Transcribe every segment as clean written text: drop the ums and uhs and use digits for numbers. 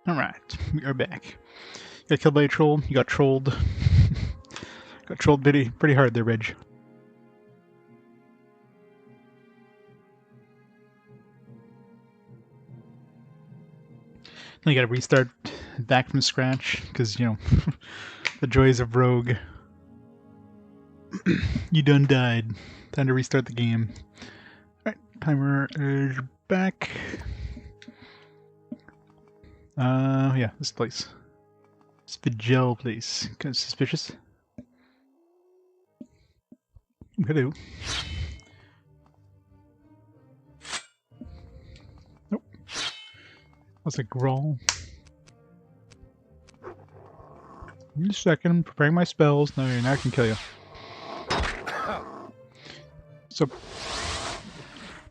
Alright, we are back. Got killed by a troll, you got trolled. Got trolled pretty hard there, Reg. Now you gotta restart back from scratch, because, you know, the joys of Rogue. You done died. Time to restart the game. Alright, timer is back. Yeah, this place. It's the gel place. Kind of suspicious. Hello. Nope. That's a growl. Give me a second, I'm preparing my spells. No, now I can kill you. So,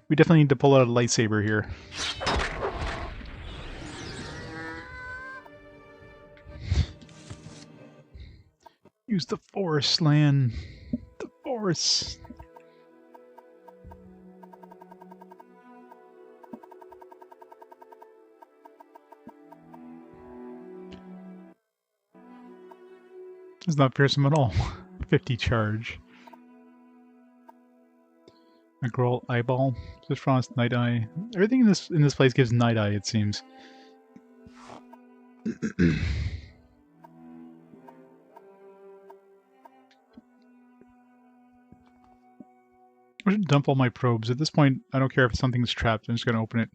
we definitely need to pull out a lightsaber here. Use the Force, Lan. The Force. It's not fearsome at all. 50 charge. A Growl eyeball. Just frost, night eye. Everything in this place gives night eye, it seems. I should dump all my probes. At this point, I don't care if something's trapped, I'm just gonna open it.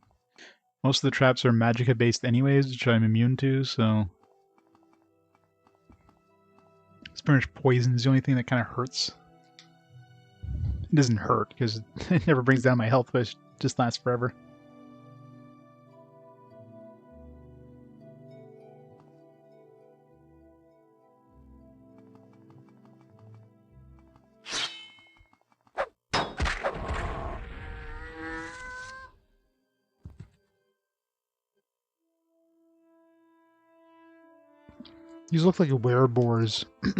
Most of the traps are magicka based anyways, which I'm immune to, so... It's pretty much poison is the only thing that kind of hurts. It doesn't hurt, because it never brings down my health, but it just lasts forever. These look like werebores. I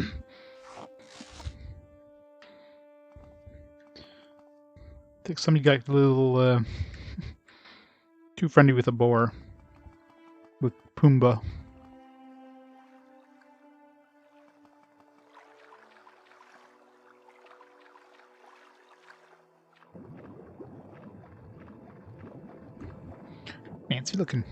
think somebody got a little too friendly with a boar. With Pumbaa. Fancy looking.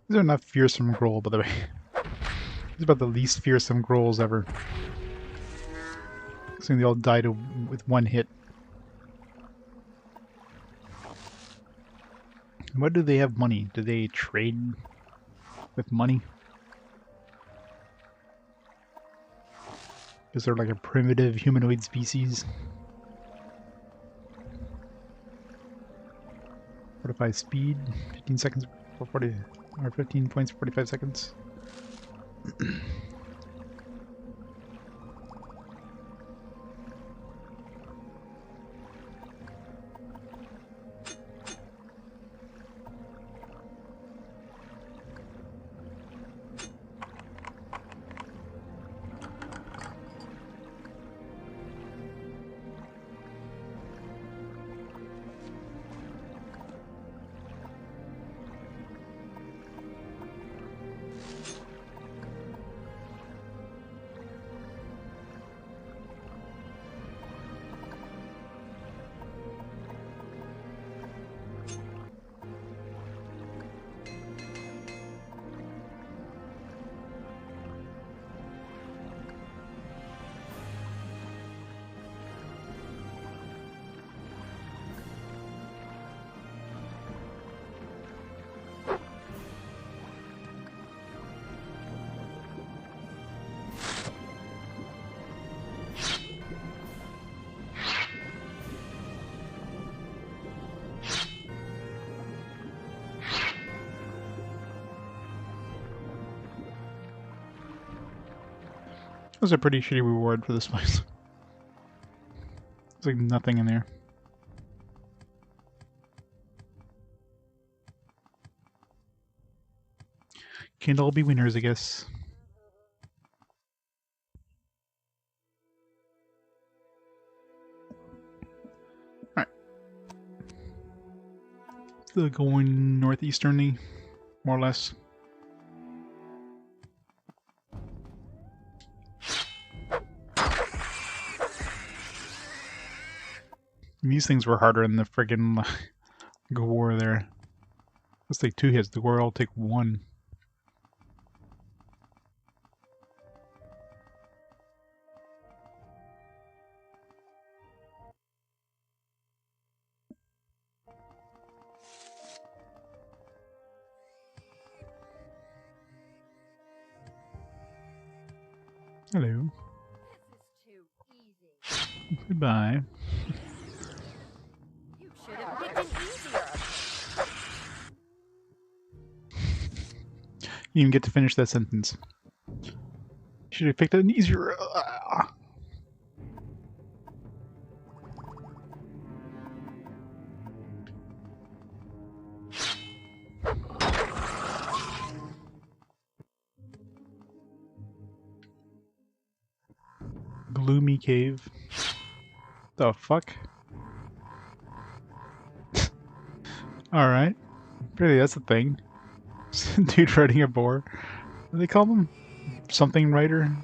These are not fearsome Growl, by the way. These are about the least fearsome Growls ever. I think they all died with one hit. Why do they have money? Do they trade with money? Is there like a primitive humanoid species? 45 speed, 15 seconds for 40, or 15 points for 45 seconds. That was a pretty shitty reward for this place. There's like nothing in there. can't all be winners, I guess. Alright. Still going northeasterly, more or less. These things were harder in the friggin' war there. Let's take 2 hits. The war will take 1. Hello. This is too easy. Goodbye. You should have picked an easier. You didn't get to finish that sentence. Should have picked an easier. Gloomy cave. The fuck? Alright. Really, that's the thing. Dude riding a boar. What do they call them? Something rider?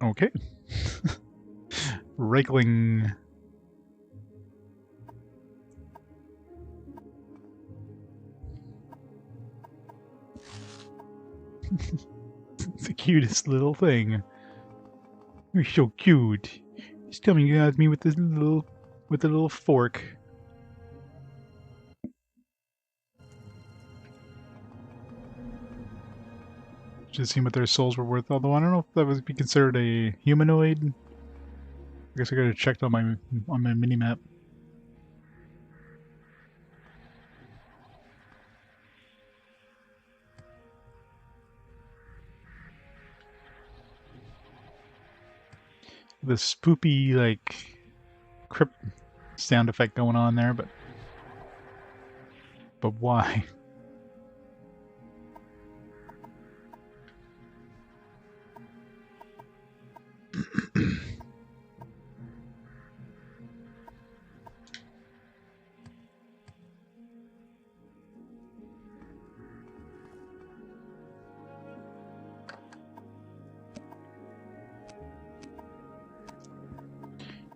Okay. Wriggling. It's the cutest little thing. You're so cute. He's coming at me with this little fork. Just seeing what their souls were worth. Although I don't know if that would be considered a humanoid. I guess I gotta check on my mini map. The spoopy, like, crypt sound effect going on there, but why?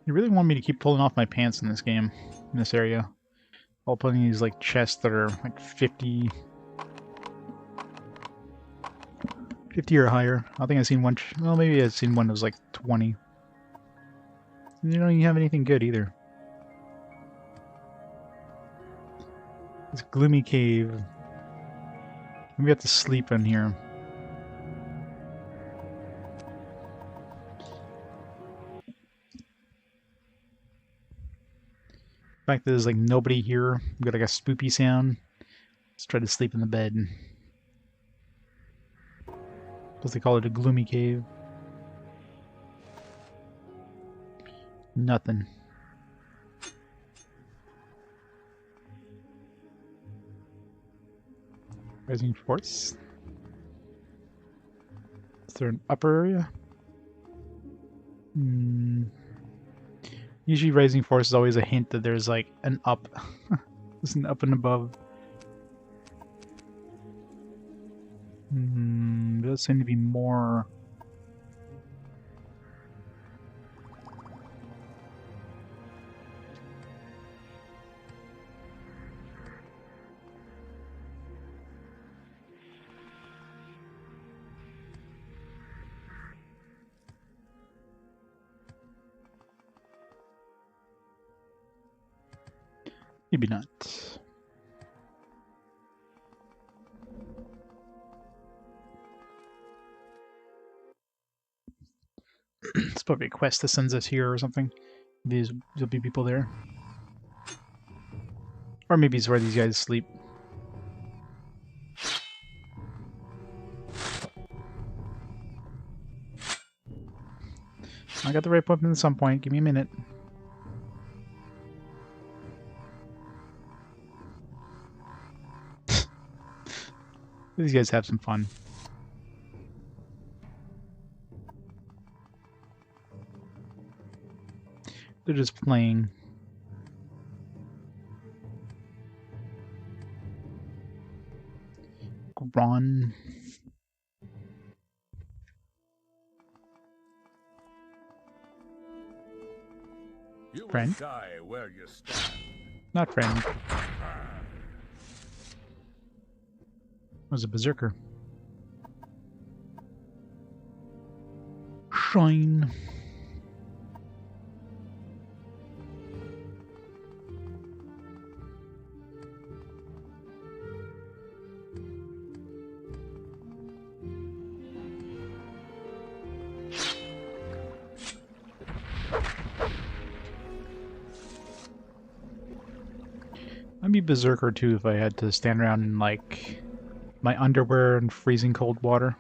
You really want me to keep pulling off my pants in this game, in this area. While putting these, like, chests that are, like, 50 or higher. I think I've seen one, well, maybe I've seen one that was, like, 20. You don't even have anything good, either. This gloomy cave. We have to sleep in here. The fact that there's like nobody here, we got like a spoopy sound. Let's try to sleep in the bed. Plus they call it a gloomy cave. Nothing. Rising force. Is there an upper area? Usually rising force is always a hint that there's like an up. There's an up and above. There does seem to be more. Maybe not. It's probably a quest that sends us here or something. There'll be people there. Or maybe it's where these guys sleep. I got the right weapon at some point. Give me a minute. These guys have some fun. They're just playing. Run. You Friend? will die where you stand. Not friend. Was a berserker. Shine. I'd be berserker too if I had to stand around in like my underwear in freezing cold water.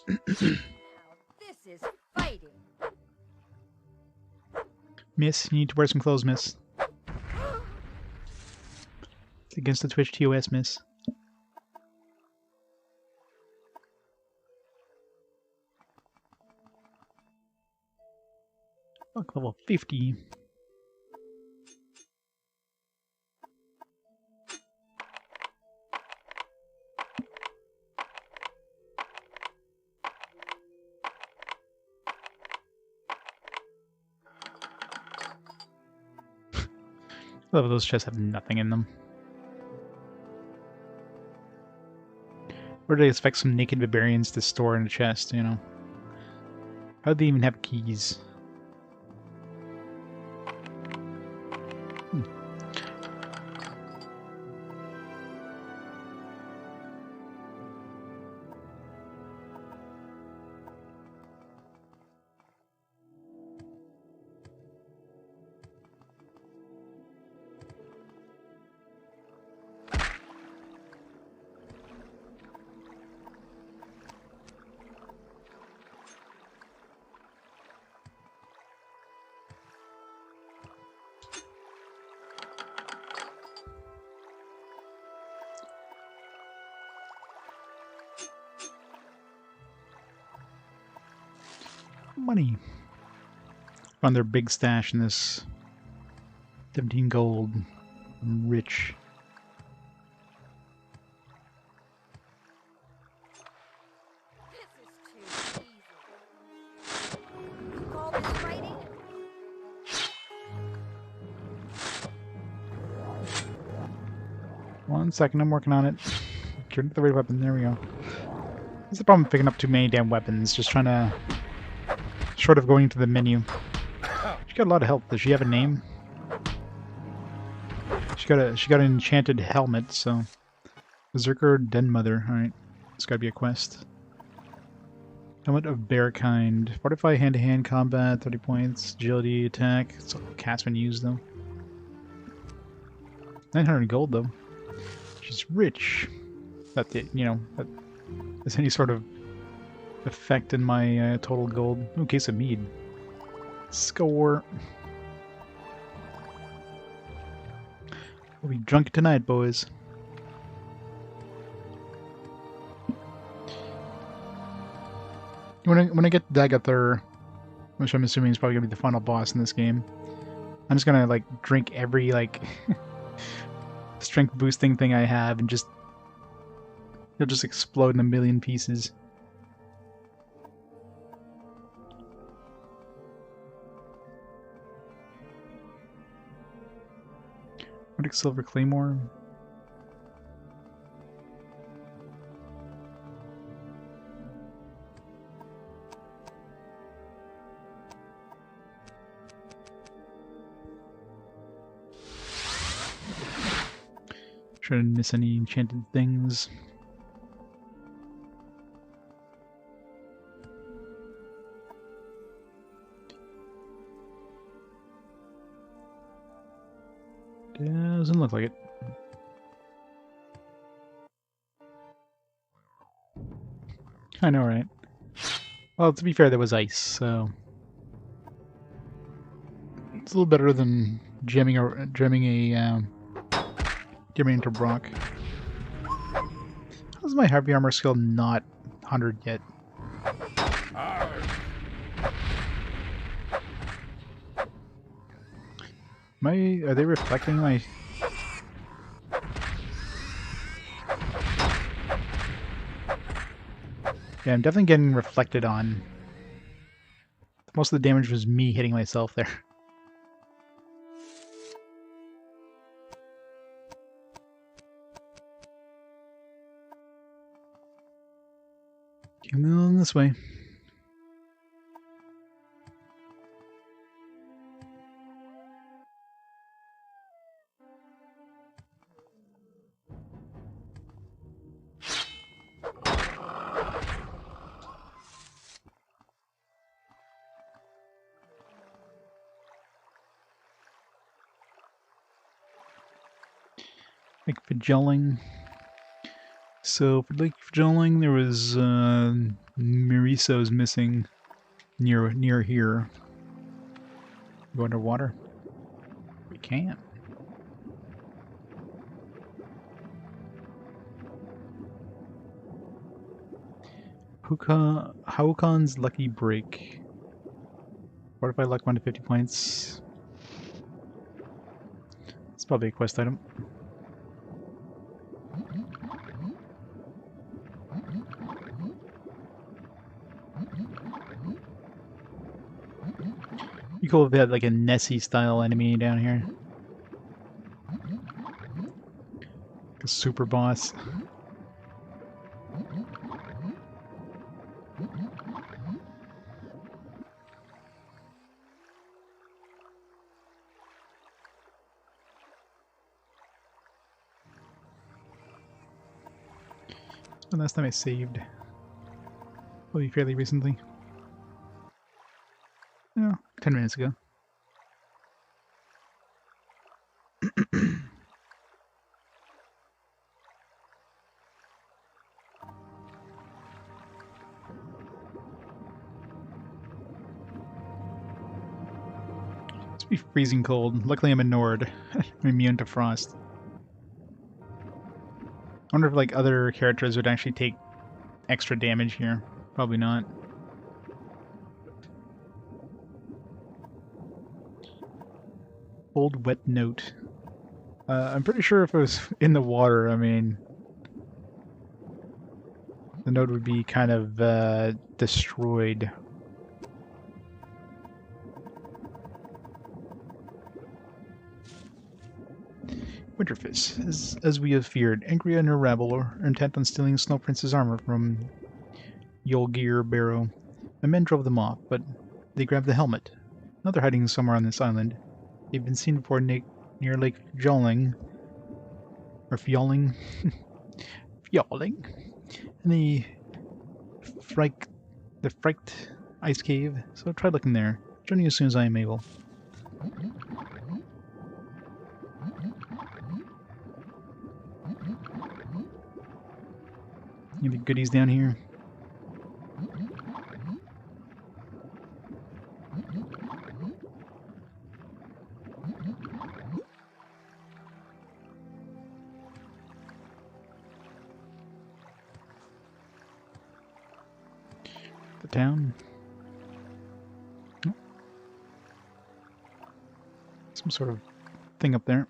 Now this is fighting. Miss, you need to wear some clothes, miss. It's against the Twitch TOS, miss. Fuck, level 50. I love those chests have nothing in them. Or do they expect some naked barbarians to store in a chest, you know? How do they even have keys? Money. Found their big stash in this 17 gold. I'm rich. This is too easy. You call this fighting? One second, I'm working on it. Turn the right weapon. There we go. That's the problem with picking up too many damn weapons. Just trying to... Short of going to the menu. She got a lot of health. Does she have a name? She got an enchanted helmet, so... Berserker Den Mother. Alright. It's gotta be a quest. Helmet of Bearkind. Fortify hand-to-hand combat, 30 points. Agility, attack. It's all Catsman used, though. 900 gold, though. She's rich. That, you know, that has any sort of effect in my total gold. Ooh, case of mead. Score. We'll be drunk tonight, boys. When I get Dagathur, which I'm assuming is probably gonna be the final boss in this game, I'm just gonna like drink every like strength boosting thing I have and just it'll just explode in a million pieces. Nordic Silver Claymore. Shouldn't miss any enchanted things. Doesn't look like it. I know, right? Well, to be fair, there was ice, so it's a little better than jamming into Brock. How's my heavy armor skill not 100 yet? Are they reflecting my... Yeah, I'm definitely getting reflected on. Most of the damage was me hitting myself there. Keep moving this way. Lake Fagelling. So for Lake Fagelling, there was Mirisos missing near here. Go underwater. We can. Haukon's Lucky Break. What if I luck 1 to 50 points? It's probably a quest item. You cool if we had like a Nessie style enemy down here. Like a super boss. The last time I saved, probably fairly recently. Oh, 10 minutes ago. It's be freezing cold. Luckily I'm in Nord. I'm immune to frost. I wonder if like other characters would actually take extra damage here. Probably not. Old wet note. I'm pretty sure if it was in the water, I mean, the note would be kind of destroyed. Winterfist. As we have feared, Angria and her rabble are intent on stealing Snow Prince's armor from Yolgir Barrow. The men drove them off, but they grabbed the helmet. Now they're hiding somewhere on this island. They've been seen before near Lake Fjoling. Or Fjoling. Fjoling. And the Fright Ice Cave. So try looking there. Join you as soon as I am able. Any goodies down here? The town? Oh. Some sort of thing up there.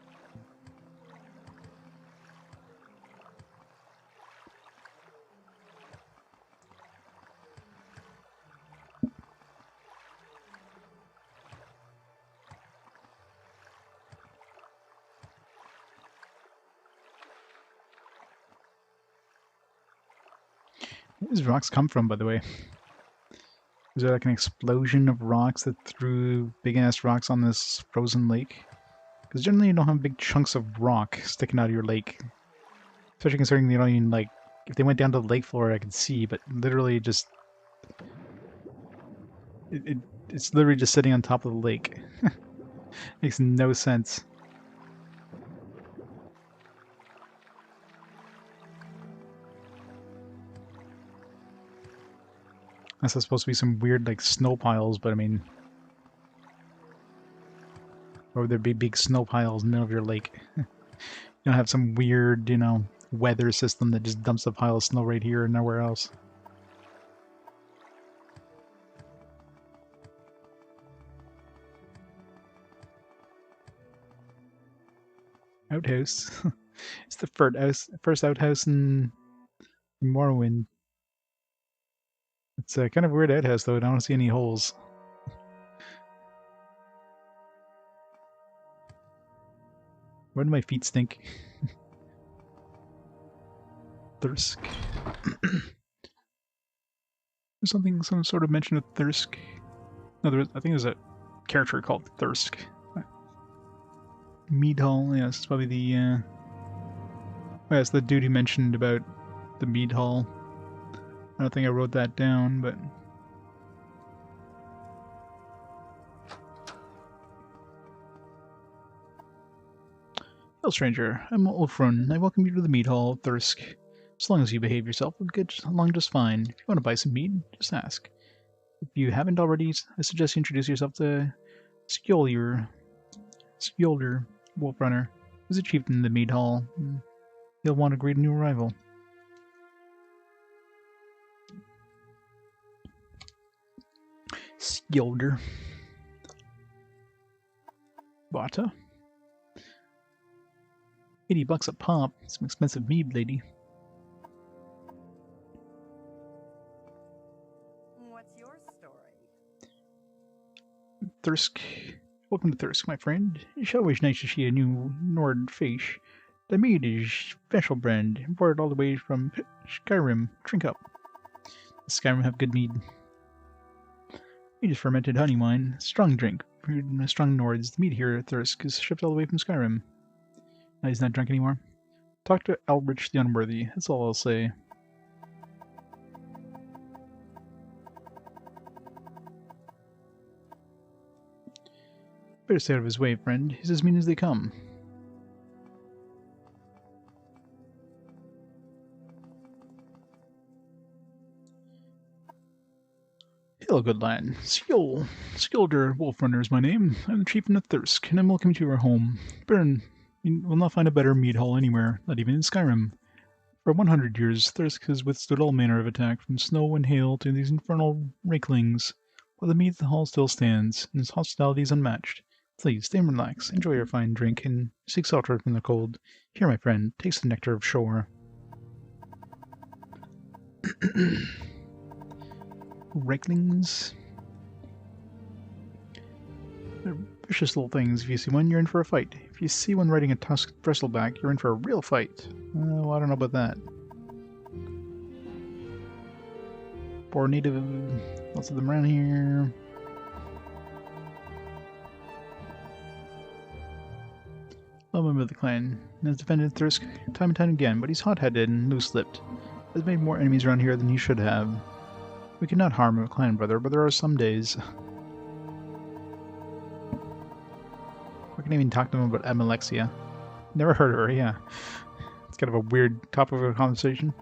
Where does rocks come from, by the way? Is there like an explosion of rocks that threw big-ass rocks on this frozen lake? Because generally you don't have big chunks of rock sticking out of your lake. Especially considering they don't even, like, if they went down to the lake floor I could see, but literally just... It's literally just sitting on top of the lake. Makes no sense. That's supposed to be some weird, like, snow piles, but I mean... Or would there be big snow piles in the middle of your lake? You don't have some weird, you know, weather system that just dumps a pile of snow right here and nowhere else. Outhouse. It's the first outhouse in Morrowind. It's a kind of weird outhouse, though. I don't see any holes. Why do my feet stink? Thirsk. There's some sort of mention of Thirsk. No, I think there's a character called Thirsk. Mead Hall, yeah, this is probably the, oh yeah, it's the dude who mentioned about the Mead Hall. I don't think I wrote that down, but... Hello, stranger. I'm Ulfrun. I welcome you to the Mead Hall of Thirsk. As long as you behave yourself, we'll get along just fine. If you want to buy some mead, just ask. If you haven't already, I suggest you introduce yourself to Skjoldur Wolfrunner, who's a chieftain in the Mead Hall. He'll want to greet a new arrival. Skjoldur. Bata. $80 a pop. Some expensive mead, lady. What's your story? Thirsk. Welcome to Thirsk, my friend. It's always nice to see a new Nord face. The mead is special brand, imported all the way from Skyrim. Drink up. Does Skyrim have good mead? Mead is fermented honey wine. Strong drink. Brewed in strong Nords. The mead here at Thirsk is shipped all the way from Skyrim. Now he's not drunk anymore. Talk to Albrich the Unworthy. That's all I'll say. Better stay out of his way, friend. He's as mean as they come. Hello, good lad. Skjoldur Wolfrunner is my name. I'm the chieftain of Thirsk, and I'm welcome to our home. Baron, you will not find a better mead hall anywhere, not even in Skyrim. For 100 years, Thirsk has withstood all manner of attack, from snow and hail to these infernal rakelings. But the mead hall still stands, and its hospitality is unmatched. Please, stay and relax, enjoy your fine drink, and seek shelter from the cold. Here, my friend, taste the nectar of shore. Rakelings. They're vicious little things. If you see one, you're in for a fight. If you see one riding a tusked bristleback, you're in for a real fight. Well, I don't know about that. Poor native. Lots of them around here. A member of the clan has defended Thirsk time and time again, but he's hot-headed and loose-lipped. Has made more enemies around here than he should have. We cannot harm a clan brother, but there are some days. We can even talk to him about Amalexia. Never heard of her, yeah. It's kind of a weird topic of a conversation.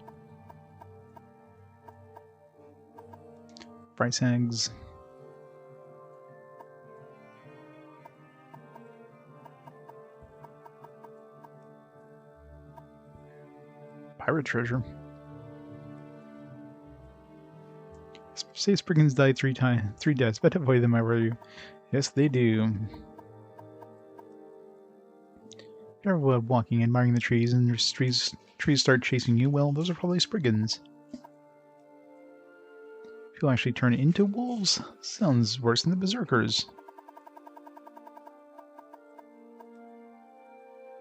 Price tags. Pirate treasure. Say Spriggans died three deaths, but avoid them, I worry you. Yes, they do. You're walking, admiring the trees, and your trees start chasing you. Well, those are probably Spriggans. If you'll actually turn into wolves, sounds worse than the berserkers.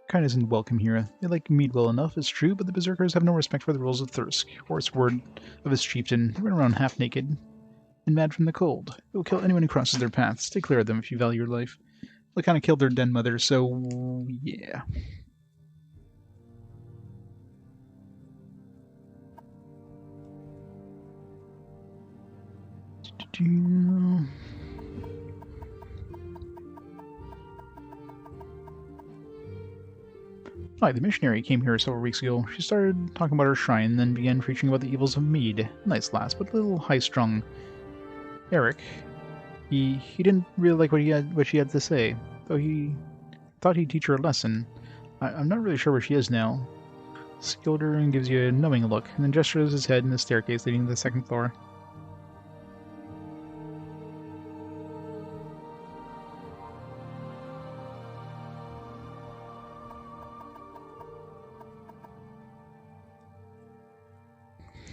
Kind isn't welcome here. They like mead well enough, it's true, but the berserkers have no respect for the rules of Thirsk, or its word of its chieftain. They run around half naked and mad from the cold. They will kill anyone who crosses their path. Stay clear of them if you value your life. They kind of killed their den mother, so yeah. Hi, the missionary came here several weeks ago. She started talking about her shrine, then began preaching about the evils of mead. Nice lass, but a little high-strung. Eric, he didn't really like what she had to say, though he thought he'd teach her a lesson. I'm not really sure where she is now. Skilder and gives you a knowing look, and then gestures his head in the staircase leading to the second floor.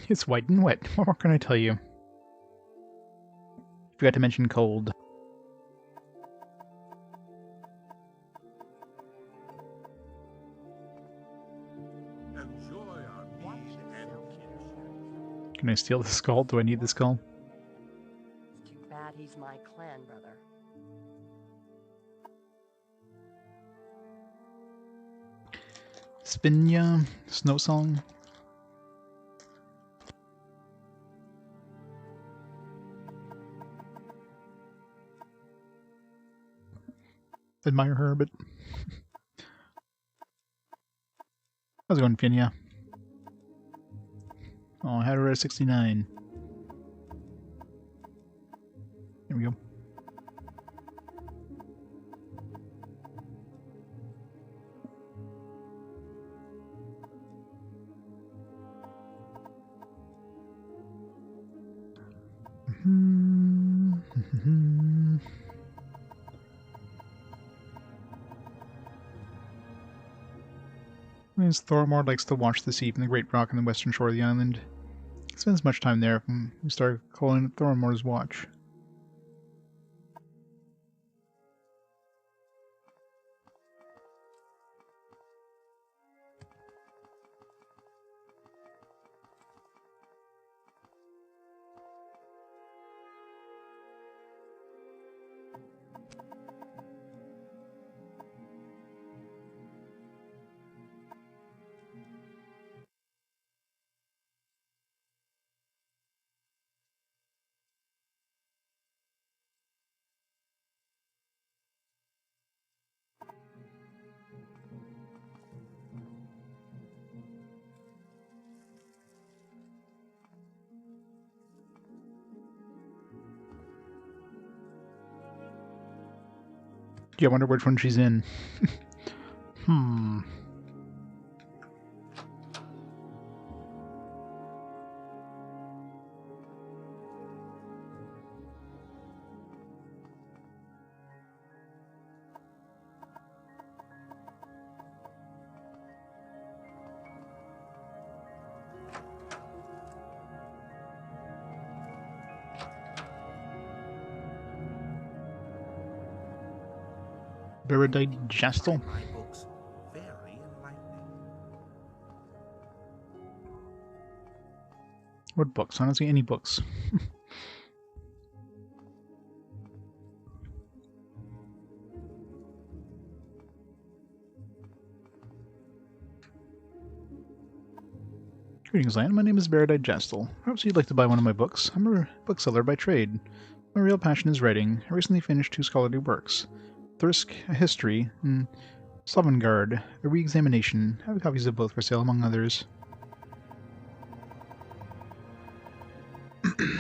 It's white and wet. What more can I tell you? Forgot to mention cold. Enjoy our mead and kiss. Can I steal the skull? Do I need the skull? It's too bad he's my clan brother. Spinya, Snow Song. Admire her, but how's it going, Finya? Oh, I had her at 69. There we go. As Thormor likes to watch the sea from the Great Rock on the western shore of the island. He spends much time there from we started calling it Thormor's Watch. Yeah, I wonder which one she's in. Hmm. Beridite Jastel? My books very enlightening. What books? I don't see any books. Greetings, Lan. My name is Beridite Jastel. Perhaps you'd like to buy one of my books. I'm a bookseller by trade. My real passion is writing. I recently finished 2 scholarly works. Thirsk, a history, and Sovngarde, a re-examination. I have copies of both for sale, among others. The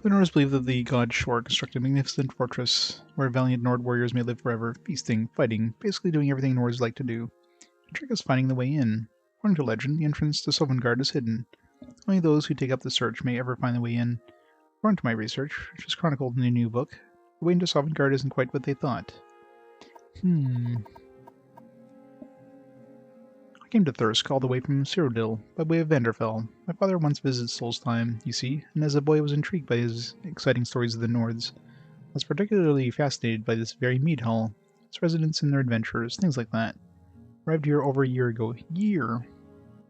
Nords believe that the god Shor constructed a magnificent fortress where valiant Nord warriors may live forever, feasting, fighting, basically doing everything Nords like to do. The trick is finding the way in. According to legend, the entrance to Sovngarde is hidden. Only those who take up the search may ever find the way in. According to my research, which is chronicled in a new book, the way into Sovngarde isn't quite what they thought. I came to Thirsk all the way from Cyrodiil, by way of Vvardenfell. My father once visited Solstheim, you see, and as a boy I was intrigued by his exciting stories of the Nords. I was particularly fascinated by this very mead hall, its residents and their adventures, things like that. Arrived here over a year ago. Been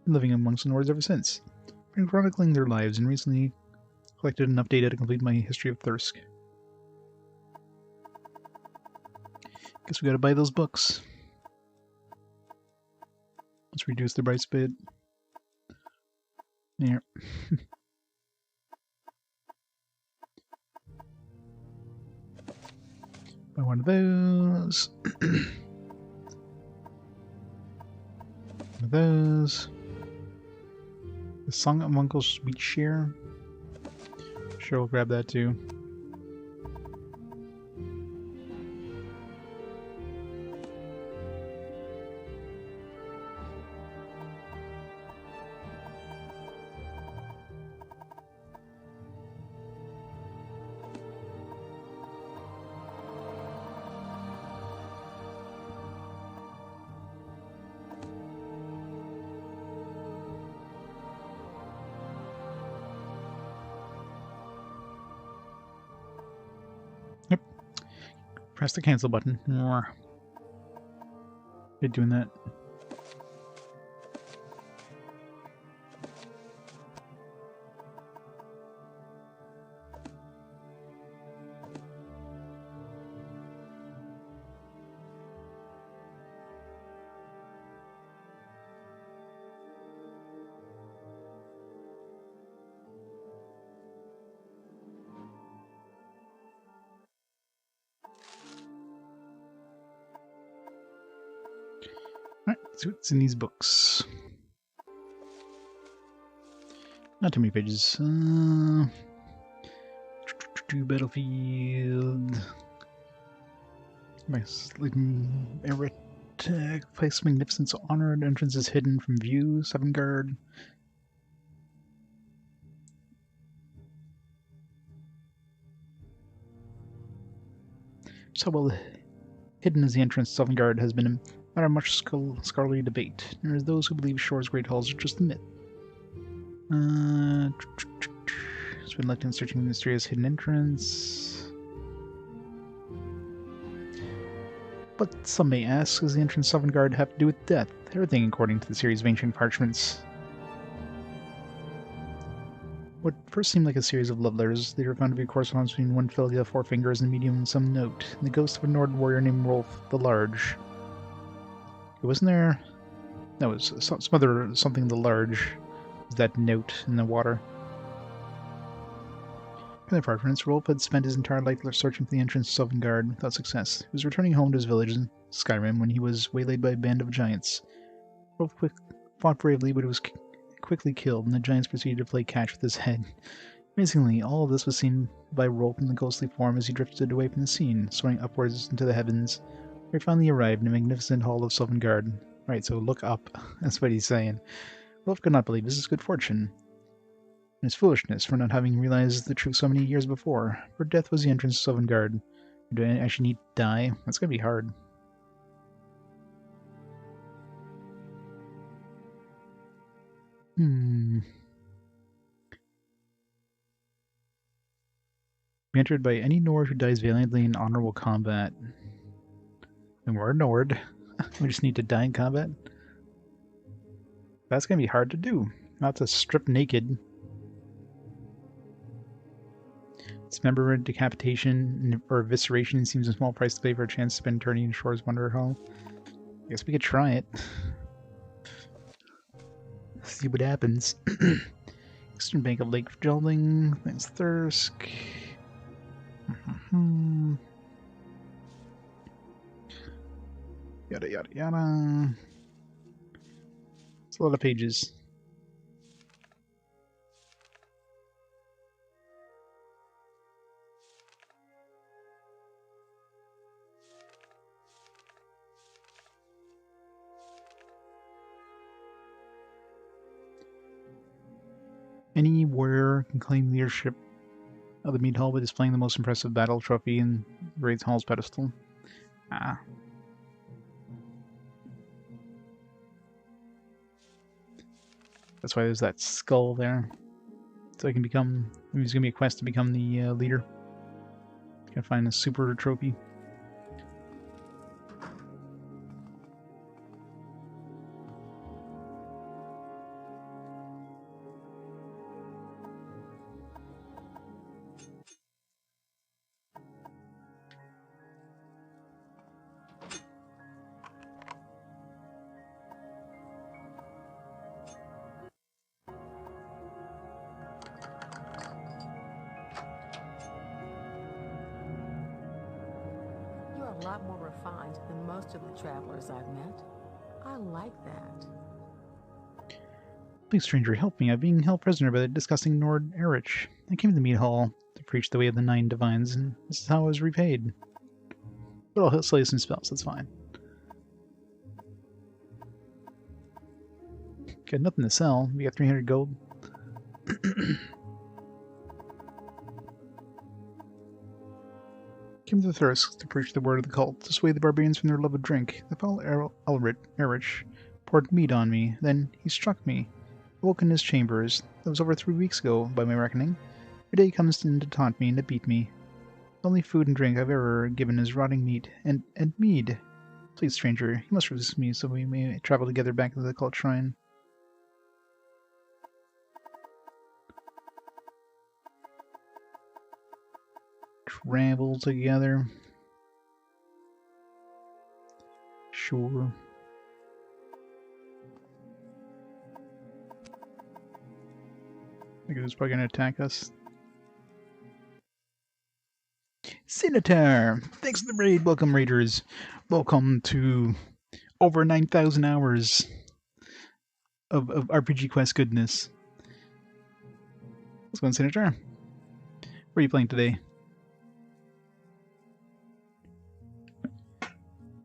living amongst the Nords ever since. Been chronicling their lives and recently collected enough data to complete my history of Thirsk. Guess we gotta buy those books. Let's reduce the price a bit. There. Buy one of those. One of those. The Song of Uncle's Sweet Share. Sure, we'll grab that too. Yep. Press the cancel button. You're doing that. Alright, let's see what's in these books. Not too many pages. Battlefield. Nice. Eric. Place magnificence honored. Entrance is hidden from view. 7 guard. So well hidden as the entrance to Guard has been a matter of much scholarly debate. There are those who believe Shore's great halls are just a myth. It's been left in searching the mysterious hidden entrance. But some may ask, does the entrance to Guard have to do with death? Everything according to the series of ancient parchments. What first seemed like a series of love letters later found to be correspondence between one filled with 4 fingers and a medium and some note. The ghost of a Nord warrior named Rolf the Large. Wasn't there? No, it was something the Large. Was that note in the water? In the parchments, Rolf had spent his entire life searching for the entrance to Sovngarde without success. He was returning home to his village in Skyrim when he was waylaid by a band of giants. Rolf fought bravely, but he was quickly killed, and the giants proceeded to play catch with his head. Amazingly, all of this was seen by Rolf in the ghostly form as he drifted away from the scene, soaring upwards into the heavens, where he finally arrived in the magnificent hall of Sovngarde. Right, so look up. That's what he's saying. Rolf could not believe this is good fortune. And his foolishness for not having realized the truth so many years before. For death was the entrance to Sovngarde. Do I actually need to die? That's gonna be hard. Be entered by any Nord who dies valiantly in honorable combat. And we're a Nord. We just need to die in combat. That's gonna be hard to do. Not to strip naked. Dismember, decapitation, or evisceration seems a small price to pay for a chance to spend eternity in Shore's Wonder Hall. I guess we could try it. See what happens. Eastern Bank of Lake Gelding. Thanks, Thirsk. Yada yada yada. It's a lot of pages. Any warrior can claim leadership of the Mead Hall by displaying the most impressive battle trophy in Wraith Hall's pedestal. Ah. That's why there's that skull there. So I can become... There's going to be a quest to become the leader. Gotta find a super trophy. You're a lot more refined than most of the travelers I've met. I like that. Please, stranger, help me. I'm being held prisoner by the disgusting Nord Erich. I came to the mead hall to preach the way of the 9 divines, and this is how I was repaid. But I'll slay some spells, that's fine. Got nothing to sell. We got 300 gold. Came to the Thirsk to preach the word of the cult, to sway the barbarians from their love of drink. The foul Erich poured mead on me, then he struck me. Awoke in his chambers. That was over 3 weeks ago, by my reckoning. Every day he comes in to taunt me and to beat me. The only food and drink I've ever given is rotting meat and mead. Please, stranger, you must resist me so we may travel together back to the cult shrine. Travel together. Sure. I think it's probably going to attack us. Senator! Thanks for the raid. Welcome, raiders. Welcome to over 9,000 hours of RPG Quest goodness. Let's go on, Senator. What are you playing today?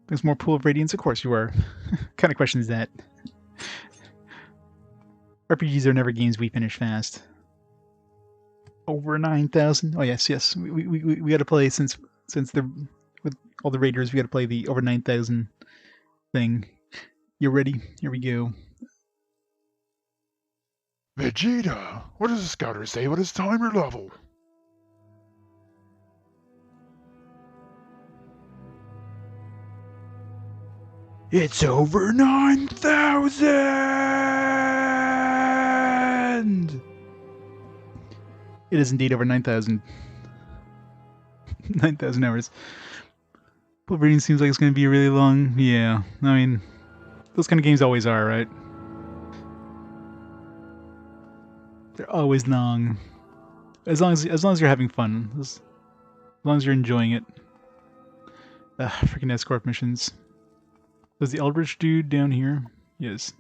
There's more Pool of Radiance? Of course you are. What kind of question is that? RPGs are never games we finish fast. Over 9,000? Oh yes, yes. We got to play since with all the raiders. We got to play the over 9,000 thing. You ready? Here we go. Vegeta, what does the scouter say about his timer level? It's over 9,000! It is indeed over 9,000. 9,000 hours. Pool of Radiance seems like it's going to be really long. Yeah, I mean, those kind of games always are, right? They're always long. As long as you're having fun. As long as you're enjoying it. Freaking escort missions. Does the Eldritch dude down here? Yes.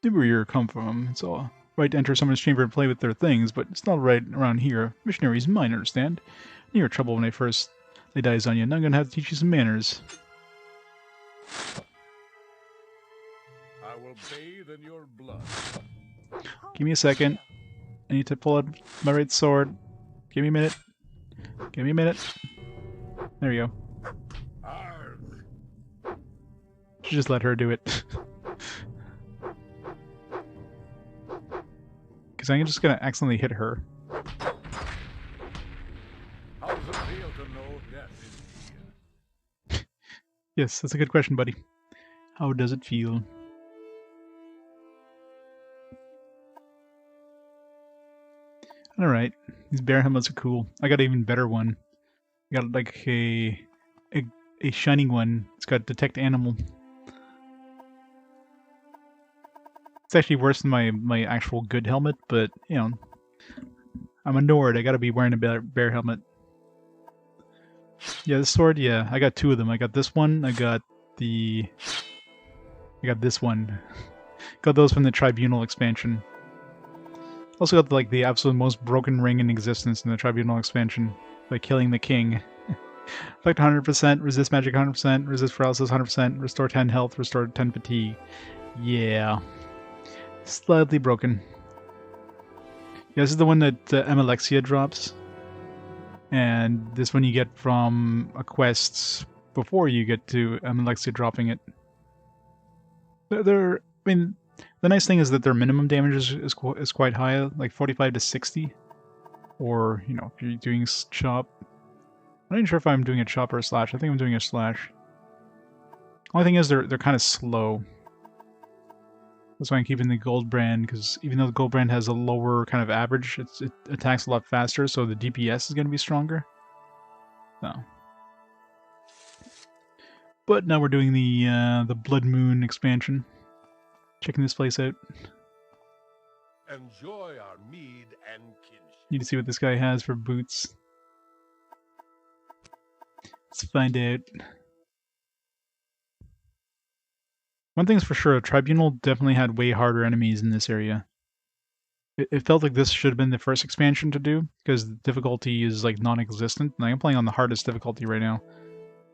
Did where you come from. It's all right to enter someone's chamber and play with their things, but it's not right around here. Missionaries mine, understand? You were trouble when I first laid eyes on you. Now I'm gonna have to teach you some manners. I will bathe in your blood. Give me a second. I need to pull out my right sword. Give me a minute. Give me a minute. There we go. Arg. Should just let her do it. Because I'm just gonna accidentally hit her. How does it feel to know death is here? Yes, that's a good question, buddy. How does it feel? Alright, these bear helmets are cool. I got an even better one. I got like a shining one. It's got detect animal. It's actually worse than my actual good helmet, but you know, I'm a Nord. I gotta be wearing a bear helmet. Yeah, this sword. Yeah, I got 2 of them. I got this one. I got this one. Got those from the Tribunal expansion. Also got like the absolute most broken ring in existence in the Tribunal expansion by killing the king. Effect 100%, resist magic 100%, resist paralysis 100%, restore 10 health, restore 10 fatigue. Yeah. Slightly broken. Yeah, this is the one that Amalexia drops. And this one you get from a quest before you get to Amalexia dropping it. I mean, the nice thing is that their minimum damage is quite high, like 45 to 60. Or, you know, if you're doing chop. I'm not even sure if I'm doing a chop or a slash. I think I'm doing a slash. Only thing is they're kind of slow. That's why I'm keeping the gold brand, because even though the gold brand has a lower kind of average, it attacks a lot faster, so the DPS is going to be stronger. No. But now we're doing the Blood Moon expansion. Checking this place out. Enjoy our mead and kinship. Need to see what this guy has for boots. Let's find out. One thing's for sure, Tribunal definitely had way harder enemies in this area. It felt like this should have been the first expansion to do, because the difficulty is like non-existent. Like, I'm playing on the hardest difficulty right now.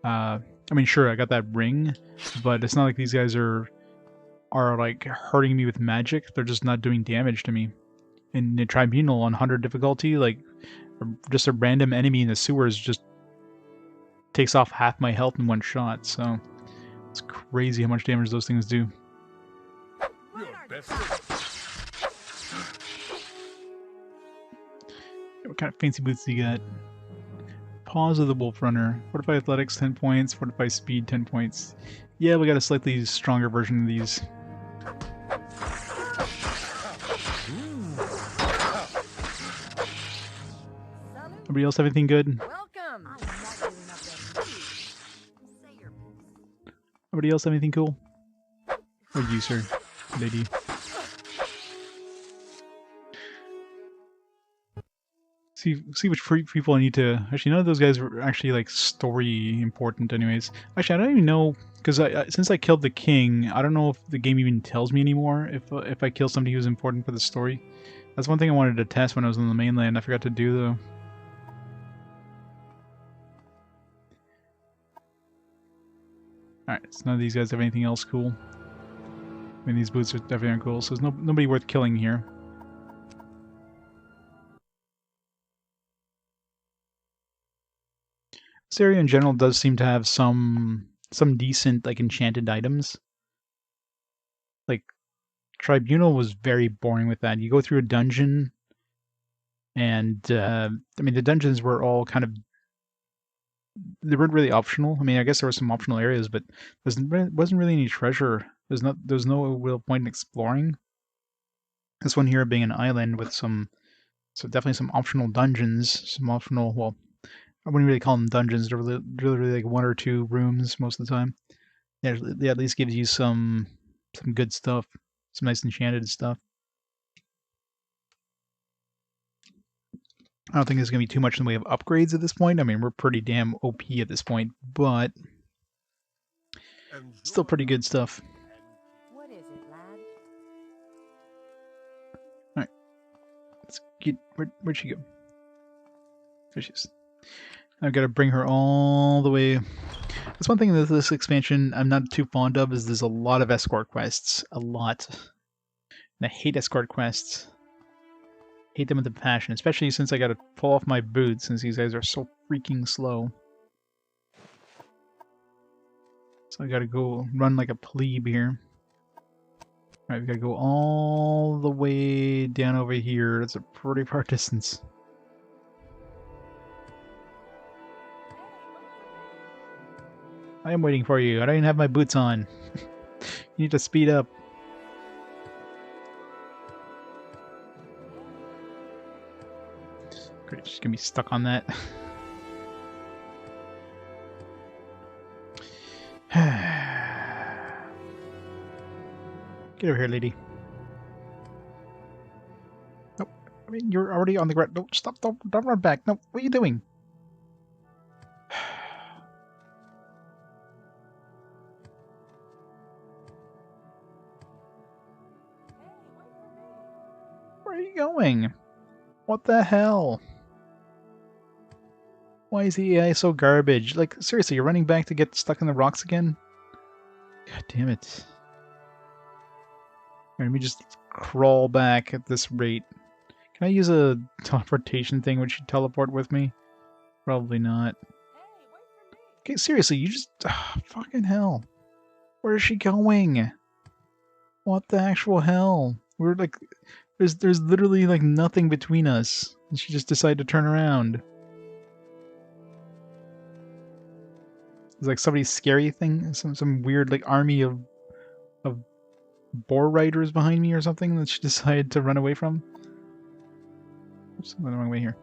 I mean, sure, I got that ring, but it's not like these guys are like hurting me with magic. They're just not doing damage to me. In the Tribunal on 100 difficulty, like just a random enemy in the sewers just takes off half my health in one shot. So it's crazy how much damage those things do. Your best. What kind of fancy boots do you got? Paws of the Wolf Runner. Fortify Athletics 10 points. Fortify Speed 10 points. Yeah, we got a slightly stronger version of these. Everybody else have anything good? Welcome. I'm not giving up that lead. Say your piece. Everybody else have anything cool? Or you, sir? Lady. See which people I need to... Actually, none of those guys were actually, like, story important anyways. Actually, I don't even know... Because since I killed the king, I don't know if the game even tells me anymore if I kill somebody who's important for the story. That's one thing I wanted to test when I was on the mainland. I forgot to do, though. Alright, so none of these guys have anything else cool. I mean, these boots are definitely aren't cool, so there's nobody worth killing here. This area in general does seem to have some decent, like, enchanted items. Like, Tribunal was very boring with that. You go through a dungeon, and, I mean, the dungeons were all kind of... They weren't really optional. I mean, I guess there were some optional areas, but there wasn't really any treasure. There's no real point in exploring. This one here being an island with so definitely some optional dungeons, some optional, well, I wouldn't really call them dungeons. They're really like one or two rooms most of the time. Yeah, they at least gives you some good stuff, some nice enchanted stuff. I don't think there's gonna be too much in the way of upgrades at this point. I mean, we're pretty damn OP at this point, but still pretty good stuff. What is it, lad? All right, let's get where'd she go? There she is. I've got to bring her all the way. That's one thing that this expansion I'm not too fond of, is there's a lot of escort quests. A lot. And I hate escort quests. Hate them with a passion, especially since I gotta pull off my boots since these guys are so freaking slow. So I gotta go run like a plebe here. Alright, we gotta go all the way down over here. That's a pretty far distance. I am waiting for you. I don't even have my boots on. You need to speed up. Great, she's gonna be stuck on that. Get over here, lady. Nope. I mean, you're already on the ground. No, stop. Don't run back. No, what are you doing? Where are you going? What the hell? Why is the AI so garbage? Like, seriously, you're running back to get stuck in the rocks again? God damn it. Let me just crawl back at this rate. Can I use a teleportation thing? Would she teleport with me? Probably not. Okay, seriously, you just... fucking hell. Where is she going? What the actual hell? We're like... There's literally like nothing between us. And she just decided to turn around. It's like somebody's scary thing. Some weird like army of boar riders behind me or something that she decided to run away from. Oops, I'm going the wrong way here.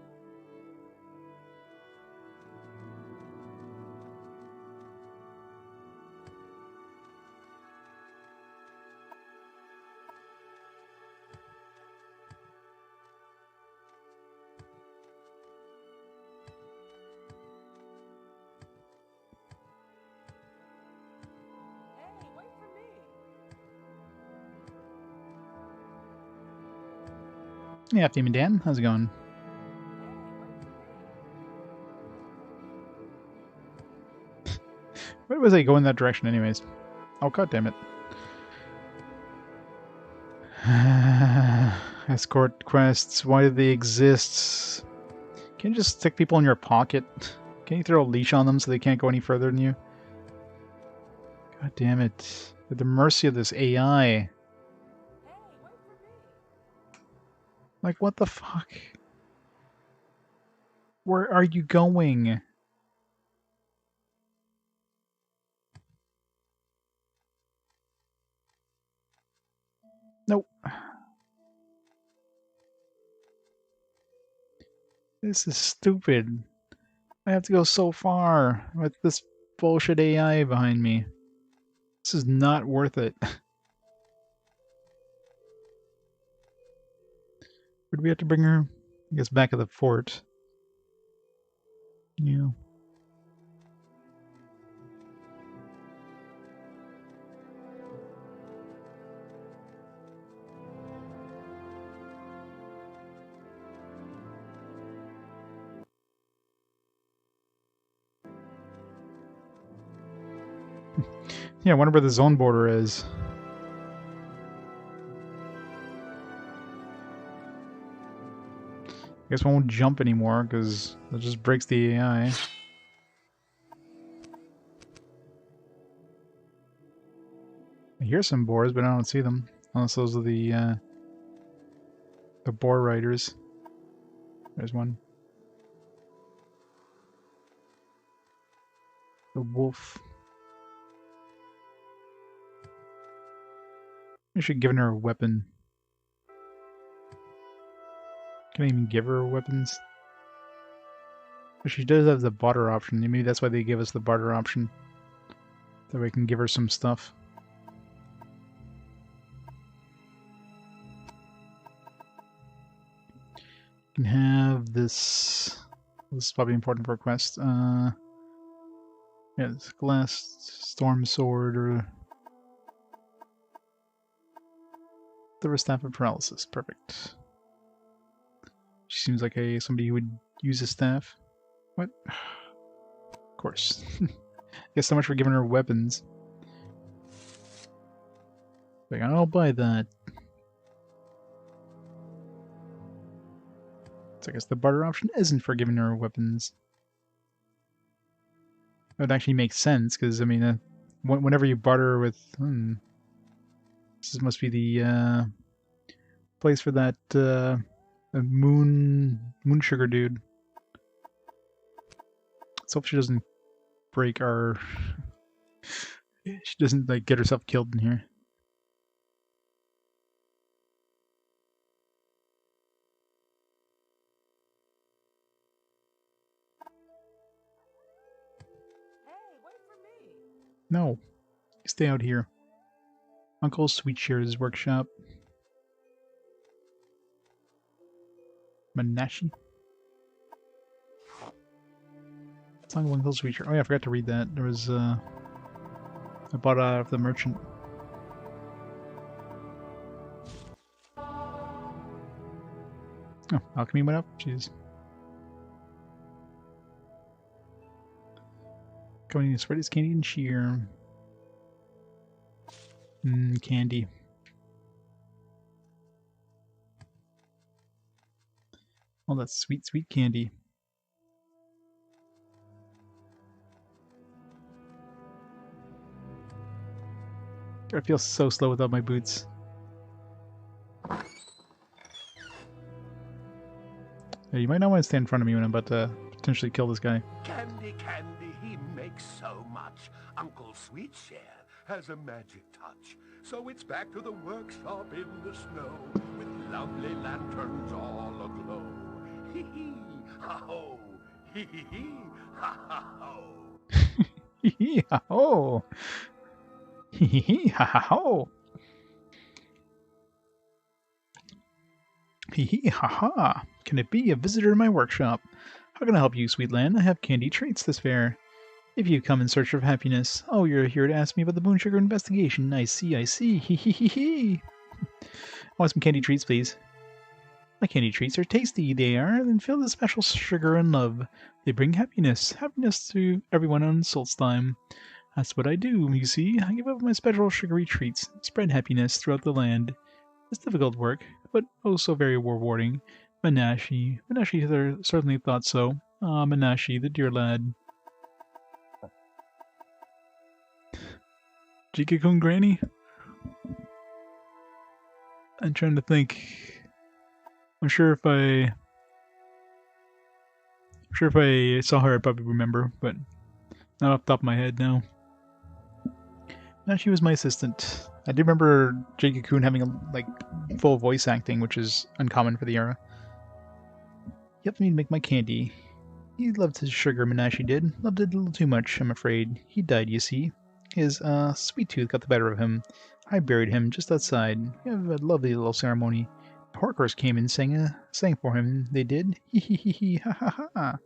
Yeah, Demon Dan, how's it going? Why was I going that direction anyways? Oh, god damn it. Escort quests, why do they exist? Can you just stick people in your pocket? Can you throw a leash on them so they can't go any further than you? God damn it. At the mercy of this AI. Like, what the fuck? Where are you going? Nope. This is stupid. I have to go so far with this bullshit AI behind me. This is not worth it. Where do we have to bring her? I guess back at the fort. Yeah. Yeah, I wonder where the zone border is. I guess I won't jump anymore, because that just breaks the AI. I hear some boars, but I don't see them. Unless those are the boar riders. There's one. The wolf. I should have given her a weapon. Can I even give her weapons? But she does have the barter option. Maybe that's why they give us the barter option. That way we can give her some stuff. You can have this. This is probably important for a quest. Yeah, this glass storm sword or the staff of paralysis. Perfect. She seems like somebody who would use a staff. What? Of course. Guess so much for giving her weapons. Like, I'll buy that. So I guess the barter option isn't for giving her weapons. That would actually make sense, because, I mean, whenever you barter with... this must be the place for that moon sugar dude. Let's hope she doesn't break our... she doesn't, like, get herself killed in here. No. Stay out here. Uncle Sweetshare's workshop. Manashi? Song of Uncle Sweetshare. Oh yeah, I forgot to read that. There was, I bought it out of the merchant. Oh, alchemy went up? Jeez. Going to spread his candy and cheer. Candy. Oh, that's sweet, sweet candy. I feel so slow without my boots. Yeah, you might not want to stand in front of me when I'm about to potentially kill this guy. Candy, candy, he makes so much. Uncle Sweetshare has a magic touch. So it's back to the workshop in the snow, with lovely lanterns all aglow. Hee hee, ha ho, hee hee hee, ha ha ho. Hee hee ha ho. Hee hee hee ha ha ho. Hee hee ha ha. Can it be a visitor in my workshop? How can I help you, Sweetland? I have candy treats this fair. If you come in search of happiness. Oh, you're here to ask me about the Moon Sugar investigation. I see, I see. Hee hee hee hee. I want some candy treats, please. My candy treats are tasty, they are, and filled with special sugar and love. They bring happiness to everyone on Solstheim. That's what I do, you see. I give up my special sugary treats, spread happiness throughout the land. It's difficult work, but oh so very rewarding. Manashi certainly thought so. Ah, Manashi, the dear lad. Jikakun Granny? I'm trying to think. I'm sure if I saw her, I'd probably remember, but not off the top of my head now. No, she was my assistant. I do remember Jake-Coon having full voice acting, which is uncommon for the era. He helped me make my candy. He loved his sugar, Minashi did. Loved it a little too much, I'm afraid. He died, you see. His, sweet tooth got the better of him. I buried him just outside. We have a lovely little ceremony. The Horkers came and sang for him, they did. Hee hee hee hee, ha ha ha.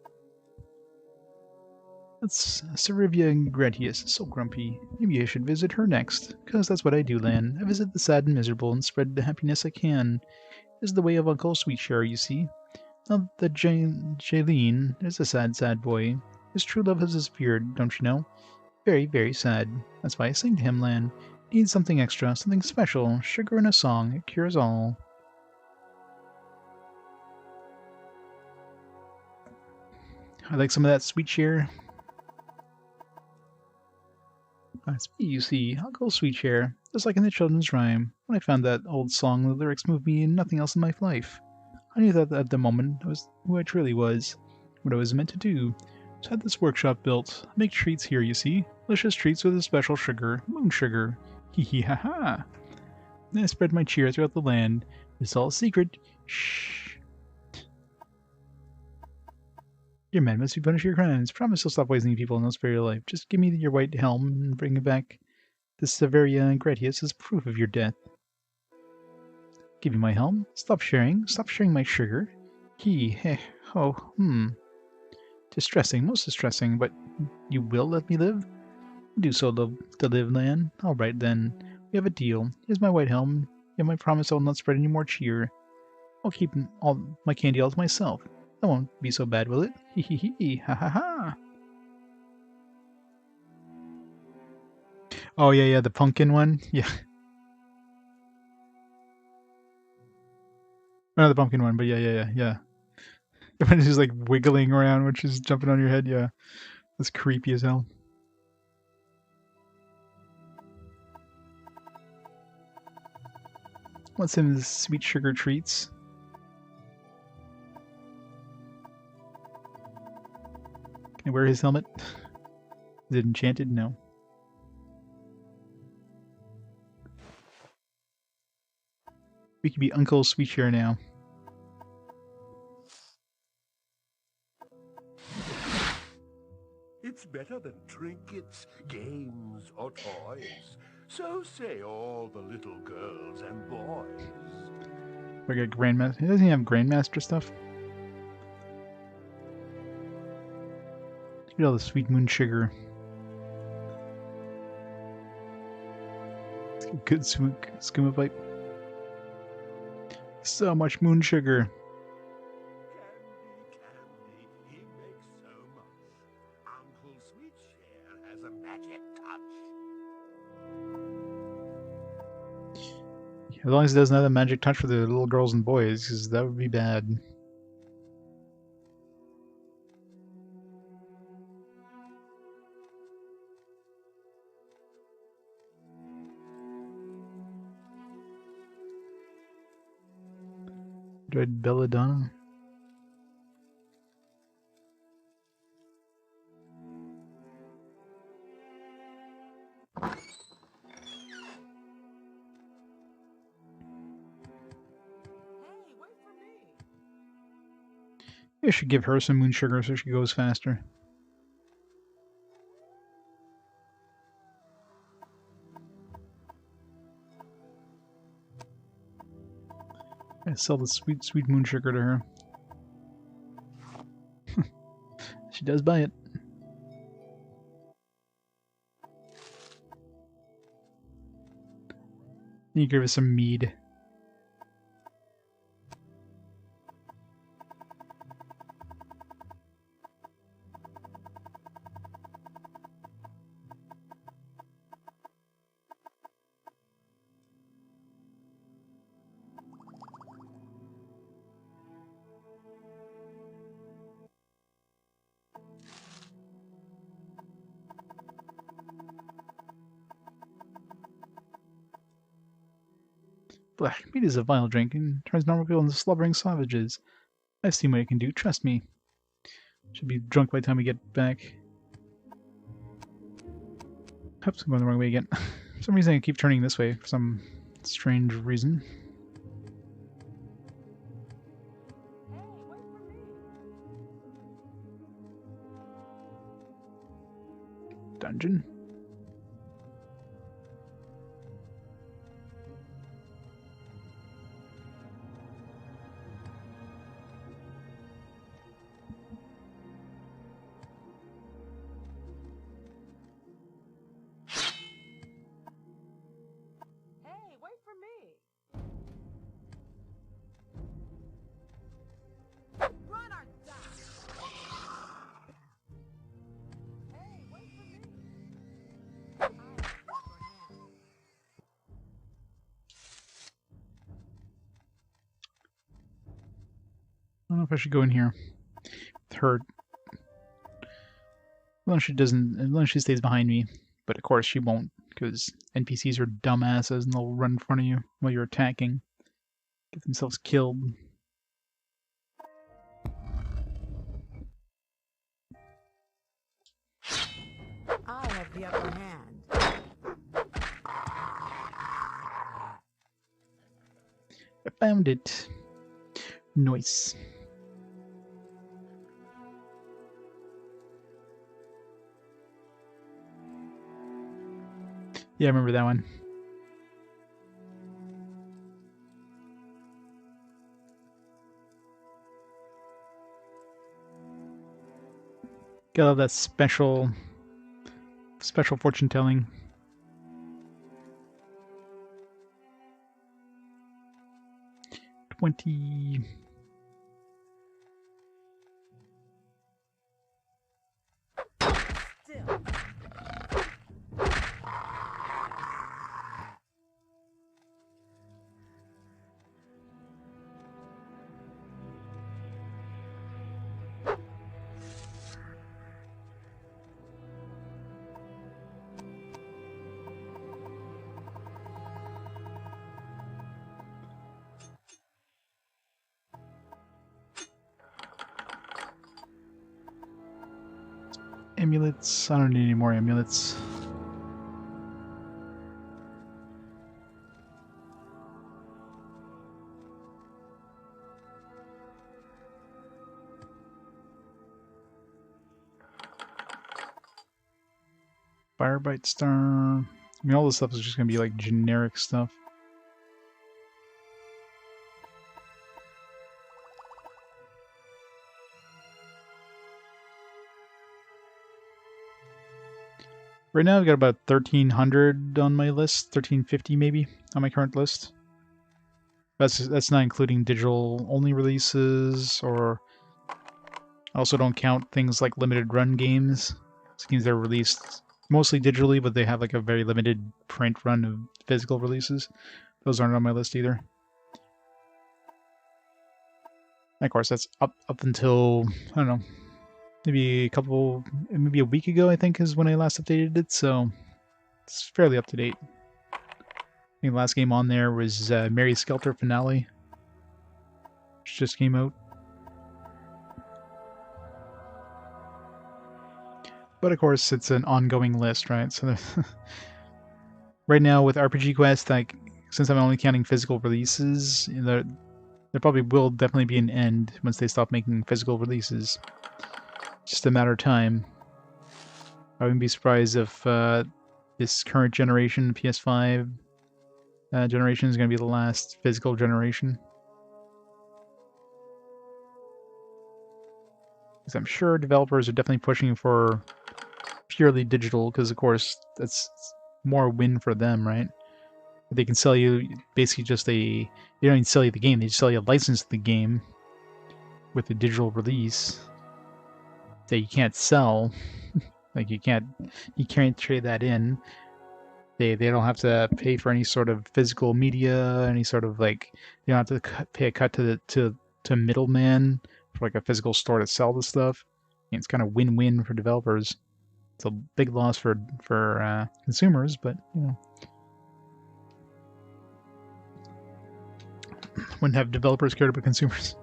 That's Cerivia Gratius, so grumpy. Maybe I should visit her next, 'cause that's what I do, Lan. I visit the sad and miserable and spread the happiness I can. This is the way of Uncle Sweetshare, you see. Now that Jaylene is a sad, sad boy. His true love has disappeared, don't you know? Very, very sad. That's why I sing to him, Lan. Needs something extra, something special. Sugar in a song, it cures all. I like some of that Sweetshare. That's me, you see, Uncle Sweetshare, just like in the children's rhyme. When I found that old song, the lyrics moved me and nothing else in my life. I knew that at the moment I was who I truly was, what I was meant to do. So I had this workshop built. I make treats here, you see. Delicious treats with a special sugar, moon sugar. Hee hee ha ha. Then I spread my cheer throughout the land. It's all a secret. Shh. Your man must be punished for your crimes. Promise you'll stop poisoning people and they'll spare your life. Just give me your white helm and bring it back. This Severia Gratius is proof of your death. Give you my helm? Stop sharing my sugar. Distressing, most distressing, but you will let me live? Do so to live, Lan. Alright then. We have a deal. Here's my white helm. You have my promise I will not spread any more cheer. I'll keep all my candy all to myself. That won't be so bad, will it? Hee hee hee, ha ha ha. Oh yeah, the pumpkin one? Yeah. Not the pumpkin one, but yeah. The one is just like wiggling around, which is jumping on your head, yeah. That's creepy as hell. What's in the sweet sugar treats? Can I wear his helmet? Is it enchanted? No. We could be Uncle Sweetshare now. It's better than trinkets, games, or toys. So say all the little girls and boys. We got Grandmaster. He doesn't have Grandmaster stuff. Look at all the sweet moon sugar. Good skooma pipe. So much moon sugar. Candy, he makes so much. Uncle Sweetshare has a magic touch. As long as it doesn't have a magic touch for the little girls and boys, because that would be bad. Dread Belladonna. Hey, wait for me. I should give her some moon sugar so she goes faster. I sell the sweet, sweet moon sugar to her. She does buy it. You give her some mead. Black meat is a vile drink and turns normal people into slobbering savages. I've seen what it can do, trust me. Should be drunk by the time we get back. Oops, I'm going the wrong way again. For some reason I keep turning this way, for some strange reason. Dungeon. I don't know if I should go in here with her. As long as she stays behind me. But of course she won't, because NPCs are dumbasses and they'll run in front of you while you're attacking. Get themselves killed. I have the upper hand. I found it. Nice. Yeah, I remember that one. Gotta love that special fortune telling. Still. Amulets. I don't need any more amulets. Firebite Star. I mean, all this stuff is just gonna be like generic stuff. Right now I've got about 1,300 on my list, 1,350 maybe on my current list. That's not including digital only releases, or I also don't count things like limited run games. These games that are released mostly digitally, but they have like a very limited print run of physical releases. Those aren't on my list either. And of course, that's up until, I don't know, maybe a week ago, I think, is when I last updated it, so it's fairly up to date. I think the last game on there was Mary Skelter Finale, which just came out. But of course, it's an ongoing list, right? So right now with RPG Quest, like, since I'm only counting physical releases, there probably will definitely be an end once they stop making physical releases. Just a matter of time. I wouldn't be surprised if this current generation, PS5 generation, is going to be the last physical generation. Because I'm sure developers are definitely pushing for purely digital, because of course that's more win for them, right? They can sell you basically just they don't even sell you the game, they just sell you a license to the game with a digital release that you can't sell. Like you can't trade that in. They don't have to pay for any sort of physical media, any sort of like, you don't have to pay a cut to middleman for like a physical store to sell the stuff. And it's kind of win-win for developers. It's a big loss for consumers, but you know. Wouldn't have developers cared about consumers.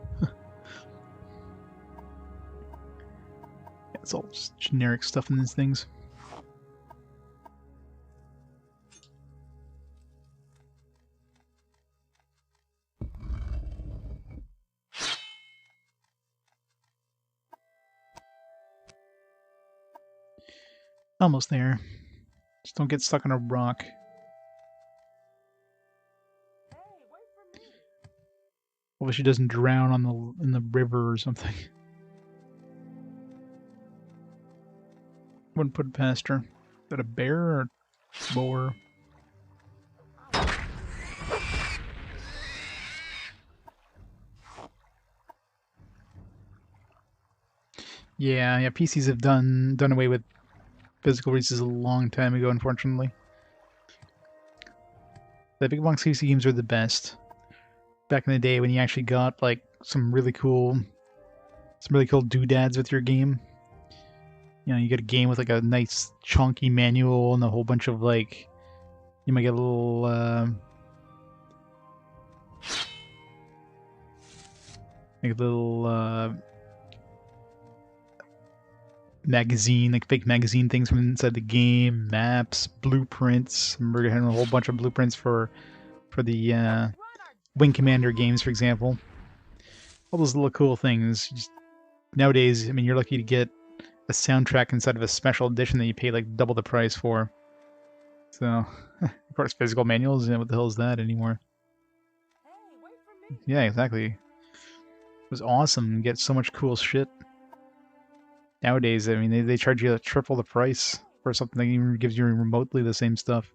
It's all just generic stuff in these things. Almost there. Just don't get stuck on a rock. Hopefully she doesn't drown on in the river or something. Wouldn't put it past her. Is that a bear or a boar? Yeah, PCs have done away with physical races a long time ago, unfortunately. The big box PC games are the best. Back in the day when you actually got like some really cool doodads with your game. You know, you get a game with like a nice chunky manual and a whole bunch of like, you might get a little magazine, like fake magazine things from inside the game, maps, blueprints. I remember having a whole bunch of blueprints for the Wing Commander games, for example. All those little cool things. Just, nowadays, I mean, you're lucky to get a soundtrack inside of a special edition that you pay like double the price for. So, of course, physical manuals, what the hell is that anymore? Yeah, exactly. It was awesome. You get so much cool shit. Nowadays, I mean, they charge you triple the price for something that even gives you remotely the same stuff.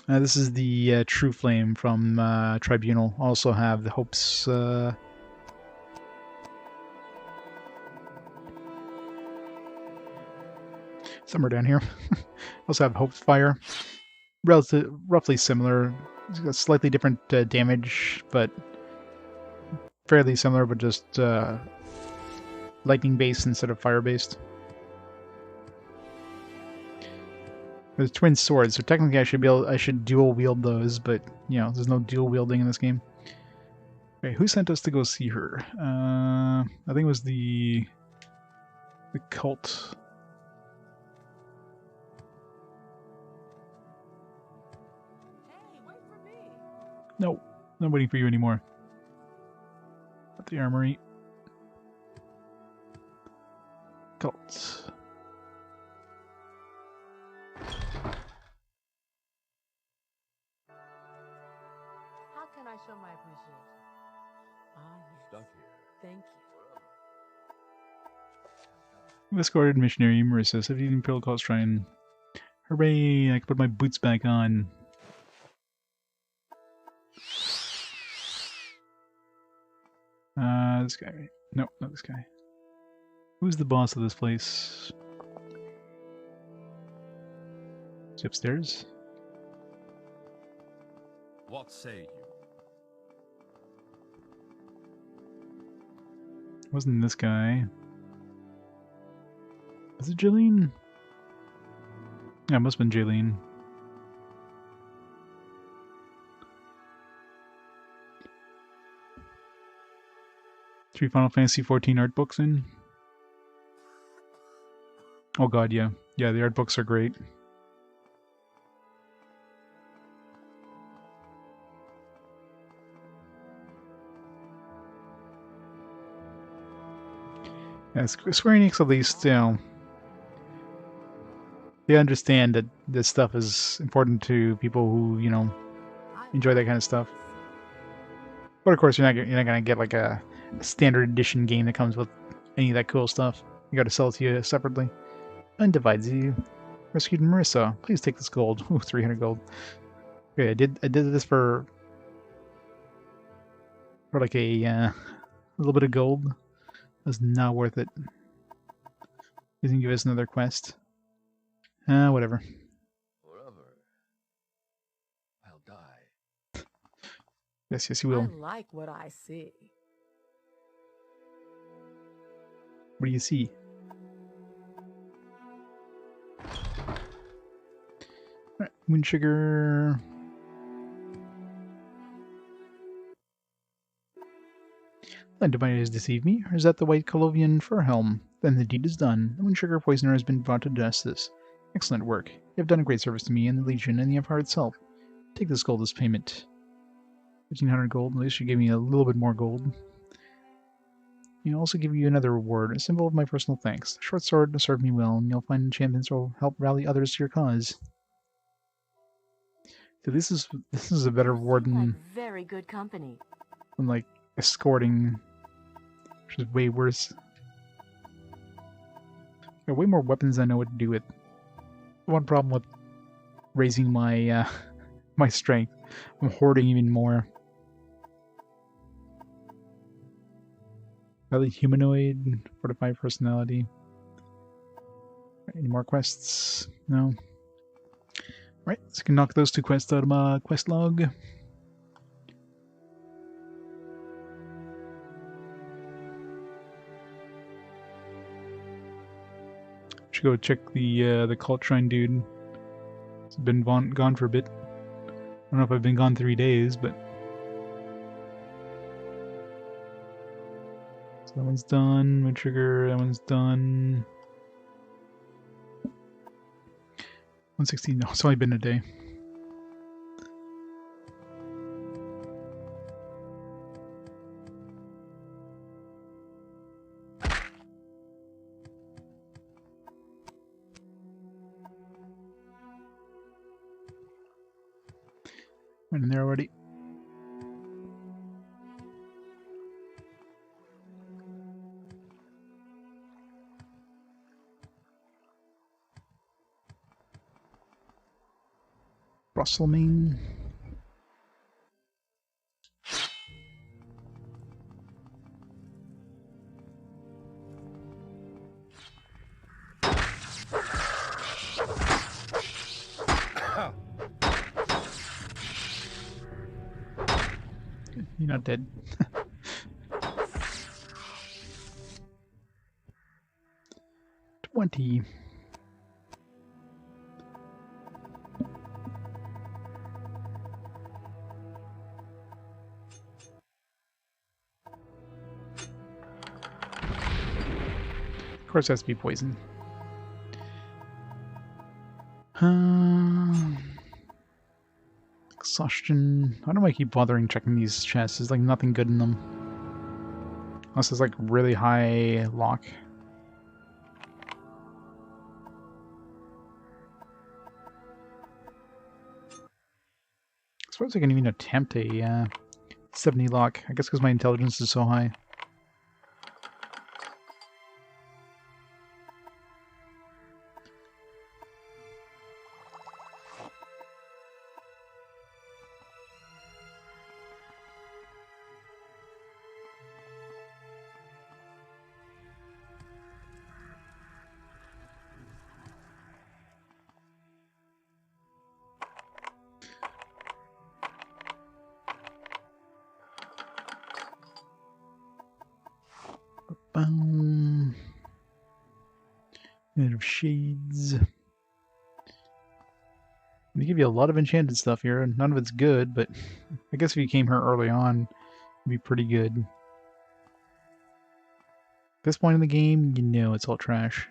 This is the True Flame from Tribunal. Also have the Hopes... somewhere down here. Also have Hope's Fire. Roughly similar. It's got slightly different damage, but fairly similar, but just lightning-based instead of fire-based. There's twin swords, so technically I should dual wield those, but you know, there's no dual wielding in this game. Okay, who sent us to go see her? I think it was the cult. Hey, wait for me. No, I'm not waiting for you anymore. At the armory. Cult. How can I show my appreciation? Ah, yes. Stuff here. Thank you. Escorted missionary Marissa, 17 Imperial Cult Shrine. Hooray! I can put my boots back on. This guy, right? No, not this guy. Who's the boss of this place? Is he upstairs? What say you? Wasn't this guy? Was it Jillian? Yeah, it must have been Jillian. Three Final Fantasy XIV art books in? Oh god, yeah. Yeah, the art books are great. Yeah, Square Enix at least, you know, they understand that this stuff is important to people who, you know, enjoy that kind of stuff. But of course, you're not gonna get like a standard edition game that comes with any of that cool stuff. You got to sell it to you separately. Undivides you. Rescued Marissa. Please take this gold. Ooh, 300 gold. Okay, I did this for like a little bit of gold. That's not worth it. Doesn't give us another quest. Whatever. Forever. I'll die. Yes, you will. I like what I see. What do you see? Alright, moon sugar. My diviners deceive me, or is that the white Colovian fur helm? Then the deed is done. The Moon Sugar Poisoner has been brought to justice. Excellent work. You have done a great service to me and the Legion and the Empire itself. Take this gold as payment. 1,500 gold. At least you gave me a little bit more gold. I'll also give you another reward, a symbol of my personal thanks. A short sword to serve me well, and you'll find champions who will help rally others to your cause. So this is a better You reward seem than, like very good company. like escorting, which is way worse. Got way more weapons than I know what to do with. One problem with raising my my strength, I'm hoarding even more. Highly humanoid, fortified personality. Any more quests? No. Right, so I can knock those two quests out of my quest log. Should go check the cult shrine dude. It's been gone for a bit. I don't know if I've been gone 3 days, but so that one's done. My trigger, that one's done. 116. No, it's only been a day. Right in there already. Rustlemane. You're not dead. 20. Of course, it has to be poison. Exhaustion. I don't know why I keep bothering checking these chests. There's like nothing good in them. Unless it's like really high lock. I suppose I can even attempt a 70 lock. I guess because my intelligence is so high. Net of Shades. They give you a lot of enchanted stuff here, and none of it's good, but I guess if you came here early on, it'd be pretty good. At this point in the game, you know it's all trash.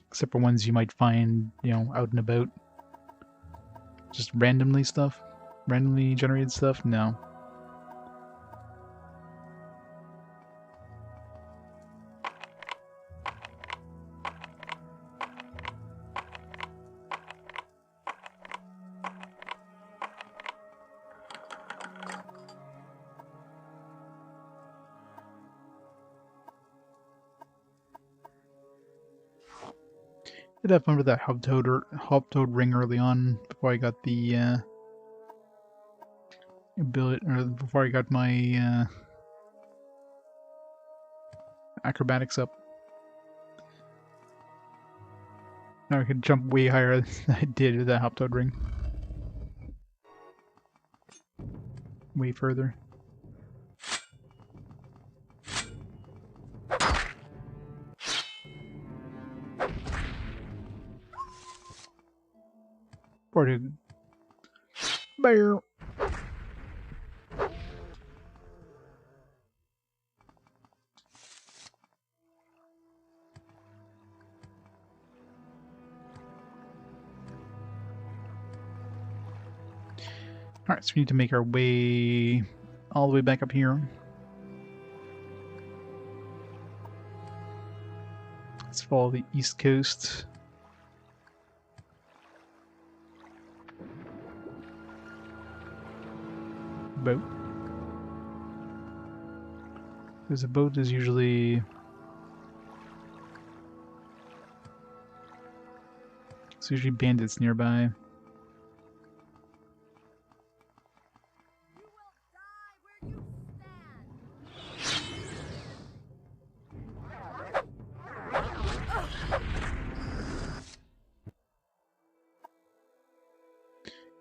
Except for ones you might find, out and about. Just randomly stuff? Randomly generated stuff? No. Did have fun with that hobtoad ring early on before I got the ability, or before I got my acrobatics up. Now I can jump way higher than I did with that hobtoad ring. Way further. Pretty bear. Alright, so we need to make our way all the way back up here. Let's follow the east coast. Boat. There's a boat is usually... It's usually bandits nearby. You will die where you stand.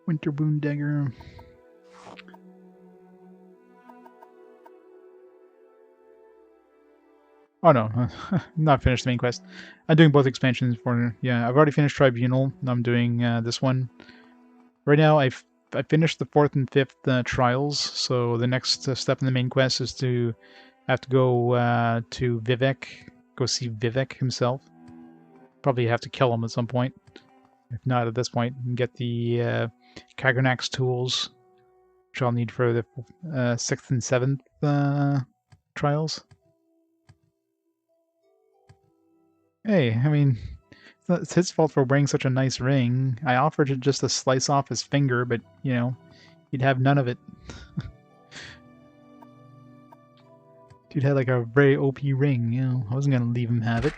Winter Wound Dagger. Oh no, not finished the main quest. I'm doing both expansions for, yeah, I've already finished Tribunal, and I'm doing this one. Right now, I finished the 4th and 5th trials, so the next step in the main quest is to have to go to Vivek, go see Vivek himself. Probably have to kill him at some point. If not at this point, and get the Kaganax tools, which I'll need for the 6th and 7th trials. Hey, I mean, it's his fault for wearing such a nice ring. I offered to just to slice off his finger, but, you know, he'd have none of it. Dude had like a very OP ring, you know. I wasn't gonna leave him have it.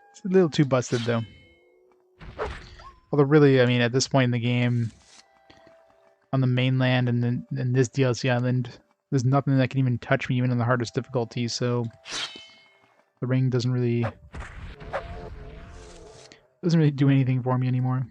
It's a little too busted, though. Although, really, I mean, at this point in the game, on the mainland and then in this DLC island, there's nothing that can even touch me, even in the hardest difficulty, so the ring doesn't really do anything for me anymore.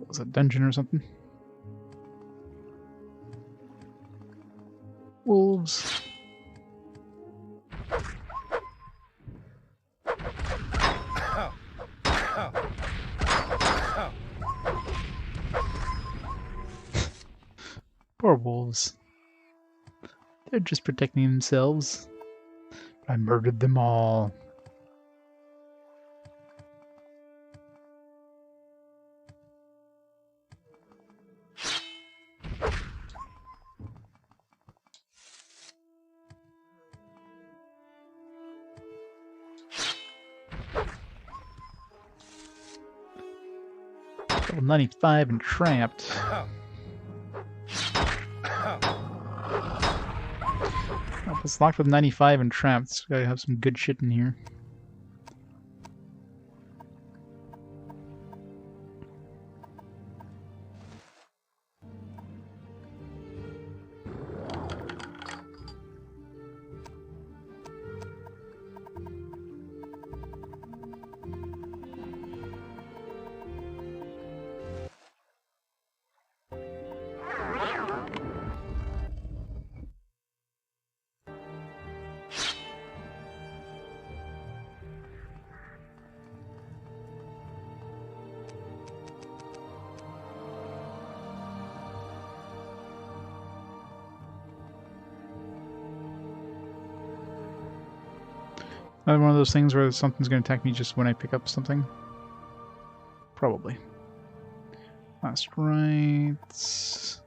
Was a dungeon or something? Wolves. Poor wolves. They're just protecting themselves. I murdered them all. Level 95 and trapped. Oh, if it's locked with 95 and trapped, so gotta have some good shit in here. Another one of those things where something's going to attack me just when I pick up something? Probably. Last rites.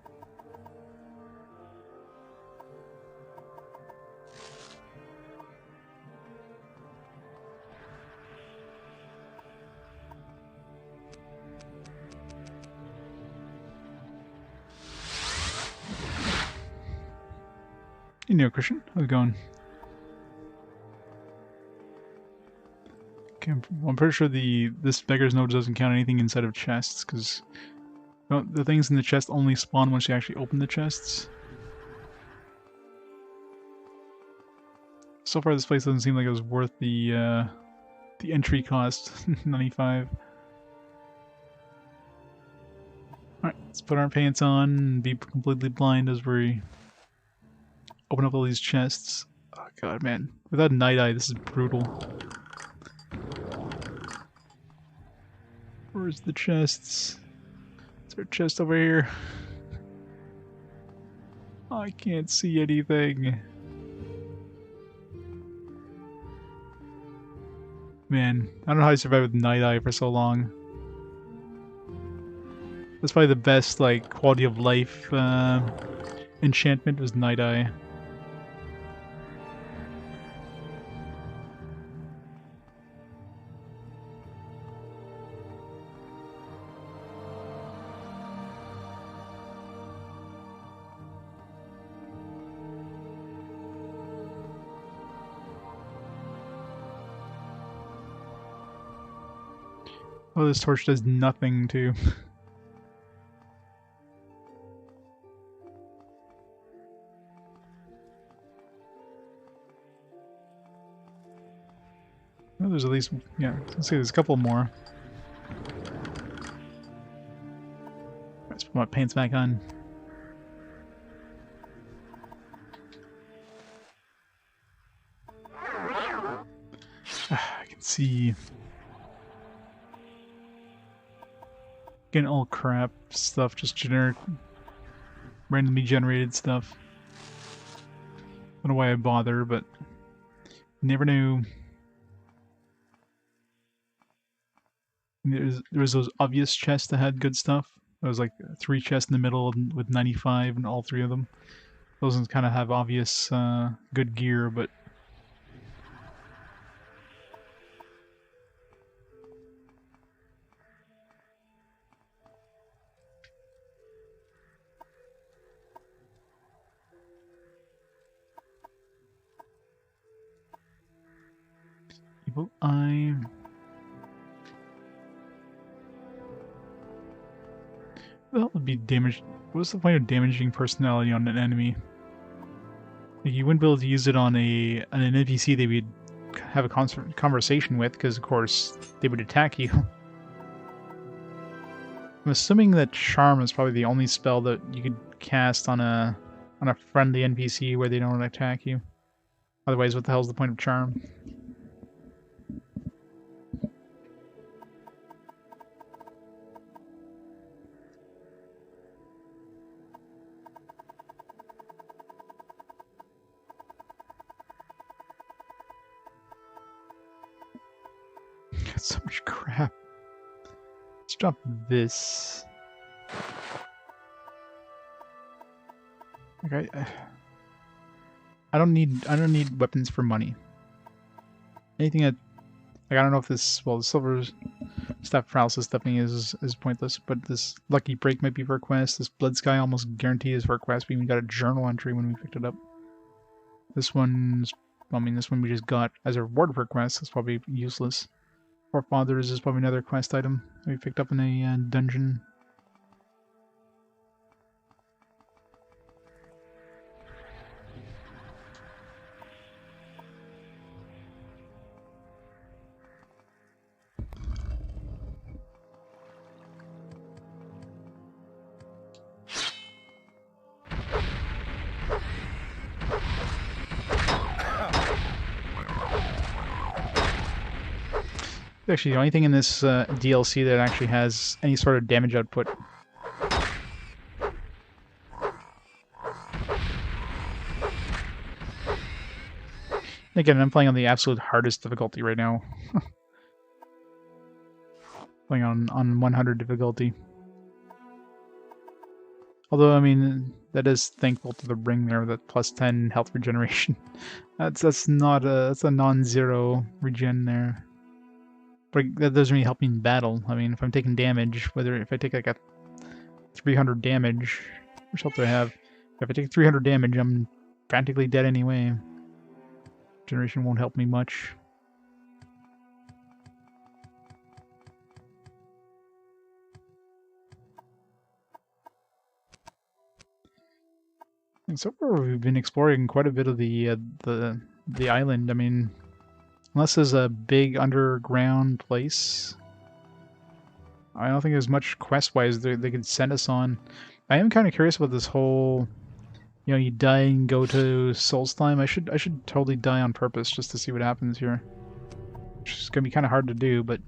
You know, Christian, how's it going? Okay, I'm pretty sure this beggar's note doesn't count anything inside of chests, because the things in the chest only spawn once you actually open the chests. So far, this place doesn't seem like it was worth the The entry cost, 95. Alright, let's put our pants on and be completely blind as we open up all these chests. Oh god, man. Without Night Eye, this is brutal. Where's the chests? Is there a chest over here? I can't see anything. Man, I don't know how I survived with Night Eye for so long. That's probably the best, like, quality of life enchantment was Night Eye. Oh, this torch does nothing too. Oh, there's at least, yeah, let's see, there's a couple more. Let's put my pants back on. I can see. Getting all crap stuff, just generic, randomly generated stuff. I don't know why I bother, but never knew. There was those obvious chests that had good stuff. There was like 3 chests in the middle with 95 and all 3 of them. Those ones kind of have obvious good gear, but Evil Eye. That would be damaged. What's the point of damaging personality on an enemy? Like, you wouldn't be able to use it on an NPC that would have a conversation with, because of course they would attack you. I'm assuming that Charm is probably the only spell that you could cast on a friendly NPC where they don't attack you. Otherwise, what the hell's the point of Charm? Got so much crap. Let's drop this. Okay. I don't need weapons for money. Anything that, like, I don't know if this, well, the silver staff paralysis stuffing is pointless, but this lucky break might be for a quest. This blood sky almost guaranteed is for a quest. We even got a journal entry when we picked it up. This one's, I mean, this one we just got as a reward for a quest. That's probably useless. Forefathers is probably another quest item we picked up in a dungeon. Actually, the only thing in this DLC that actually has any sort of damage output. Again, I'm playing on the absolute hardest difficulty right now. Playing on 100 difficulty. Although, I mean, that is thankful to the ring there, that plus 10 health regeneration. That's not that's a non-zero regen there. But that doesn't really help me in battle. I mean, if I'm taking damage, whether if I take like a 300 damage, which health do I have? If I take 300 damage, I'm practically dead anyway. Generation won't help me much. And so far, we've been exploring quite a bit of the island. I mean, Unless there's a big underground place. I don't think there's much quest-wise they could send us on. I am kind of curious about this whole, you know, you die and go to Solstheim. I should totally die on purpose just to see what happens here. Which is gonna be kind of hard to do, but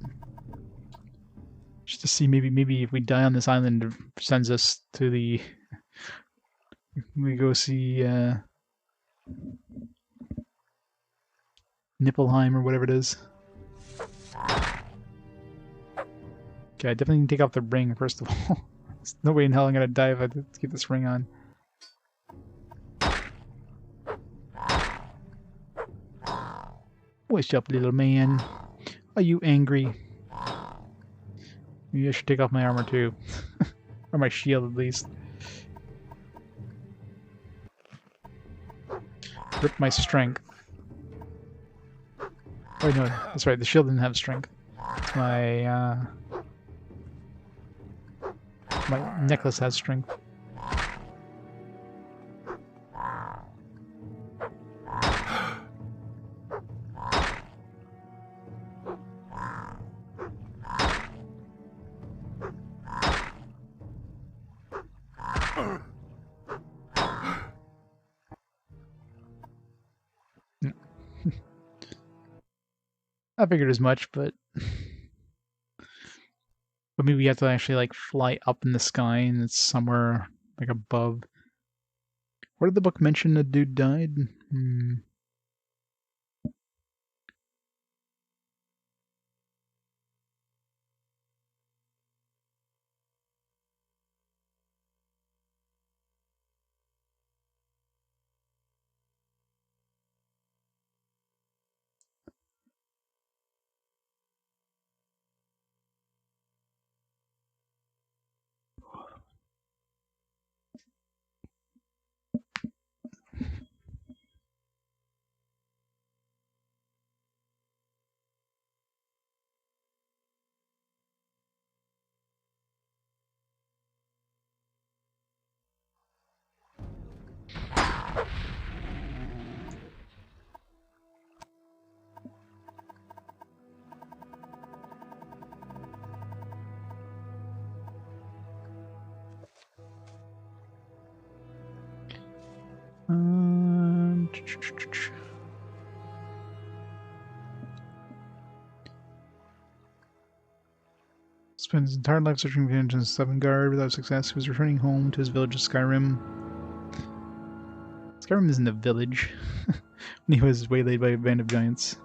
just to see maybe if we die on this island, it sends us to the. We go see Niflheim or whatever it is. Okay, I definitely need to take off the ring first of all. There's no way in hell I'm gonna die if I keep this ring on. What's up, little man? Are you angry? Maybe I should take off my armor too. Or my shield at least. Rip my strength. Oh no, that's right, the shield didn't have strength. My my necklace has strength. I figured as much, but maybe we have to actually like fly up in the sky and it's somewhere like above. Where did the book mention the dude died? Spent his entire life searching for the Seven Guard without success. He was returning home to his village of Skyrim. Skyrim isn't a village. When he was waylaid by a band of giants.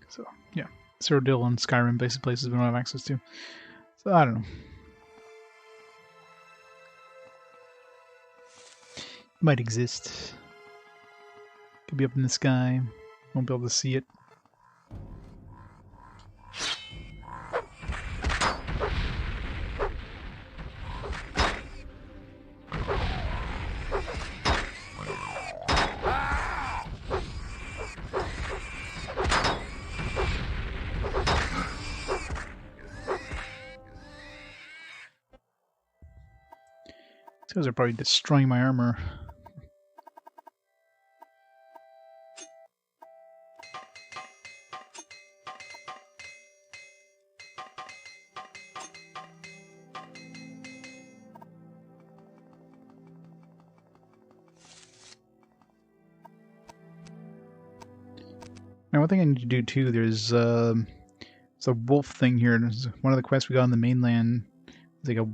So, yeah. Cyrodiil and Skyrim, basic places we don't have access to. So, I don't know. Might exist. Could be up in the sky. Won't be able to see it. These guys are probably destroying my armor. Now, one thing I need to do too, there's a wolf thing here. There's one of the quests we got on the mainland. It's like a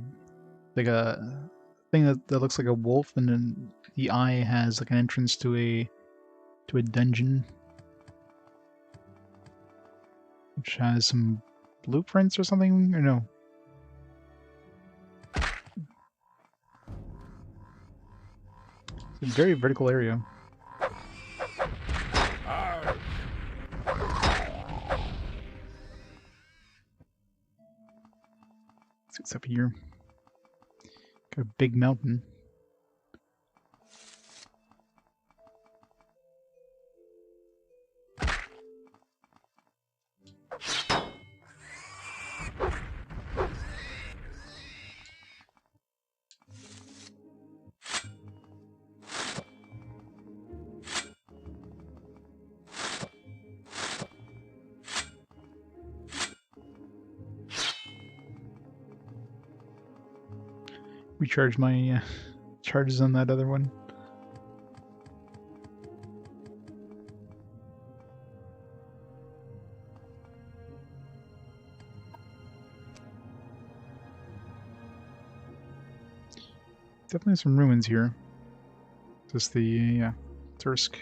thing that looks like a wolf, and then the eye has like an entrance to a dungeon, which has some blueprints or something, or no? It's a very vertical area. See what's up here. Got a big mountain. recharge my charges on that other one. Definitely some ruins here. Just the, yeah, Tursk.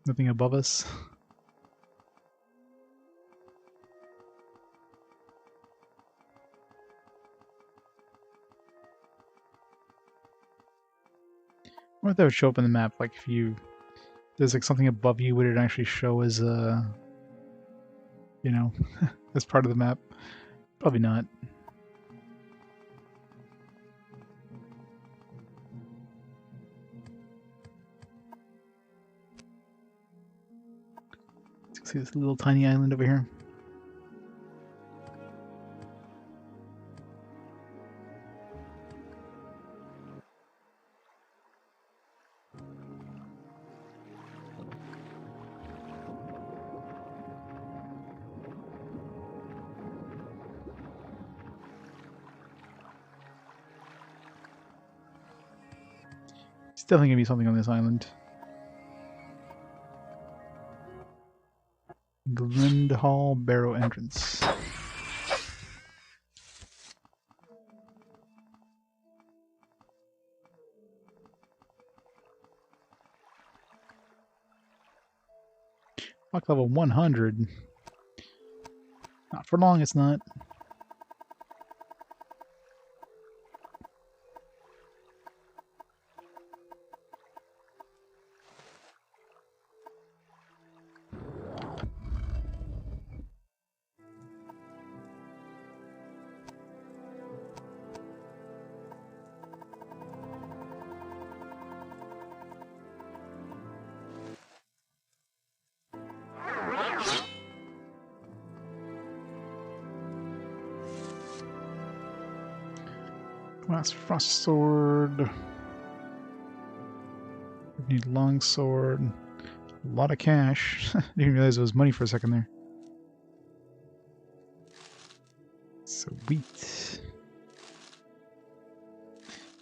Nothing above us. I wonder if that would show up in the map, like if you, there's like something above you, would it actually show as you know, as part of the map? Probably not. See this little tiny island over here? There's definitely gonna be something on this island. Glendhall Barrow entrance. Lock level 100. Not for long, it's not. Glass frost sword. We need long sword. A lot of cash. Didn't realize it was money for a second there. Sweet.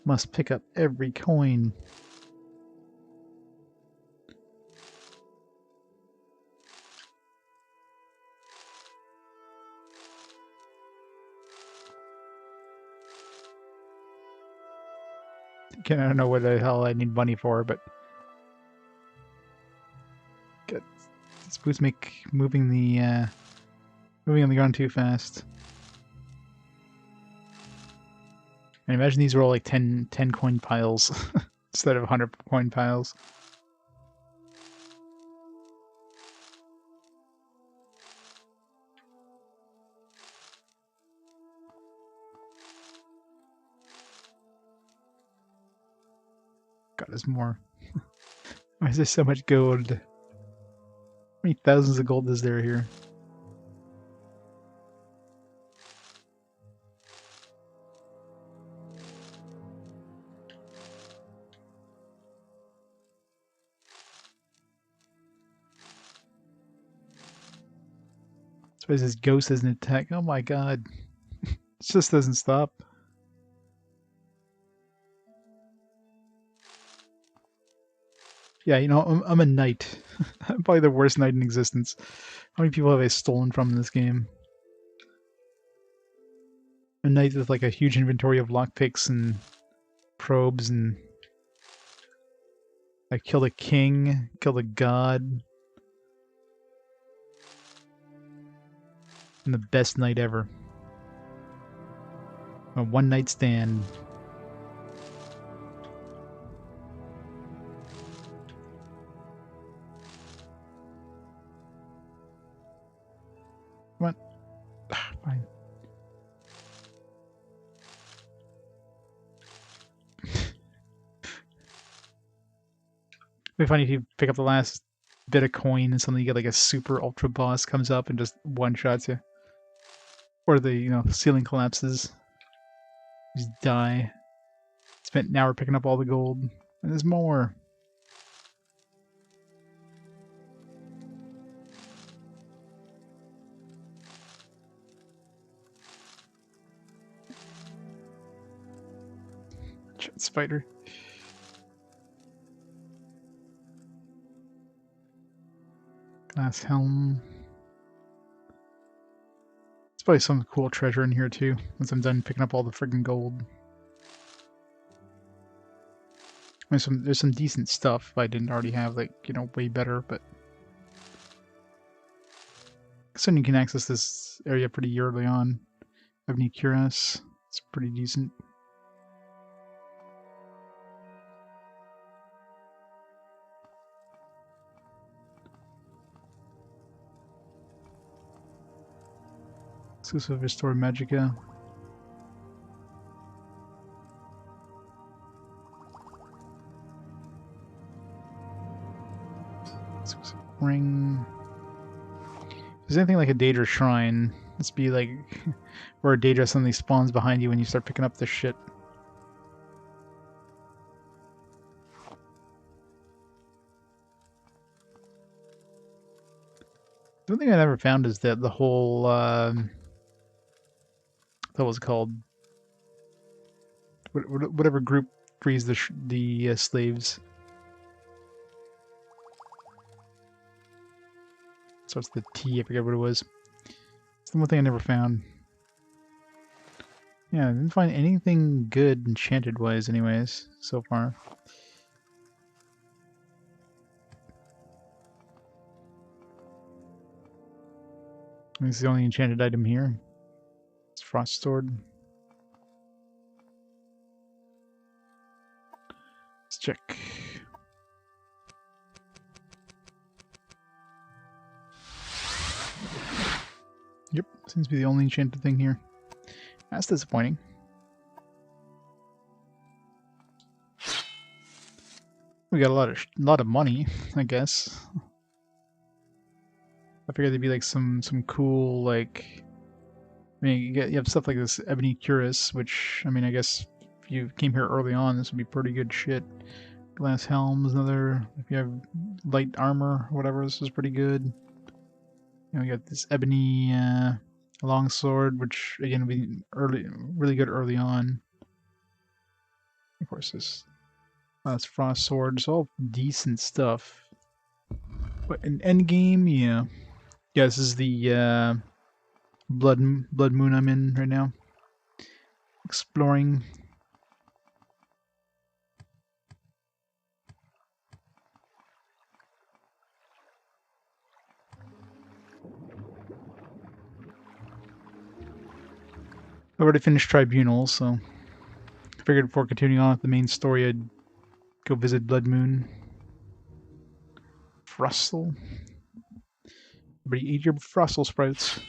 Must pick up every coin. Again, I don't know what the hell I need money for, but good. These boots make moving on the ground too fast. And imagine these were all like 10 coin piles instead of 100 coin piles. God, there's more. Why is there so much gold? How many thousands of gold is there here? Suppose this ghost isn't attack. Oh my god. It just doesn't stop. Yeah, you know, I'm a knight. I'm probably the worst knight in existence. How many people have I stolen from in this game? A knight with like a huge inventory of lockpicks and probes, and I killed a king, killed a god. I'm the best knight ever. A one night stand. What? Fine. It'd be funny if you pick up the last bit of coin and suddenly you get like a super ultra boss comes up and just one shots you. Or the, you know, ceiling collapses. You just die. Spent an hour picking up all the gold. And there's more. Spider. Glass helm. There's probably some cool treasure in here too, once I'm done picking up all the friggin' gold. There's some decent stuff I didn't already have, like, you know, way better, but so you can access this area pretty early on. Ebony Cuirass, it's pretty decent. Exclusive Restore Magica. Exclusive Ring. If there's anything like a Daedra Shrine, let's be like where a Daedra suddenly spawns behind you when you start picking up this shit. The one thing I never found is that the whole that was called whatever group frees the slaves. Starts with the T, I forget what it was. It's the one thing I never found. Yeah, I didn't find anything good enchanted wise anyways, so far. I think it's the only enchanted item here. It's Frost Sword. Let's check. Yep, seems to be the only enchanted thing here. That's disappointing. We got a lot of money, I guess. I figured there'd be like some cool, like, I mean, you have stuff like this Ebony Cuirass, which, I mean, I guess if you came here early on, this would be pretty good shit. Glass helms, another. If you have light armor, whatever, this is pretty good. You know, we got this ebony longsword, which again would be really good early on. Of course, this frost sword. It's all decent stuff. But in endgame, yeah, this is the blood moon I'm in right now. Exploring. I've already finished Tribunal, so I figured before continuing on with the main story, I'd go visit Blood Moon. Frostle. Everybody eat your Frostle sprouts.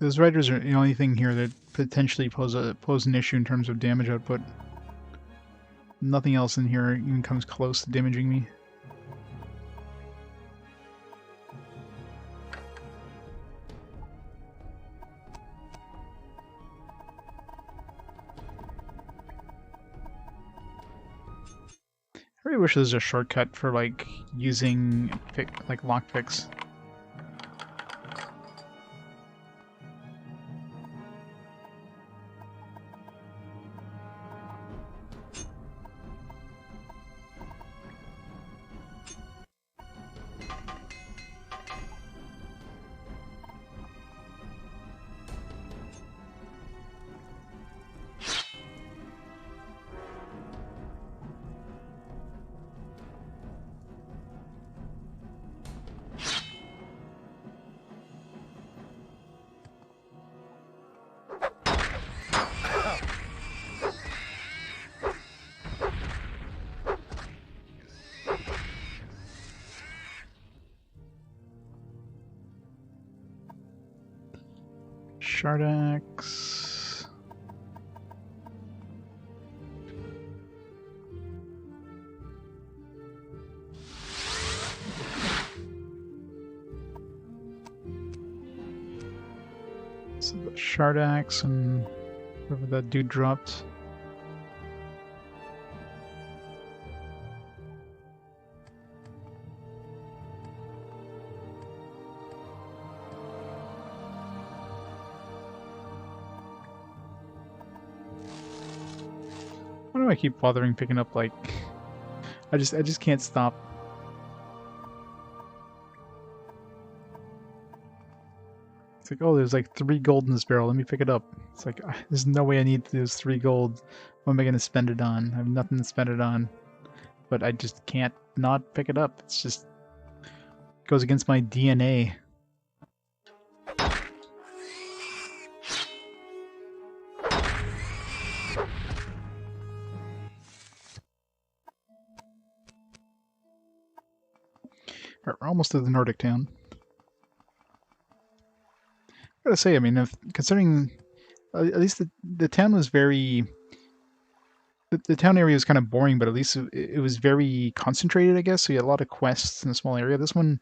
Those riders are the only thing here that potentially pose an issue in terms of damage output. Nothing else in here even comes close to damaging me. I really wish there was a shortcut for like using like lockpicks. Shardax. So the Shardax and whatever that dude dropped. I keep bothering picking up, like... I just can't stop. It's like, oh, there's like 3 gold in this barrel. Let me pick it up. It's like, there's no way I need those 3 gold. What am I going to spend it on? I have nothing to spend it on. But I just can't not pick it up. It's just... It goes against my DNA. Alright, we're almost to the Nordic town. I gotta say, I mean, considering at least the town was very... The town area was kind of boring, but at least it was very concentrated, I guess. So you had a lot of quests in a small area. This one,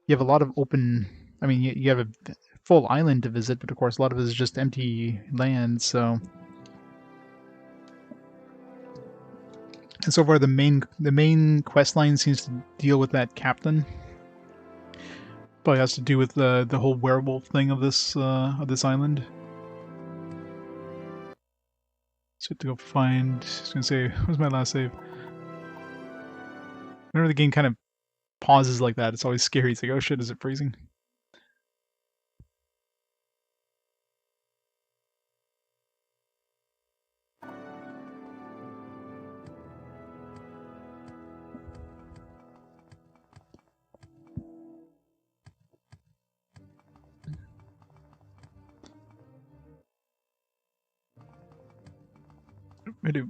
you have a lot of open... I mean, you have a full island to visit, but of course a lot of it is just empty land, so... And so far the main quest line seems to deal with that captain. Probably has to do with the whole werewolf thing of this island. So I have to go find... I was gonna say, what was my last save? Whenever the game kind of pauses like that, it's always scary. It's like, oh shit, is it freezing? I do.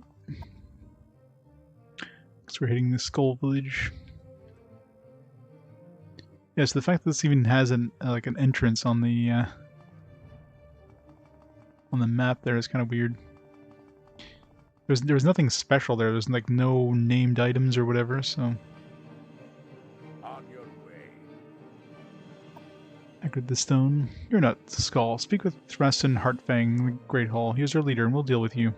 Because we're hitting the Skull Village. Yeah, so the fact that this even has like an entrance on the map there is kind of weird. There was nothing special there. There's like no named items or whatever. So. On your way. Anchored the stone. You're not the Skull. Speak with Thrust and Heartfang, the Great Hall. Here's our leader, and we'll deal with you.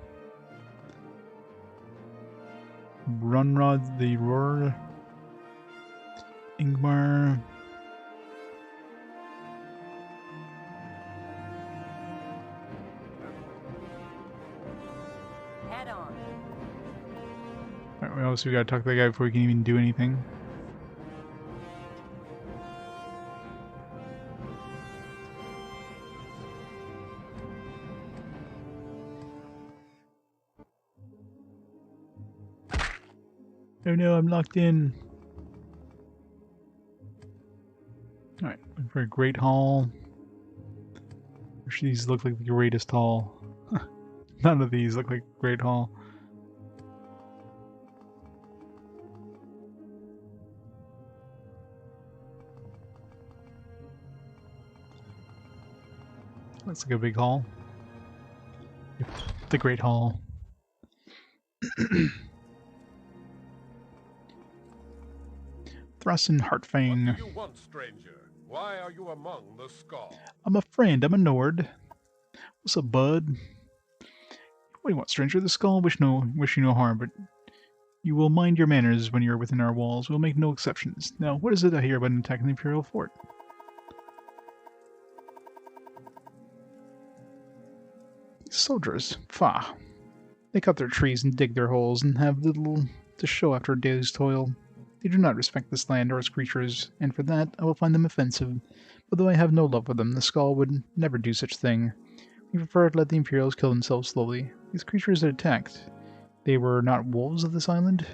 Runrod the Roar. Ingmar. Head on. Alright, well, so we gotta talk to that guy before we can even do anything. Oh no, I'm locked in. Alright, looking for a great hall. These look like the greatest hall. None of these look like great hall. Looks like a big hall. The Great Hall. Thrust and Heartfang. What do you want, stranger? Why are you among the Skull? I'm a friend. I'm a Nord. What's up, bud? What do you want, stranger? The Skull wish you no harm, but you will mind your manners when you are within our walls. We'll make no exceptions. Now, what is it I hear about an attack on the Imperial Fort? Soldiers. Fa. They cut their trees and dig their holes and have little to show after a day's toil. They do not respect this land or its creatures, and for that I will find them offensive. But though I have no love for them, the Skull would never do such thing. We prefer to let the Imperials kill themselves slowly. These creatures that attacked, they were not wolves of this island?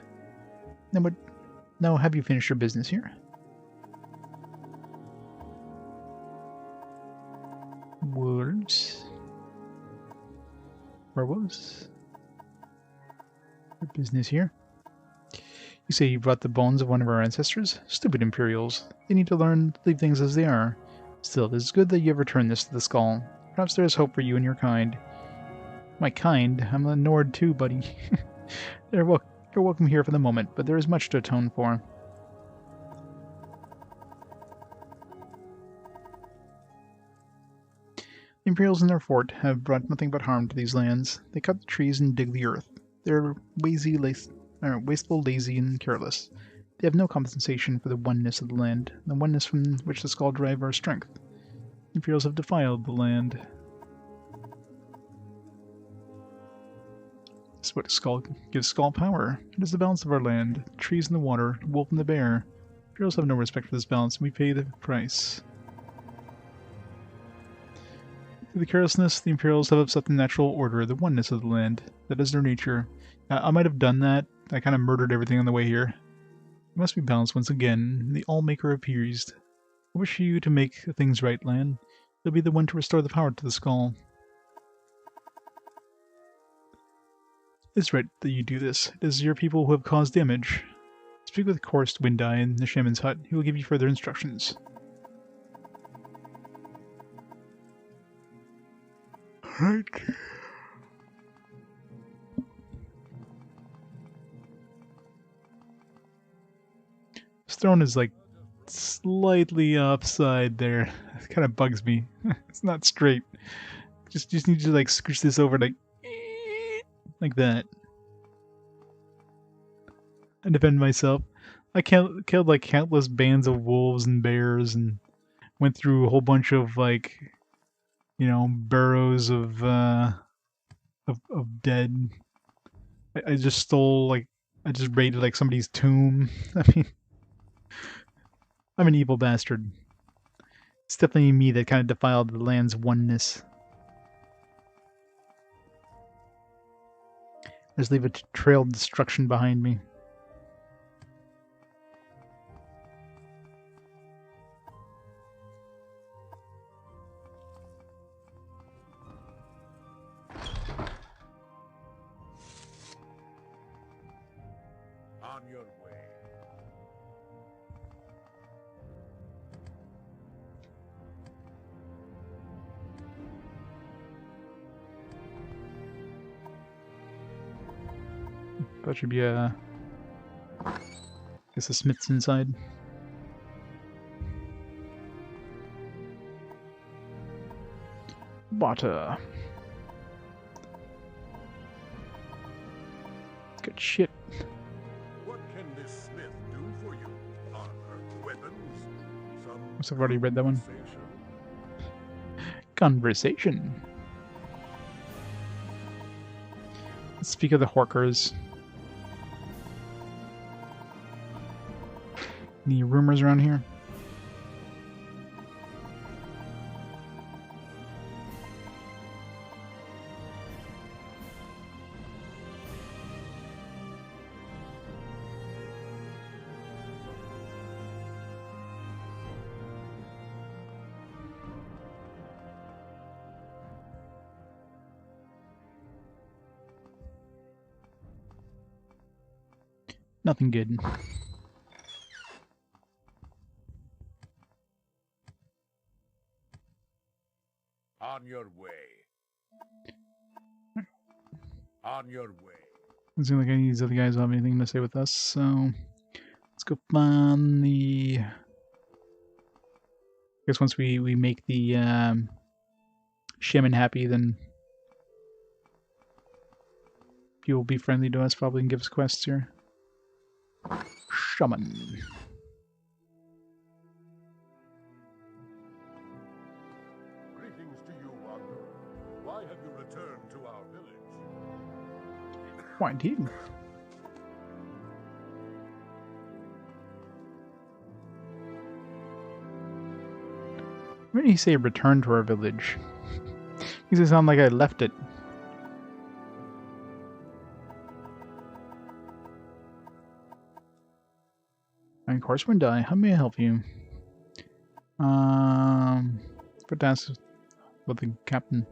Now have you finished your business here? Wolves? Werewolves? Your business here? You say you brought the bones of one of our ancestors? Stupid Imperials. They need to learn to leave things as they are. Still, it is good that you have returned this to the Skull. Perhaps there is hope for you and your kind. My kind? I'm a Nord too, buddy. You're welcome here for the moment, but there is much to atone for. The Imperials in their fort have brought nothing but harm to these lands. They cut the trees and dig the earth. They're wasteful, lazy, and careless. They have no compensation for the oneness of the land, the oneness from which the Skull derive our strength. The Imperials have defiled the land. This is what Skull gives Skull power. It is the balance of our land. The trees and the water, the wolf and the bear. Imperials have no respect for this balance, and we pay the price. Through the carelessness, the Imperials have upset the natural order, the oneness of the land. That is their nature. I might have done that. I kind of murdered everything on the way here. It must be balanced once again. The All-Maker appears. I wish you to make things right, land. You'll be the one to restore the power to the skull. It's right that you do this. It is your people who have caused damage. Speak with Korst Windeye in the Shaman's hut. He will give you further instructions. Right. This throne is like slightly upside there. It kind of bugs me. It's not straight. Just need to like scooch this over like that. I defend myself. I killed like countless bands of wolves and bears and went through a whole bunch of like, you know, burrows of dead. I just stole like I just raided like somebody's tomb. I mean, I'm an evil bastard. It's definitely me that kind of defiled the land's oneness. I just leave a trail of destruction behind me. On your way. That should be a... I guess the smith's inside. Water. Good shit. What can this smith do for you? Armor, weapons, some I've already read that one. conversation? Conversation. Let's speak of the Horkers. Any rumors around here? Nothing good. On your way. On your way. Doesn't seem like any of these other guys have anything to say with us, so let's go find the... I guess once we make the shaman happy, then people will be friendly to us, probably, and give us quests here. Shaman. Greetings to you, wanderer. Why have you returned to our village? Why, indeed. Why did he say return to our village? Makes it sound like I left it. And of course, when die, how may I help you? But that's what the captain.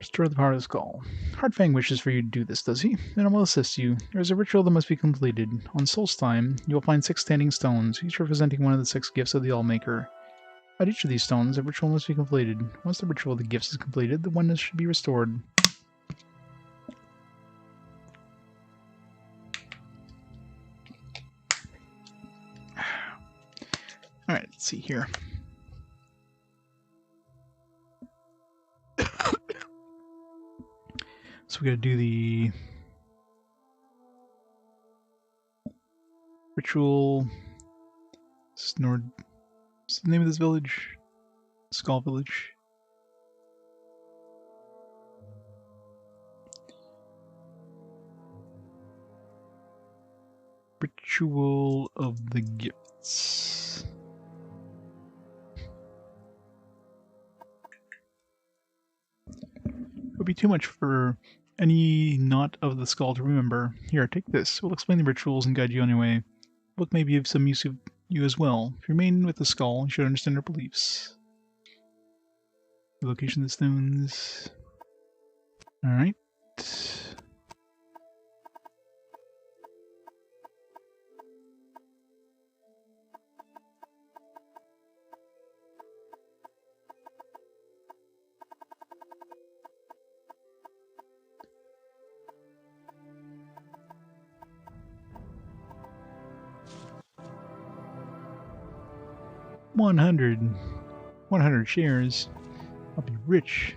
Restore the power of the skull. Hardfang wishes for you to do this, does he? Then I will assist you. There is a ritual that must be completed. On Solstheim, you will find 6 standing stones, each representing one of the 6 gifts of the Allmaker. At each of these stones, a ritual must be completed. Once the ritual of the gifts is completed, the oneness should be restored. Alright, let's see here. So we gotta do the ritual. What's the name of this village? Skull Village. Ritual of the Gifts. It would be too much for any not of the skull to remember. Here, take this. We'll explain the rituals and guide you on your way. The book may be of some use to you as well. If you remain with the skull, you should understand our beliefs. The location of the stones. Alright. 100 shares. I'll be rich.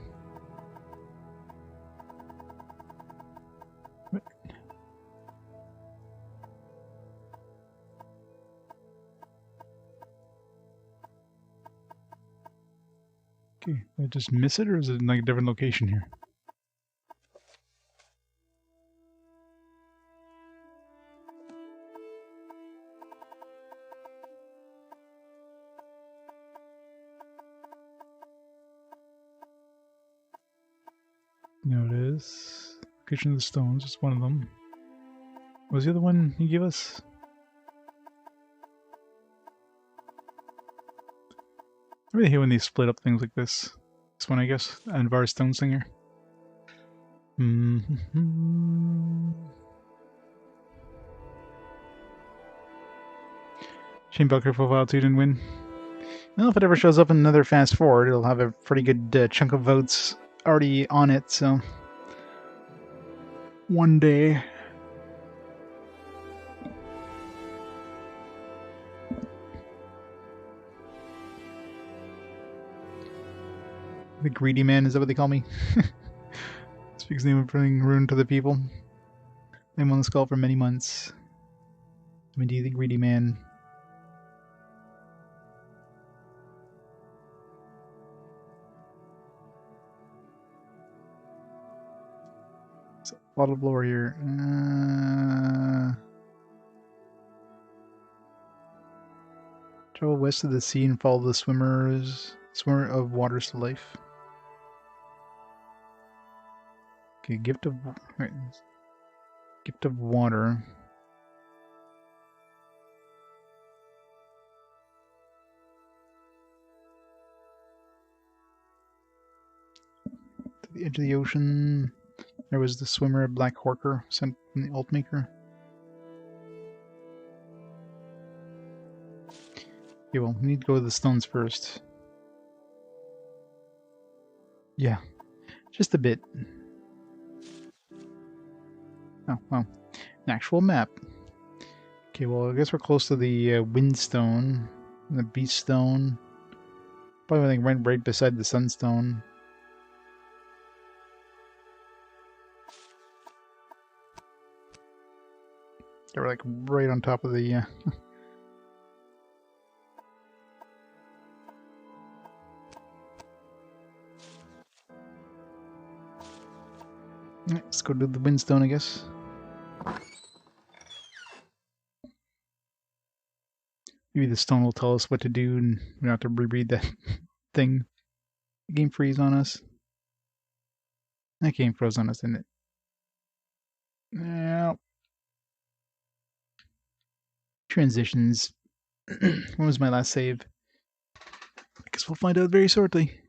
Okay, did I just miss it, or is it in like a different location here? No, it is. Location of the stones, it's one of them. What was the other one you gave us? I really hate when they split up things like this. This one, I guess. Anvar Stone Singer. Shane Bucker profile 2 didn't win. Well, if it ever shows up in another Fast Forward, it'll have a pretty good chunk of votes already on it, so... One day. The greedy man, is that what they call me? Speaks the name of bringing ruin to the people. I'm on the skull for many months. I'm indeed the greedy man. So, a lot of lore here. Travel west of the sea and follow the swimmer of waters to life. Okay, gift of water. To the edge of the ocean. There was the swimmer, Black Horker, sent from the Altmaker. Okay, well, we need to go to the stones first. Yeah, just a bit. Oh, well, an actual map. Okay, well, I guess we're close to the Windstone, and the Beast Stone. Probably like right beside the Sunstone. They're like right on top of the... Let's go to the Windstone, I guess. Maybe the stone will tell us what to do and we don't have to reread that thing. The game freeze on us. That game froze on us, didn't it? Yeah. Transitions. When was my last save? I guess we'll find out very shortly.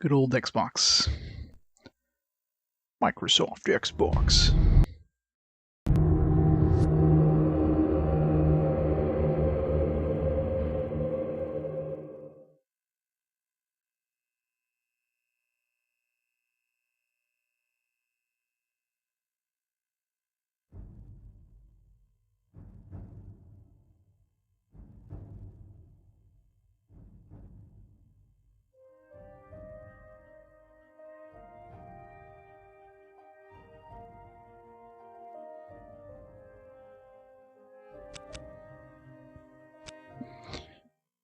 Good old Xbox. Microsoft Xbox.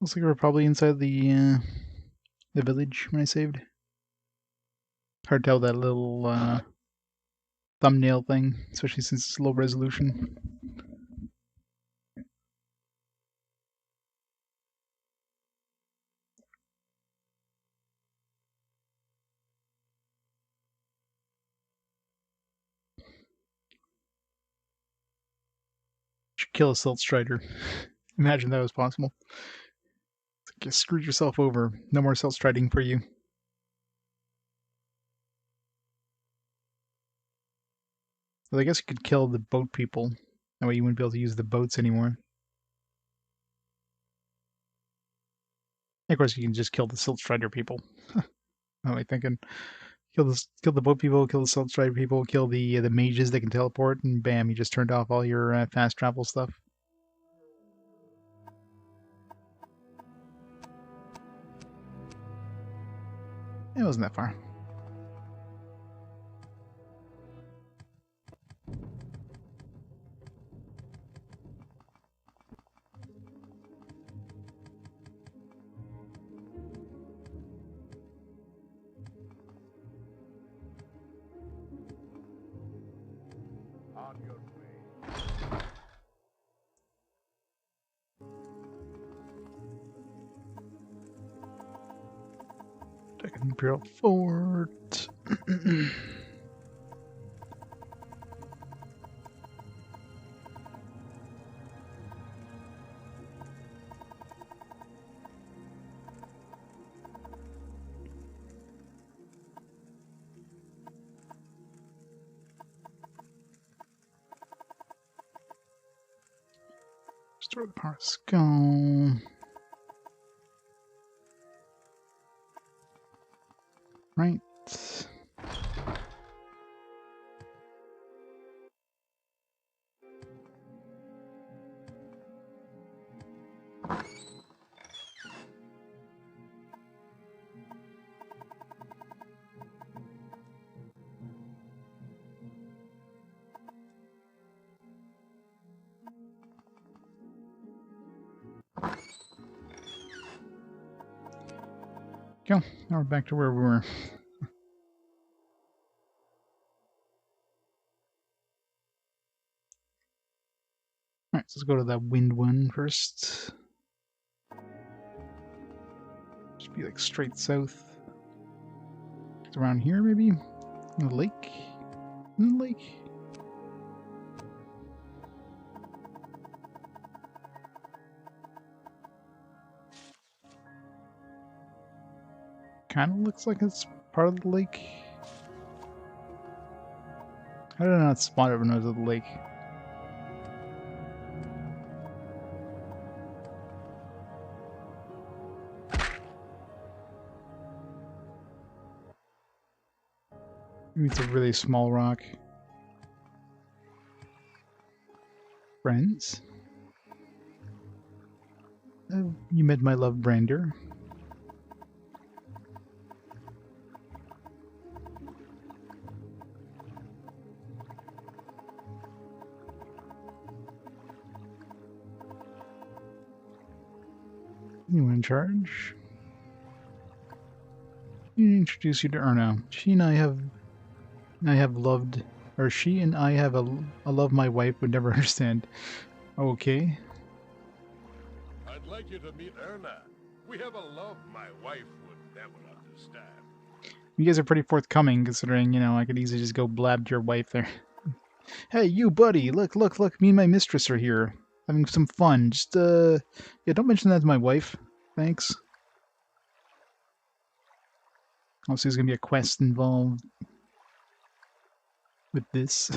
Looks like we're probably inside the village when I saved. Hard to tell that little thumbnail thing, especially since it's low resolution. Should kill a Silt Strider. Imagine that was possible. You screwed yourself over. No more Silt Striding for you. Well, I guess you could kill the boat people. That way you wouldn't be able to use the boats anymore. Of course, you can just kill the Silt Strider people. What am I thinking? Kill the boat people, kill the Silt Strider people, kill the mages that can teleport, and bam, you just turned off all your fast travel stuff. It wasn't that far. On your way. Second Imperial Fort. Restore the Power of Skull. Right. Go. Now we're back to where we were. Alright, so let's go to that wind one first. Should be like straight south. It's around here, maybe? In the lake? In the lake? Kind of looks like it's part of the lake. How did I not spot it when I was at the lake? Maybe it's a really small rock. Friends? You met my love, Brander. You in charge? Introduce you to Erna. She and I have loved, or she and I have a love my wife would never understand. Okay. I'd like you to meet Erna. We have a love my wife would never understand. You guys are pretty forthcoming, considering, you know, I could easily just go blab to your wife there. Hey, you buddy, look, me and my mistress are here. Having some fun. Just, yeah, don't mention that to my wife. Thanks. Also, there's gonna be a quest involved with this. I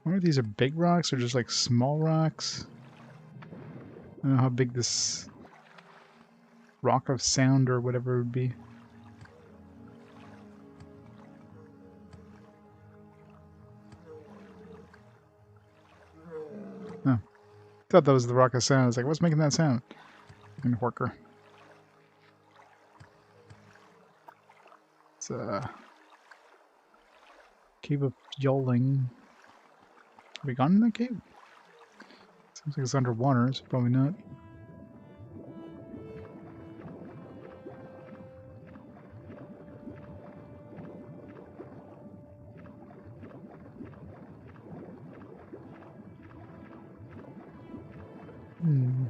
wonder if these are big rocks or just like small rocks. I don't know how big this rock of sound or whatever it would be. Oh. Thought that was the rock of sound. I was like, what's making that sound? And Horker. It's Cave of Yolling. Have we gone in that cave? Seems like it's underwater, so probably not. Hmm.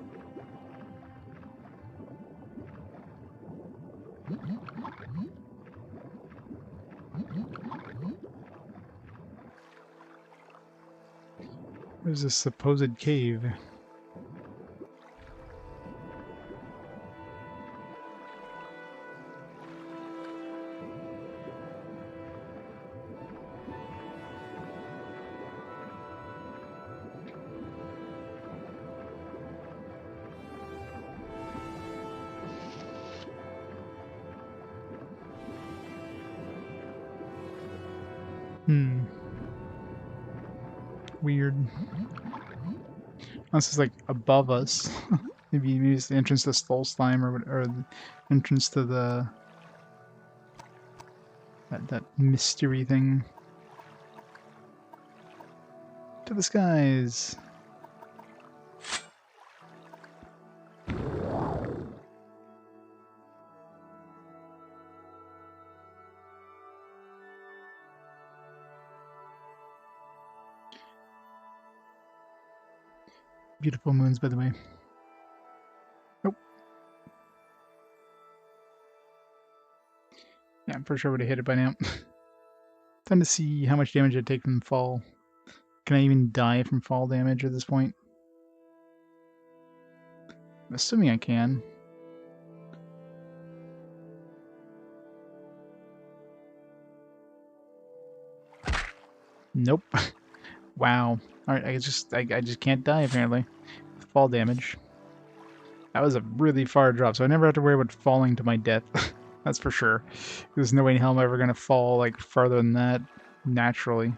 Where's this supposed cave? Hmm. Weird. Unless it's like above us. Maybe it's the entrance to Skull Slime or the entrance to the that mystery thing. To the skies. Beautiful moons, by the way. Nope. Yeah, I'm pretty sure I would have hit it by now. Time to see how much damage I take from fall. Can I even die from fall damage at this point? I'm assuming I can. Nope. Wow. Alright, I just can't die apparently. With fall damage. That was a really far drop, so I never have to worry about falling to my death. That's for sure. There's no way in hell I'm ever gonna fall like farther than that naturally.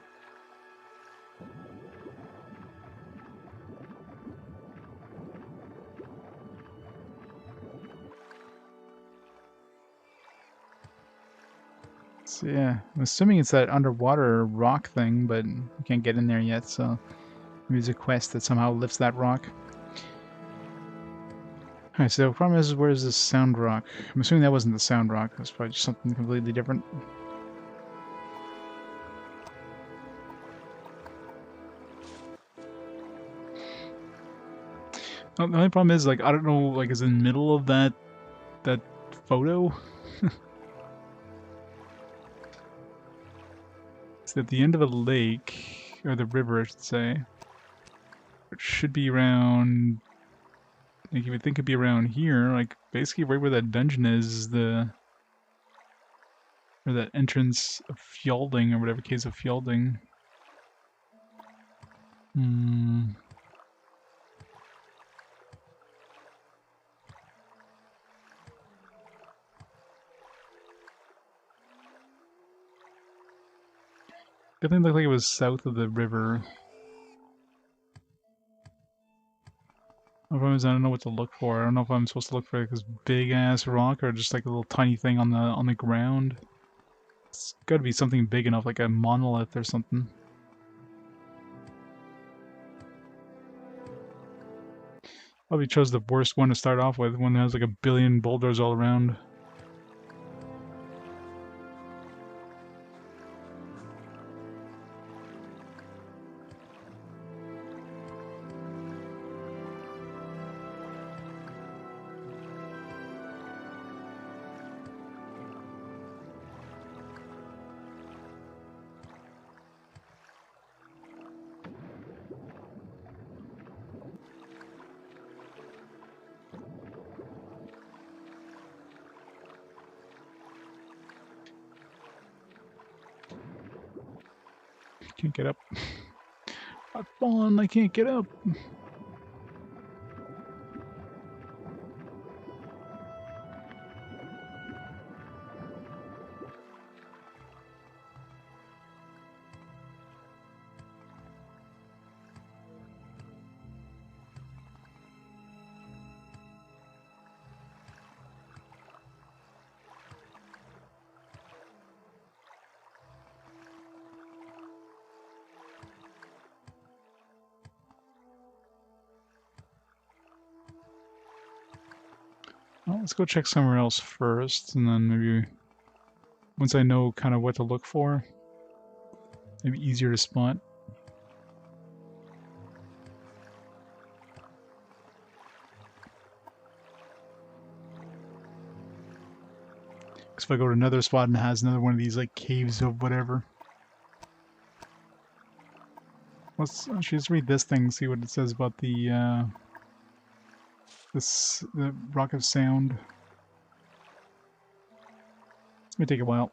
So yeah, I'm assuming it's that underwater rock thing, but you can't get in there yet, so maybe there's a quest that somehow lifts that rock. Alright, so the problem is, where's this sound rock? I'm assuming that wasn't the sound rock, that's probably just something completely different. The only problem is, like, I don't know, like, is in the middle of that photo? It's at the end of a lake, or the river, I should say. It should be around, like, you would think it'd be around here, like, basically right where that dungeon is, or that entrance of Fjelding, or whatever, Caves of Fjelding. Hmm. Definitely looked like it was south of the river. The problem is I don't know what to look for. I don't know if I'm supposed to look for like this big ass rock or just like a little tiny thing on the ground. It's gotta be something big enough, like a monolith or something. Probably chose the worst one to start off with, one that has like a billion boulders all around. Can't get up. I've fallen, I can't get up. let's go check somewhere else first, and then maybe once I know kind of what to look for, maybe easier to spot. Because if I go to another spot and it has another one of these like caves of whatever. Let's actually just read this thing, see what it says about the the Rock of Sound. This may take a while.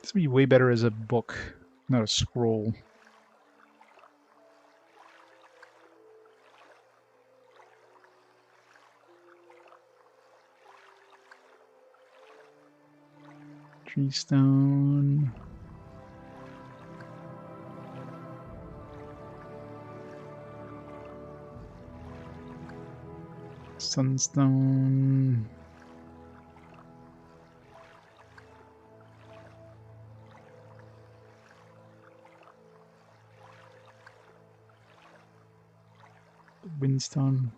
This would be way better as a book, not a scroll. Tree stone. Sunstone. Windstone.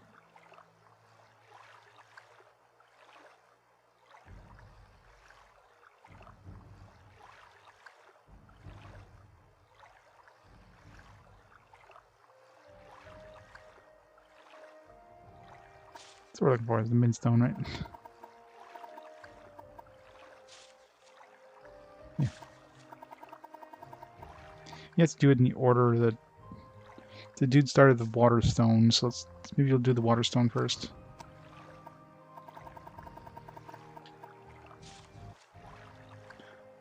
That's what we're looking for, is the Midstone, right? Yeah. You have to do it in the order that the dude started the Waterstone, so maybe you'll do the Waterstone first.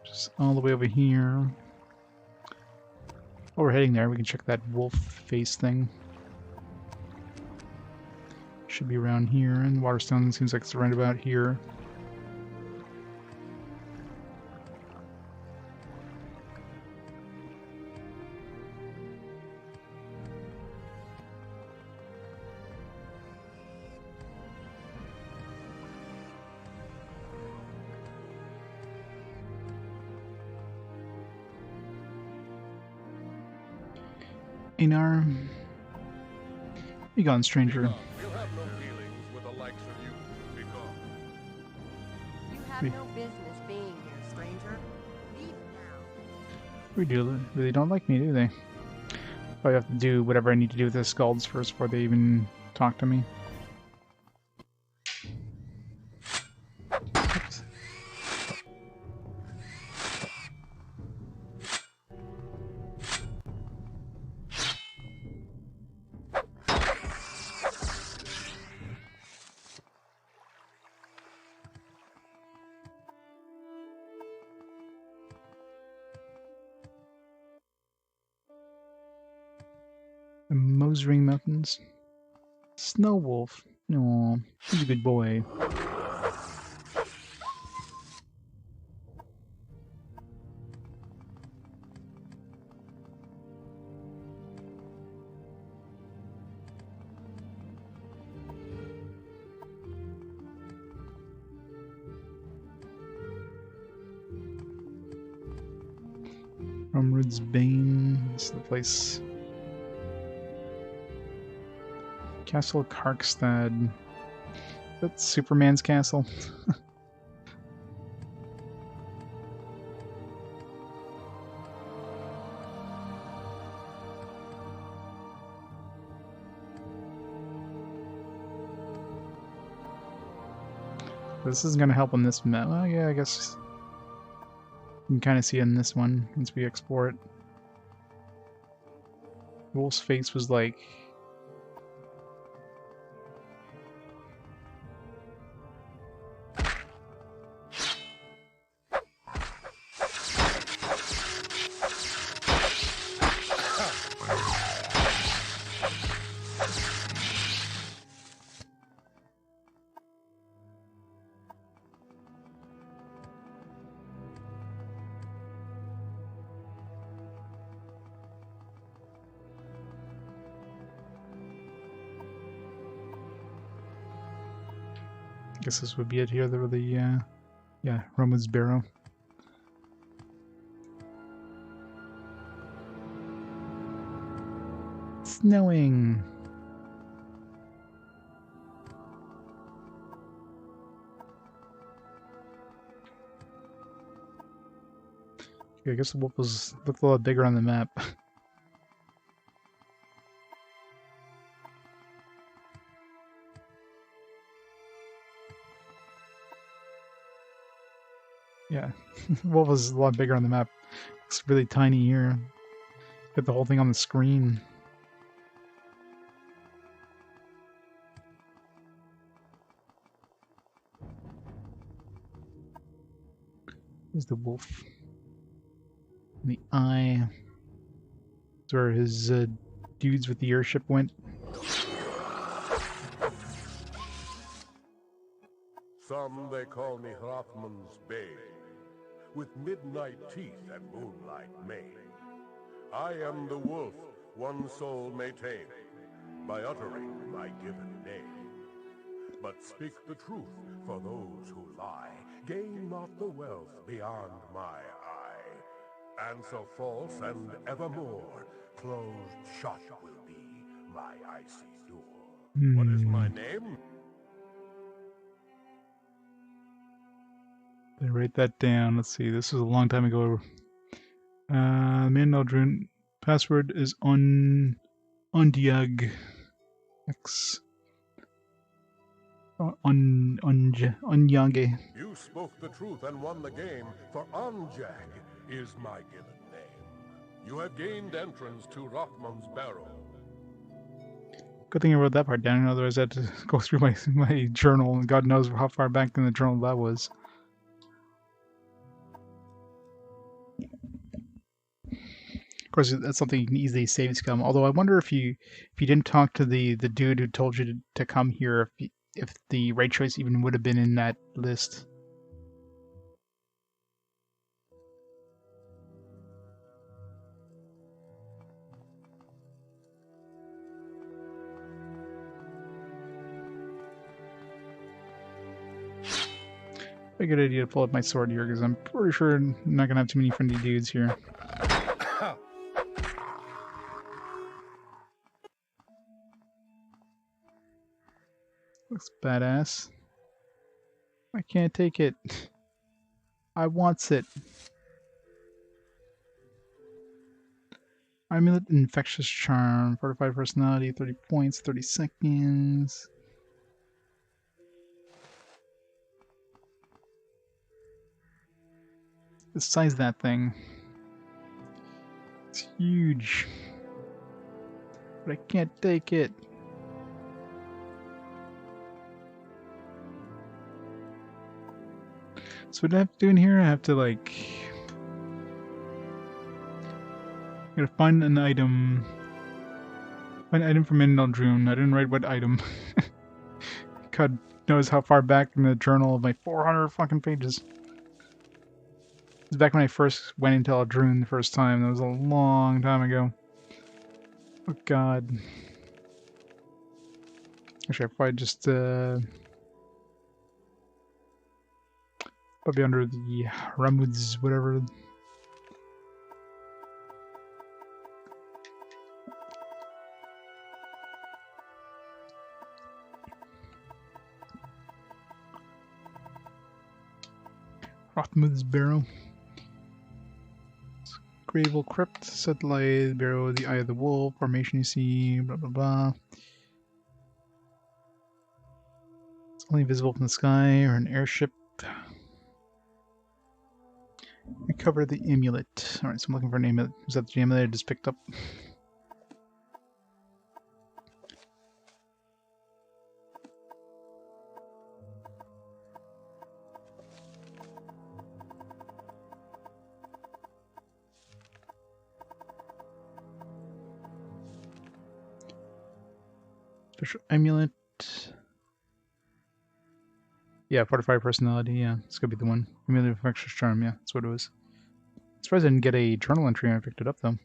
Just all the way over here. While we're heading there, we can check that wolf face thing. Should be around here, and Waterstone seems like it's right about here. Einar, be gone, stranger. We'll have no dealings with the likes of you. Be gone. You have no business being here, stranger. Leave now. Really don't like me, do they? Probably have to do whatever I need to do with the skulls first before they even talk to me. Oops. The Mosering Mountains. Snow Wolf. No, he's a good boy. Rumrud's Bane. This is the place. Castle Karkstad. That's Superman's castle. This isn't going to help on this map. Well, yeah, I guess you can kind of see it in this one once we export it. Wolf's face was like... I guess this would be it here. There were the, yeah, Roman's Barrow. snowing. Okay, I guess the wolf looked a lot bigger on the map. Yeah, wolf was a lot bigger on the map. It's really tiny here. Get the whole thing on the screen. Here's the wolf. And the eye. That's where his dudes with the airship went. Some they call me Hrothmund's Bane, with midnight teeth and moonlight mane. I am the wolf one soul may tame, by uttering my given name. But speak the truth for those who lie, gain not the wealth beyond my eye. Answer false and evermore, closed shut will be my icy door. What is my name? They write that down. Let's see. This was a long time ago. Mandeldrun. Password is undiag. X. Unyage. You spoke the truth and won the game, for Anjag is my given name. You have gained entrance to Rothmund's Barrow. Good thing I wrote that part down, otherwise I had to go through my journal, and God knows how far back in the journal that was. Of course, that's something you can easily save scum. Although I wonder if you didn't talk to the dude who told you to come here, if the right choice even would have been in that list. A good idea to pull up my sword here, because I'm pretty sure I'm not gonna have too many friendly dudes here. Looks badass. I can't take it. I wants it. Amulet Infectious Charm. Fortified Personality, 30 points, 30 seconds. The size of that thing. It's huge. But I can't take it. So what I have to do in here, I have to like... I gotta find an item. Find an item from Endaldrune. I didn't write what item. God knows how far back in the journal of my 400 fucking pages. It's back when I first went into Aldrune the first time. That was a long time ago. Oh god. Actually, I probably just probably under the Ramuds, whatever. Rothmund's Barrow. Gravel Crypt, Satellite, Barrow, the Eye of the Wolf, formation you see, blah blah blah. It's only visible from the sky or an airship. Recover the amulet. Alright, so I'm looking for an amulet. Was that the amulet I just picked up? Special amulet. Yeah, fortified personality, yeah. It's gonna be the one. Amulet of infectious charm, yeah, that's what it was. I'm surprised I didn't get a journal entry when I picked it up though.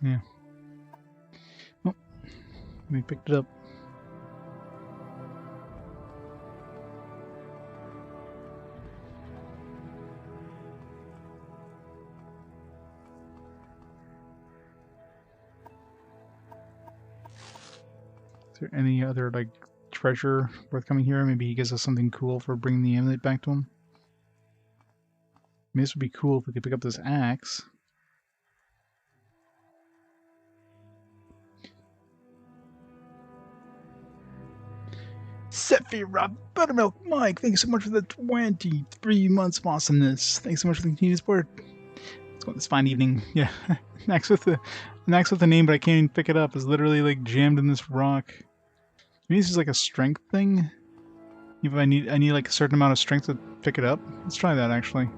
Yeah. Oh, we picked it up. Is there any other, like, treasure worth coming here? Maybe he gives us something cool for bringing the amulet back to him? I mean, this would be cool if we could pick up this axe. Sephiroth, Buttermilk, Mike, thank you so much for the 23 months of awesomeness. Thanks so much for the continued support. Let's go on this fine evening. Yeah, an axe with the name, but I can't even pick it up. It's literally like jammed in this rock. Maybe this is like a strength thing. If I need like a certain amount of strength to pick it up. Let's try that actually.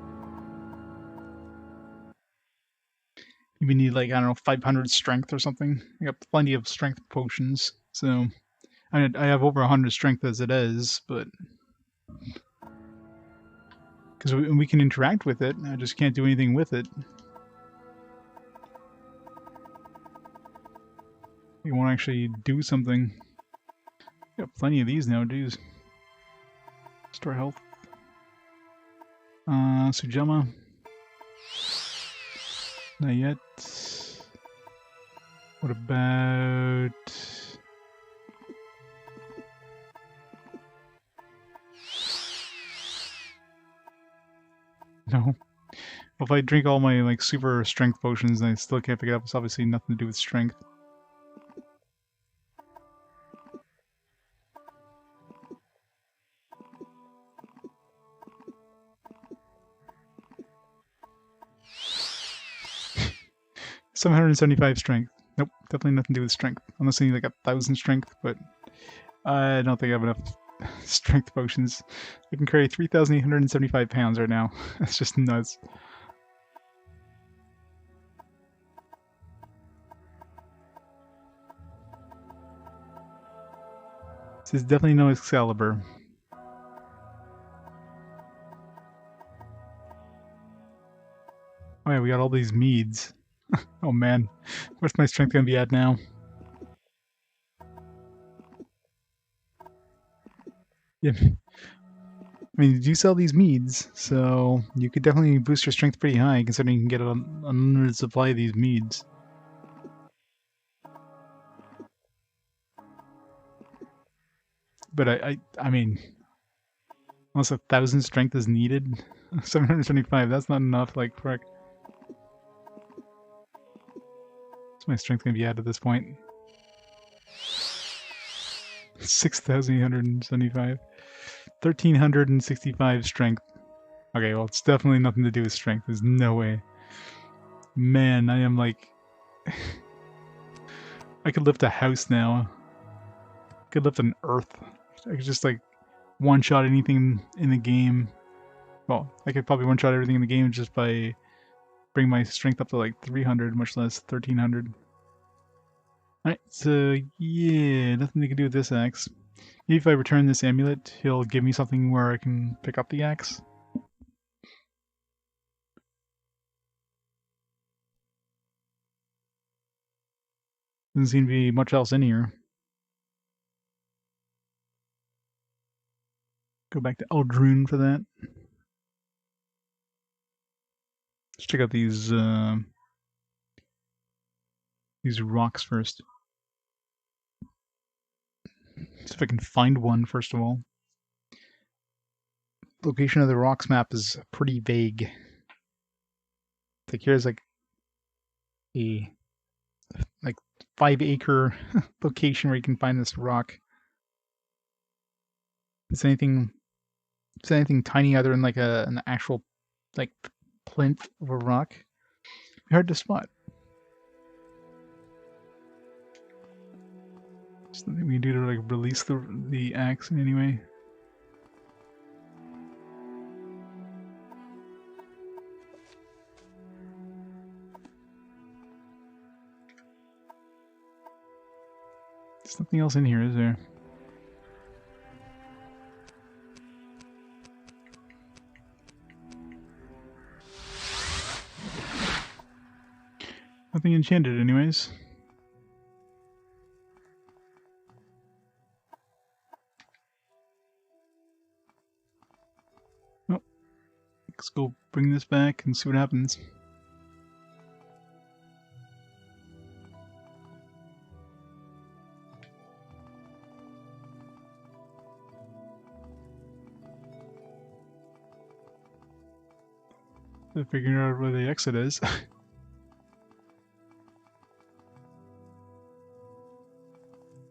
We need like, I don't know, 500 strength or something. I got plenty of strength potions, so I have over 100 strength as it is, but because we can interact with it, I just can't do anything with it. You won't actually do something. Got plenty of these now, dudes. Store health. Sujama. Not yet. What about... No. If I drink all my like super strength potions and I still can't pick it up, it's obviously nothing to do with strength. $775 strength. Nope, definitely nothing to do with strength. Unless I need like 1,000 strength, but I don't think I have enough strength potions. I can carry 3,875 pounds right now. That's just nuts. This is definitely no Excalibur. Oh yeah, we got all these meads. Oh man, where's my strength gonna be at now? Yeah. I mean, you do sell these meads, so you could definitely boost your strength pretty high, considering you can get an unlimited supply of these meads. But I mean, unless 1,000 strength is needed, 775, that's not enough, like, frick. What's my strength gonna be at this point? 6,875. 1,365 strength. Okay, well, it's definitely nothing to do with strength. There's no way. Man, I am like... I could lift a house now. I could lift an earth. I could just, like, one-shot anything in the game. Well, I could probably one-shot everything in the game just by bringing my strength up to, like, 300, much less 1,300. Alright, so, yeah, nothing to do with this axe. Maybe if I return this amulet, he'll give me something where I can pick up the axe. Doesn't seem to be much else in here. Go back to Eldrune for that. Let's check out these rocks first. See if I can find one first of all. Location of the rocks map is pretty vague. Like here's like a 5-acre location where you can find this rock. Is anything tiny other than like an actual like plinth of a rock? Hard to spot. Something we can do to like release the axe in any way. There's nothing else in here, is there? Nothing nothing enchanted anyways. Oh, let's go bring this back and see what happens. They're figuring out where the exit is.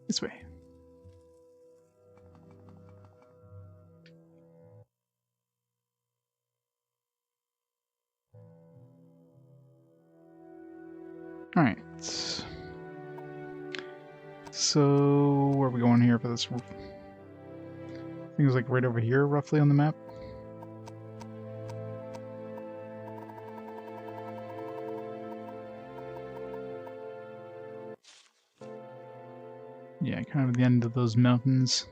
This way. Alright. So, where are we going here for this? I think it's like right over here, roughly, on the map. Yeah, kind of at the end of those mountains.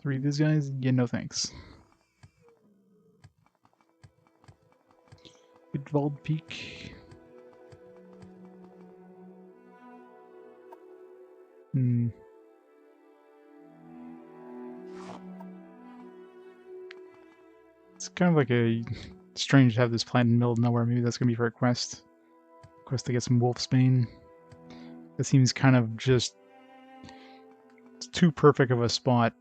Three of these guys? Yeah, no thanks. Vvardenfell Peak. It's kind of like a strange to have this plant in the middle of nowhere. Maybe that's gonna be for a quest. Quest to get some wolfsbane. That seems kind of just too perfect of a spot.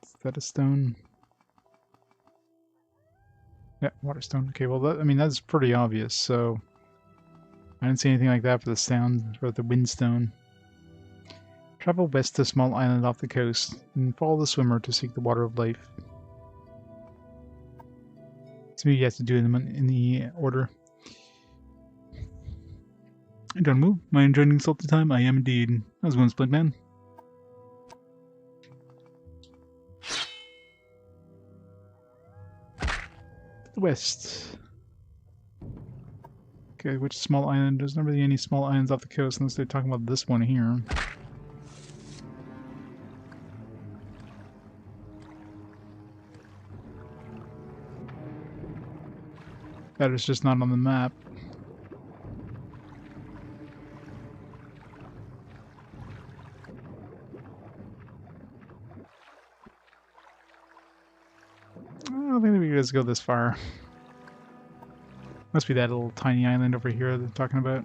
Is that a stone? Yeah, waterstone. Okay, well, that, I mean, that's pretty obvious, so... I didn't see anything like that for the sound, for the windstone. Travel west to a small island off the coast, and follow the swimmer to seek the water of life. So you have to do it in the order. Don't move. Am I enjoying salty time? I am indeed. How's it going, Split Man? To the west. Okay, which small island? There's not really any small islands off the coast unless they're talking about this one here. That is just not on the map. I don't think we guys go this far. Must be that little tiny island over here they're talking about.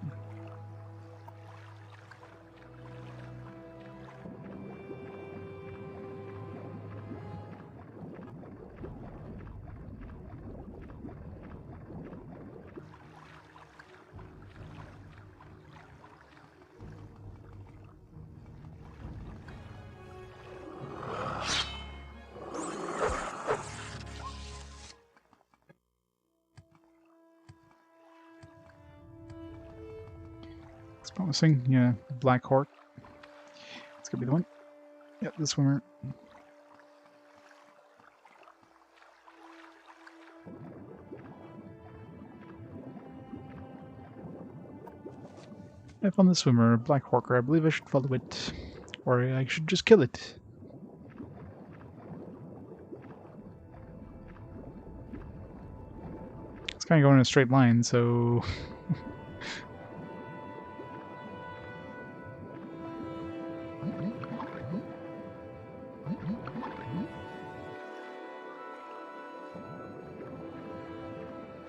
It's promising. Yeah, Black Hork. It's gonna be the one. Yeah, the swimmer. I found the swimmer, Black Horker. I believe I should follow it. Or I should just kill it. It's kind of going in a straight line, so...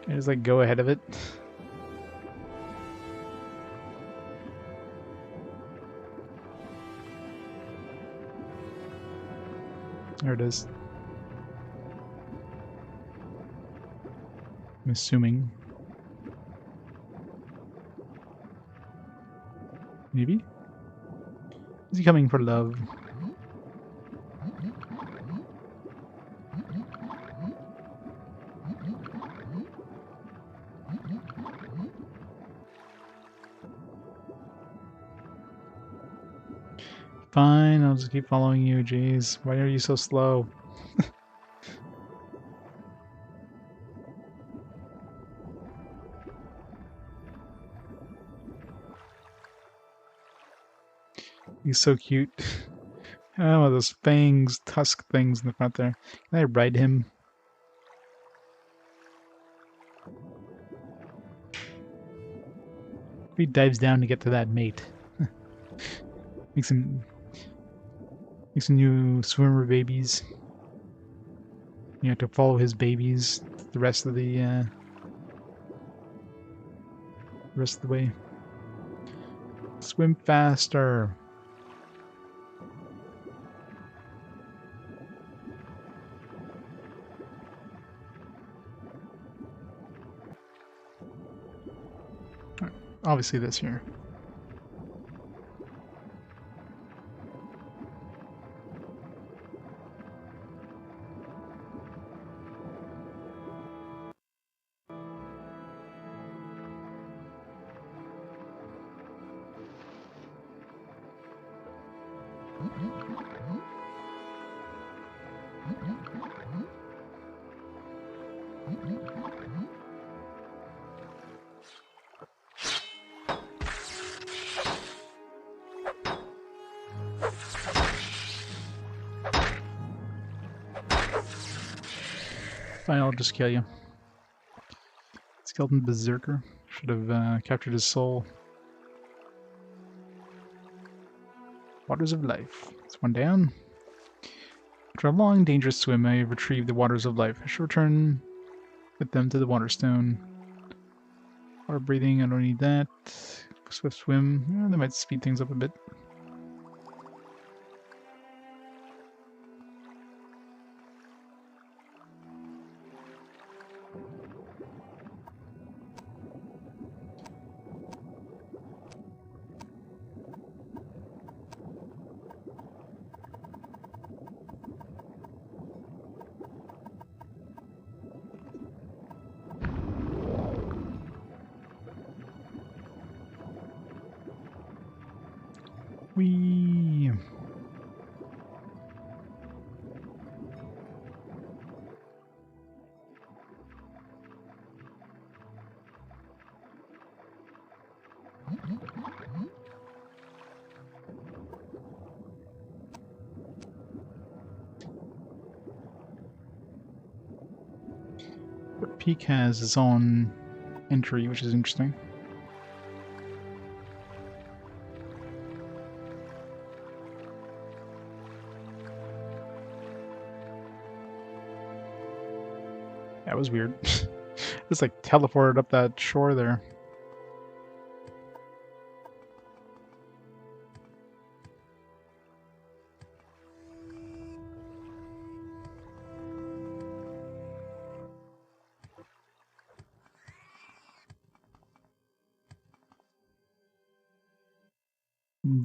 I just like go ahead of it. There it is. I'm assuming. Maybe? Is he coming for love? Fine, I'll just keep following you, jeez. Why are you so slow? He's so cute. Oh, those fangs, tusk things in the front there. Can I ride him? He dives down to get to that mate. Makes some new swimmer babies. You have to follow his babies the rest of the way. Swim faster. Obviously this here. Fine, I'll just kill you. Skeleton Berserker. Should have captured his soul. Waters of Life. It's one down. After a long, dangerous swim, I have retrieved the Waters of Life. I should return with them to the Waterstone. Water breathing, I don't need that. Swift swim, yeah, that might speed things up a bit. Whee! The peak has its own entry, which is interesting. That was weird. Just like teleported up that shore there.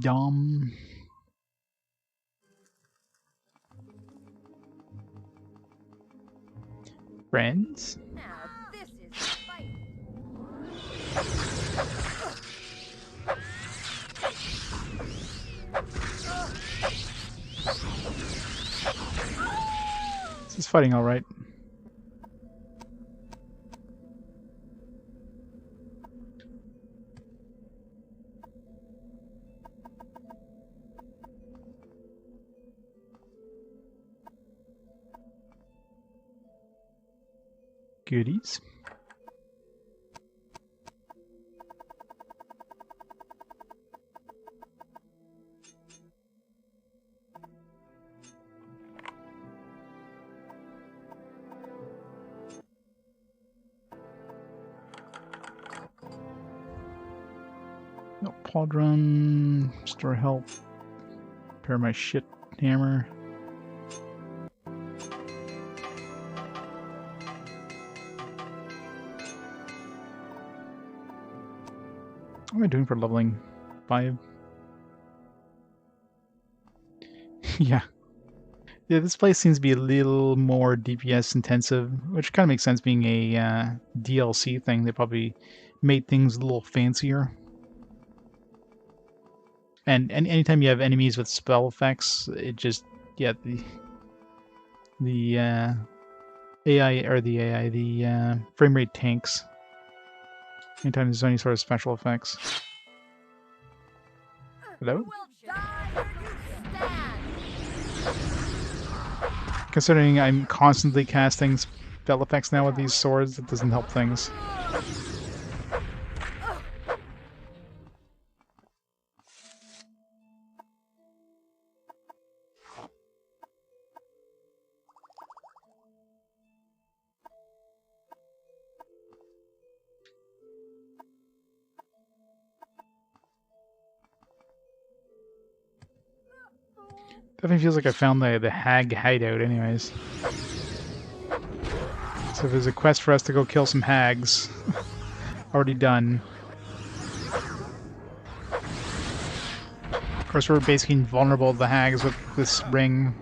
Yum. Friends? Now this is fight. This is fighting all right. Goodies. No pauldron, store help, repair my shit hammer. What am I doing for leveling 5? Yeah. Yeah, this place seems to be a little more DPS intensive, which kind of makes sense being a DLC thing. They probably made things a little fancier. And anytime you have enemies with spell effects, it just, yeah, the frame rate tanks. Anytime there's any sort of special effects. Hello? You will die where you stand. Considering I'm constantly casting spell effects now with these swords, it doesn't help things. Definitely feels like I found the hag hideout anyways. So if there's a quest for us to go kill some hags, already done. Of course, we're basically invulnerable to the hags with this ring.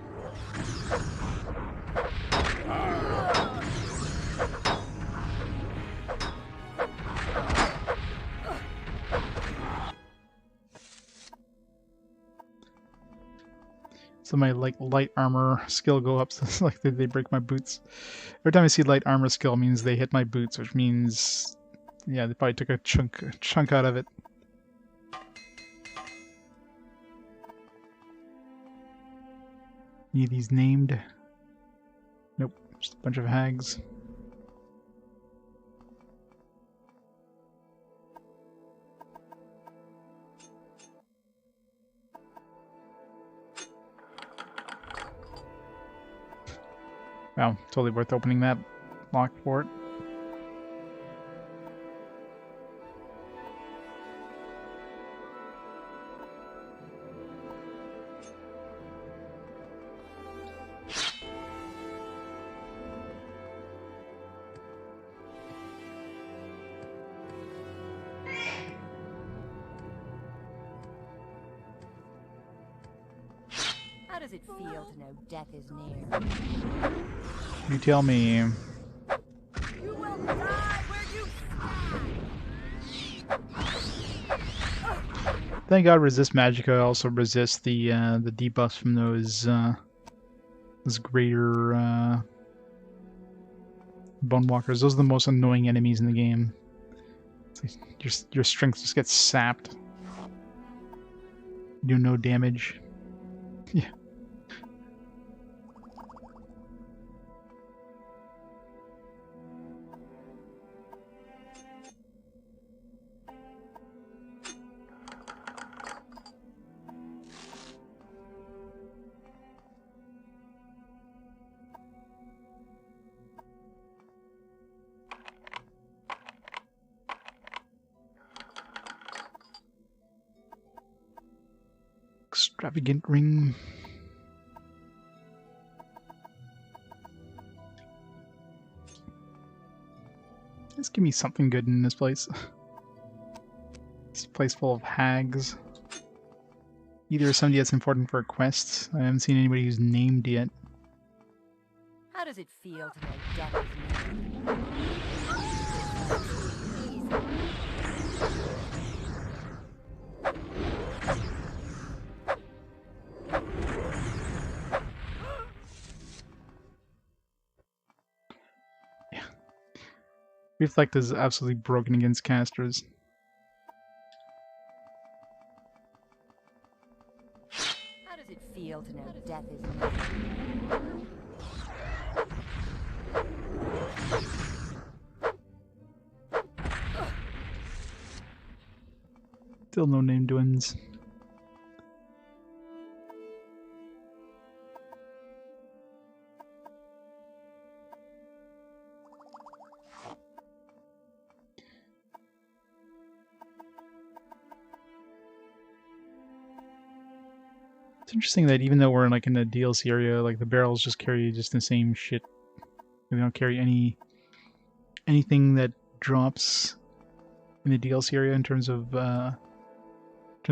So my light armor skill go up, so like they break my boots. Every time I see light armor skill means they hit my boots, which means, yeah, they probably took a chunk out of it. Any of these named? Nope, just a bunch of hags. Wow, totally worth opening that lock port. How does it feel to know death is near? You tell me. You will die where you stand. Thank God resist magicka also resists the debuffs from those greater bone walkers. Those are the most annoying enemies in the game. It's like your strength just gets sapped. You do no damage. Yeah. Extravagant ring. Just give me something good in this place. This place full of hags. Either somebody that's important for a quest. I haven't seen anybody who's named yet. How does it feel to know death is near? Reflect is absolutely broken against casters. How does it feel to know death is near? Still no named ones. It's interesting that even though we're in the DLC area, like the barrels just carry just the same shit. They don't carry anything that drops in the DLC area in terms of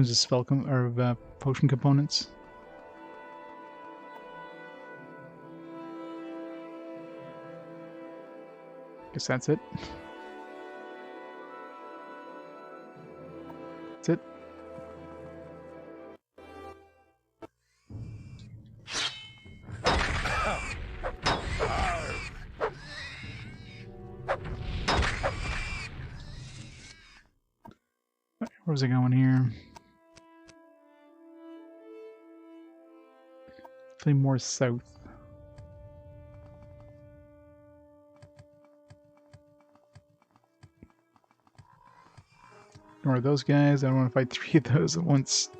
spell or potion components. Guess that's it. That's it. Where's it going here? Definitely more south. Ignore those guys. I don't want to fight 3 of those at once.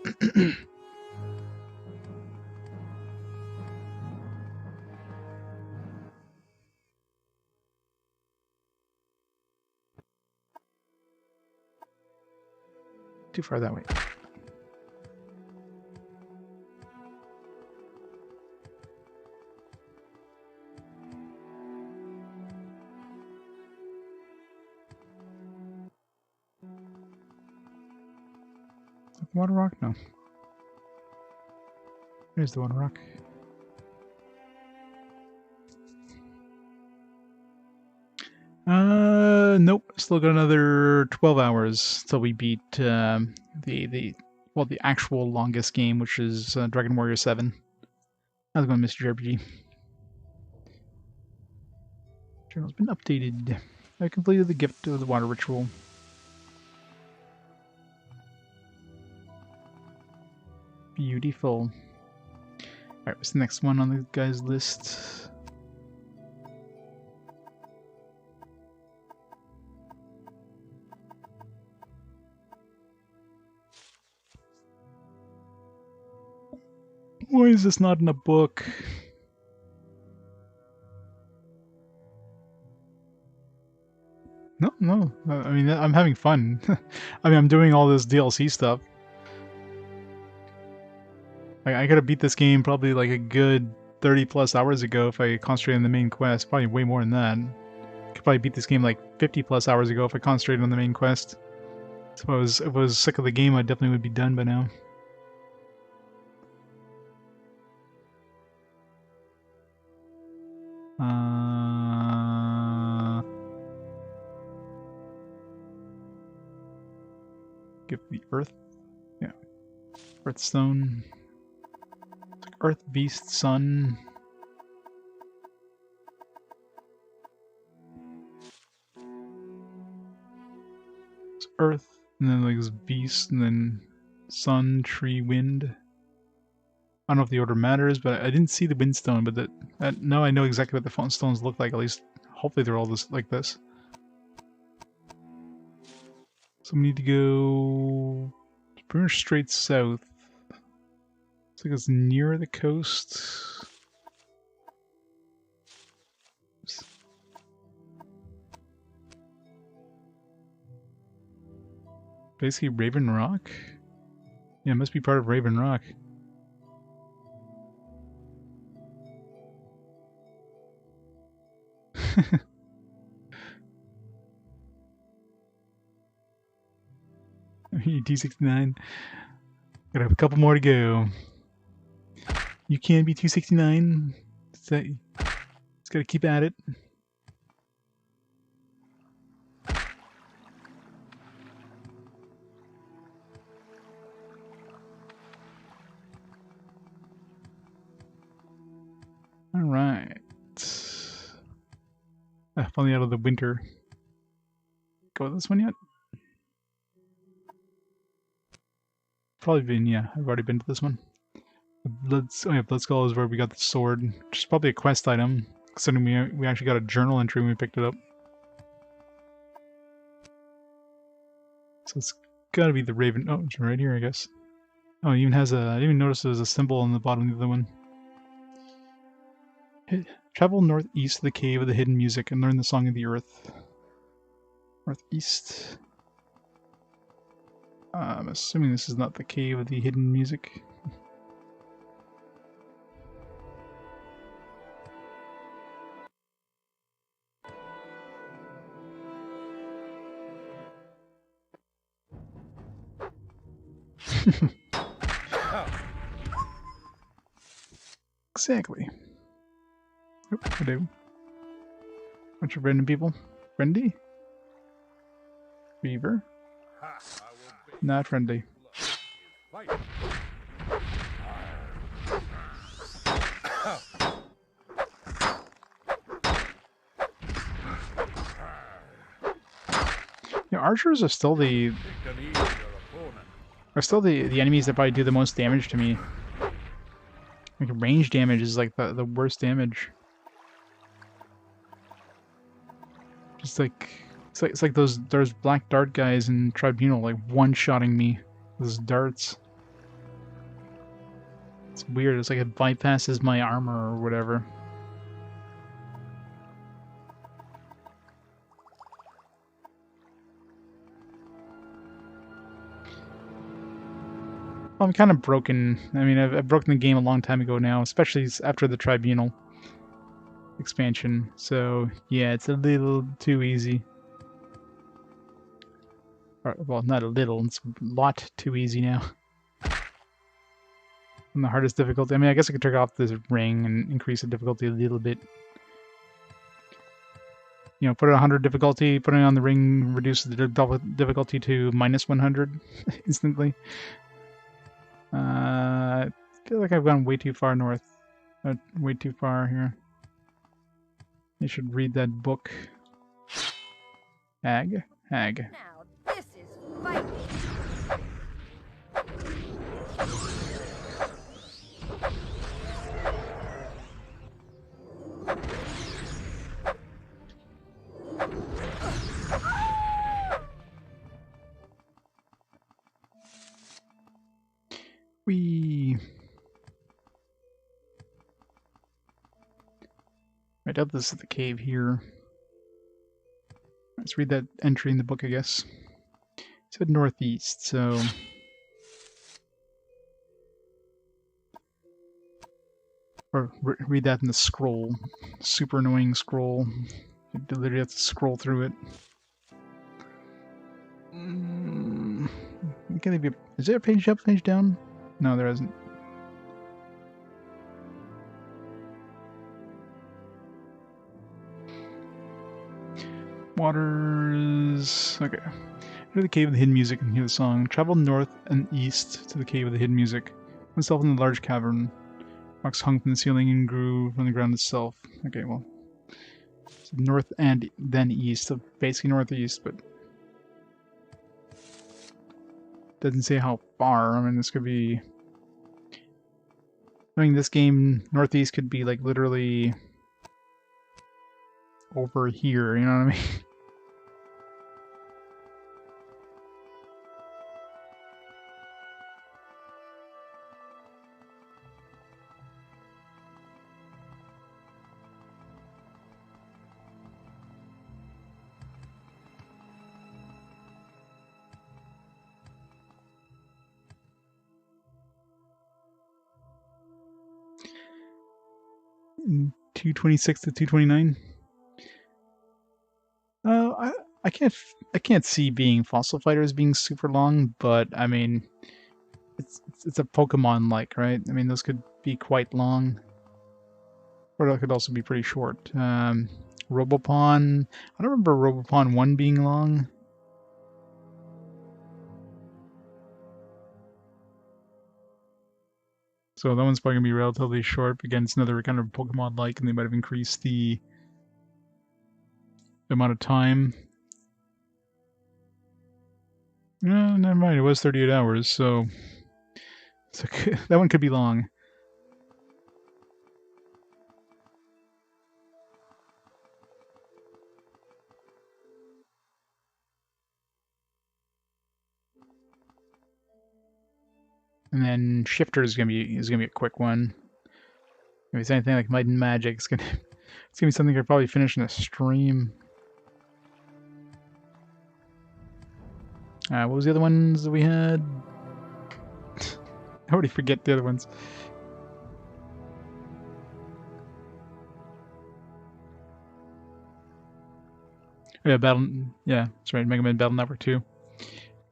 Too far that way. Water rock? No. There's the water rock. Nope. Still got another 12 hours till we beat the actual longest game, which is Dragon Warrior 7. How's it going, Mr. RPG? Journal's been updated. I completed the gift of the water ritual. Beautiful. Alright, what's the next one on the guy's list? Why is this not in a book? No. I mean, I'm having fun. I mean, I'm doing all this DLC stuff. I could have beat this game probably like a good 30 plus hours ago if I concentrated on the main quest. Probably way more than that. Could probably beat this game like 50 plus hours ago if I concentrated on the main quest. So if I was sick of the game, I definitely would be done by now. Give the earth. Yeah. Earthstone. Earth, beast, sun. It's earth, and then like this beast, and then sun, tree, wind. I don't know if the order matters, but I didn't see the windstone, but now I know exactly what the phone stones look like, at least hopefully they're all like this. So we need to go pretty much straight south. Looks like it's near the coast. Oops. Basically Raven Rock? Yeah, it must be part of Raven Rock. T69. Gotta have a couple more to go. You can be 269. Just gotta keep at it. Alright. Finally out of the winter. Go with this one yet? Probably been, yeah. I've already been to this one. Blood Skull is where we got the sword, which is probably a quest item, considering we actually got a journal entry when we picked it up. So it's gotta be the Raven. Oh, it's right here, I guess. Oh, it even has a. I didn't even notice there's a symbol on the bottom of the other one. Travel northeast to the cave of the hidden music and learn the song of the earth. Northeast. I'm assuming this is not the cave of the hidden music. Exactly. Oop, I do. Bunch of random people. Friendly? Beaver? Not friendly. Yeah, archers are still the enemies that probably do the most damage to me. Like range damage is like the worst damage. Just like it's like those black dart guys in Tribunal like one-shotting me with those darts. It's weird. It's like it bypasses my armor or whatever. I'm kind of broken. I mean, I've broken the game a long time ago now, especially after the Tribunal expansion. So, yeah, it's a little too easy. Or, well, not a little, it's a lot too easy now. On the hardest difficulty. I mean, I guess I could turn off this ring and increase the difficulty a little bit. You know, put it on 100 difficulty, put it on the ring, reduce the difficulty to minus 100 instantly. I feel like I've gone way too far north. Way too far here. I should read that book. Hag. Now this is fighting. Whee! I doubt this is the cave here. Let's read that entry in the book, I guess. It said northeast, so... Or read that in the scroll. Super annoying scroll. You literally have to scroll through it. Can they be... Is there a page up, page down? No, there isn't. Waters... Okay. Go to the cave of the hidden music and hear the song. Travel north and east to the cave of the hidden music. Oneself in the large cavern. Rocks hung from the ceiling and grew from the ground itself. Okay, well... So north and then east. So basically northeast, but... Doesn't say how far. I mean, this could be... I mean, this game, northeast could be, like, literally... over here, you know what I mean? In 226 to 229. I can't see being fossil fighters being super long, but I mean, it's a Pokemon like, right? I mean, those could be quite long, or they could also be pretty short. Robopon, I don't remember Robopon 1 being long. So that one's probably gonna be relatively short. Again, it's another kind of Pokemon like, and they might have increased the amount of time. No, never mind. It was 38 hours, so that one could be long. And then Shifter is gonna be a quick one. If it's anything like Might and Magic, it's gonna be something I could probably finish in a stream. What was the other ones that we had? I already forget the other ones. Yeah, yeah, that's right. Mega Man Battle Network 2.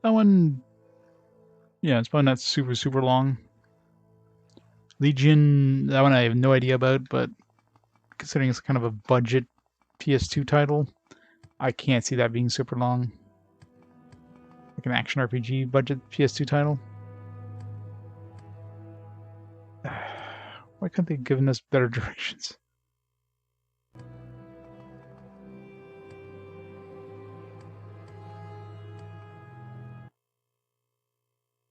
That one, yeah, it's probably not super long. Legion, that one I have no idea about, but considering it's kind of a budget PS2 title, I can't see that being super long. Like an action RPG budget PS2 title. Why couldn't they have given us better directions?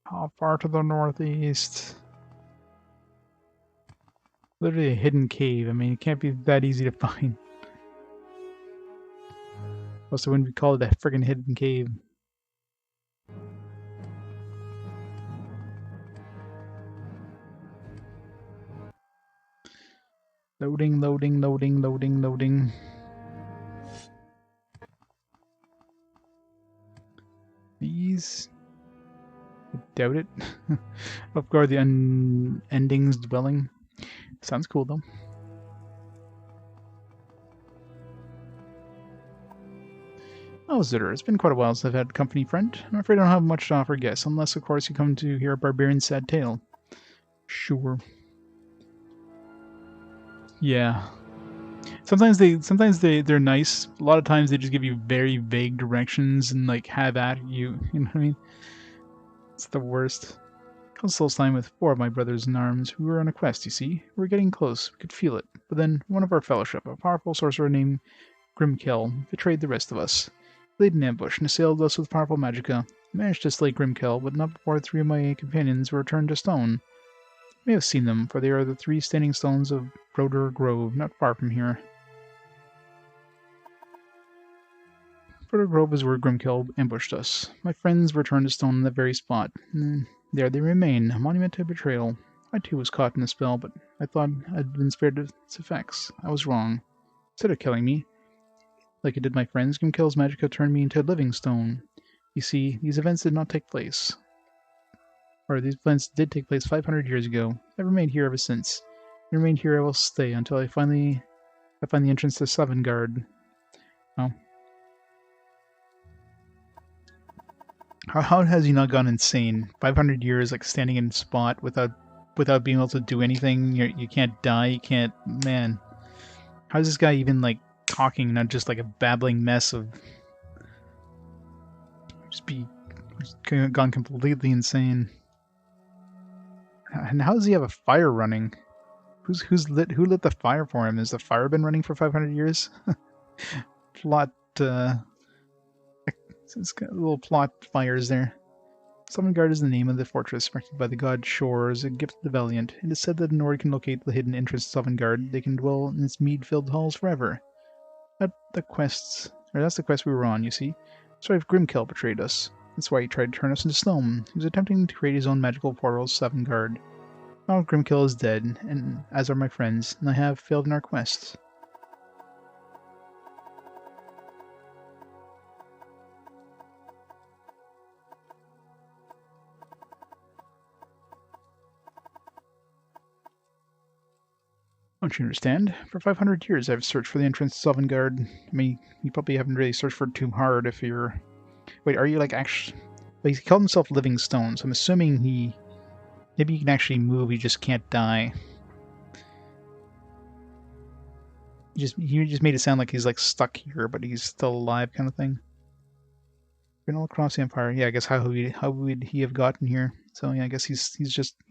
How far to the northeast? Literally a hidden cave. I mean, it can't be that easy to find. Also, wouldn't we call it a friggin' hidden cave? Loading, loading, loading, loading, loading. These? I doubt it. Upguard the unendings dwelling. Sounds cool though. Oh, Zitter, it's been quite a while since I've had company, friend. I'm afraid I don't have much to offer guests, unless, of course, you come to hear a barbarian's sad tale. Sure. Yeah. Sometimes they're nice. A lot of times they just give you very vague directions and like have at you. You know what I mean? It's the worst. Council time with 4 of my brothers in arms. We were on a quest, you see. We were getting close. We could feel it. But then one of our fellowship, a powerful sorcerer named Grimkel, betrayed the rest of us. He laid an ambush and assailed us with powerful magicka. I managed to slay Grimkel, but not before 3 of my companions were turned to stone. You may have seen them, for they are the 3 standing stones of Broder Grove, not far from here. Broder Grove is where Grimkel ambushed us. My friends were turned to stone on that very spot. There they remain, a monument to betrayal. I too was caught in a spell, but I thought I'd been spared its effects. I was wrong. Instead of killing me, like it did my friends, Grimkel's magicka turned me into a living stone. You see, these events did not take place. Or these events did take place 500 years ago. I've remained here ever since. I remained here I will stay until I find the entrance to Sovngarde. Oh. How has he not gone insane? 500 years, like standing in a spot without being able to do anything. You can't die. You can't. Man, how is this guy even like talking? Not just like a babbling mess of just gone completely insane. And how does he have a fire running? Who lit the fire for him? Has the fire been running for 500 years? Plot. It's got little plot fires there. Sovngarde is the name of the fortress, erected by the god Shor as a gift to the valiant. It is said that in order can locate the hidden entrance to Sovngarde, they can dwell in its mead-filled halls forever. That's the quest we were on, you see. Sorry if Grimkel betrayed us. That's why he tried to turn us into stone. He was attempting to create his own magical portal to Sovngarde. Now Grimkel is dead, and as are my friends, and I have failed in our quest. Don't you understand? For 500 years I've searched for the entrance to Sovngarde. I mean, you probably haven't really searched for it too hard if you're... Wait, are you like actually... Well, he called himself Living Stone, so I'm assuming he... Maybe he can actually move, he just can't die. He just made it sound like he's like stuck here, but he's still alive kind of thing. Been all across the Empire. Yeah, I guess how would he have gotten here? So yeah, I guess he's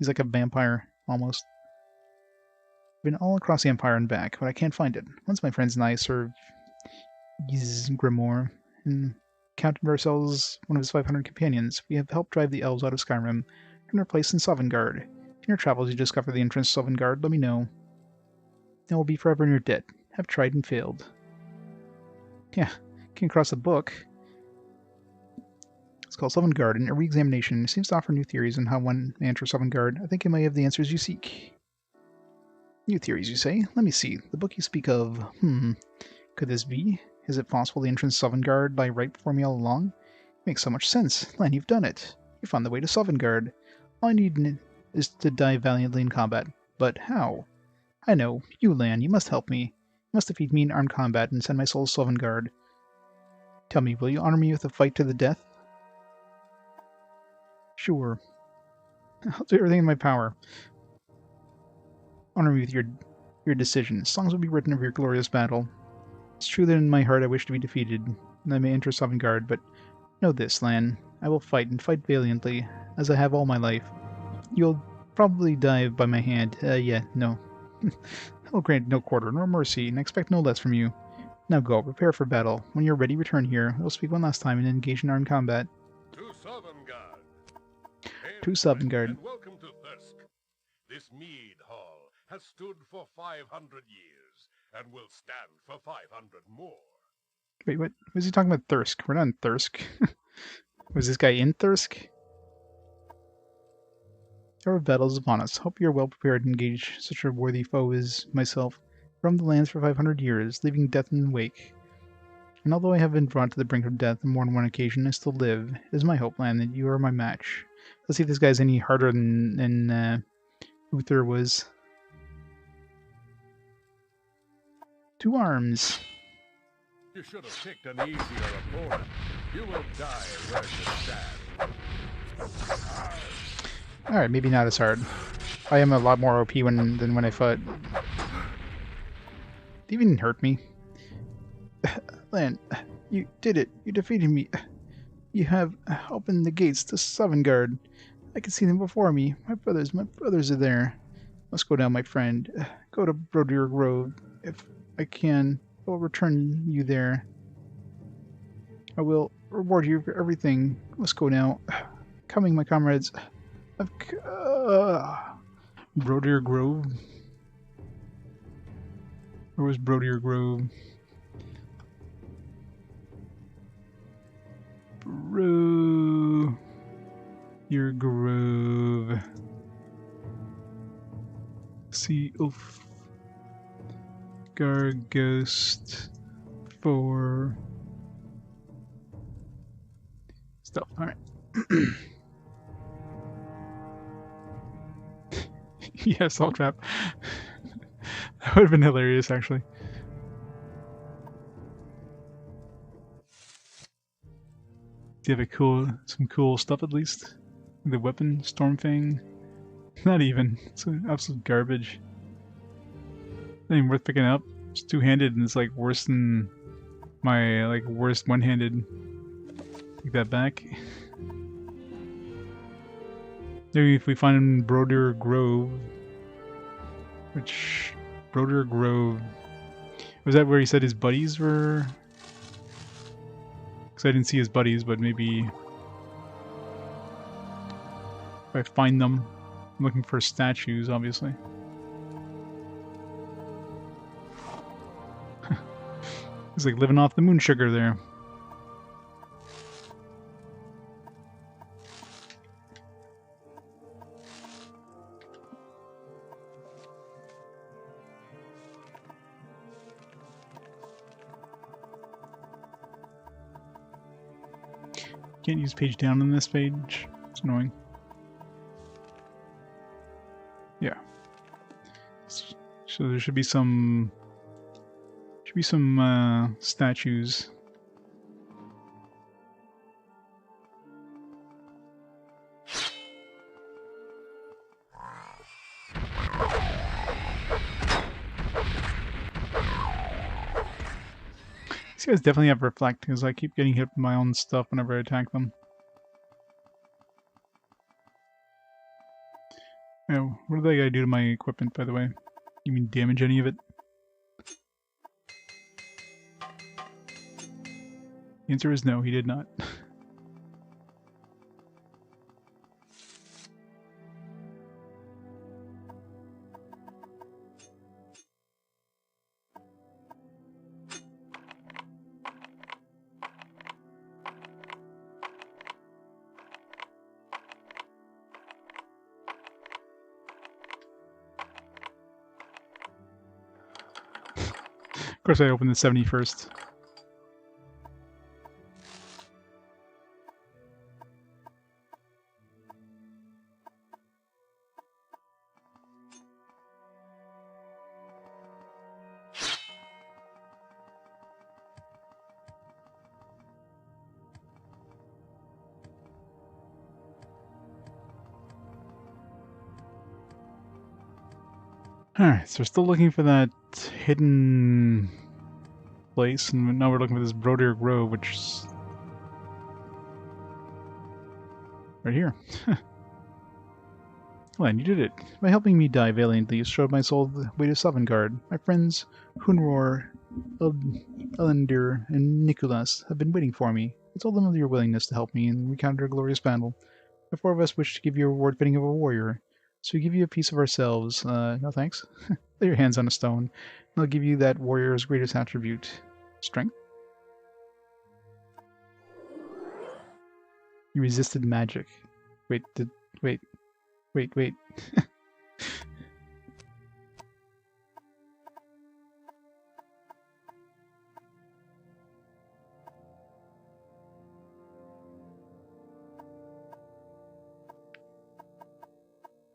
like a vampire, almost. Been all across the Empire and back, but I can't find it. Once my friends and I served Grimoire and counted ourselves one of his 500 companions. We have helped drive the elves out of Skyrim and our place in Sovngarde. In your travels you discover the entrance to Sovngarde, let me know. I will be forever in your debt. Have tried and failed. Yeah, came across a book. It's called Sovngarde, a re-examination. It seems to offer new theories on how one may enter Sovngarde. I think it may have the answers you seek. New theories, you say? Let me see. The book you speak of. Could this be? Is it possible the entrance to Sovngarde lay right before me all along? It makes so much sense. Lan, you've done it. You found the way to Sovngarde. All I need is to die valiantly in combat. But how? I know. You, Lan, you must help me. You must defeat me in armed combat and send my soul to Sovngarde. Tell me, will you honor me with a fight to the death? Sure. I'll do everything in my power. Honor me with your decision. Songs will be written of your glorious battle. It's true that in my heart I wish to be defeated. and I may enter Sovngarde, but know this, Lan. I will fight, and fight valiantly, as I have all my life. You'll probably die by my hand. Yeah, no. I will grant no quarter, nor mercy, and expect no less from you. Now go, prepare for battle. When you're ready, return here. We'll speak one last time and engage in armed combat. To Sovngarde. To Hail, Sovngarde. friend, and welcome to Thirsk. This mead hall has stood for 500 years, and will stand for 500 more. Wait, what? Was he talking about Thirsk? We're not in Thirsk. Was this guy in Thirsk? Our battle is upon us. Hope you're well prepared to engage such a worthy foe as myself. Roam the lands for 500 years, leaving death in the wake. And although I have been brought to the brink of death on more than one occasion, I still live. It is my hope, Lan, that you are my match. Let's see if this guy's any harder than Uther was. 2 arms. You should have picked an easier opponent. You will die where you stand. Alright, maybe not as hard. I am a lot more OP than when I fought. Did you even hurt me? Lan, you did it. You defeated me. You have opened the gates to Sovngarde. I can see them before me. My brothers are there. Let's go down, my friend. Go to Brodir Grove. If I can, I will return you there. I will reward you for everything. Let's go now. Coming, my comrades. Brodir Grove? Where was Brodir Grove? Brodir Grove. Sea of Garghost for stuff. Alright. Yeah, salt trap. That would have been hilarious, actually. Do you have some cool stuff at least? The weapon, Stormfang? Not even. It's absolute garbage. Not even worth picking up. It's two-handed and it's like worse than my worst one-handed. Take that back. Maybe if we find him in Brodir Grove. Which Brodir Grove, was that where he said his buddies were? Because I didn't see his buddies, but maybe if I find them. I'm looking for statues, obviously. He's like living off the moon sugar there. Can't use page down on this page. It's annoying. Yeah. So there should be some statues. These guys definitely have reflect because I keep getting hit with my own stuff whenever I attack them. Oh, what did that guy do to my equipment, by the way? You mean damage any of it? The answer is no, he did not. Of course I opened the 71st. Alright, so we're still looking for that hidden place, and now we're looking for this Brodir Grove, which is right here. Well, and you did it. By helping me die valiantly, you showed my soul the way to Sovngarde. My friends Hunror, Elendir, and Nicholas have been waiting for me. I told them of your willingness to help me and recount our glorious battle. The four of us wish to give you a reward fitting of a warrior, so we give you a piece of ourselves. No thanks. Lay your hands on a stone, and I'll give you that warrior's greatest attribute. Strength? You resisted magic. Wait, wait.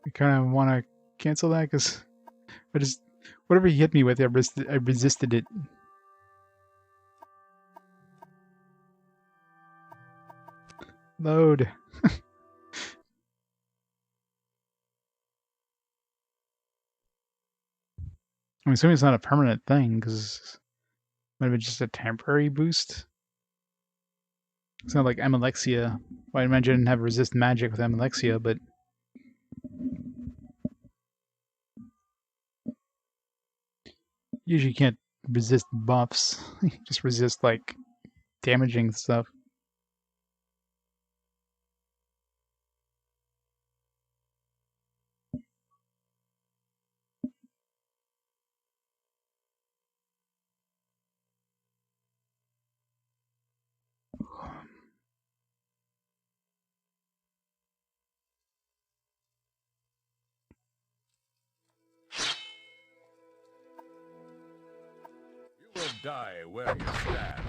I kind of want to cancel that because I just whatever he hit me with, I resisted it. Load. I'm assuming it's not a permanent thing because it might have been just a temporary boost. It's not like Amalexia. Well, I imagine I didn't have resist magic with Amalexia, but usually you can't resist buffs. You just resist like damaging stuff. You will die where you stand.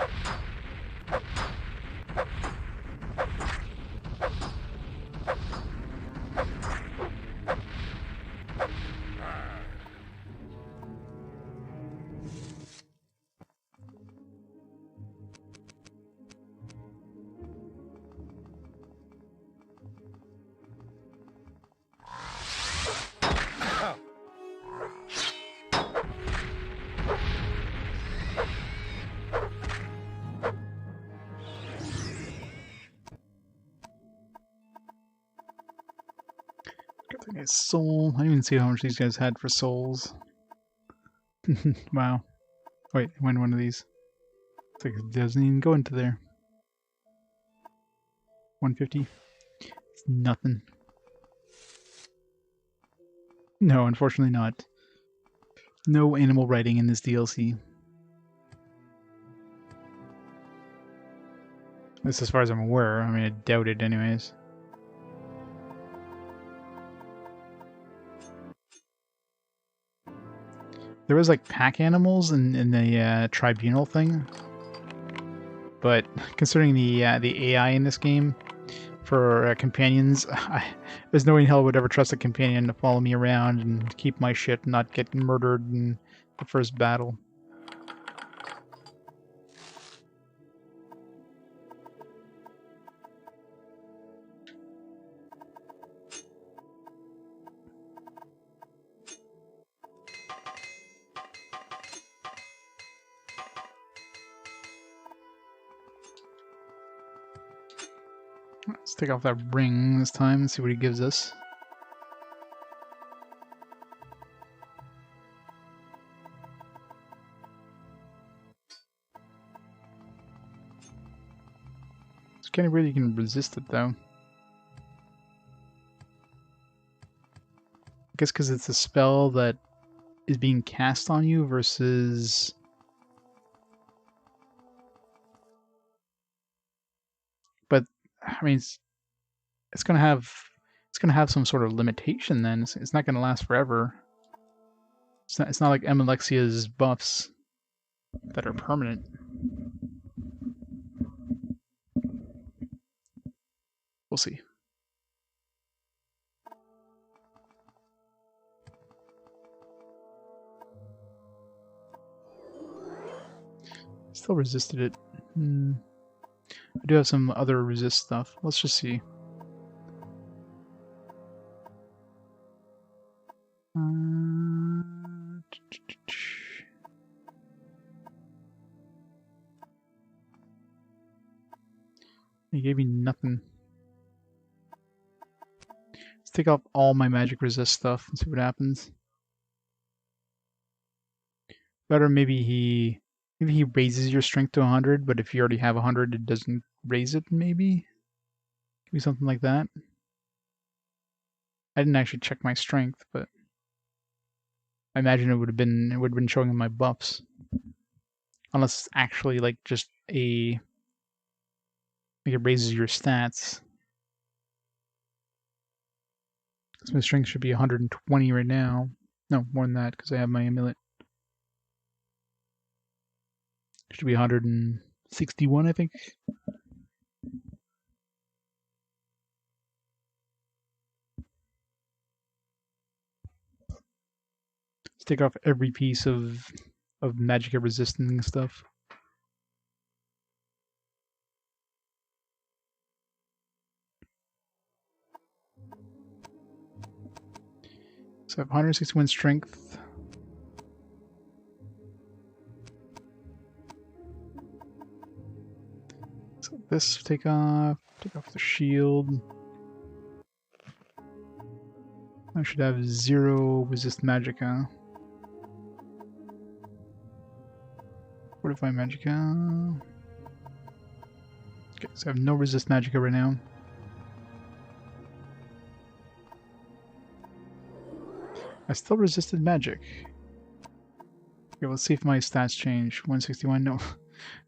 Got that guy's soul. I didn't even see how much these guys had for souls. Wow. Wait, I win one of these. It's like it doesn't even go into there. 150. It's nothing. No, unfortunately not. No animal writing in this DLC. That's as far as I'm aware. I mean, I doubt it anyways. There was like pack animals in the tribunal thing, but considering the AI in this game for companions, there's no way in hell I would ever trust a companion to follow me around and keep my shit and not get murdered in the first battle. Let's take off that ring this time and see what he gives us. It's kind of weird you can resist it though. I guess because it's a spell that is being cast on you versus... But, I mean, it's gonna have some sort of limitation then. It's not gonna last forever. It's not like Amalexia's buffs that are permanent. We'll see. Still resisted it. I do have some other resist stuff. Let's just see. He gave me nothing. Let's take off all my magic resist stuff and see what happens. Better maybe he raises your strength to 100, but if you already have 100, it doesn't raise it. Maybe something like that. I didn't actually check my strength, but I imagine it would have been showing in my buffs, unless it's actually like just like it raises your stats. So my strength should be 120 right now. No, more than that because I have my amulet. Should be 161, I think. Let's take off every piece of magicka resisting stuff. So I have 161 strength. So this take off the shield. I should have 0 resist magicka. Fortify magicka. Okay, so I have no resist magicka right now. I still resisted magic. Okay, let's see if my stats change. 161, no.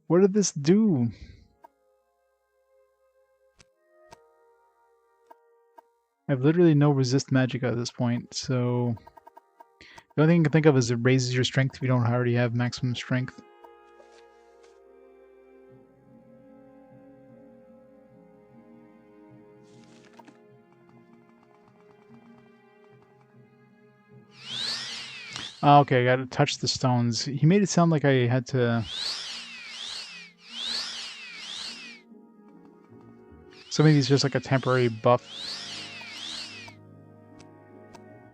What did this do? I have literally no resist magicka at this point, so... The only thing I can think of is it raises your strength if you don't already have maximum strength. Oh, okay, I gotta touch the stones. He made it sound like I had to... So maybe it's just like a temporary buff.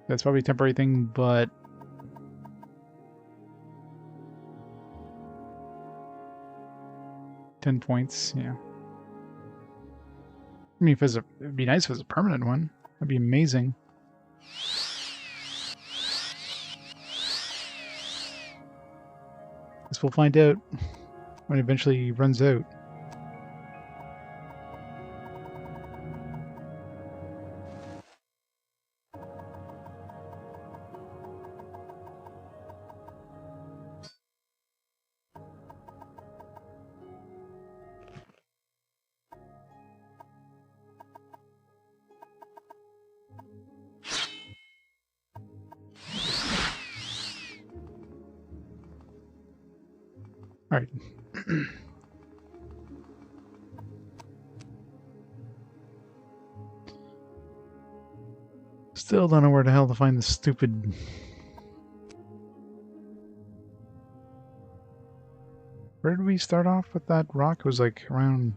That's probably a temporary thing, but... $10 points, yeah. I mean, it'd be nice if it was a permanent one. That'd be amazing. Guess we'll find out when it eventually runs out. Alright. Still don't know where the hell to find this stupid... Where did we start off with that rock? It was like around...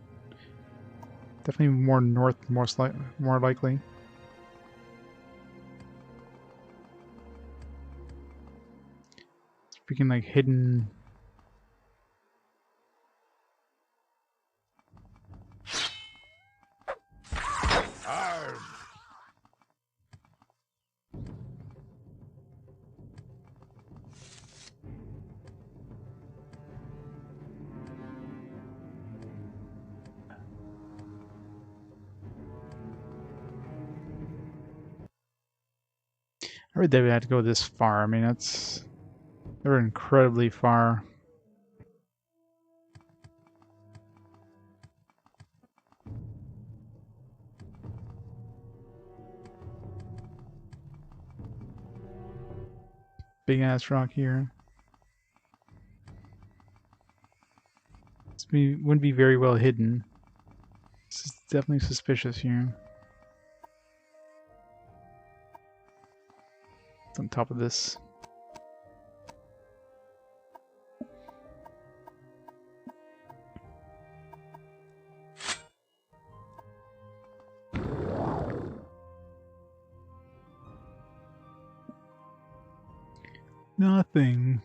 Definitely more north, more likely. Speaking like hidden... I heard they would have to go this far. I mean, they're incredibly far. Big ass rock here. Wouldn't be very well hidden. This is definitely suspicious here. It's on top of this. Nothing.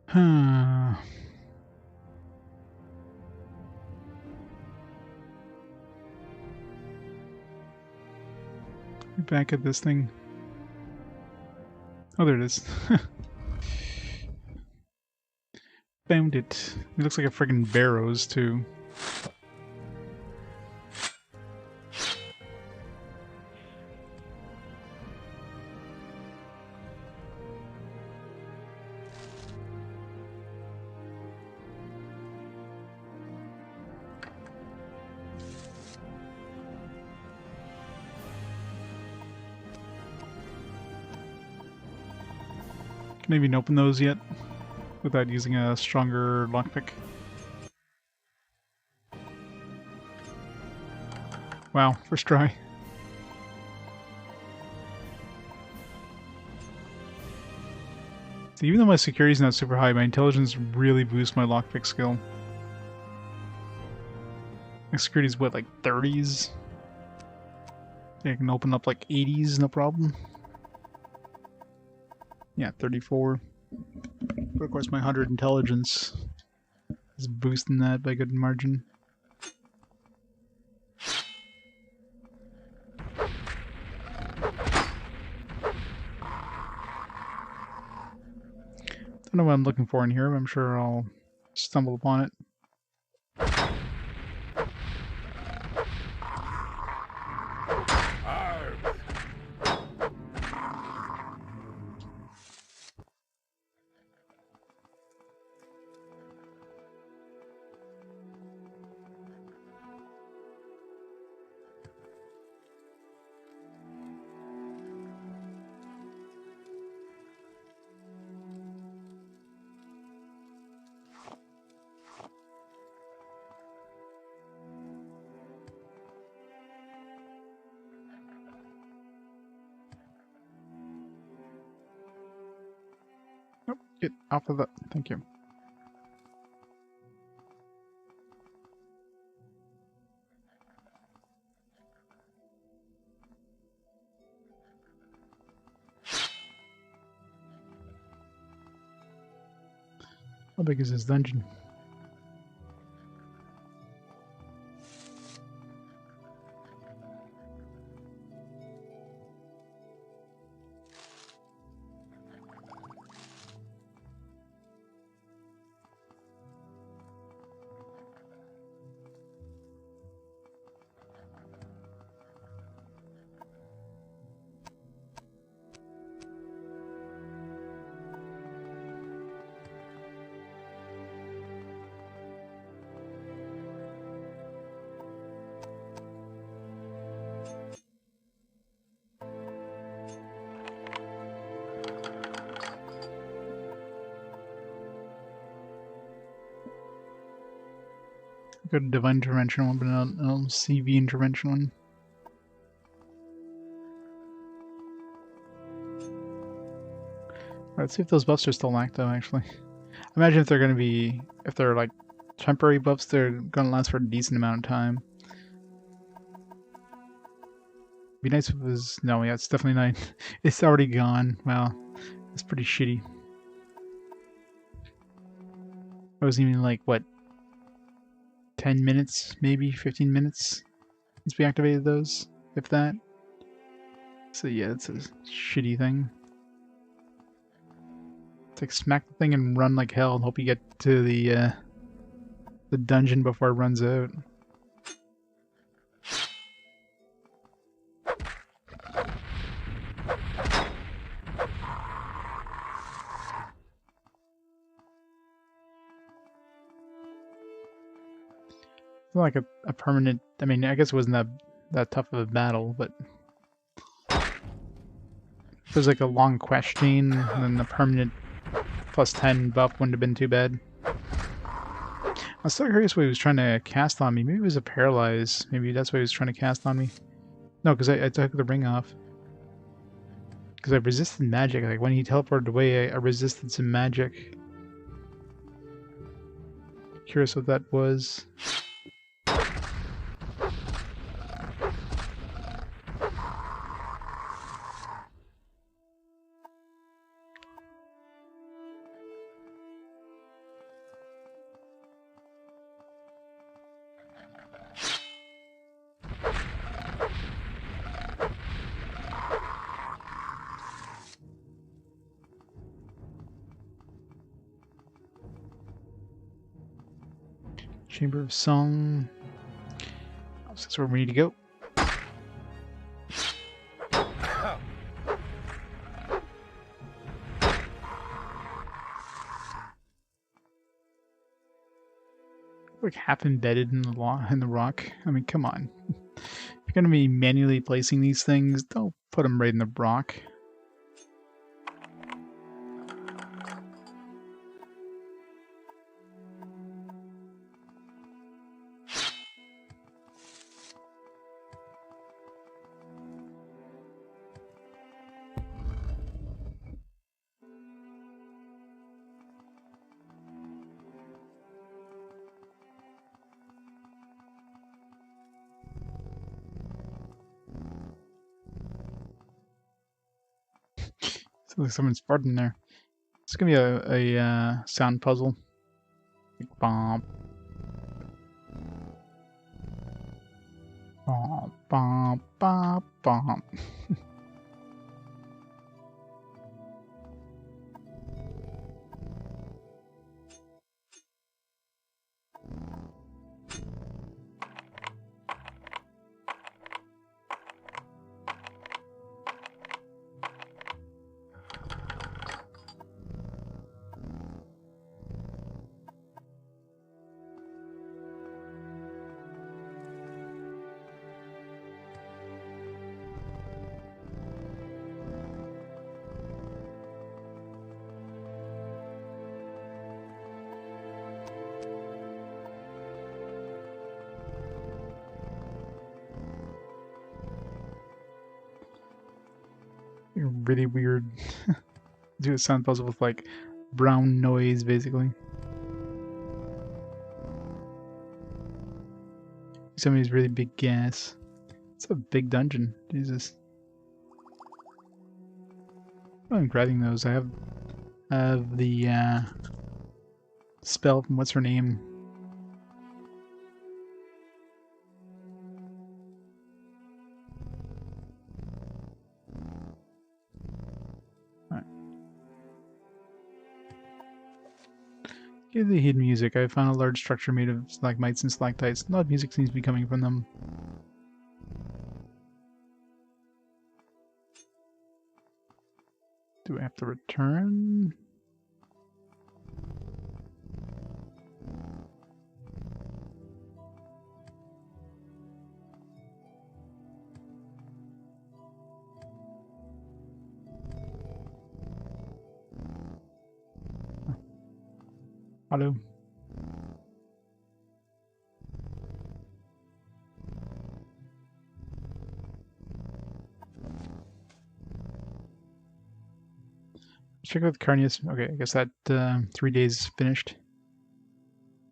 Huh. Be back at this thing. Oh, there it is. Found it. It looks like a friggin' barrows, too. Can I even open those yet? Without using a stronger lockpick. Wow, first try. So even though my security is not super high, my intelligence really boosts my lockpick skill. My security is what, like 30s? I can open up like 80s, no problem. Yeah, 34. But of course my 100 intelligence is boosting that by a good margin. Don't know what I'm looking for in here, but I'm sure I'll stumble upon it. Nope, get off of that. Thank you. How big is this dungeon? Go to Divine Intervention one, but not CV Intervention one. Let's see if those buffs are still active, actually. Imagine if they're going to be, if they're like temporary buffs, they're going to last for a decent amount of time. Be nice if it was, no, yeah, it's definitely not, it's already gone. Wow, it's pretty shitty. I was even like, what, 10 minutes, maybe 15 minutes since we activated those, if that. So yeah, it's a shitty thing. It's like smack the thing and run like hell and hope you get to the dungeon before it runs out. It's not like a permanent, I mean, I guess it wasn't that tough of a battle, but if there's like a long quest chain, then the permanent plus 10 buff wouldn't have been too bad. I was still curious what he was trying to cast on me. Maybe it was a paralyze. Maybe that's what he was trying to cast on me. No, because I took the ring off. Because I resisted magic. Like when he teleported away, I resisted some magic. Curious what that was. Chamber of Song. That's where we need to go. Like half embedded in the rock. I mean, come on. If you're gonna be manually placing these things, don't put them right in the rock. So like someone's farting there. It's gonna be a sound puzzle. Like bomb. Bomb, bomb, bomb, bomb. Really weird. Do a sound puzzle with like brown noise, basically. Some of these really big gas. It's a big dungeon. Jesus. Oh, I'm grabbing those. I have the spell from what's her name. Give the hidden music. I found a large structure made of stalagmites and stalactites. A lot of music seems to be coming from them. Do I have to return? Hello. Check out Carnius. Okay, I guess that 3 days is finished.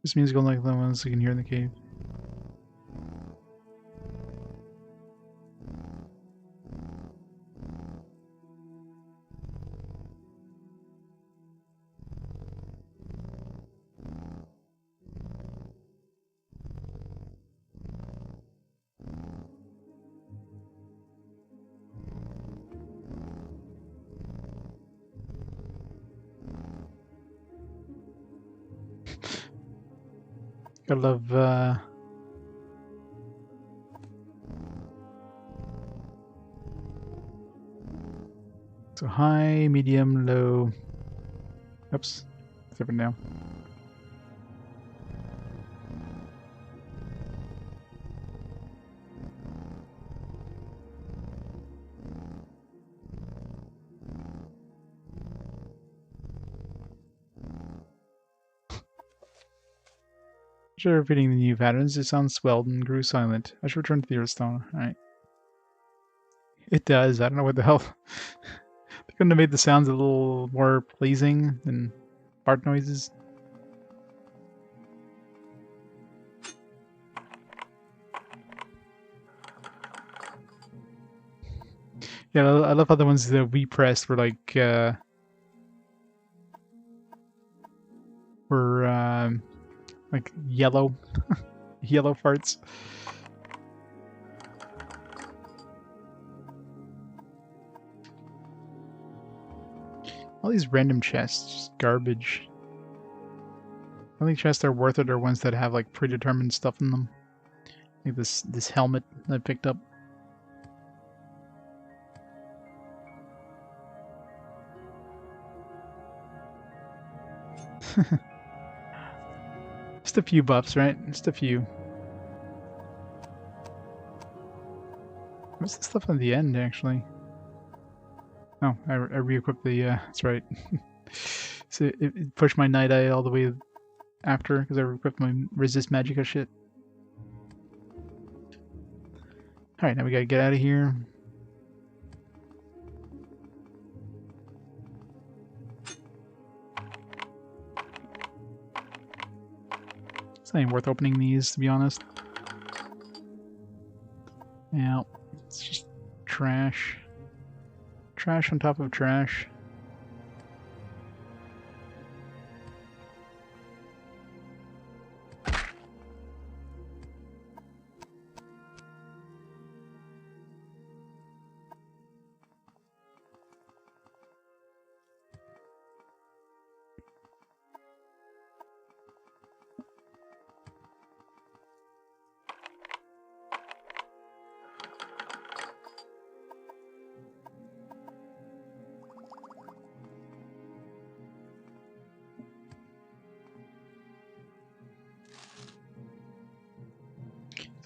This musical like the ones you can hear in the cave. I love so high, medium, low. Oops, it's different now. After repeating the new patterns, the sound swelled and grew silent. I should return to the Earthstone. Alright. It does. I don't know what the hell. They couldn't have made the sounds a little more pleasing than fart noises. Yeah, I love how the ones that we pressed were like, like yellow, yellow farts. All these random chests, just garbage. The only chests that are worth it are ones that have like predetermined stuff in them. Like this helmet that I picked up. Just a few buffs, right? Just a few. What's the stuff at the end, actually? Oh, I re-equipped the, that's right. So it pushed my Night Eye all the way after, because I re-equipped my resist magicka shit. Alright, now we gotta get out of here. It's not even worth opening these, to be honest. Yeah, it's just trash. Trash on top of trash.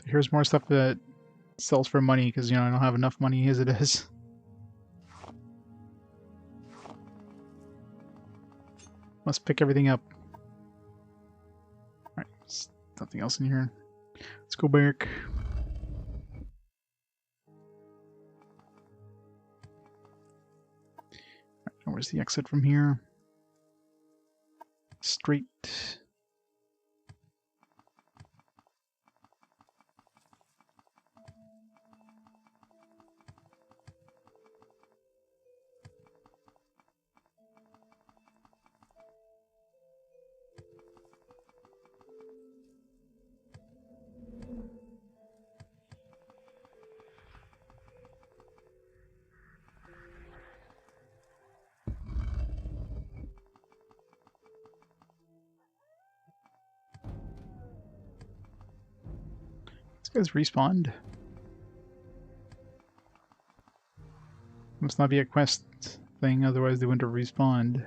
Here's more stuff that sells for money, because, you know, I don't have enough money as it is. Must pick everything up. Alright, there's nothing else in here. Let's go back. Alright, where's the exit from here? Straight. These guys respawned. Must not be a quest thing, otherwise they wouldn't have respawned.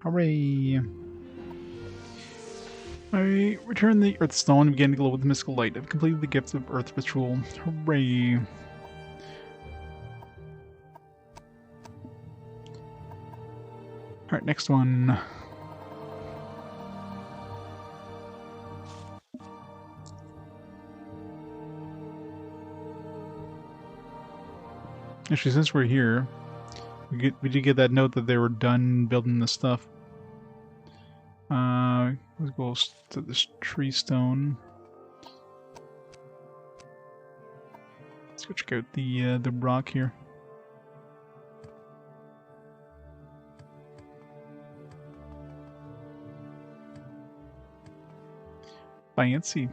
Hooray! I returned the Earth Stone and began to glow with mystical light. I've completed the gift of Earth Ritual. Hooray! Alright, next one. Actually, since we're here, we did get that note that they were done building the stuff. Let's go to this tree stone. Let's go check out the rock here. Fancy.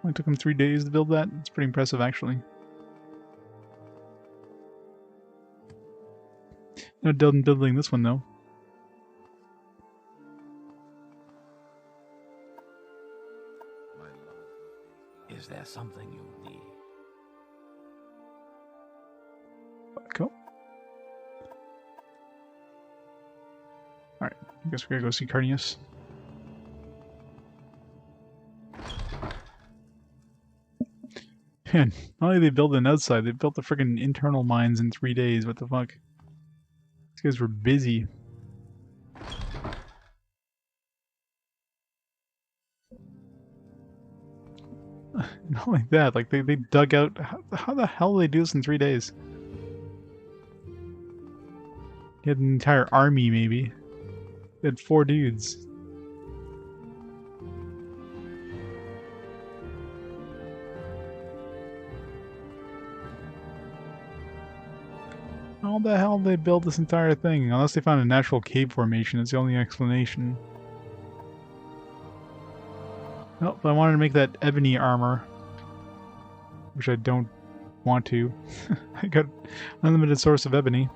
Only took them 3 days to build that. It's pretty impressive, actually. Not done building this one, though. My love, is there something you need? Cool. Alright, I guess we gotta go see Carnius. Man, not only they built an outside, they built the friggin' internal mines in 3 days. What the fuck? These guys were busy. Not like that, like they dug out... How the hell did they do this in 3 days? They had an entire army, maybe. They had 4 dudes. How the hell did they build this entire thing? Unless they found a natural cave formation, that's the only explanation. Oh, but I wanted to make that ebony armor, which I don't want to. I got unlimited source of ebony.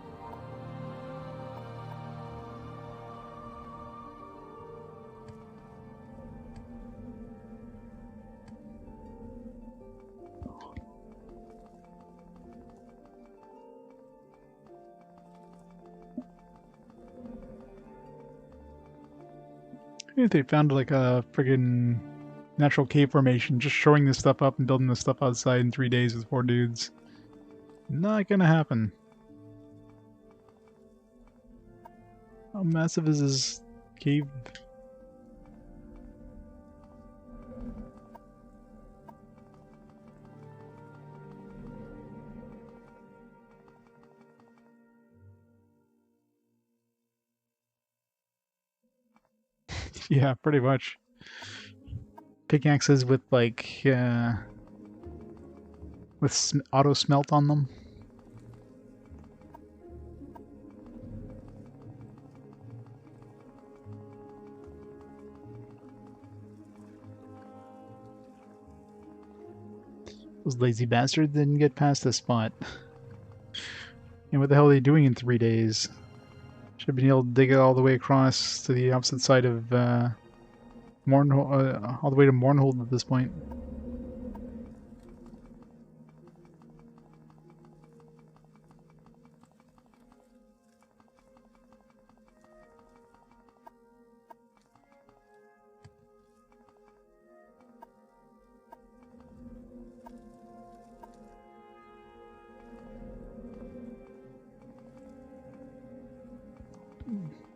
If they found like a friggin' natural cave formation, just showing this stuff up and building this stuff outside in 3 days with 4 dudes. Not gonna happen. How massive is this cave? Yeah, pretty much. Pickaxes with like with auto smelt on them. Those lazy bastards didn't get past this spot. And what the hell are they doing in 3 days? Should have been able to dig it all the way across to the opposite side of Mornhold, all the way to Mornhold at this point.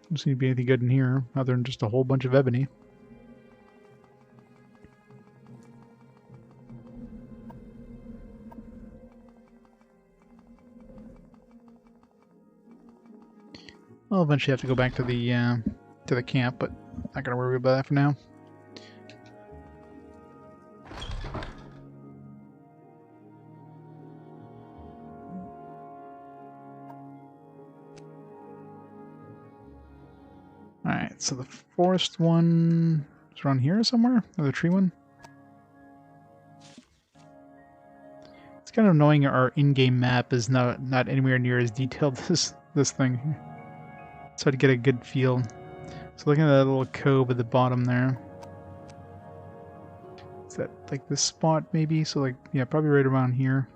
Doesn't seem to be anything good in here, other than just a whole bunch of ebony. I'll eventually have to go back to the camp, but not gonna worry about that for now. Alright, so the forest one is around here somewhere? Or the tree one? It's kind of annoying our in-game map is not anywhere near as detailed as this thing here. So to get a good feel. So looking at that little cove at the bottom there. Is that like this spot maybe? So like, yeah, probably right around here.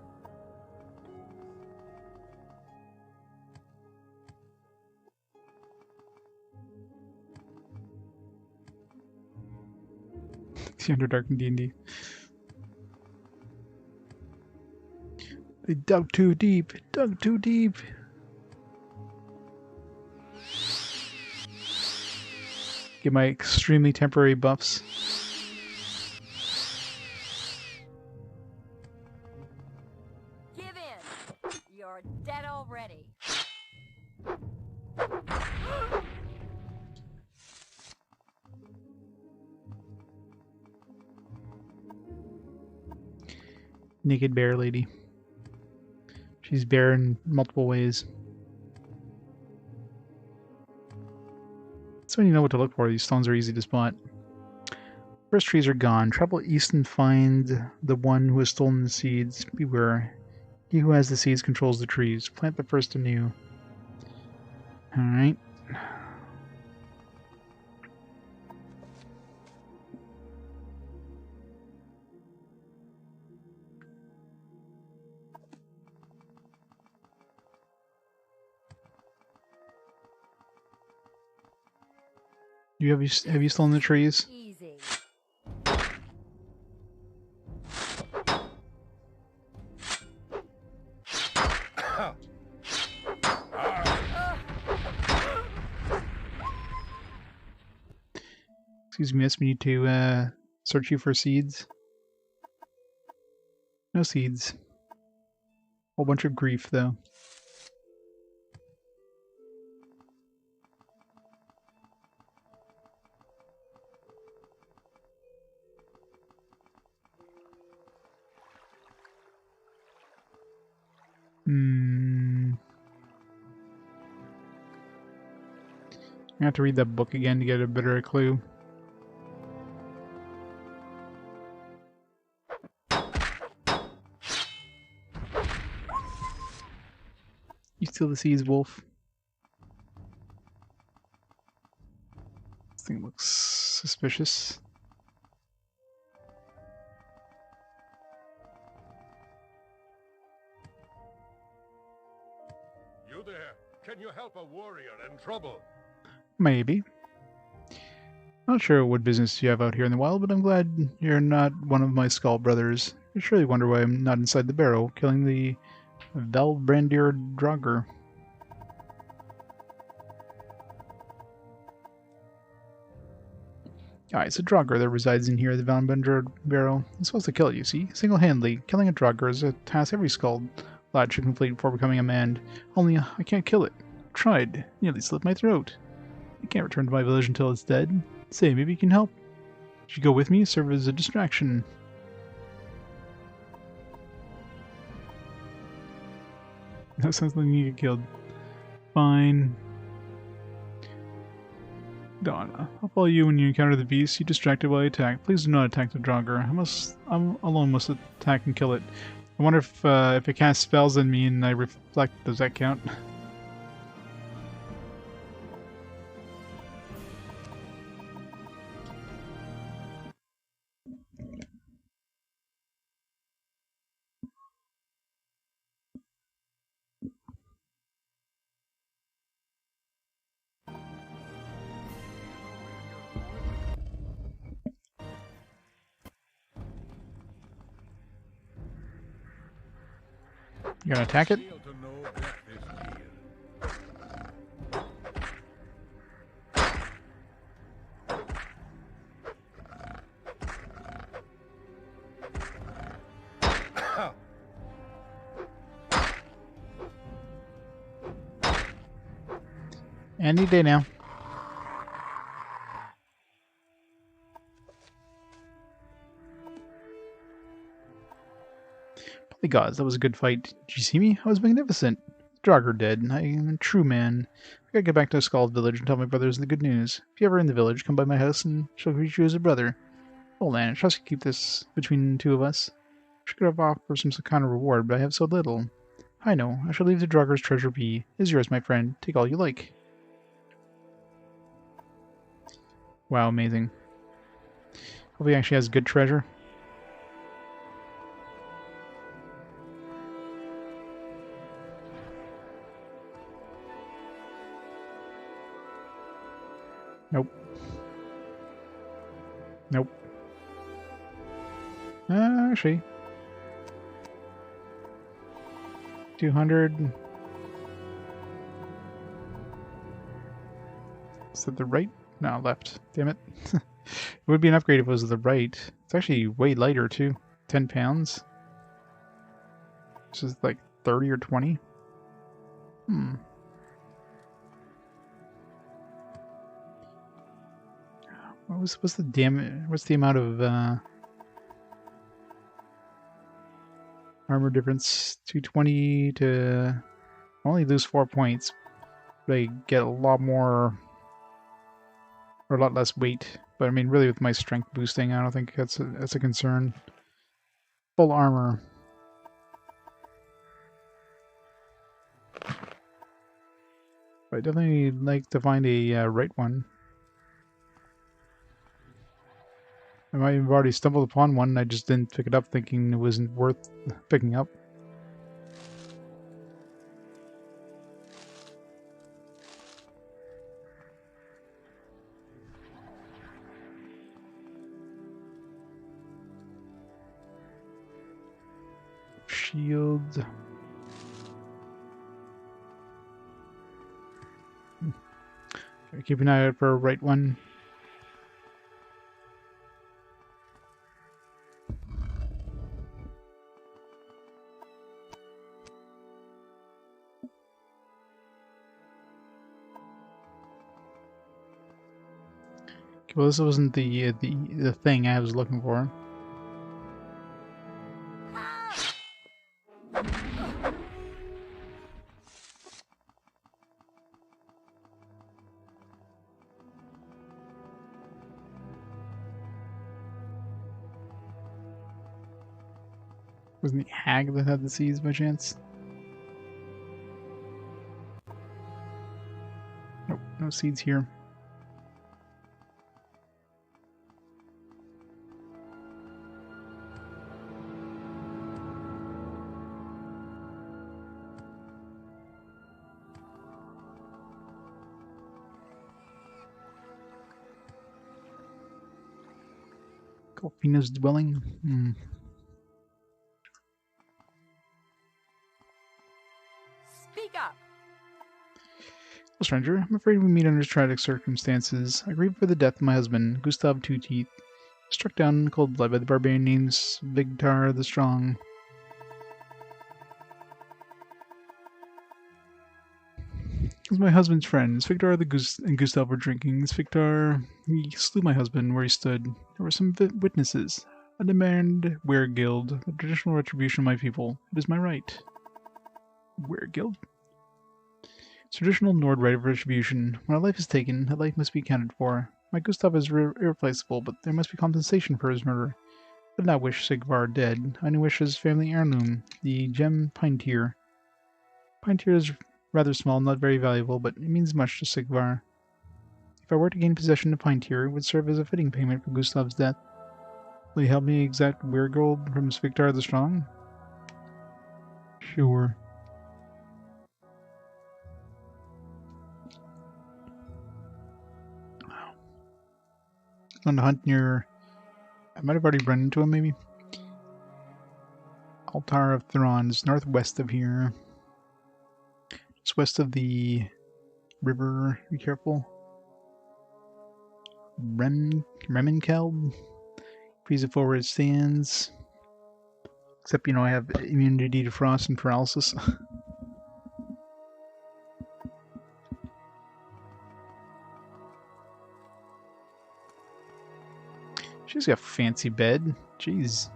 The Underdark in D&D. They dug too deep, dug too deep. Get my extremely temporary buffs. Give in. You're dead already. Naked bear lady. She's bare in multiple ways. So when you know what to look for, these stones are easy to spot. First trees are gone. Travel east and find the one who has stolen the seeds. Beware. He who has the seeds controls the trees. Plant the first anew. Alright. Have you stolen the trees? Easy. Excuse me, miss, we need to search you for seeds. No seeds. Whole bunch of grief though. I have to read that book again to get a better clue. You steal the seas, wolf. This thing looks suspicious. You there? Can you help a warrior in trouble? Maybe. Not sure what business you have out here in the wild, but I'm glad you're not one of my skull brothers. You surely wonder why I'm not inside the barrow, killing the Vvardenfell Draugr. Ah, it's a Draugr that resides in here, the Vvardenfell barrow. I'm supposed to kill it, you see? Single-handedly. Killing a Draugr is a task every skull lad should complete before becoming a man. Only, I can't kill it. I've tried. Nearly slit my throat. I can't return to my village until it's dead. Say, maybe you can help. Should you go with me? Serve as a distraction. That sounds like you get killed. Fine. Donna, I'll follow you when you encounter the beast. You distracted while I attack. Please do not attack the Draugr. I'm alone must attack and kill it. I wonder if it casts spells on me and I reflect, does that count? You gonna attack it? Feel to know what this Any day now. Holy gods, that was a good fight. Did you see me? I was magnificent. Draugr dead. I am a true man. I gotta get back to Skull's village and tell my brothers the good news. If you're ever in the village, come by my house and she'll greet you as a brother. Oh, Lan, I trust you keep this between the two of us. I should have offered some kind of reward, but I have so little. I know. I shall leave the Draugr's treasure be. It is yours, my friend. Take all you like. Wow, amazing. Hope he actually has good treasure. Nope. Nope. Actually. 200. Is that the right? No, left. Damn it. It would be an upgrade if it was the right. It's actually way lighter too. 10 pounds. This is like 30 or 20. What's the damage? What's the amount of armor difference? 220 to only lose 4 points, but I get a lot more or a lot less weight. But I mean, really, with my strength boosting, I don't think that's a concern. Full armor. But I definitely like to find a right one. I might have already stumbled upon one, and I just didn't pick it up thinking it wasn't worth picking up. Shield. Keep an eye out for a right one. Well, this wasn't the thing I was looking for. Wasn't the hag that had the seeds by chance? Nope, no seeds here. Golfina's dwelling? Speak up. Well, stranger, I'm afraid we meet under tragic circumstances. I grieve for the death of my husband, Gustav Two Teeth, struck down in cold blood by the barbarian named Vigtar the Strong. He's my husband's friend. Vigtar and Gustav were drinking. Vigtar, he slew my husband where he stood. There were some witnesses. I demand Weregild, the traditional retribution of my people. It is my right. Weregild? Traditional Nord right of retribution. When a life is taken, a life must be accounted for. My Gustav is irreplaceable, but there must be compensation for his murder. I did not wish Sigvar dead. I only wish his family heirloom, the gem pine tear. Pine tear is rather small, not very valuable, but it means much to Sigvar. If I were to gain possession of pine tear, it would serve as a fitting payment for Gustav's death. Will you help me exact Weregold from Vigtar the Strong? Sure. On the hunt near... I might have already run into him, maybe? Altar of Thrawn's northwest of here. Just west of the river. Be careful. Remenkeld. Freeze it forward it stands. Except, you know, I have immunity to frost and paralysis. She's got a fancy bed. Jeez.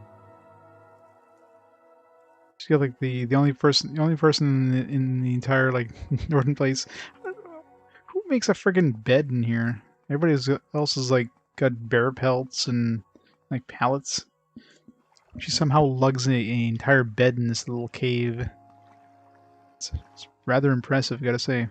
She's got like the only person in the entire like northern place. Who makes a friggin' bed in here? Everybody else is like got bear pelts and like pallets. She somehow lugs an entire bed in this little cave. It's rather impressive, gotta say.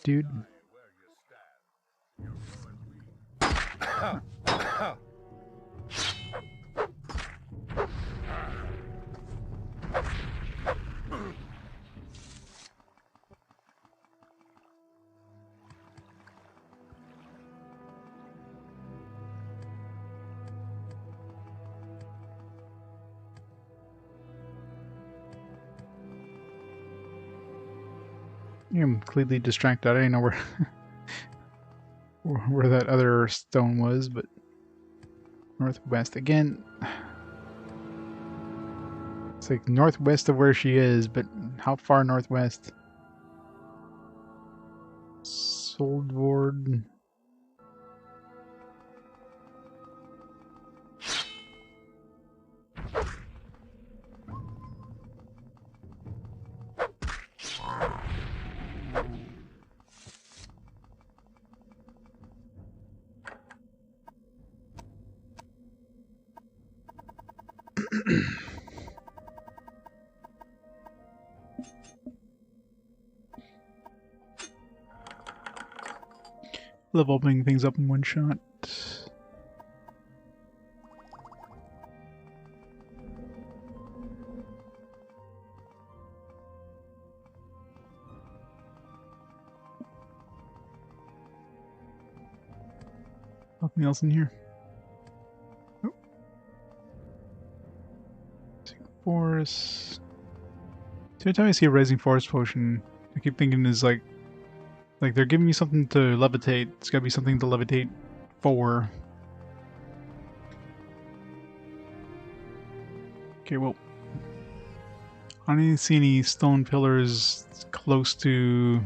Dude. I'm completely distracted. I didn't know where that other stone was, but northwest again. It's like northwest of where she is, but how far northwest? Soldvord. Love opening things up in one shot. Nothing else in here. Oh. Forest. Every time I see a Rising Forest potion, I keep thinking is like they're giving me something to levitate. It's gotta be something to levitate for. Okay, well, I don't even see any stone pillars close to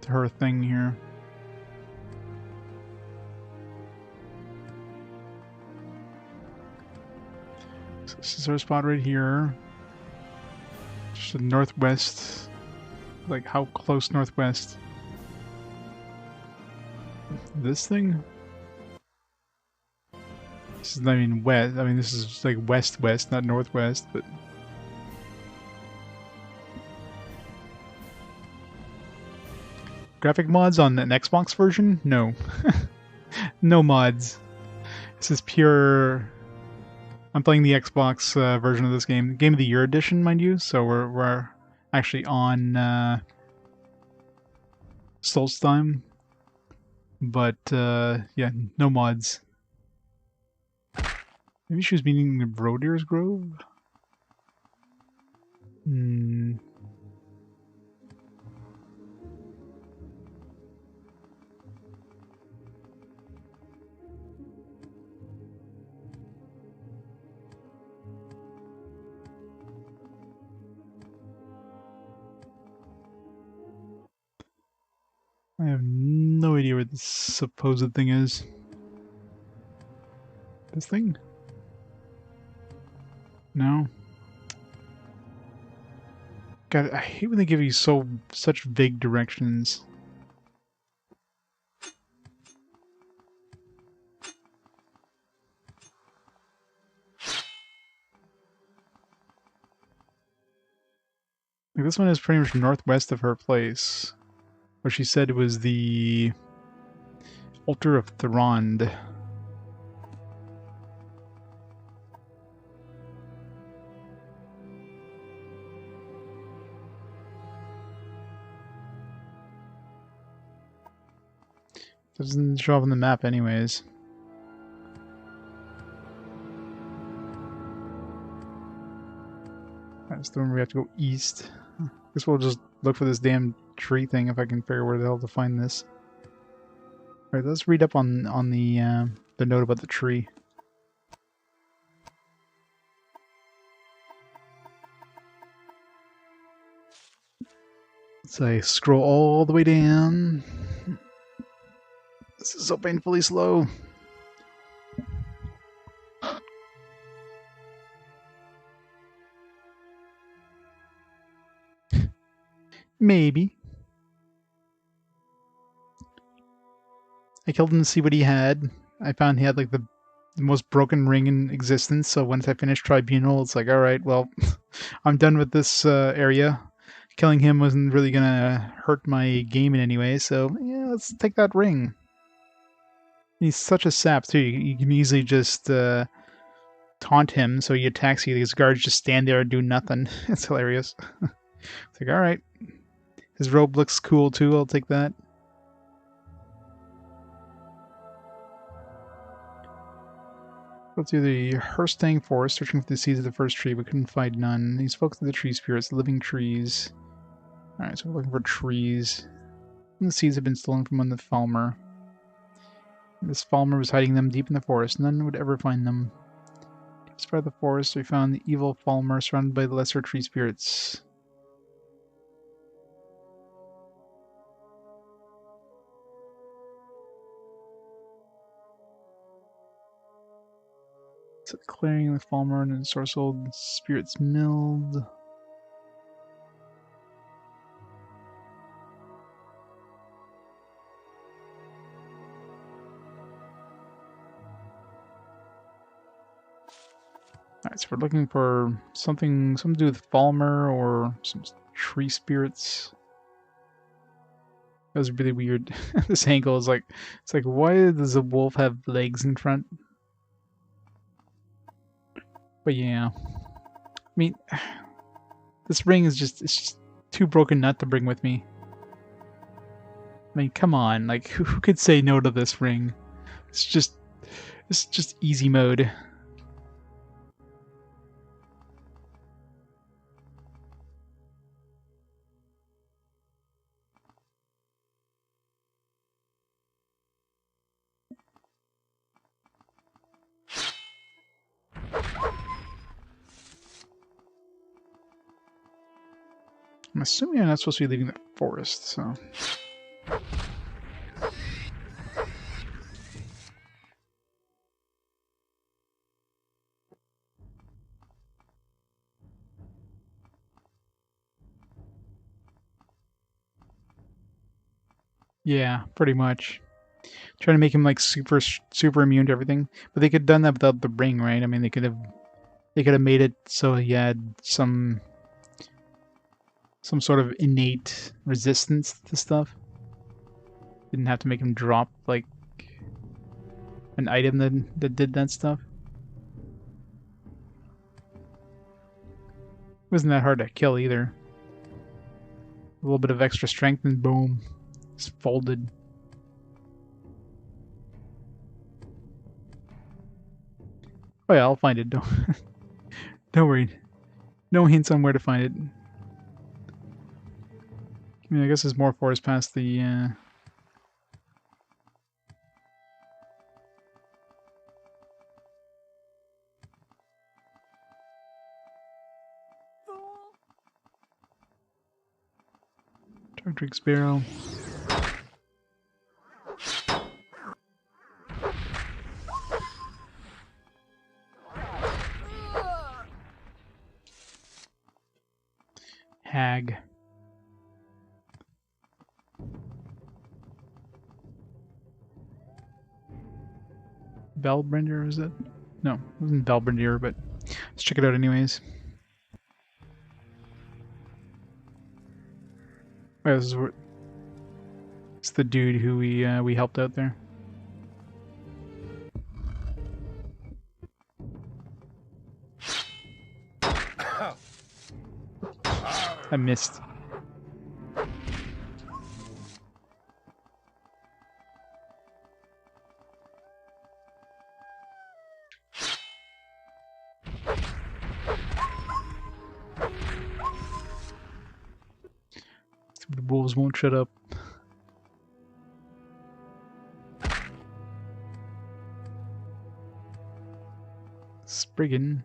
her thing here. This is our spot right here. Just the northwest. Like, how close northwest? This thing? This is, I mean, west. I mean, this is just like west-west, not northwest, but... Graphic mods on an Xbox version? No. No mods. This is pure... I'm playing the Xbox version of this game. Game of the Year edition, mind you, so we're actually on Solstheim. But, yeah, no mods. Maybe she was meaning the Brodeer's Grove? Hmm... I have no idea where this supposed thing is. This thing? No. God, I hate when they give you such vague directions. Like, this one is pretty much northwest of her place. Where she said it was the Altar of Thorond. Doesn't show up on the map anyways. That's the one we have to go east. Guess we'll just look for this damn tree thing if I can figure where the hell to find this. Alright, let's read up on the note about the tree. So I scroll all the way down. This is so painfully slow. Maybe. I killed him to see what he had. I found he had like the most broken ring in existence, so once I finished Tribunal, it's like, alright, well, I'm done with this area. Killing him wasn't really gonna hurt my game in any way, so yeah, let's take that ring. He's such a sap, too. You can easily just taunt him, so he attacks you. These guards just stand there and do nothing. It's hilarious. It's like, alright. His robe looks cool, too. I'll take that. Go through the Herstang Forest, searching for the seeds of the first tree, but couldn't find none. He's focused on the tree spirits, living trees. Alright, so we're looking for trees. And the seeds have been stolen from one of the Falmer. This Falmer was hiding them deep in the forest. None would ever find them. As part of the forest, we found the evil Falmer surrounded by the lesser tree spirits. It's a clearing the Falmer and ensorcelled spirits milled. Alright, so we're looking for something to do with Falmer or some tree spirits. That was really weird. This angle is like, it's like, why does a wolf have legs in front? But yeah, I mean, this ring is it's just too broken nut to bring with me. I mean, come on, like, who could say no to this ring? It's just easy mode. I'm assuming I'm not supposed to be leaving the forest, so... Yeah, pretty much. Trying to make him like super immune to everything, but they could have done that without the ring, right? I mean, they could have made it so he had some sort of innate resistance to stuff. Didn't have to make him drop like an item that did that stuff. Wasn't that hard to kill either. A little bit of extra strength and boom, it's folded. Oh yeah, I'll find it. Don't worry. No hints on where to find it. I mean, I guess there's more forest past the. Fool! Drake Sparrow. Hag. Valbringer, is it? No, it wasn't Valbringer, but let's check it out anyways. Oh, this is what. It's the dude who we helped out there. I missed. The wolves won't shut up. Spriggan.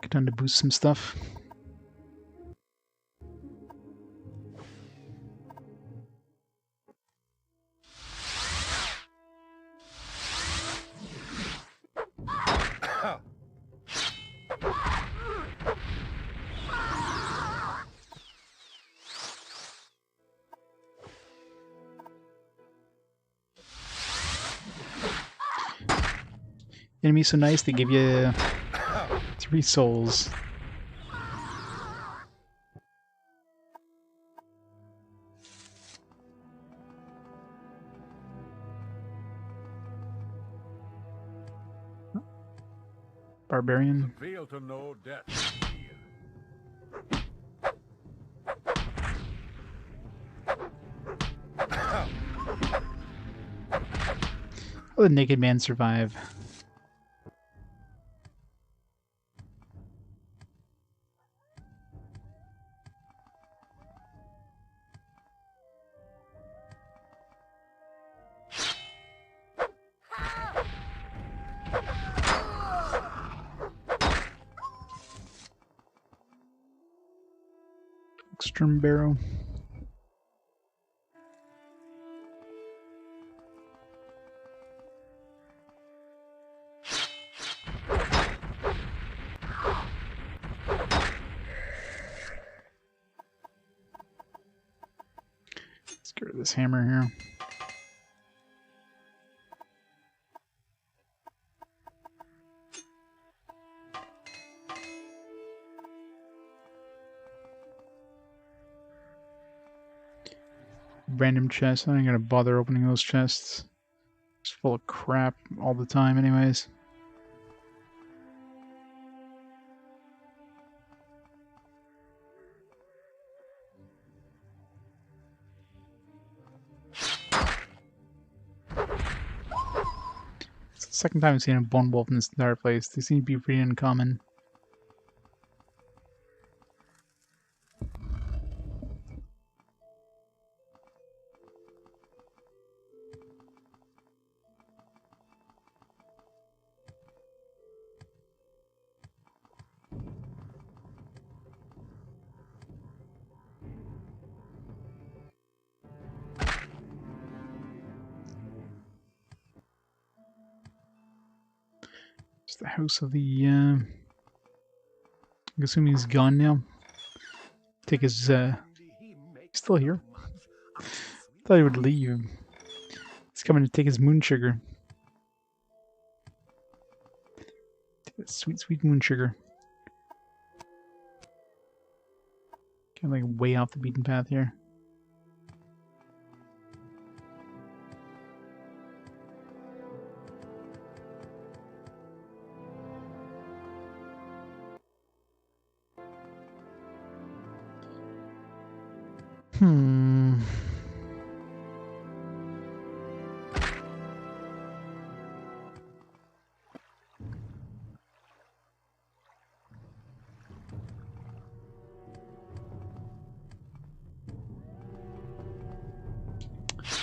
Get done to boost some stuff. Enemies so nice they give you 3 souls. Barbarian. Feel to know death. How did the naked man survive? Extreme barrow. Let's get rid of this hammer here. Random chests. I ain't gonna bother opening those chests. It's full of crap all the time anyways. It's the second time I've seen a bone wolf in this entire place. They seem to be pretty uncommon. It's the house of the, I'm assuming he's gone now. Take his, he's still here. Thought he would leave. He's coming to take his moon sugar. Sweet, sweet moon sugar. Kind of like way off the beaten path here. Hmm.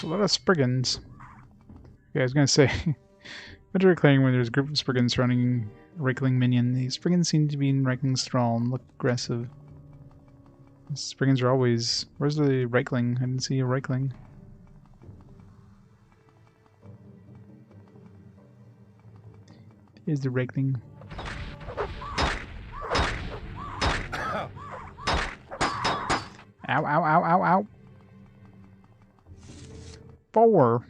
A lot of Spriggans. Yeah, I was gonna say, enter a clearing where there's a group of Spriggans surrounding a Reichling minion. These Spriggans seem to be in Reikling's thrall and look aggressive. The Spriggans are always... Where's the Reichling? I didn't see a Reichling. Here's the Reichling. Ow, ow, ow, ow, ow. 4.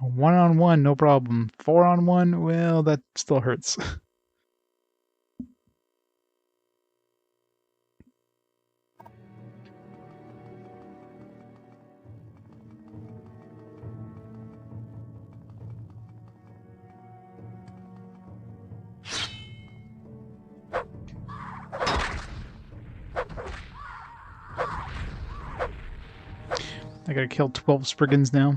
One-on-one, no problem. 4-on-1, well, that still hurts. I gotta kill 12 Spriggans now.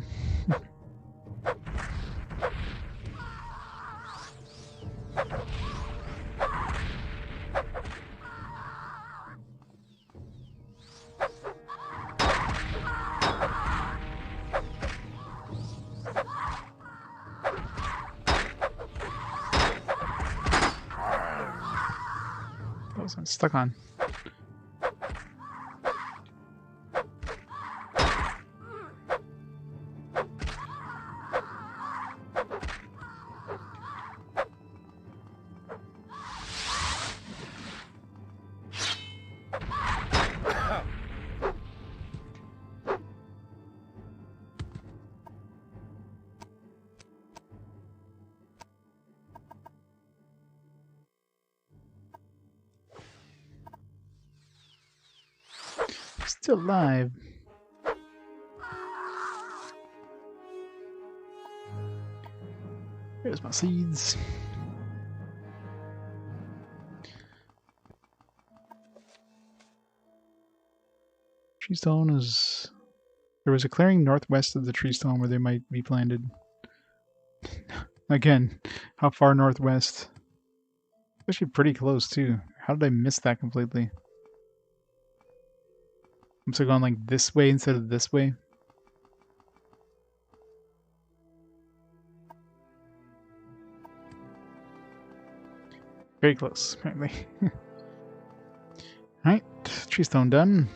That was I'm stuck on. Still alive. Here's my seeds. Tree stone is... There was a clearing northwest of the tree stone where they might be planted. Again, how far northwest? Actually pretty close too. How did I miss that completely? I'm still going like this way instead of this way. Very close, apparently. Alright, tree stone done.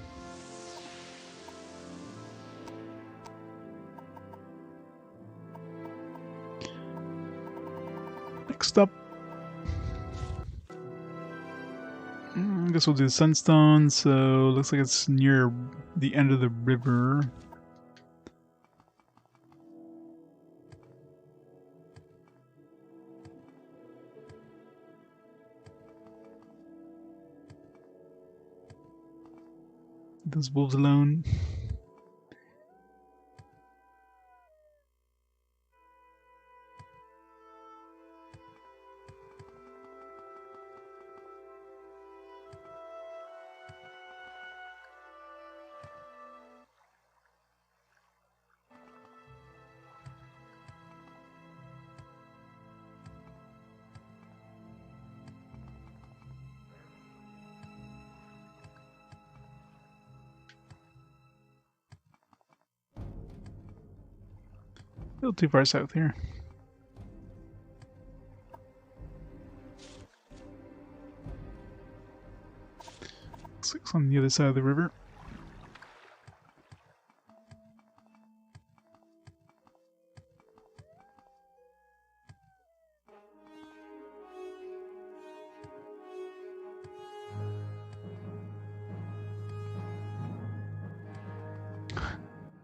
Next up. I guess we'll do the sunstone, so looks like it's near the end of the river. Those wolves alone. A little too far south here. Looks like it's on the other side of the river.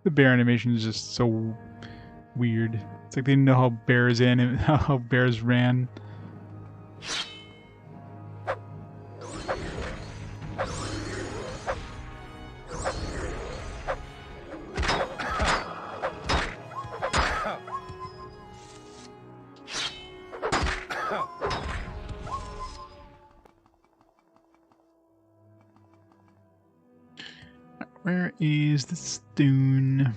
The bear animation is just so weird. It's like they didn't know how bears how bears ran. Where is the stone?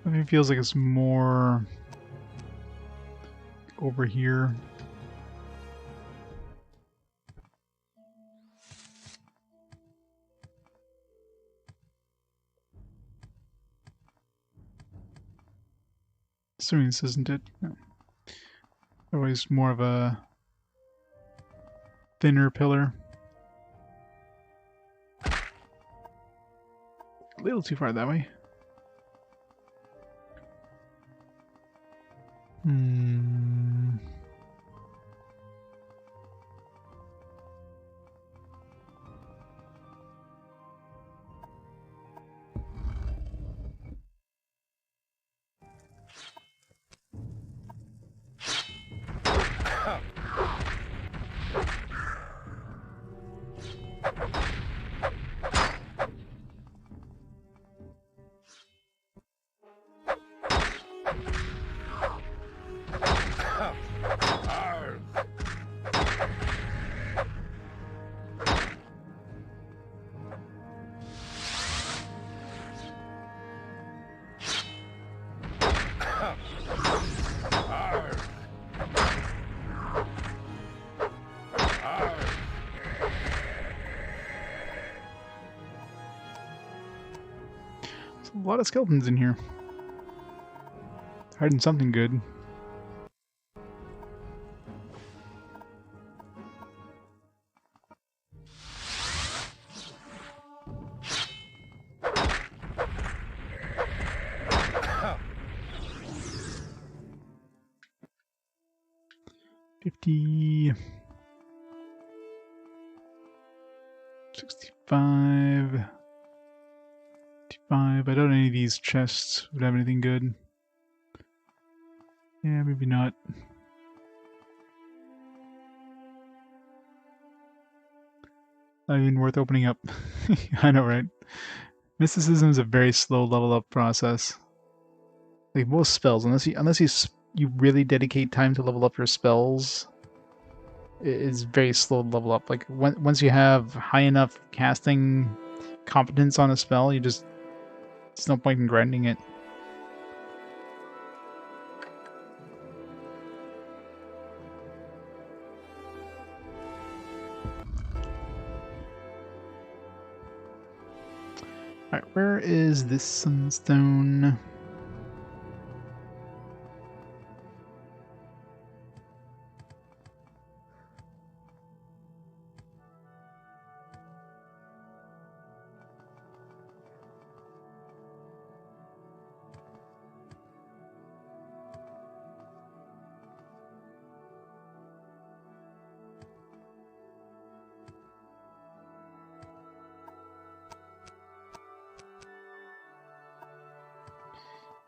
It feels like it's more over here. Assuming this isn't it. No. Always more of a thinner pillar. A little too far that way. A lot of skeletons in here. Hiding something good. $50, $65, $55. I doubt any of these chests would have anything good. Yeah, maybe not. Not even worth opening up. I know, right? Mysticism is a very slow level up process. Like most spells, unless you really dedicate time to level up your spells, it's very slow to level up. Like once you have high enough casting competence on a spell, there's no point in grinding it. Alright, where is this sunstone?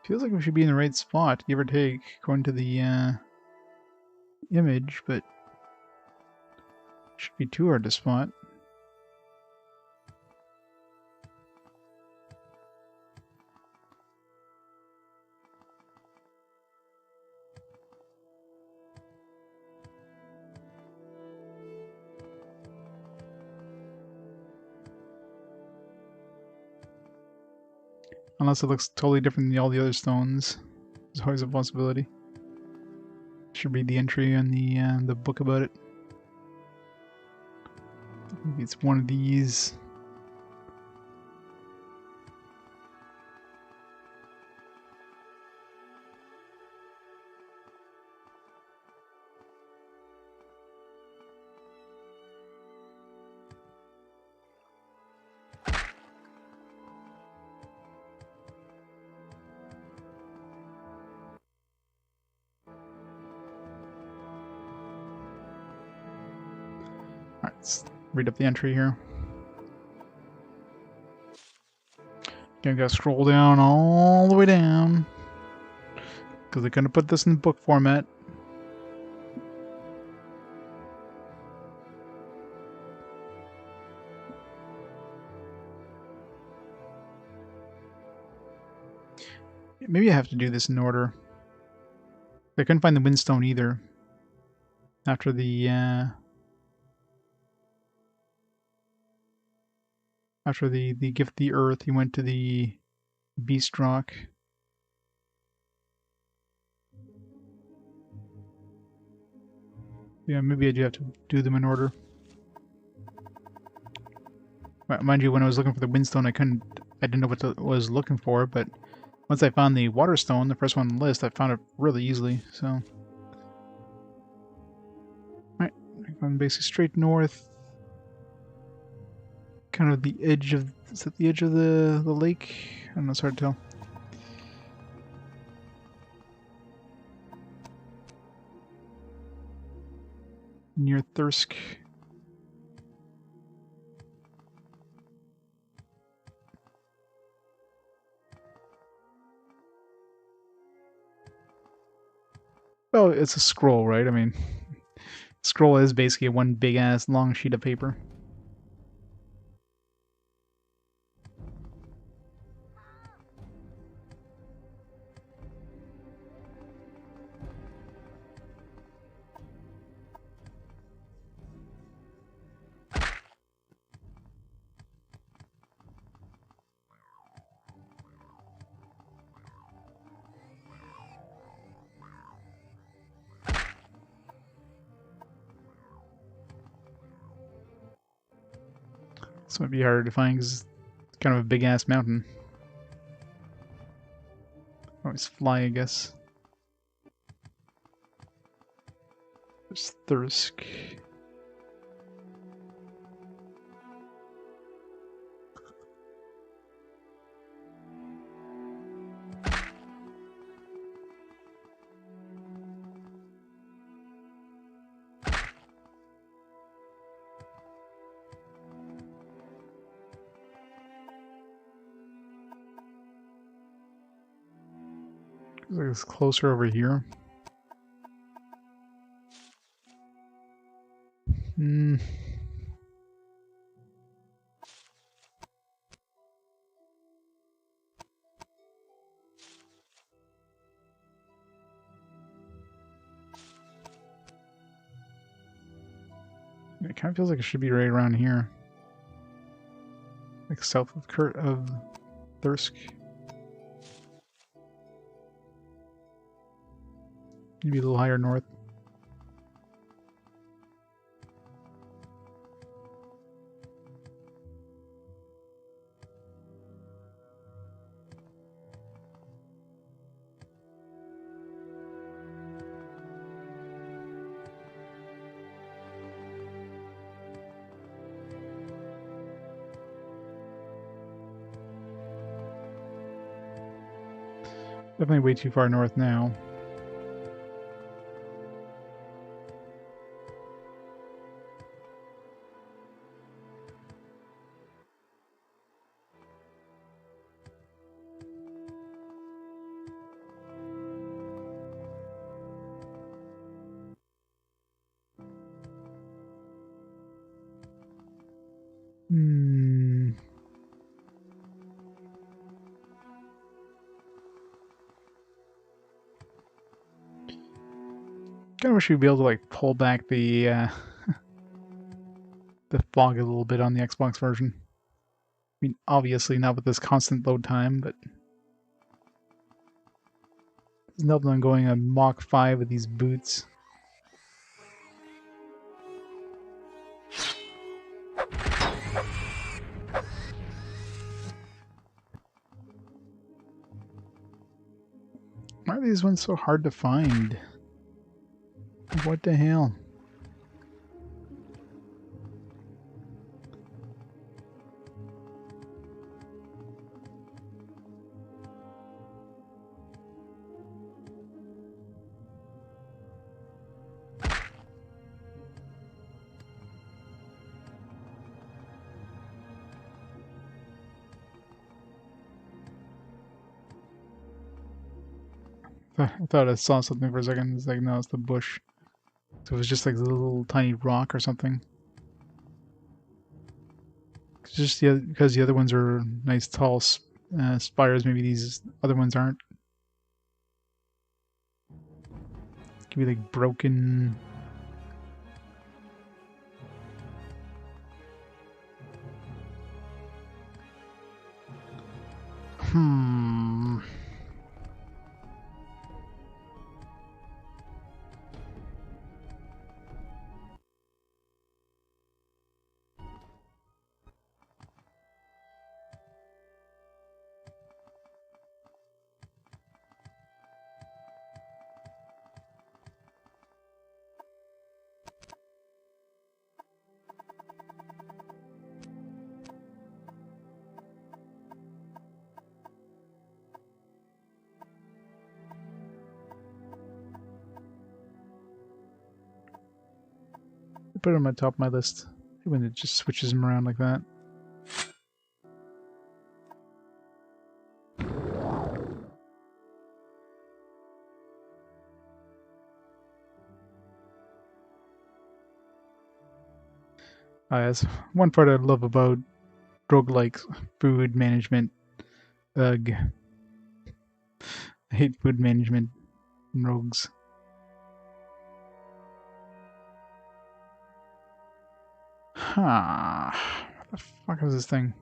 Feels like we should be in the right spot, give or take, according to the image, but should be too hard to spot. Unless it looks totally different than all the other stones. There's always a possibility. Should read the entry in the book about it. Maybe it's one of these. Alright, let's read up the entry here. Again, gotta scroll down all the way down. Because they're gonna put this in book format. Maybe I have to do this in order. I couldn't find the Windstone either. After the gift of the earth, he went to the Beast Rock. Yeah, maybe I do have to do them in order. Mind you, when I was looking for the Windstone, I didn't know what I was looking for, but once I found the Waterstone, the first one on the list, I found it really easily, so. Alright, going basically straight north. Kind of the edge of, is that the edge of the lake? I don't know, it's hard to tell. Near Thirsk. Well, it's a scroll, right? I mean, scroll is basically one big ass long sheet of paper. This might be harder to find because it's kind of a big ass mountain. Always fly, I guess. There's Thirsk. It's closer over here. Hmm. It kind of feels like it should be right around here. Like south of Thirsk. Maybe a little higher north. Definitely way too far north now. Hmm. Kind of wish we'd be able to like pull back the the fog a little bit on the Xbox version. I mean, obviously not with this constant load time, but there's nothing on going on Mach 5 with these boots. this one so hard to find? What the hell? I thought I saw something for a second. It's like, no, it's the bush. So it was just like a little tiny rock or something. It's just because the other ones are nice tall spires, maybe these other ones aren't. Could be like broken. Hmm. Put it on my top of my list when it just switches them around like that. That's one part I love about roguelike food management. Ugh. I hate food management in rogues. Huh. What the fuck is this thing?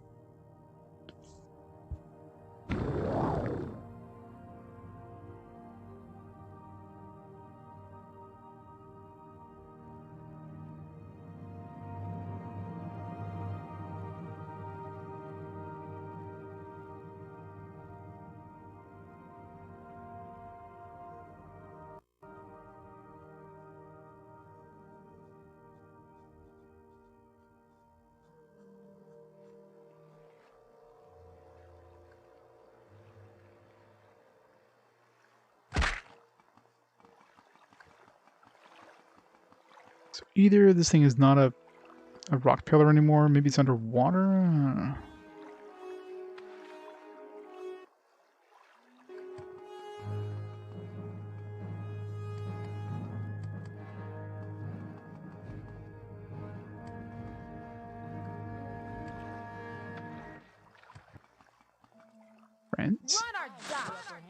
So either this thing is not a rock pillar anymore, maybe it's underwater? Friends? Run our doctor hand.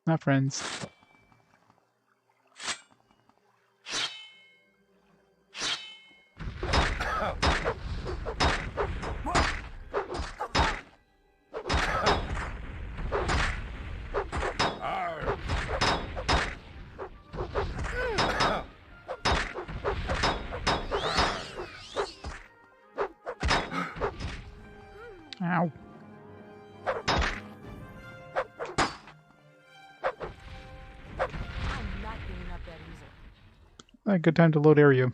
Not friends. Ow. I'm not giving up that easy. A good time to load area.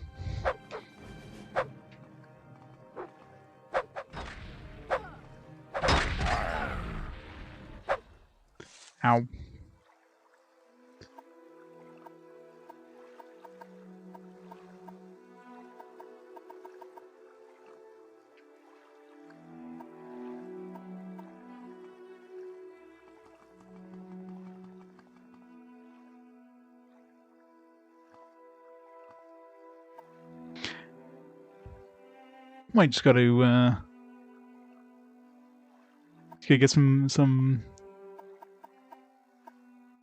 Ow. Might just gotta get some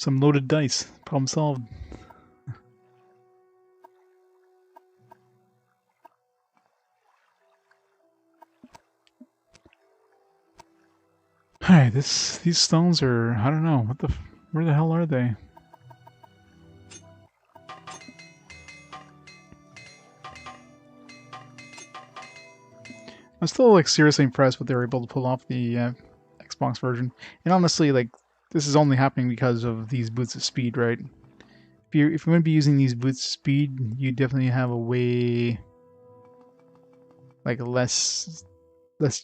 loaded dice. Problem solved. Alright, these stones are, I don't know, where the hell are they? I'm still like seriously impressed what they were able to pull off the Xbox version. And honestly, like this is only happening because of these boots of speed, right? If you're going to be using these boots of speed, you definitely have a way like less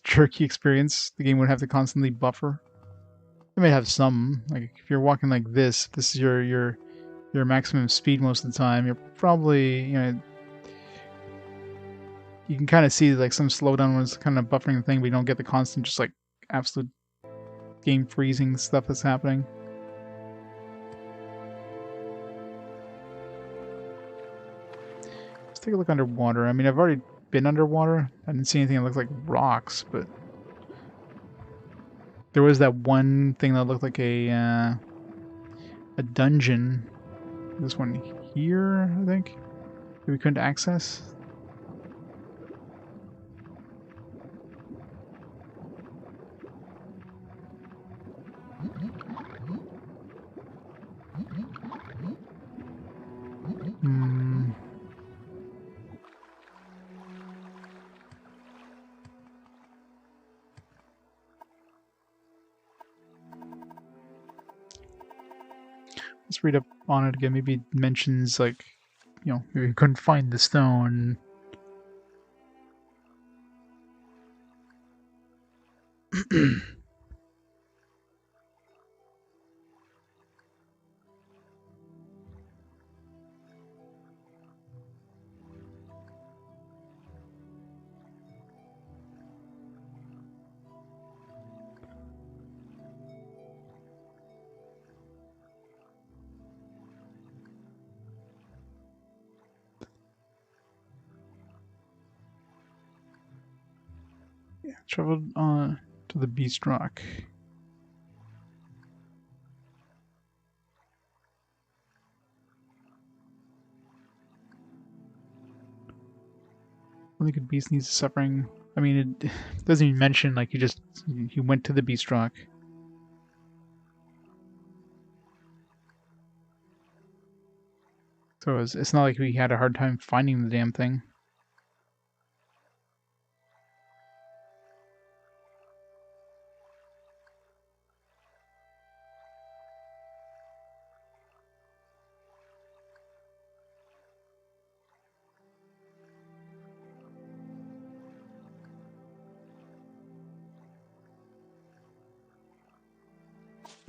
jerky experience. The game would have to constantly buffer. It may have some, like if you're walking like this is your maximum speed most of the time. You're probably, you know, you can kind of see like some slowdown when it's kind of buffering the thing, but you don't get the constant just like absolute game freezing stuff that's happening. Let's take a look underwater. I mean, I've already been underwater. I didn't see anything that looked like rocks, but there was that one thing that looked like a dungeon. This one here, I think, that we couldn't access. Let's read up on it again. Maybe it mentions, like, you know, maybe we couldn't find the stone. Yeah, traveled on to the Beast Rock. Only good beast needs suffering. I mean, it doesn't even mention like he went to the Beast Rock. So it's not like we had a hard time finding the damn thing.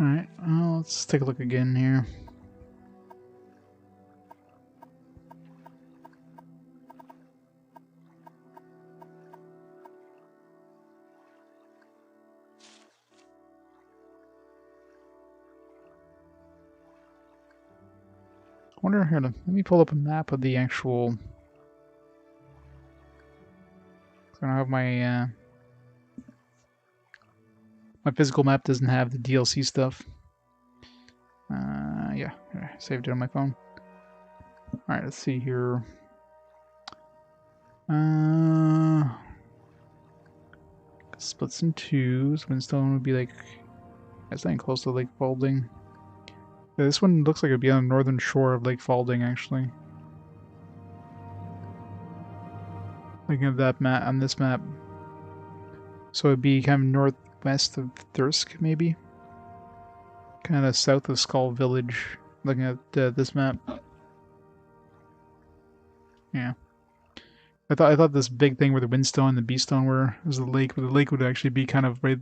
Alright, well, let's take a look again here. I wonder, here, let me pull up a map of the actual... I don't have my, my physical map doesn't have the DLC stuff. Yeah, I saved it on my phone. Alright, let's see here. Splits in twos. Windstone would be like... That's not close to Lake Falding. Yeah, this one looks like it'd be on the northern shore of Lake Falding, actually. Looking at that map, on this map. So it'd be kind of northwest of Thirsk, maybe? Kind of south of Skull Village, looking at this map. Yeah. I thought this big thing where the Windstone and the Beaststone were was the lake, but the lake would actually be kind of right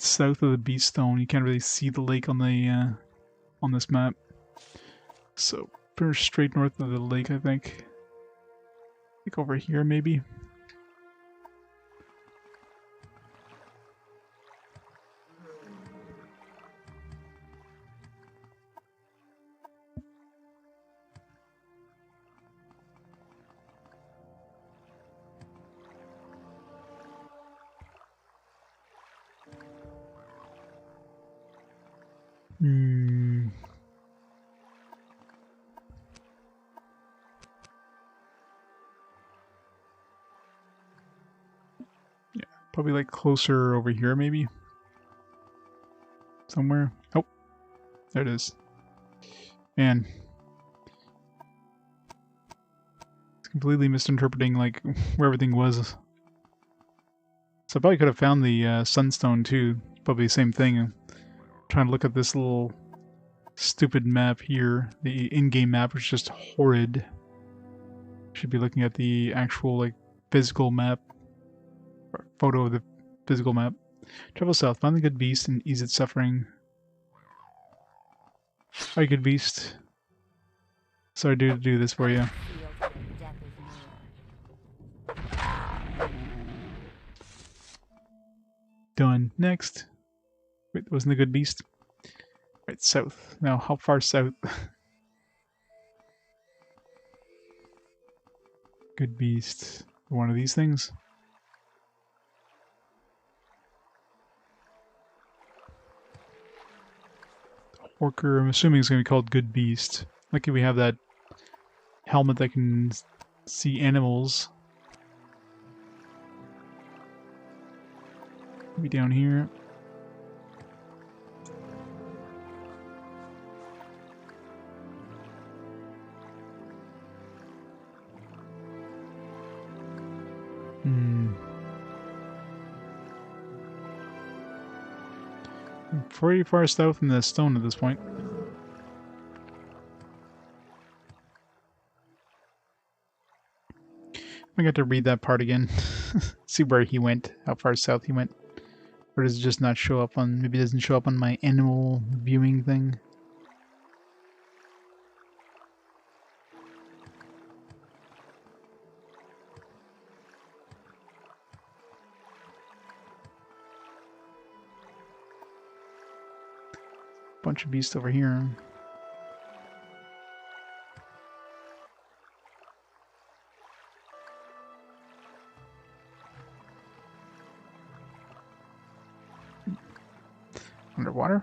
south of the Beaststone. You can't really see the lake on the on this map. So pretty straight north of the lake, I think. Like over here, maybe. Yeah, probably like closer over here, maybe. Somewhere. Oh, there it is. Man. It's completely misinterpreting like where everything was. So I probably could have found the Sunstone too. Probably the same thing. Trying to look at this little stupid map here. The in-game map is just horrid. Should be looking at the actual like physical map, or photo of the physical map. Travel south, find the good beast and ease its suffering. Hi, good beast. Sorry to do this for you. Feel for death is near. Done. Next. Wait, wasn't the good beast? Right, south. Now, how far south? Good beast. One of these things? Orker, I'm assuming it's going to be called Good Beast. Lucky we have that helmet that can see animals. Maybe down here. Pretty far south from the stone at this point. I got to read that part again. See where he went, how far south he went. Or does it just not show up on, maybe it doesn't show up on my animal viewing thing? Bunch of beasts over here. Underwater.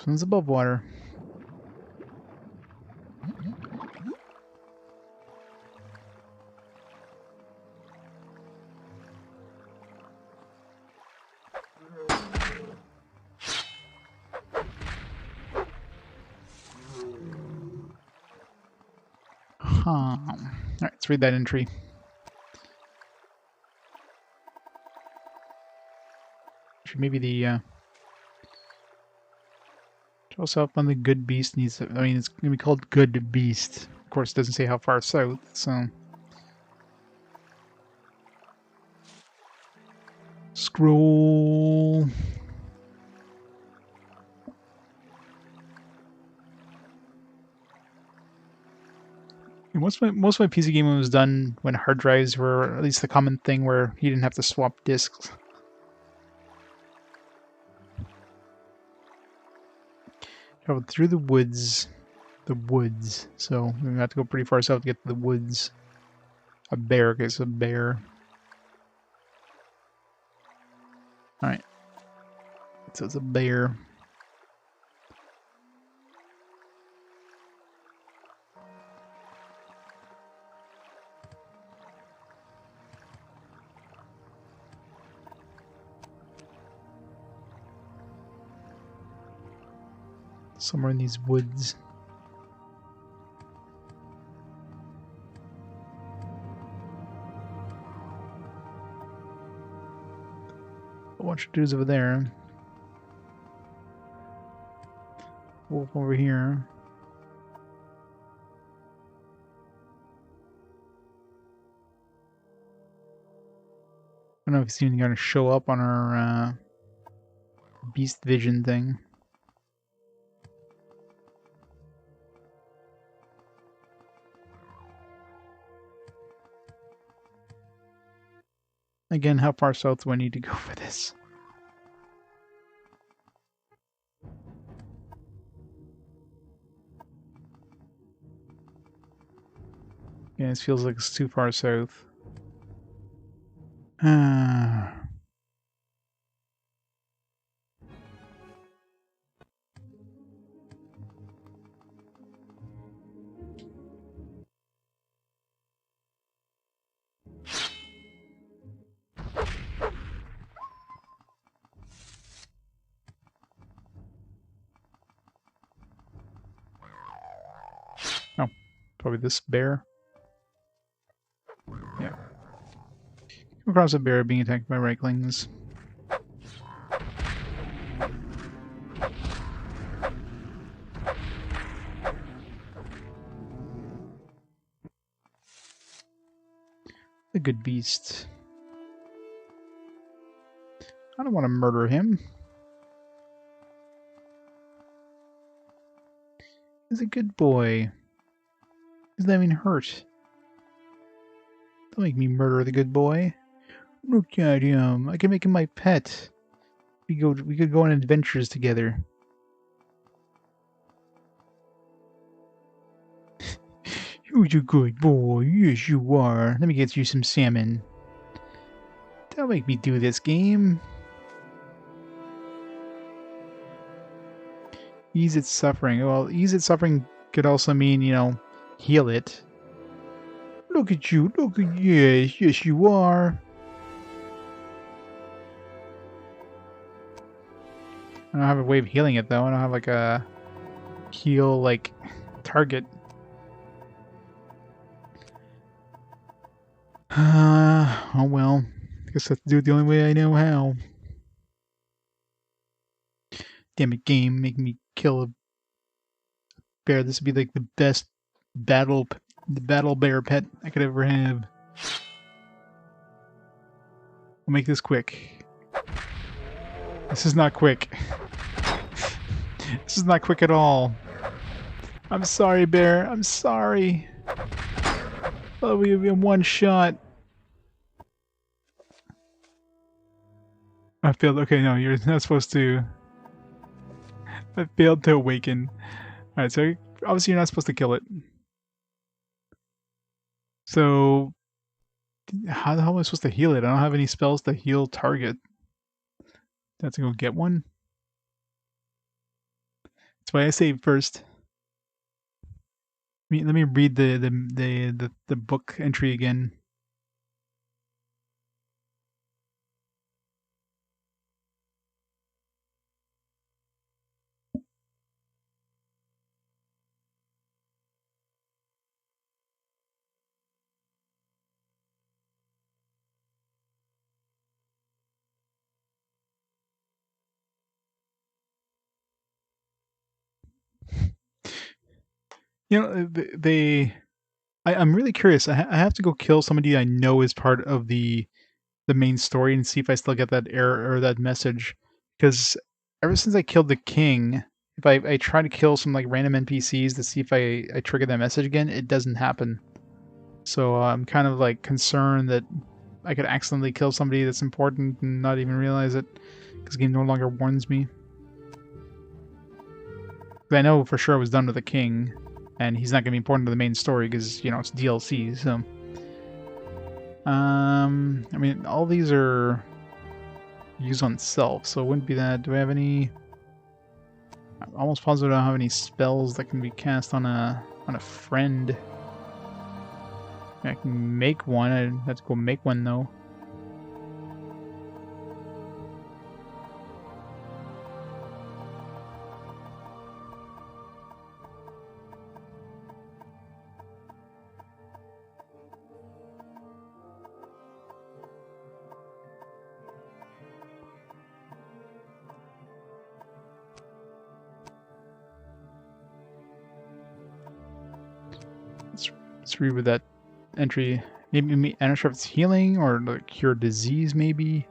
One's above water. Alright, let's read that entry. Maybe the also up on the good beast needs to, I mean, it's gonna be called Good Beast. Of course, it doesn't say how far south, so. Scroll. And most of my PC gaming was done when hard drives were at least the common thing where you didn't have to swap disks. Traveled through the woods. So we're gonna have to go pretty far south to get to the woods. A bear, okay, so a bear. Alright. So it's a bear. Somewhere in these woods. A bunch of dudes over there. Wolf over here. I don't know if it's even going to show up on our beast vision thing. Again, how far south do I need to go for this? Yeah, this feels like it's too far south. Probably this bear. Yeah. Come across a bear being attacked by Reiklings. A good beast. I don't want to murder him. He's a good boy. He's not even hurt. Don't make me murder the good boy. Look at him. I can make him my pet. We could go on adventures together. You're a good boy. Yes, you are. Let me get you some salmon. Don't make me do this game. Ease its suffering. Well, ease its suffering could also mean, you know, heal it. Look at you. Look at yes, yes you are. I don't have a way of healing it though. I don't have like a heal like target. Oh well. I guess I have to do it the only way I know how. Damn it, game, make me kill a bear. This would be like the best battle bear pet I could ever have. We'll make this quick. This is not quick. This is not quick at all. I'm sorry, bear. I'm sorry. Oh, we have one shot. I failed. Okay, no, you're not supposed to. I failed to awaken. Alright, so obviously you're not supposed to kill it. So, how the hell am I supposed to heal it? I don't have any spells to heal target. That's to go get one. That's why I saved first. Let me read the book entry again. You know, I'm really curious. I have to go kill somebody I know is part of the main story and see if I still get that error or that message. Because ever since I killed the king, if I try to kill some like random NPCs to see if I trigger that message again, it doesn't happen. So I'm kind of like concerned that I could accidentally kill somebody that's important and not even realize it, because the game no longer warns me. But I know for sure I was done with the king, and he's not going to be important to the main story because, you know, it's DLC, so... I mean, all these are used on self, so it wouldn't be that. Do I have any... I'm almost positive I don't have any spells that can be cast on a friend. I can make one. I'd have to go make one, though. Let's read with that entry. Maybe I'm not sure if it's healing or like cure disease, maybe.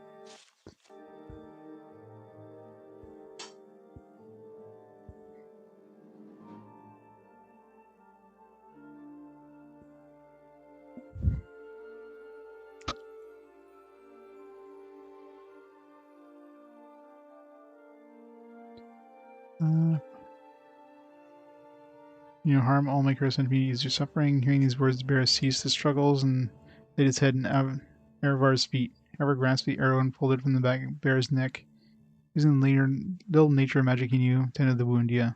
You know, harm all makers and ease your suffering. Hearing these words, the bear ceased his struggles and laid his head in Erevar's feet. Erevar grasped the arrow and pulled it from the back of the bear's neck. Using the little nature magic he knew, tended the wound, yeah.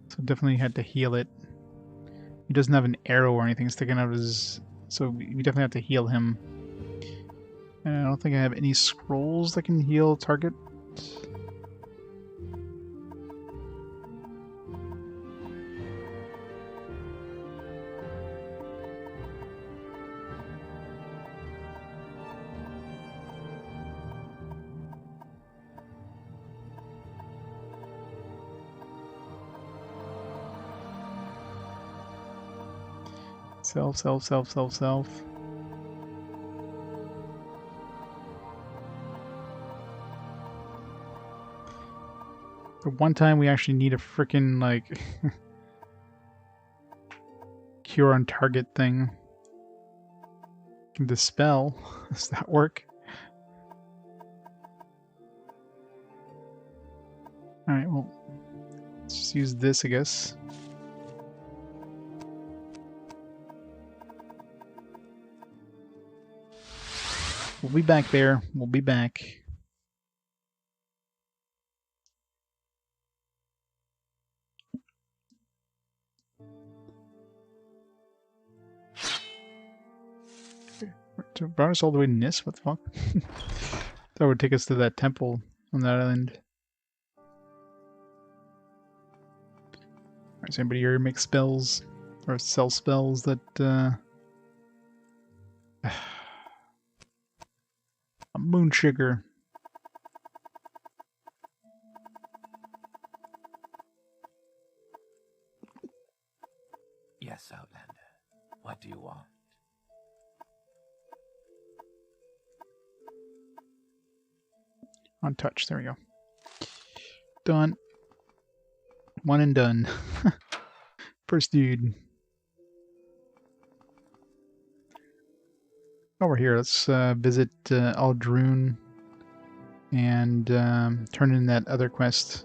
So definitely had to heal it. He doesn't have an arrow or anything sticking out of his... So we definitely have to heal him. And I don't think I have any scrolls that can heal target. Self, self, self, self, self. The one time we actually need a freaking like cure on target thing. Dispel. Does that work? Alright, well, let's just use this, I guess. We'll be back there. We'll be back. Brought us all the way to Nis? What the fuck? That would take us to that temple on that island. Alright, does anybody here make spells? Or sell spells that, a moon sugar. Yes, Outlander. What do you want? Untouched, there we go. Done. One and done. First dude. Over here, let's visit Aldrune and turn in that other quest.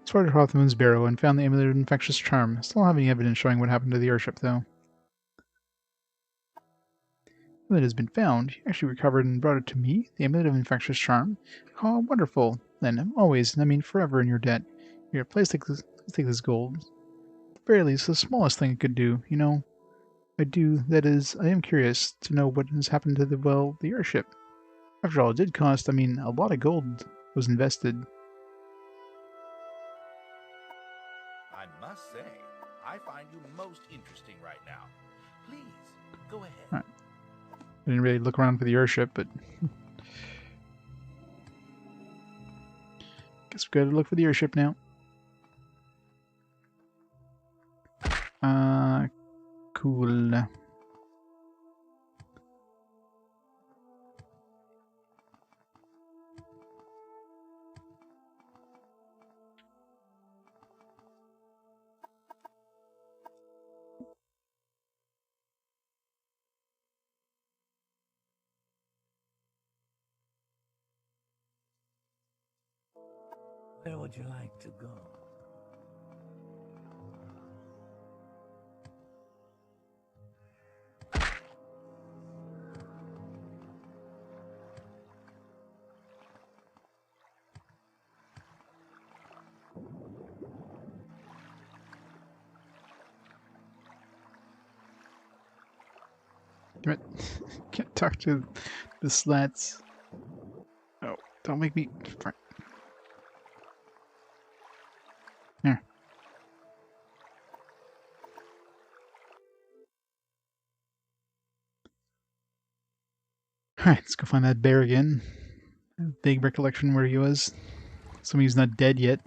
Explored Hawthorne's barrow and found the amulet of infectious charm. Still don't have any evidence showing what happened to the airship, though. The amulet has been found. You actually recovered and brought it to me. The amulet of infectious charm. Oh, wonderful. Then I'm always, I mean forever, in your debt. Here, please take this gold. At the very least, the smallest thing I could do. You know, that is, I am curious to know what has happened to the airship. After all, it did cost, I mean, a lot of gold was invested. I must say, I find you most interesting right now. Please, go ahead. Right. I didn't really look around for the airship, but guess we gotta look for the airship now. Cool. Where would you like to go? Damn it. Can't talk to the slats. Oh, don't make me... There. Alright, let's go find that bear again. Big recollection where he was. Somebody's not dead yet.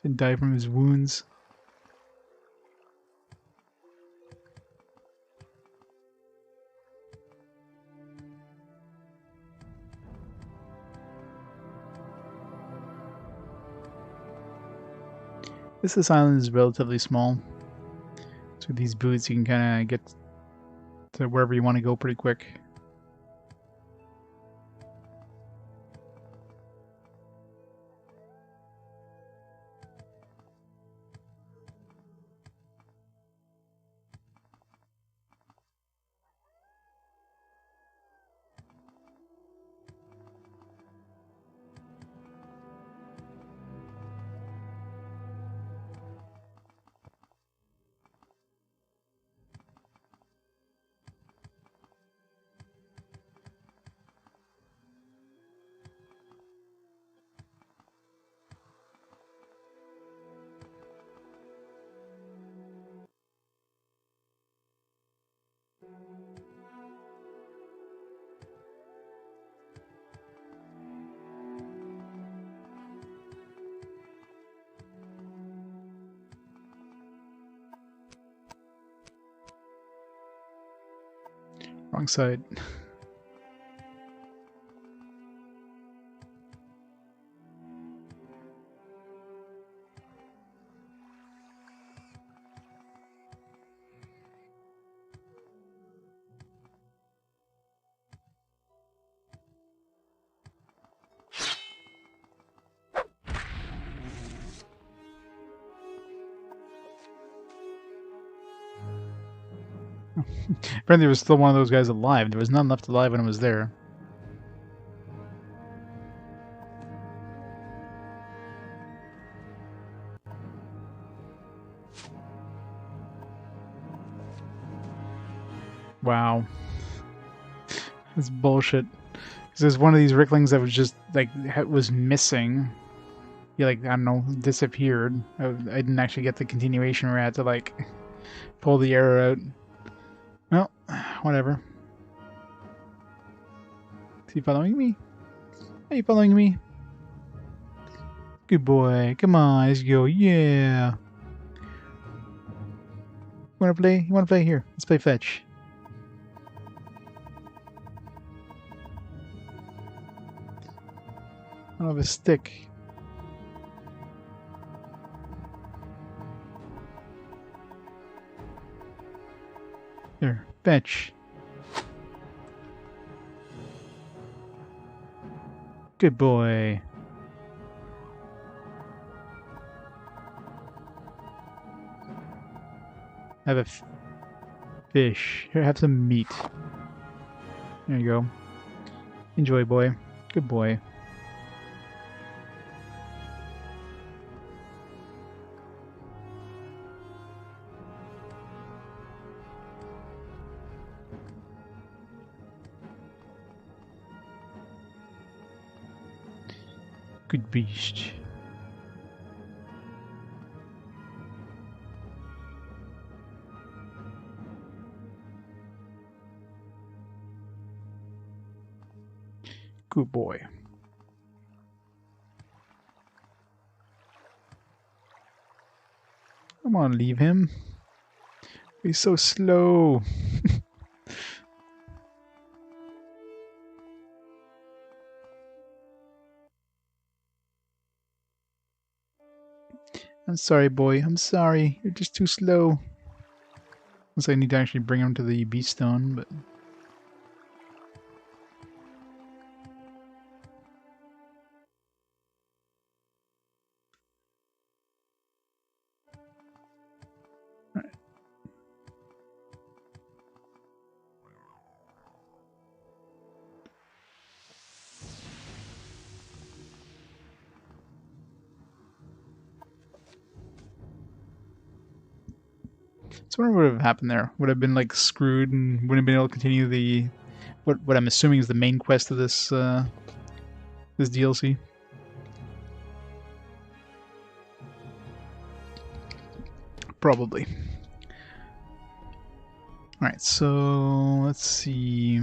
Didn't die from his wounds. This island is relatively small. So with these boots you can kind of get to wherever you want to go pretty quick. Wrong side. Apparently there was still one of those guys alive. There was none left alive when I was there. Wow. That's bullshit. Because there's one of these Ricklings that was just, like, was missing. He, like, I don't know, disappeared. I didn't actually get the continuation where I had to, like, pull the arrow out. Well, whatever. Is he following me? Are you following me? Good boy. Come on, let's go. Yeah. You wanna play? You wanna play? Here, let's play fetch. I don't have a stick. There, fetch. Good boy. Have a fish. Here, have some meat. There you go. Enjoy, boy. Good boy. Good beast. Good boy. Come on, leave him. He's so slow. I'm sorry, boy. I'm sorry. You're just too slow. Unless I need to actually bring him to the beast stone, but... So what would have happened there? Would have been like screwed and wouldn't have been able to continue the what I'm assuming is the main quest of this this DLC. Probably. Alright, so let's see.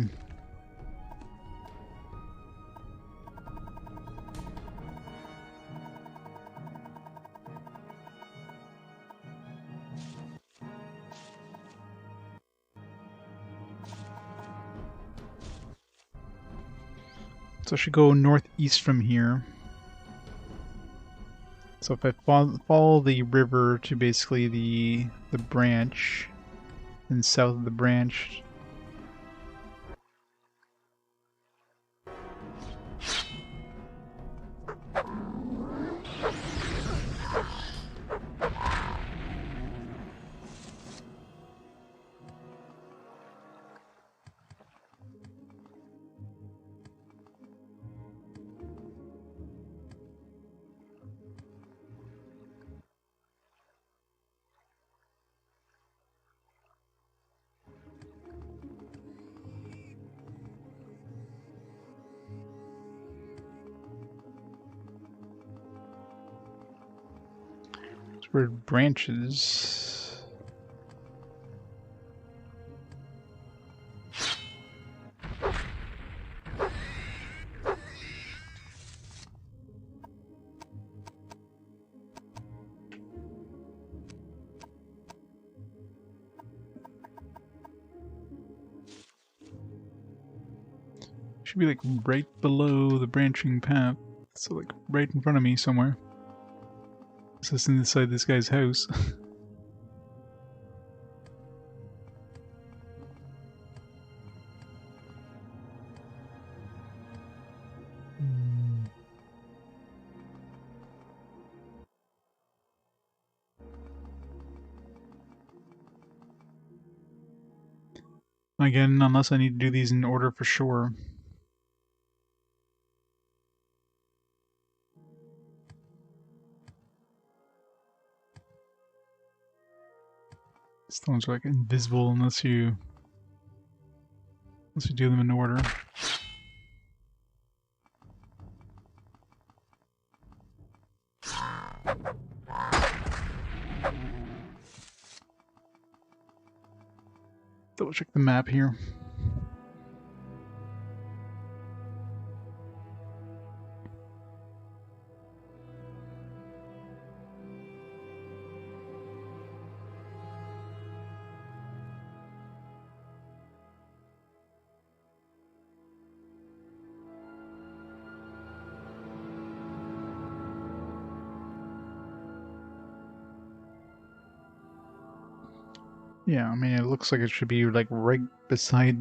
So I should go northeast from here. So if I follow the river to basically the branch, and south of the branch. Where branches. Should be like right below the branching path. So like right in front of me somewhere. This is inside this guy's house. Again, unless I need to do these in order for sure. Stones are like invisible unless you do them in order. Double check the map here. Yeah, I mean, it looks like it should be like right beside.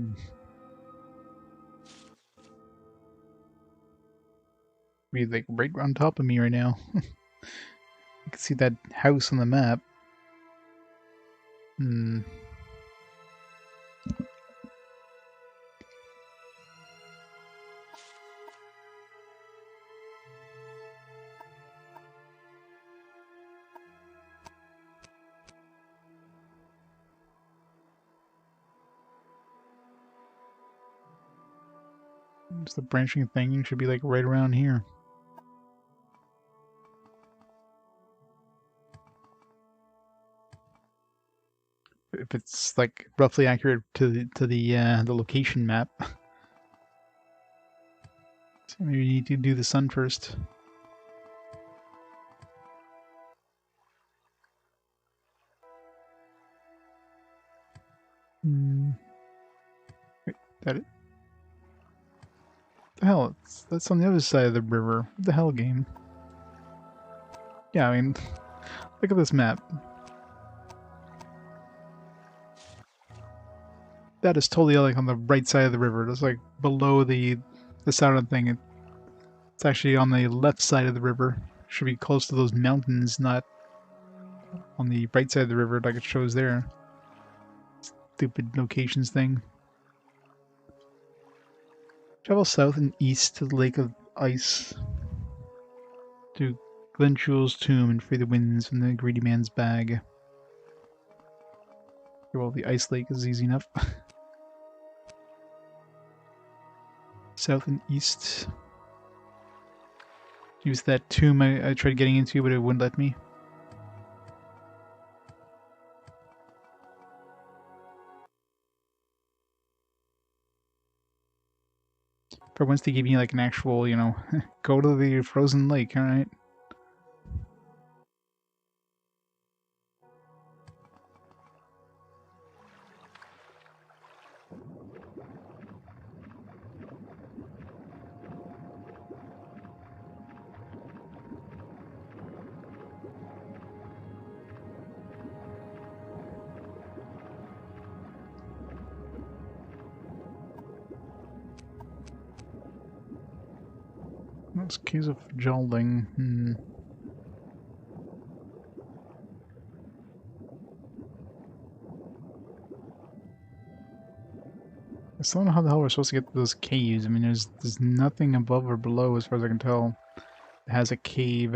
Be like right on top of me right now. You can see that house on the map. Hmm. It's the branching thing. It should be like right around here. If it's like roughly accurate to the location map. So maybe you need to do the sun first. Wait, that it? The hell? That's on the other side of the river. What the hell, game? Yeah, I mean, look at this map. That is totally like on the right side of the river. That's like below the southern thing. It's actually on the left side of the river. Should be close to those mountains, not on the right side of the river like it shows there. Stupid locations thing. Travel south and east to the Lake of Ice. To Glenchul's tomb and free the winds from the greedy man's bag. Well, the ice lake is easy enough. South and east. Use that tomb I tried getting into, but it wouldn't let me. For once they give me like an actual, you know, go to the frozen lake, alright? That's Caves of Jalding. I still don't know how the hell we're supposed to get to those caves. I mean, there's nothing above or below, as far as I can tell, that has a cave.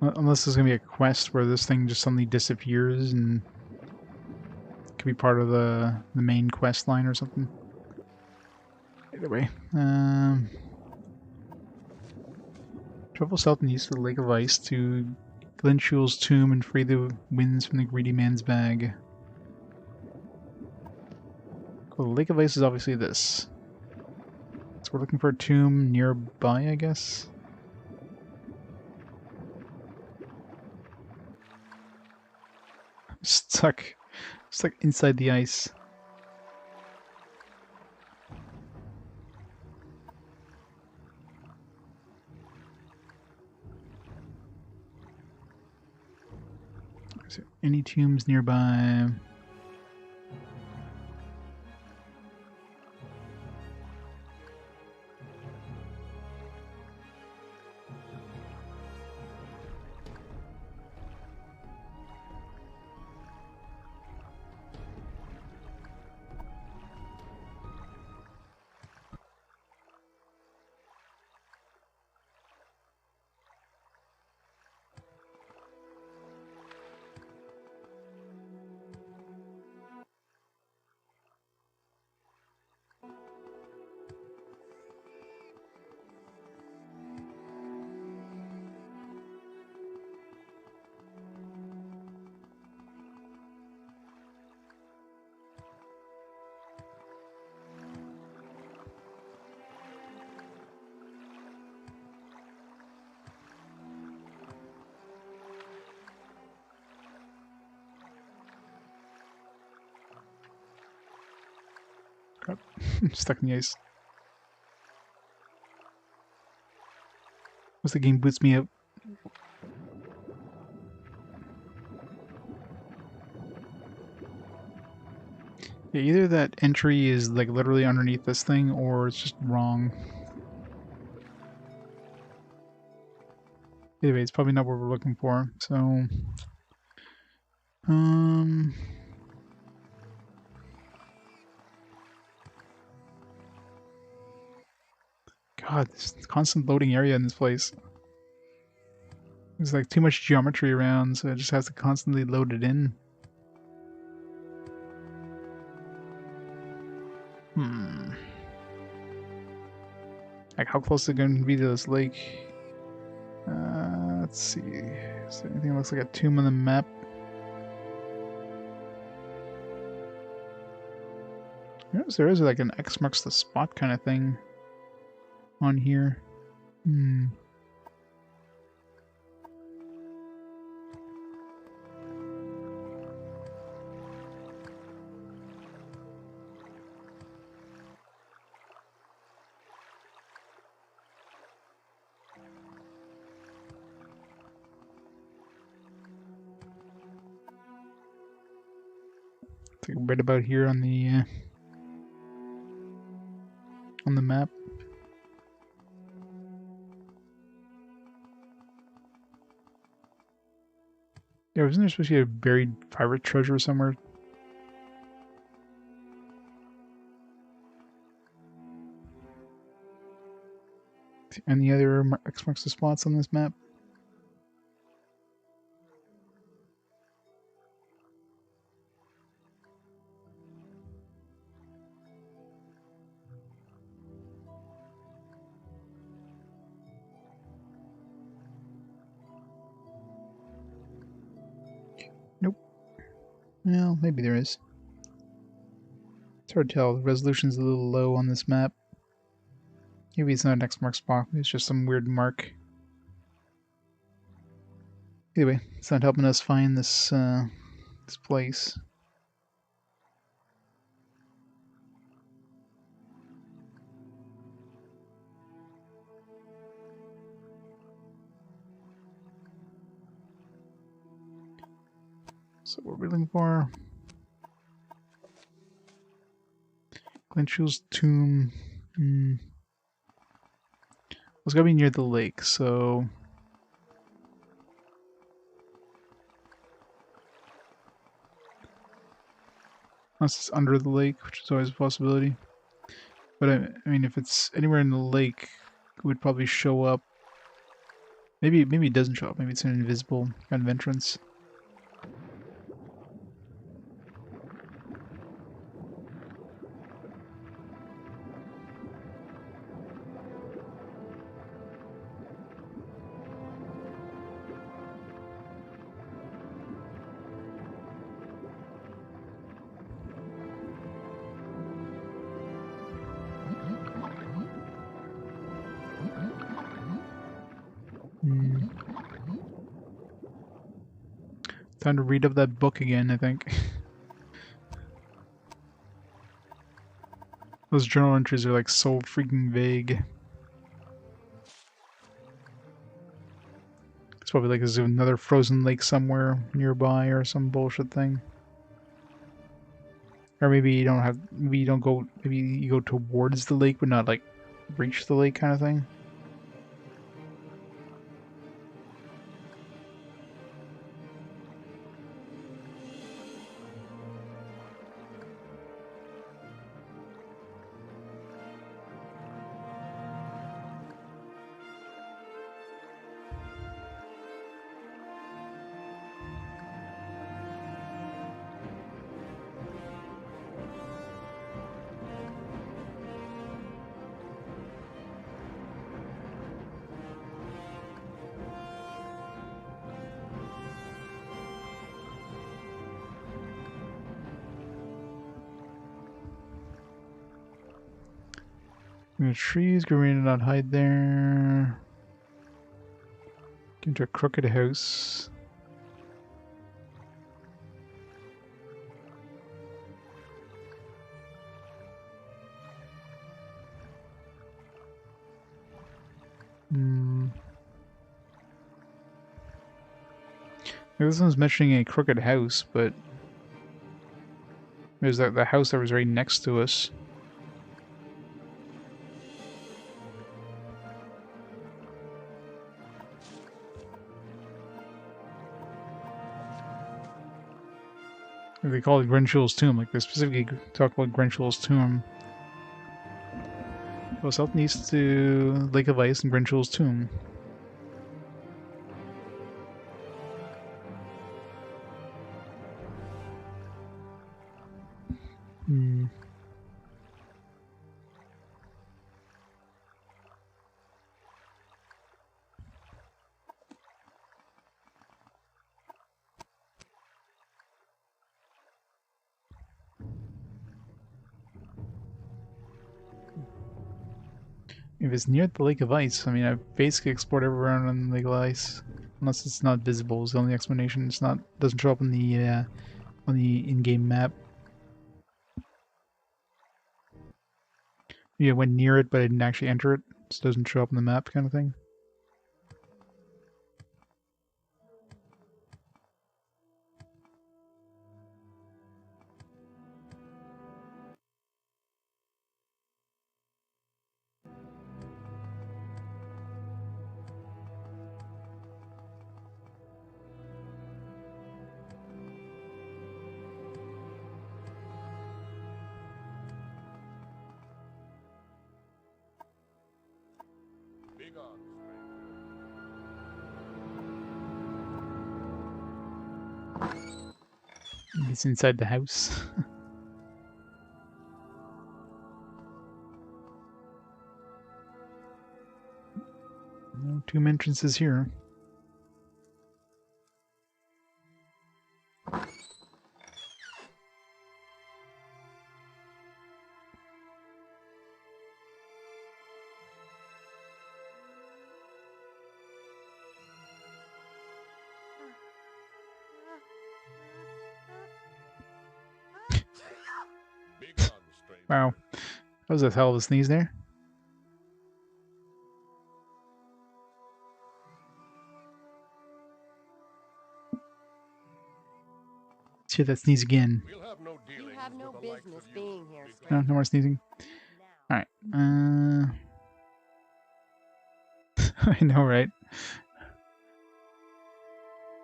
Unless there's gonna be a quest where this thing just suddenly disappears and it could be part of the main quest line or something. Either way, travel south and east to the Lake of Ice to Glenchul's tomb and free the winds from the greedy man's bag. Well, the Lake of Ice is obviously this. So we're looking for a tomb nearby, I guess. Stuck inside the ice. Is there any tombs nearby? Crap. Stuck in the ice. Once the game boots me up. Yeah, either that entry is like literally underneath this thing or it's just wrong. Anyway, it's probably not what we're looking for, so God, this constant loading area in this place. There's like too much geometry around, so it just has to constantly load it in. Like, how close is it going to be to this lake? Let's see. Is there anything that looks like a tomb on the map? Yes, there is like an X marks the spot kind of thing on here. It's like right about here on the map. Yeah, wasn't there supposed to be a buried pirate treasure somewhere? Any other X marks the spots on this map? Nope. Well, maybe there is. It's hard to tell. The resolution's a little low on this map. Maybe it's not an X mark spot. It's just some weird mark. Anyway, it's not helping us find this this place. So what we're looking for? Glenshul's tomb. It's gotta be near the lake, so unless it's under the lake, which is always a possibility. But I mean, if it's anywhere in the lake, it would probably show up. Maybe it doesn't show up. Maybe it's an invisible kind of entrance. Time to read up that book again, I think. Those journal entries are like so freaking vague. It's probably like there's another frozen lake somewhere nearby or some bullshit thing. Or maybe you don't have, maybe you don't go, maybe you go towards the lake but not like reach the lake kind of thing. The trees, go around and not hide there. Get into a crooked house. This one's mentioning a crooked house, but there's the house that was right next to us. They call it Grenshul's tomb, like they specifically talk about Grenshul's tomb. Go southeast to Lake of Ice and Grenshul's tomb. If it's near the Lake of Ice, I mean, I've basically explored everywhere on the Lake of Ice, unless it's not visible. Is the only explanation. It's not doesn't show up on the in-game map. Yeah, I went near it, but I didn't actually enter it, so it doesn't show up on the map, kind of thing. It's inside the house. No tomb entrances here. Wow. That was a hell of a sneeze there. Let's hear that sneeze again. We'll have no You dealings have no with the likes business of you, being here, big stranger. No more sneezing. Now, Alright. I know, right?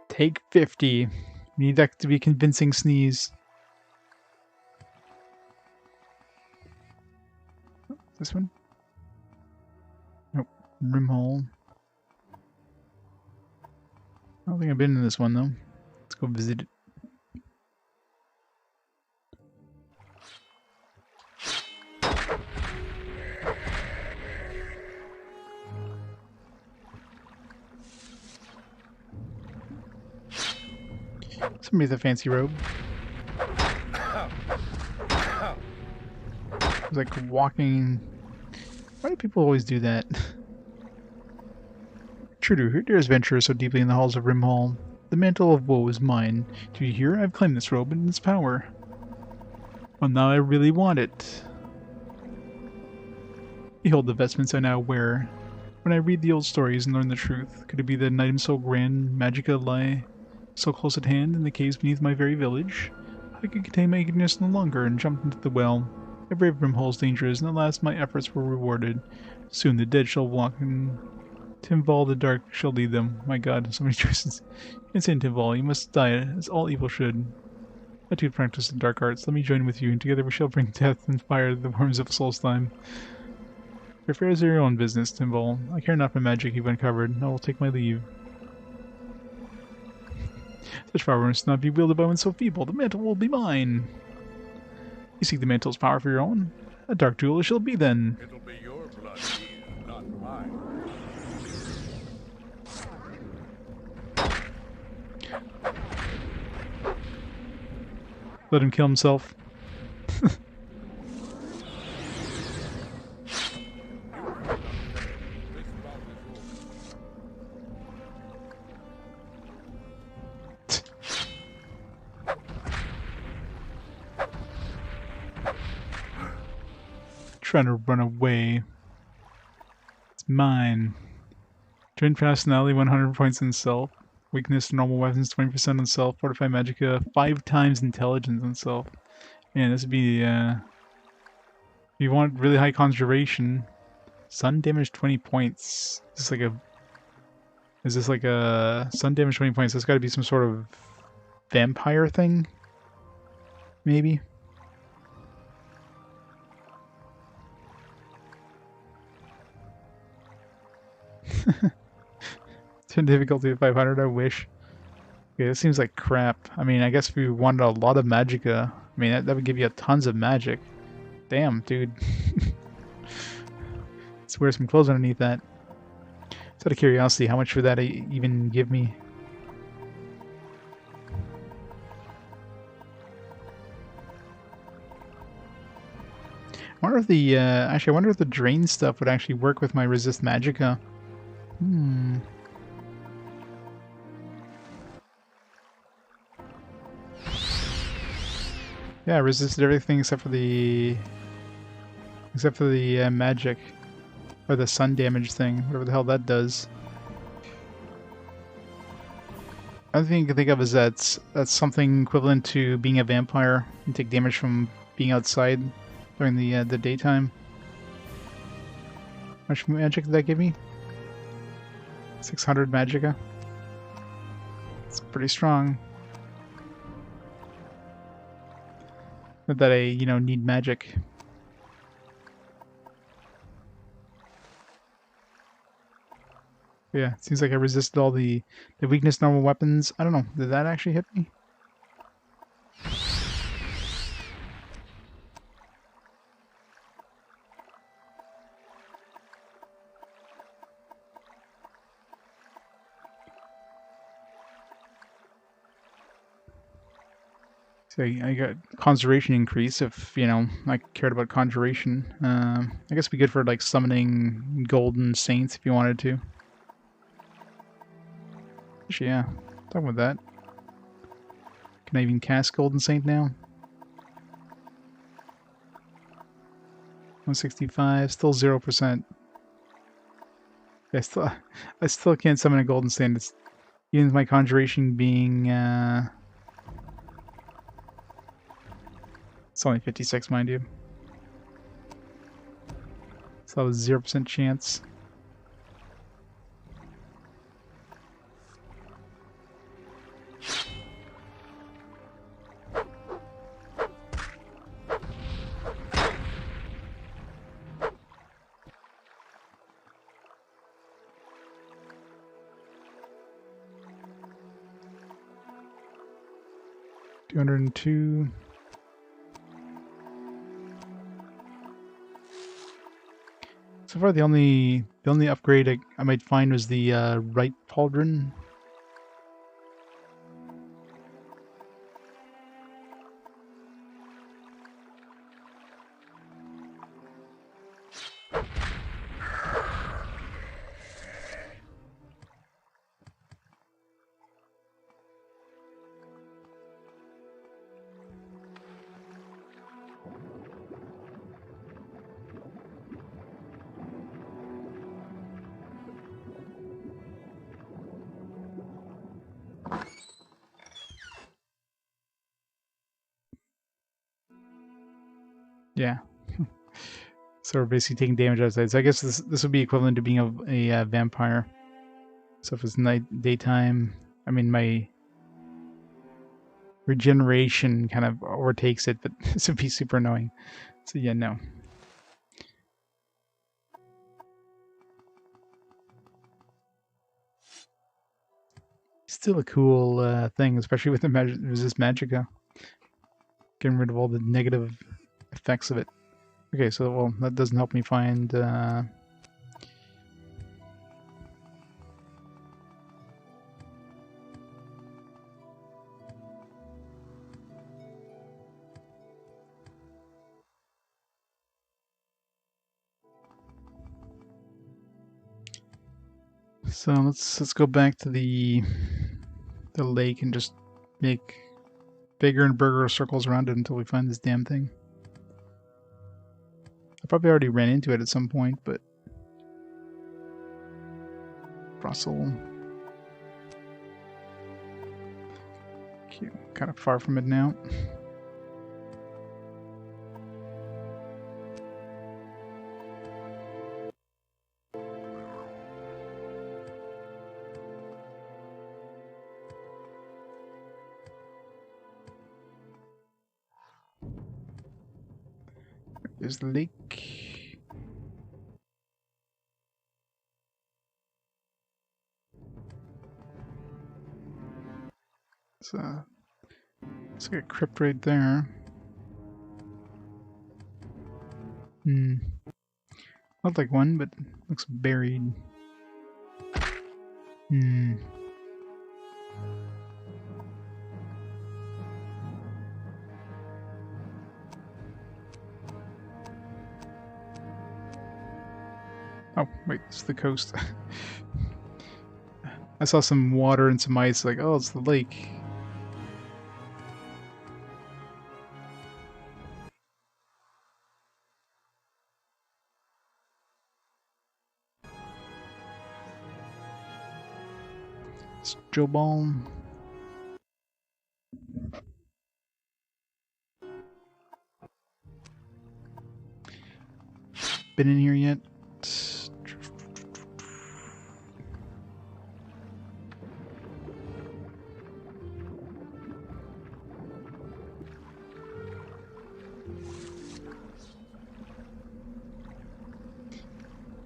Take 50. We need that to be a convincing sneeze. This one? Nope. Rimhole. I don't think I've been in this one, though. Let's go visit it. Somebody with a fancy robe. It's like walking. Why do people always do that? True to their adventure so deeply in the halls of Rimhall, The mantle of woe is mine. Do you hear? I've claimed this robe and its power. Well, now I really want it. Behold the vestments I now wear. When I read the old stories and learn the truth, could it be that an item so grand, magica, lie so close at hand in the caves beneath my very village? I could contain my eagerness no longer and jumped into the well. I braved Brimhole's dangers, and at last my efforts were rewarded. Soon the dead shall walk, and Timval the Dark shall lead them. My god, so many choices. Insane Timval, you must die, as all evil should. I too practice the dark arts. Let me join with you, and together we shall bring death and fire to the worms of Solstheim. Your affairs are your own business, Timval. I care not for magic you've uncovered. I will take my leave. Such power must not be wielded by one so feeble. The mantle will be mine. You seek the mantle's power for your own? A dark jewel it shall be, then. It'll be your blood, dear, not mine. Let him kill himself. Trying to run away. It's mine. Drain personality 100 points in self. Weakness to normal weapons 20% on self. Fortify magicka 5 times intelligence on self. Man, this would be if you want really high conjuration. Sun damage 20 points. Is this like a sun damage 20 points? That's gotta be some sort of vampire thing? Maybe? Turn difficulty to 500, I wish. Okay, this seems like crap. I mean, I guess if you wanted a lot of magicka, I mean, that would give you tons of magic. Damn, dude. Let's wear some clothes underneath that. Just out of curiosity, how much would that even give me? I wonder if the, actually, I wonder if the drain stuff would actually work with my resist magicka. Yeah, I resisted everything except for the magic or the sun damage thing, whatever the hell that does. Another thing you can think of is that's something equivalent to being a vampire and take damage from being outside during the daytime. How much magic did that give me? 600 magicka. It's pretty strong. Not that I, need magic. Yeah, it seems like I resisted all the weakness normal weapons. I don't know, did that actually hit me? So I got conjuration increase if, I cared about conjuration. I guess it'd be good for like summoning golden saints if you wanted to. Actually, yeah, talking about that. Can I even cast Golden Saint now? 165, still 0%. Yeah, I still can't summon a Golden Saint. It's even with my conjuration being it's only 56, mind you. So that was 0% chance. $202. So far, the only upgrade I might find was the right pauldron. Yeah. So we're basically taking damage outside. So I guess this would be equivalent to being a vampire. So if it's daytime, I mean my regeneration kind of overtakes it, but this would be super annoying. So yeah, no. Still a cool thing, especially with the resist magicka. Getting rid of all the negative effects of it. Okay, so well, that doesn't help me find. So let's go back to the lake and just make bigger and bigger circles around it until we find this damn thing. I probably already ran into it at some point, but Russell. Cute. Kind of far from it now. There's the lake. So it's like a crypt right there. Not like one, but looks buried. Oh, wait, it's the coast. I saw some water and some ice, like, oh, it's the lake. It's Joe Ball. Been in here yet?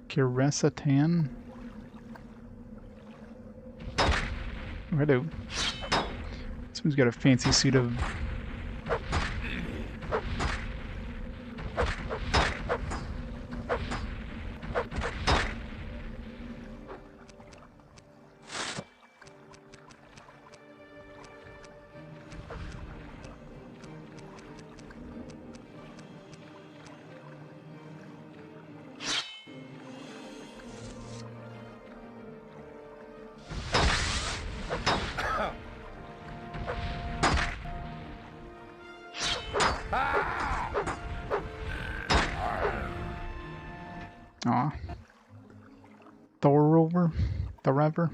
Kiresatan. Oh, hello. Someone's got a fancy suit of... Aw. Thorover? Thorover?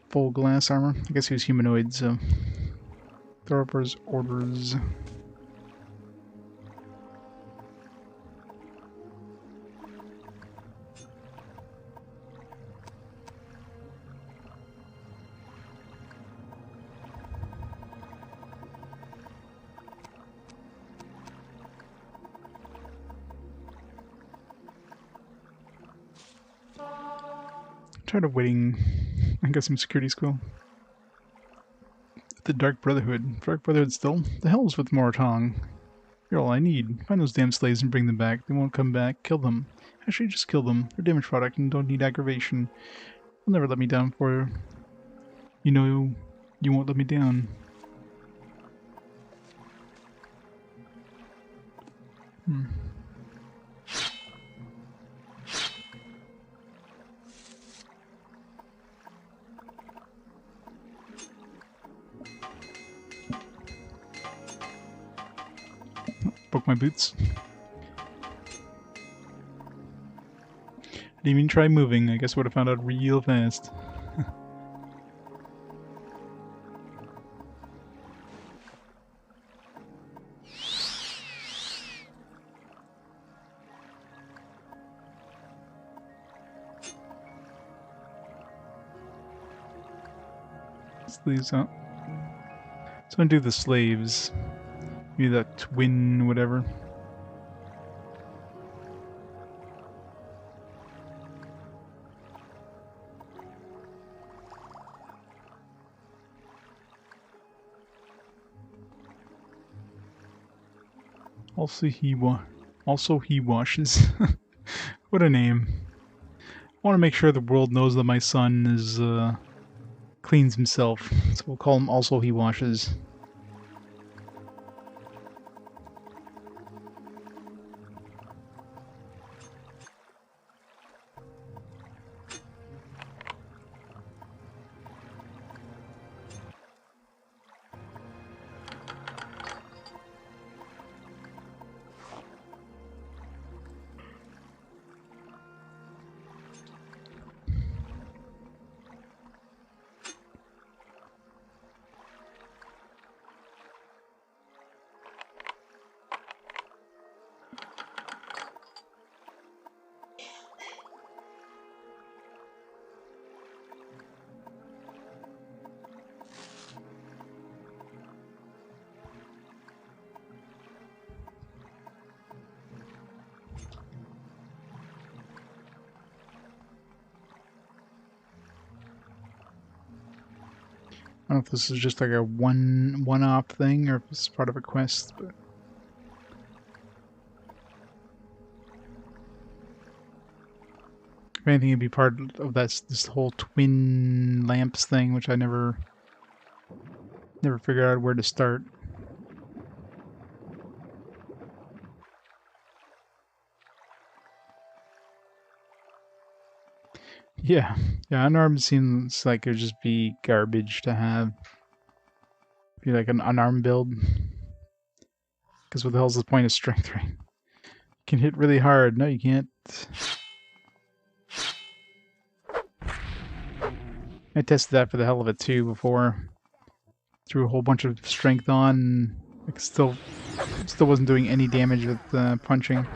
Full glass armor. I guess he was humanoid, so... Thorover's orders. Tired of waiting. I got some security school. The Dark Brotherhood. Dark Brotherhood still? The hell's with Moratong? You're all I need. Find those damn slaves and bring them back. They won't come back. Kill them. Actually, just kill them. They're damaged product and don't need aggravation. You'll never let me down for you. You know you won't let me down. Broke my boots. Didn't even try moving. I guess I would have found out real fast. Sleeves out. So undo the slaves. Maybe that twin, whatever. Also he washes. What a name. I want to make sure the world knows that my son is cleans himself, so we'll call him Also He Washes. I don't know if this is just like a one-off thing or if it's part of a quest, but if anything, it'd be part of this whole twin lamps thing, which I never figured out where to start. Yeah, unarmed seems like it would just be garbage to have. Be like an unarmed build. Because what the hell's the point of strength, right? You can hit really hard. No, you can't. I tested that for the hell of it too before. Threw a whole bunch of strength on, and like still wasn't doing any damage with punching.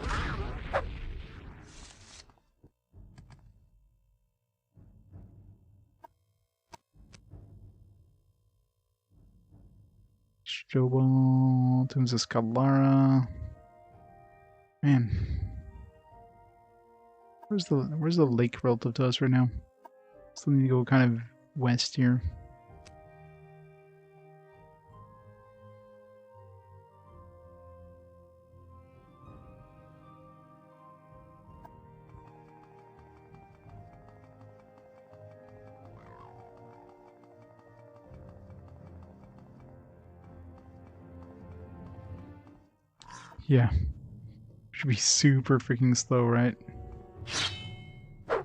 Strobel, Tombs of Scalara. Man. Where's the lake relative to us right now? Still need to go kind of west here. Yeah. Should be super freaking slow, right? I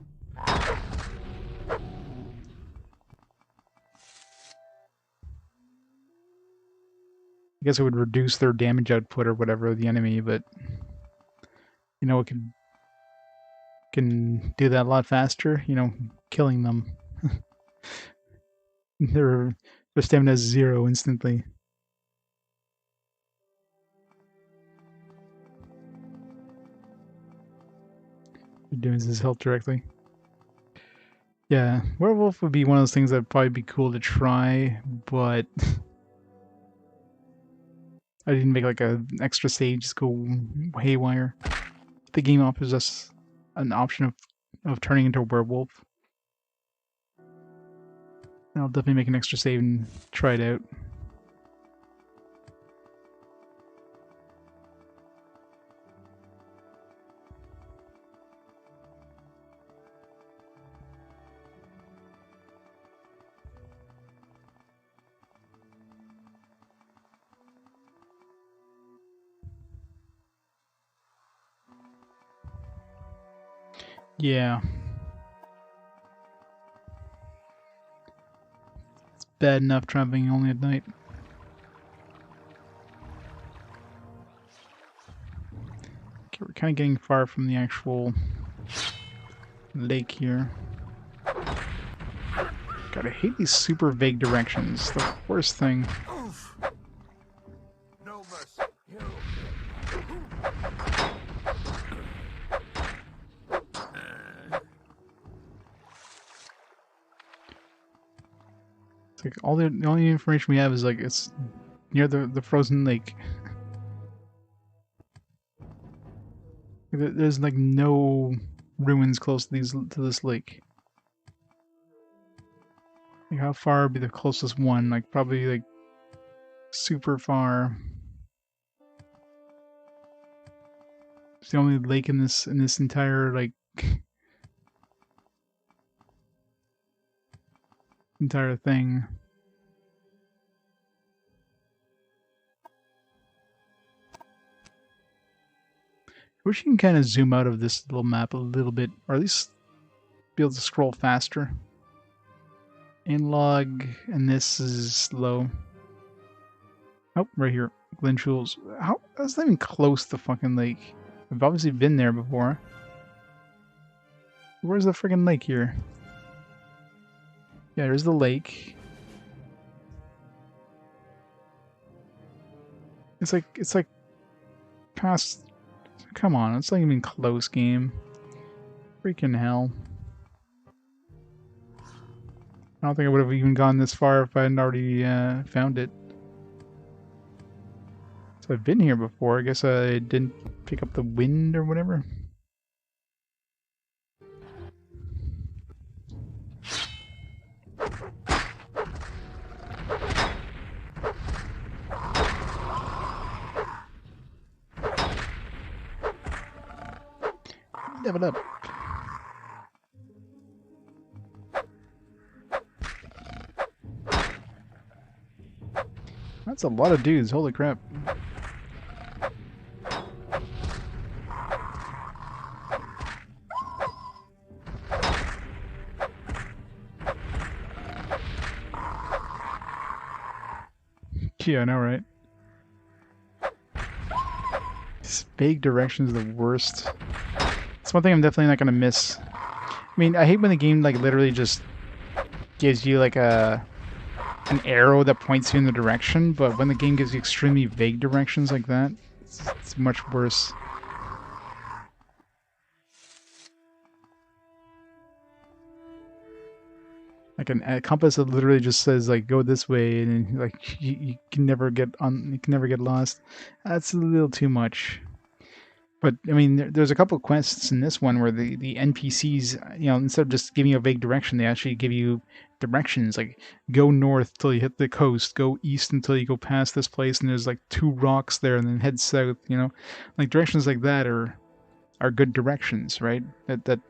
guess it would reduce their damage output or whatever of the enemy, but you know, it can do that a lot faster, you know, killing them. Their stamina is 0 instantly. Doing his health directly. Yeah, werewolf would be one of those things that'd probably be cool to try, but I didn't make like an extra save just go haywire. The game offers us an option of turning into a werewolf. I'll definitely make an extra save and try it out. Yeah. It's bad enough traveling only at night. Okay, we're kind of getting far from the actual lake here. God, I hate these super vague directions. The worst thing. No mercy. It's like the only information we have is like it's near the frozen lake. There's like no ruins close to this lake. Like how far would be the closest one? Like probably like super far. It's the only lake in this entire like entire thing. I wish you can kind of zoom out of this little map a little bit, or at least be able to scroll faster. Analog, and this is slow. Oh, right here. Glen Jewels. How? That's not even close to fucking lake. I've obviously been there before. Where's the friggin' lake here? Yeah, there's the lake. It's like past. Come on, it's not even close, game. Freaking hell. I don't think I would have even gone this far if I hadn't already found it. So I've been here before. I guess I didn't pick up the wind or whatever. Level up. That's a lot of dudes, holy crap. Yeah, I know, right? This vague direction is the worst. It's one thing I'm definitely not gonna miss. I mean, I hate when the game like literally just gives you like an arrow that points you in the direction, but when the game gives you extremely vague directions like that, it's much worse. Like a compass that literally just says like go this way, and like you can never get lost. That's a little too much. But I mean, there's a couple of quests in this one where the NPCs, you know, instead of just giving you a vague direction, they actually give you directions. Like go north till you hit the coast, go east until you go past this place, and there's like 2 rocks there, and then head south. You know, like directions like that are good directions, right? That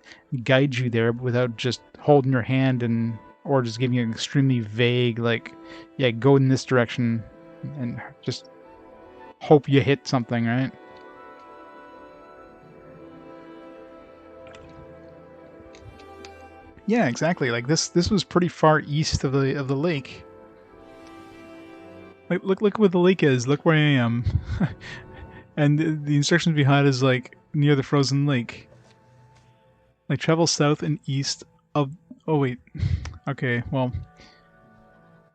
guide you there without just holding your hand and or just giving you an extremely vague like, yeah, go in this direction and just hope you hit something, right? Yeah, exactly. Like this was pretty far east of the lake. Like look where the lake is. Look where I am. And the instructions behind is like near the frozen lake. Like travel south and east of. Oh wait. Okay. Well.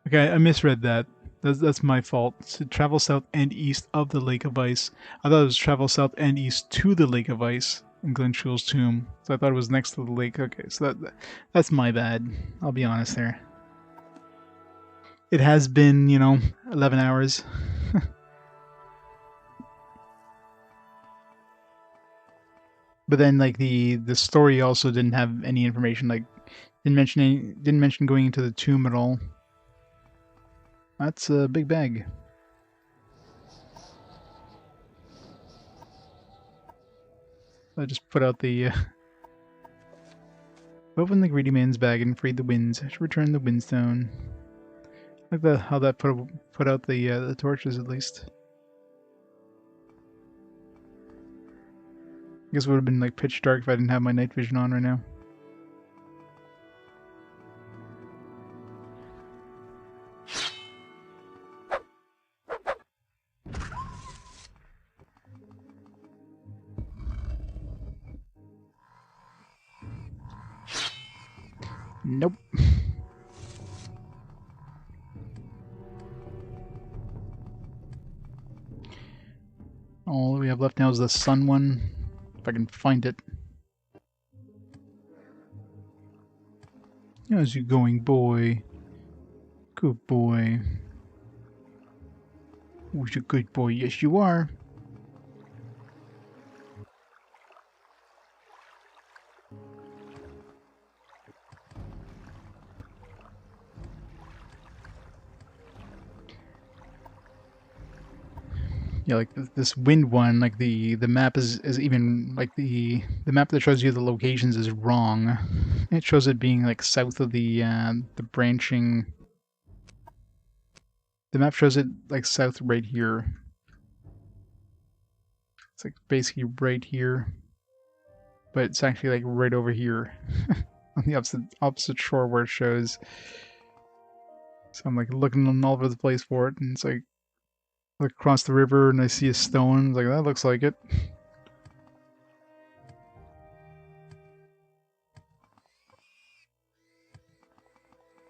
Okay, I misread that. That's my fault. So travel south and east of the lake of ice. I thought it was travel south and east to the lake of ice in Glen Jewels' tomb. So I thought it was next to the lake. Okay, so that's my bad. I'll be honest there. It has been, 11 hours. But then, like the story also didn't have any information. Like didn't mention going into the tomb at all. That's a big bag. I just put out the. Open the greedy man's bag and freed the winds. I should return the windstone. Like how that put out the torches at least. I guess it would have been like pitch dark if I didn't have my night vision on right now. Nope. All we have left now is the sun one. If I can find it. How's you going, boy? Good boy. Who's a good boy? Yes, you are. Yeah, like this wind one, like the map is even like the map that shows you the locations is wrong. It shows it being like south of the branching. The map shows it like south right here. It's like basically right here, but it's actually like right over here on the opposite shore where it shows. So I'm like looking all over the place for it, and it's like look across the river and I see a stone. Like that looks like it.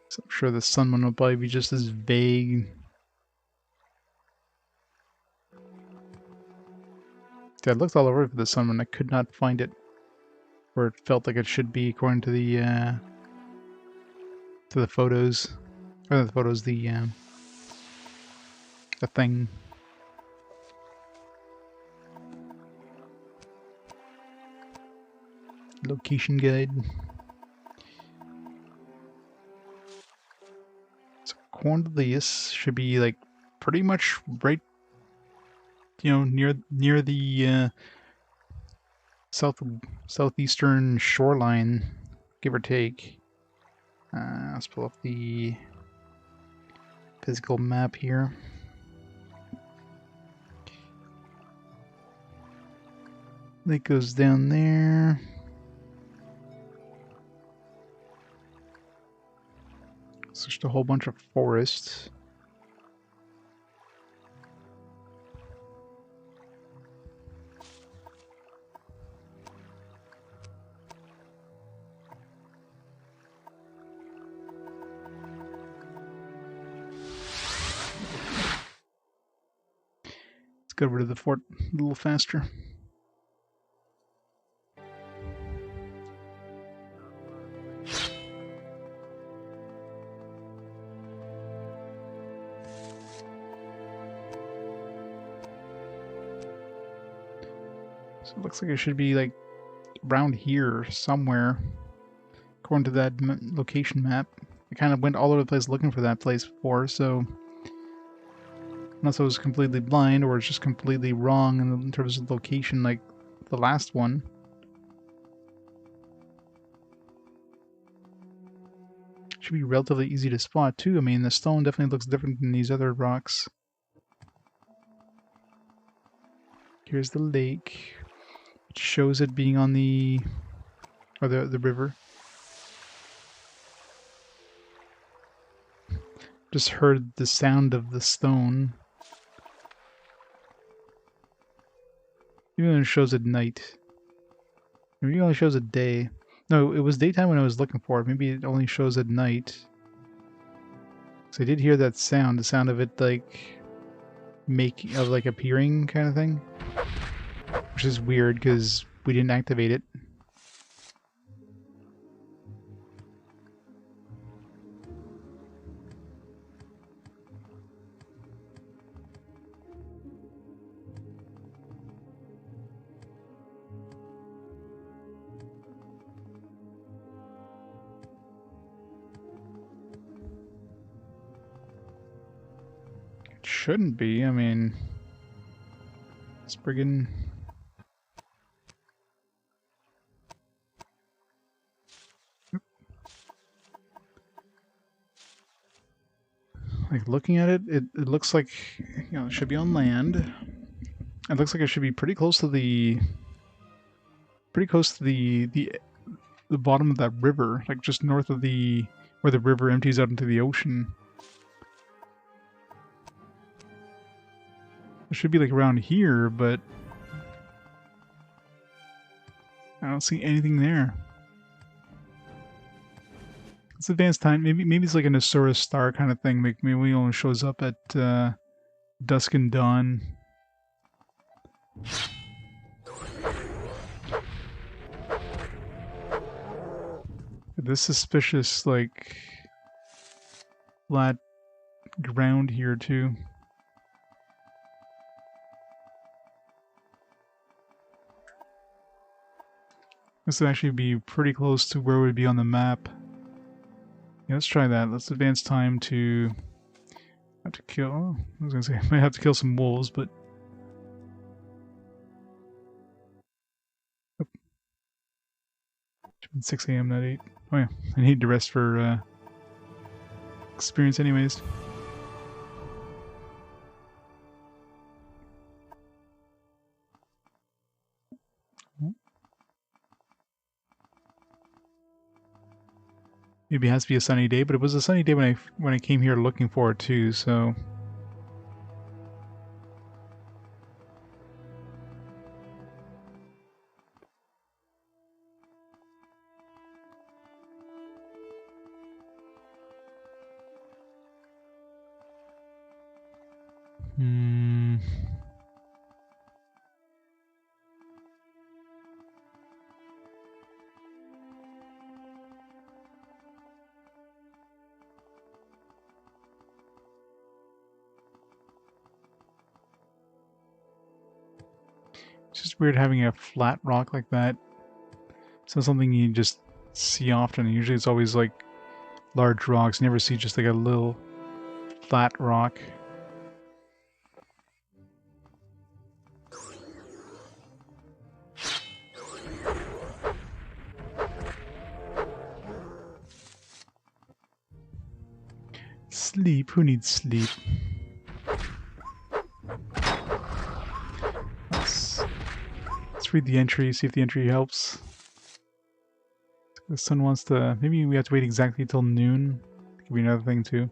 So I'm sure the sun one will probably be just as vague. Yeah, I looked all over for the sun one. I could not find it where it felt like it should be according to the photos. Or the photos, the thing. Location guide. So according to this, should be like pretty much right, you know, near the southeastern shoreline, give or take. Let's pull up the physical map here. Lake goes down there. It's just a whole bunch of forests. Let's go over to the fort a little faster. So it looks like it should be like around here somewhere, according to that location map. I kind of went all over the place looking for that place before, so unless I was completely blind or it's just completely wrong in terms of location, like the last one. Should be relatively easy to spot too. I mean, the stone definitely looks different than these other rocks. Here's the lake. It shows it being on the river. Just heard the sound of the stone. Even when it shows at night. Maybe it only shows at day. No, it was daytime when I was looking for it. Maybe it only shows at night. So I did hear that sound, the sound of it like appearing kind of thing. Which is weird because we didn't activate it. It shouldn't be, I mean, it's friggin'... Like looking at it, it looks like, you know, it should be on land. It looks like it should be pretty close to the bottom of that river, like just north of where the river empties out into the ocean. It should be like around here, but I don't see anything there. It's advanced time. Maybe it's like an Asurus star kind of thing. Maybe it only shows up at dusk and dawn. This suspicious, like, flat ground here too. This would actually be pretty close to where we'd be on the map. Yeah, let's try that. Let's advance time to have to kill. Oh, I was gonna say I might have to kill some wolves, but 6 a.m. not 8. Oh yeah, I need to rest for experience anyways. Maybe it has to be a sunny day, but it was a sunny day when I came here looking for it too, so it's just weird having a flat rock like that. It's not something you just see often. Usually it's always like large rocks. You never see just like a little flat rock. Sleep? Who needs sleep? Let's read the entry, see if the entry helps. The sun wants to... Maybe we have to wait exactly till noon. Could be another thing too.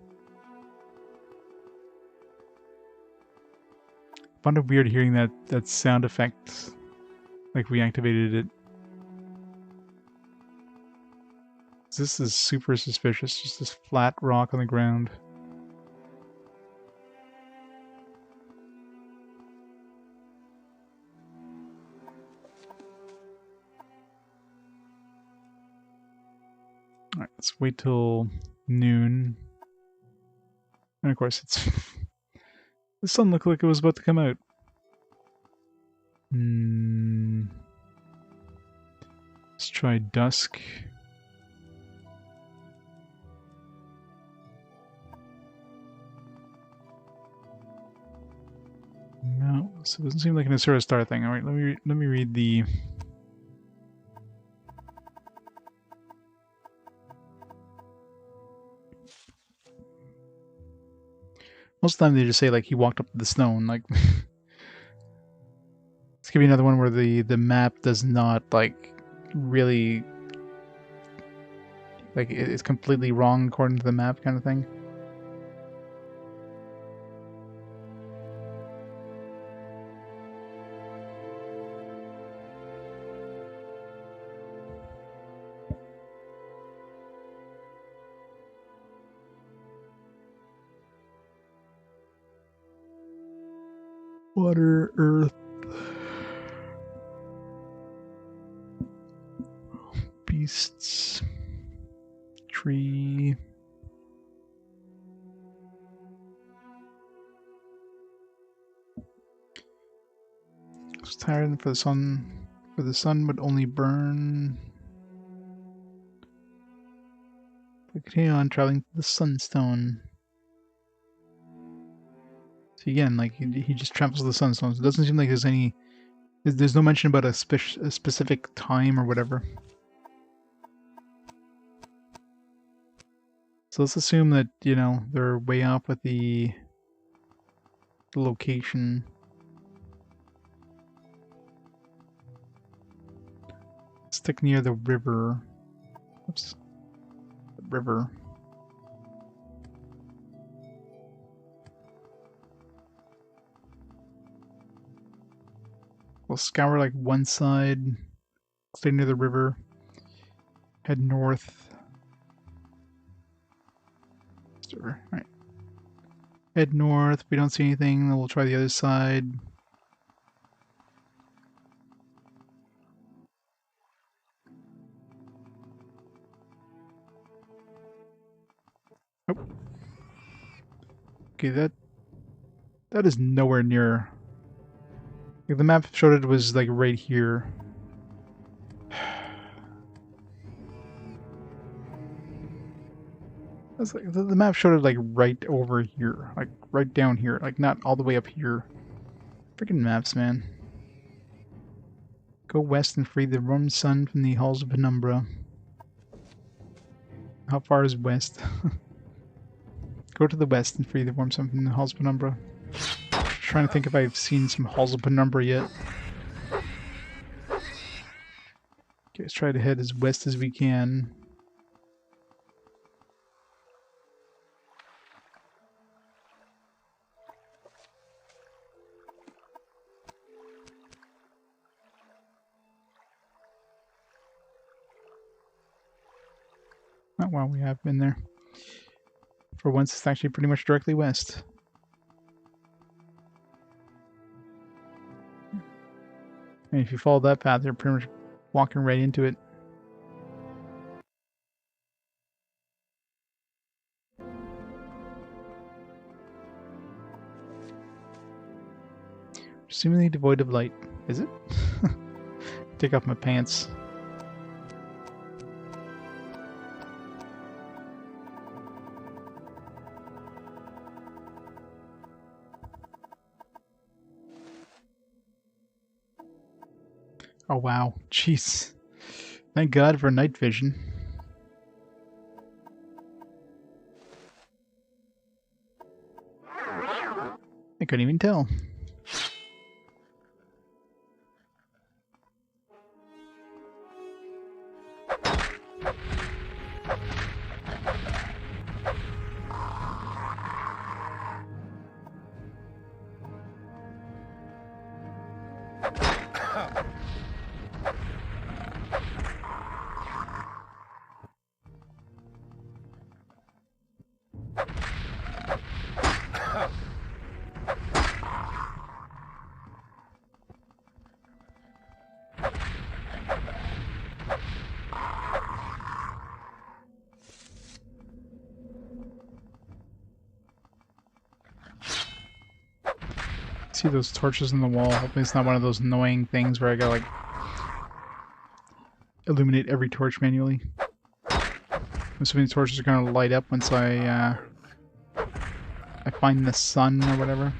Found it weird hearing that sound effect. Like we activated it. This is super suspicious. Just this flat rock on the ground. Alright, let's wait till noon. And of course it's... the sun looked like it was about to come out. Let's try dusk. No, so it doesn't seem like an Asura Star thing. Alright, let me read the... Most of the time they just say like he walked up the stone, like this could be another one where the map does not like really like it's completely wrong according to the map kind of thing. Water, earth, beasts, tree. I was tired for the sun would only burn. We continue on traveling to the sunstone. So again, like he just travels the sunstones. It doesn't seem like there's no mention about a specific time or whatever. So let's assume that, you know, they're way off with the location. Stick near the river. Oops. The river. We'll scour like one side, stay near the river, head north. Right. Head north, we don't see anything, then we'll try the other side. Oh. Okay, that is nowhere near. Like, the map showed it was like right here. That's like the map showed it like right over here, like right down here, like not all the way up here. Freaking maps, man. Go west and free the warm sun from the halls of Penumbra. How far is west? Go to the west and free the warm sun from the halls of Penumbra. Trying to think if I've seen some halls of Penumbra yet. Okay, let's try to head as west as we can. Oh, wow, we have been there. For once, it's actually pretty much directly west. And if you follow that path, you're pretty much walking right into it. Seemingly devoid of light. Is it? Take off my pants. Oh wow, jeez. Thank God for night vision. I couldn't even tell. See those torches on the wall. Hopefully it's not one of those annoying things where I gotta like illuminate every torch manually. I'm assuming the torches are gonna light up once I find the sun or whatever.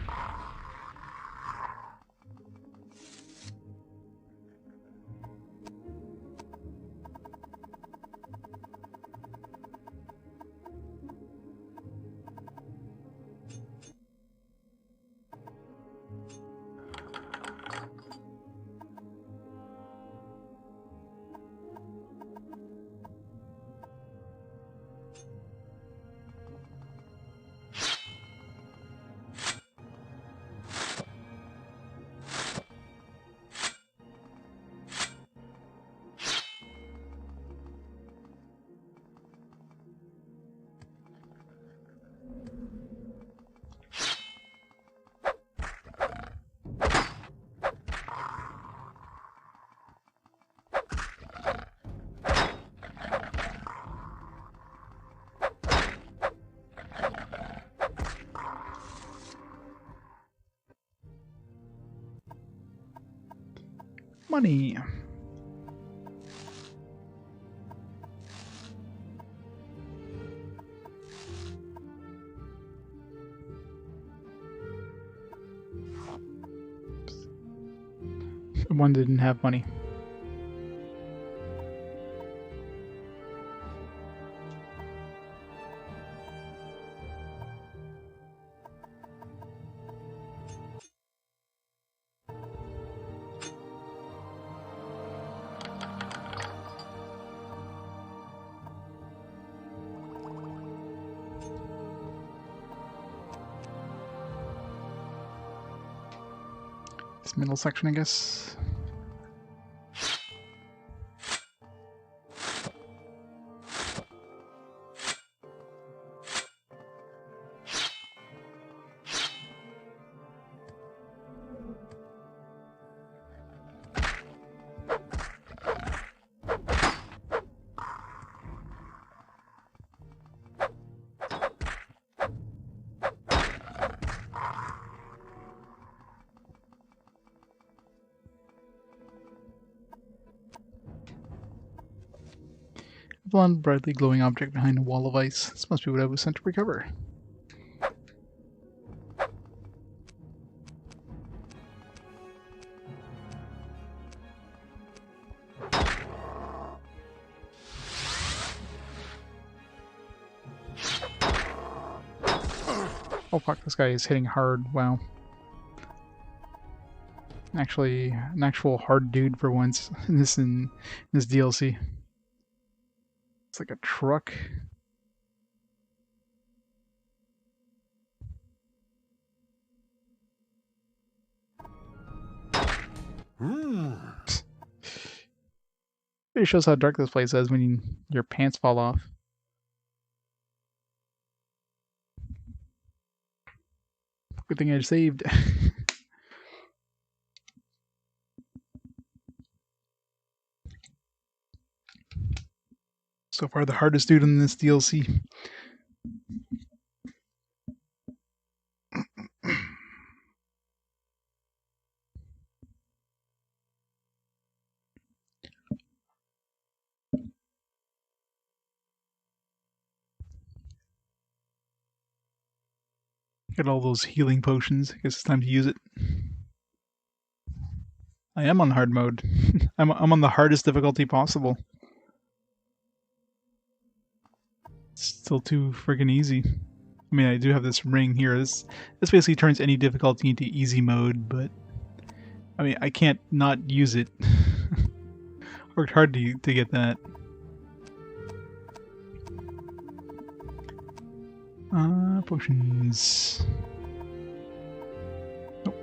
Money. One didn't have money. This middle section, I guess. A blonde, brightly glowing object behind a wall of ice. This must be what I was sent to recover. Oh fuck, this guy is hitting hard. Wow. Actually, an actual hard dude for once in this DLC. It's like a truck. It shows how dark this place is when your pants fall off. Good thing I saved. So far, the hardest dude in this DLC. Got all those healing potions. I guess it's time to use it. I am on hard mode. I'm on the hardest difficulty possible. It's still too friggin' easy. I mean, I do have this ring here. This basically turns any difficulty into easy mode, but I mean, I can't not use it. Worked hard to get that. Potions. Nope.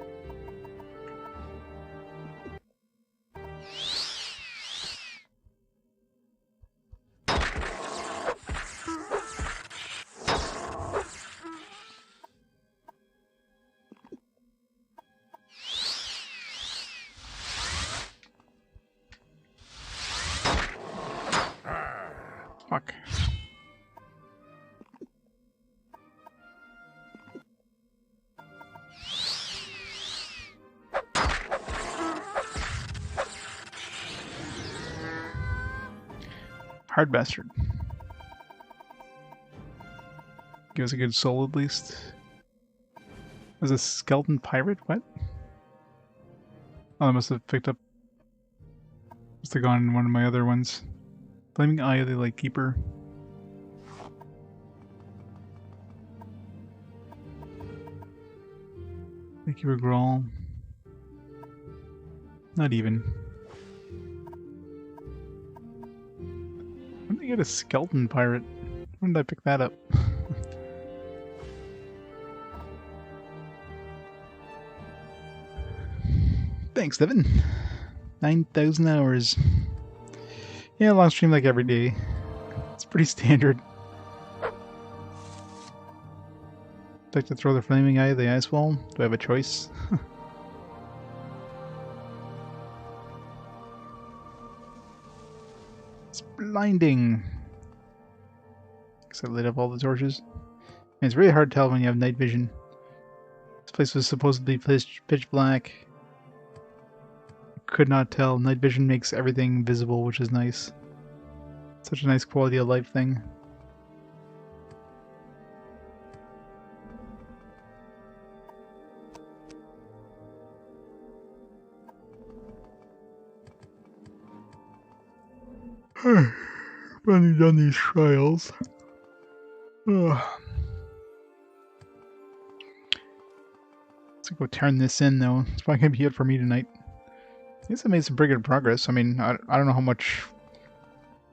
Fuck. Hard bastard. Give us a good soul at least. Was a skeleton pirate? What? Oh, I must have picked up. Must have gone in one of my other ones. Flaming Eye of the Lightkeeper. Lightkeeper Grawl. Not even. When did I get a skeleton pirate? When did I pick that up? Thanks, Devin. 9,000 hours. Yeah, long stream like every day. It's pretty standard. Like to throw the flaming eye at the ice wall? Do I have a choice? It's blinding. Because I lit up all the torches. And it's really hard to tell when you have night vision. This place was supposed to be pitch black. Could not tell. Night vision makes everything visible, which is nice. Such a nice quality of life thing. Finally done these trials. Ugh. Let's go turn this in though. It's probably gonna be it for me tonight. I guess I made some pretty good progress. I mean, I don't know how much.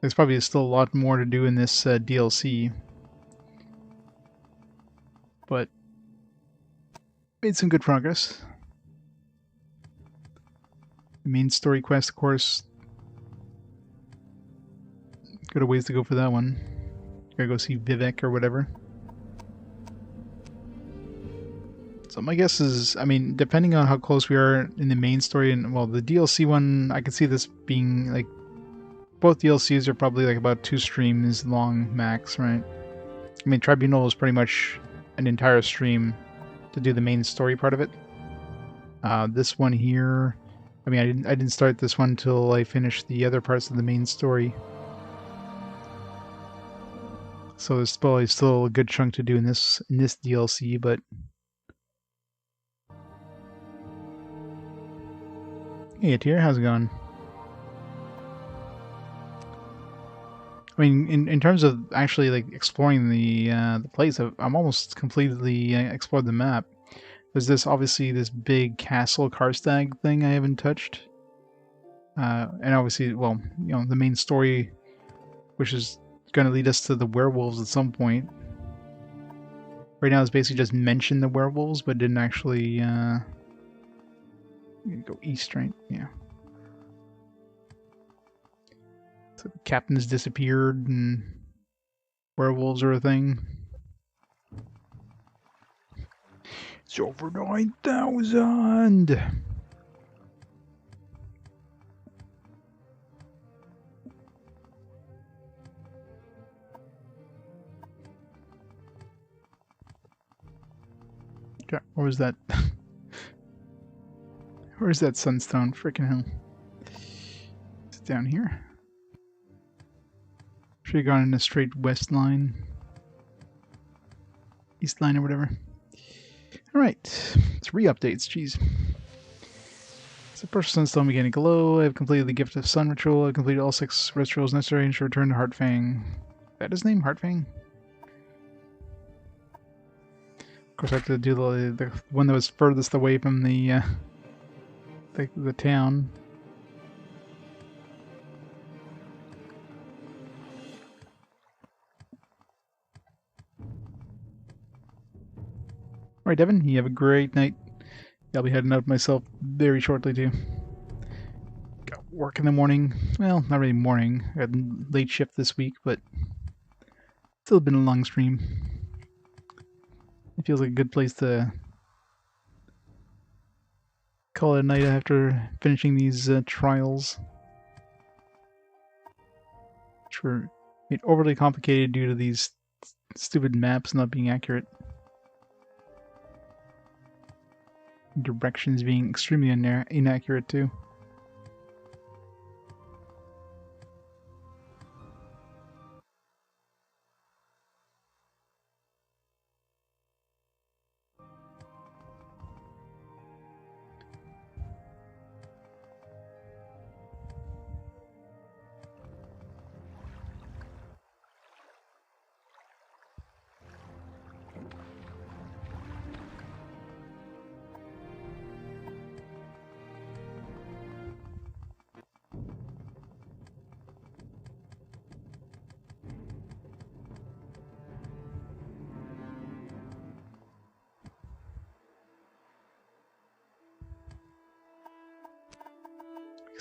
There's probably still a lot more to do in this DLC. But made some good progress. The main story quest, of course. Got a ways to go for that one. Gotta go see Vivek or whatever. So my guess is, I mean, depending on how close we are in the main story, and well, the DLC one, I can see this being like, both DLCs are probably like about 2 streams long max, right? I mean, Tribunal is pretty much an entire stream to do the main story part of it. This one here, I mean, I didn't start this one until I finished the other parts of the main story. So, I mean, I guess is, I mean, depending on how close we are in the main story, and well, the DLC one, I can see this being like, both DLCs are probably like about 2 streams long max, right? I mean, Tribunal is pretty much an entire stream to do the main story part of it. This one here, I mean, I didn't start this one until I finished the other parts of the main story. So there's probably still a good chunk to do in this DLC, but hey, Atir, how's it going? I mean, in terms of actually like exploring the place, I'm almost completely explored the map. There's obviously this big castle Karstag thing I haven't touched, and obviously, well, the main story, which is going to lead us to the werewolves at some point. Right now, it's basically just mentioned the werewolves, but didn't actually go east, right? Yeah. So the captain's disappeared, and werewolves are a thing. It's over 9,000! Okay, where was that? Where's that sunstone? Freaking hell. It's down here. Should have gone in a straight west line. East line or whatever. Alright. It's re-updates, jeez. So first sunstone began to glow. I've completed the Gift of Sun ritual. I've completed all 6 rituals necessary and should return to Heartfang. Is that his name? Heartfang? Of course I have to do the one that was furthest away from the town. Alright, Devin, you have a great night. I'll be heading out myself very shortly, too. Got work in the morning. Well, not really morning. I had a late shift this week, but still been a long stream. It feels like a good place to call it a night after finishing these trials. Which were made overly complicated due to these stupid maps not being accurate. Directions being extremely inaccurate too.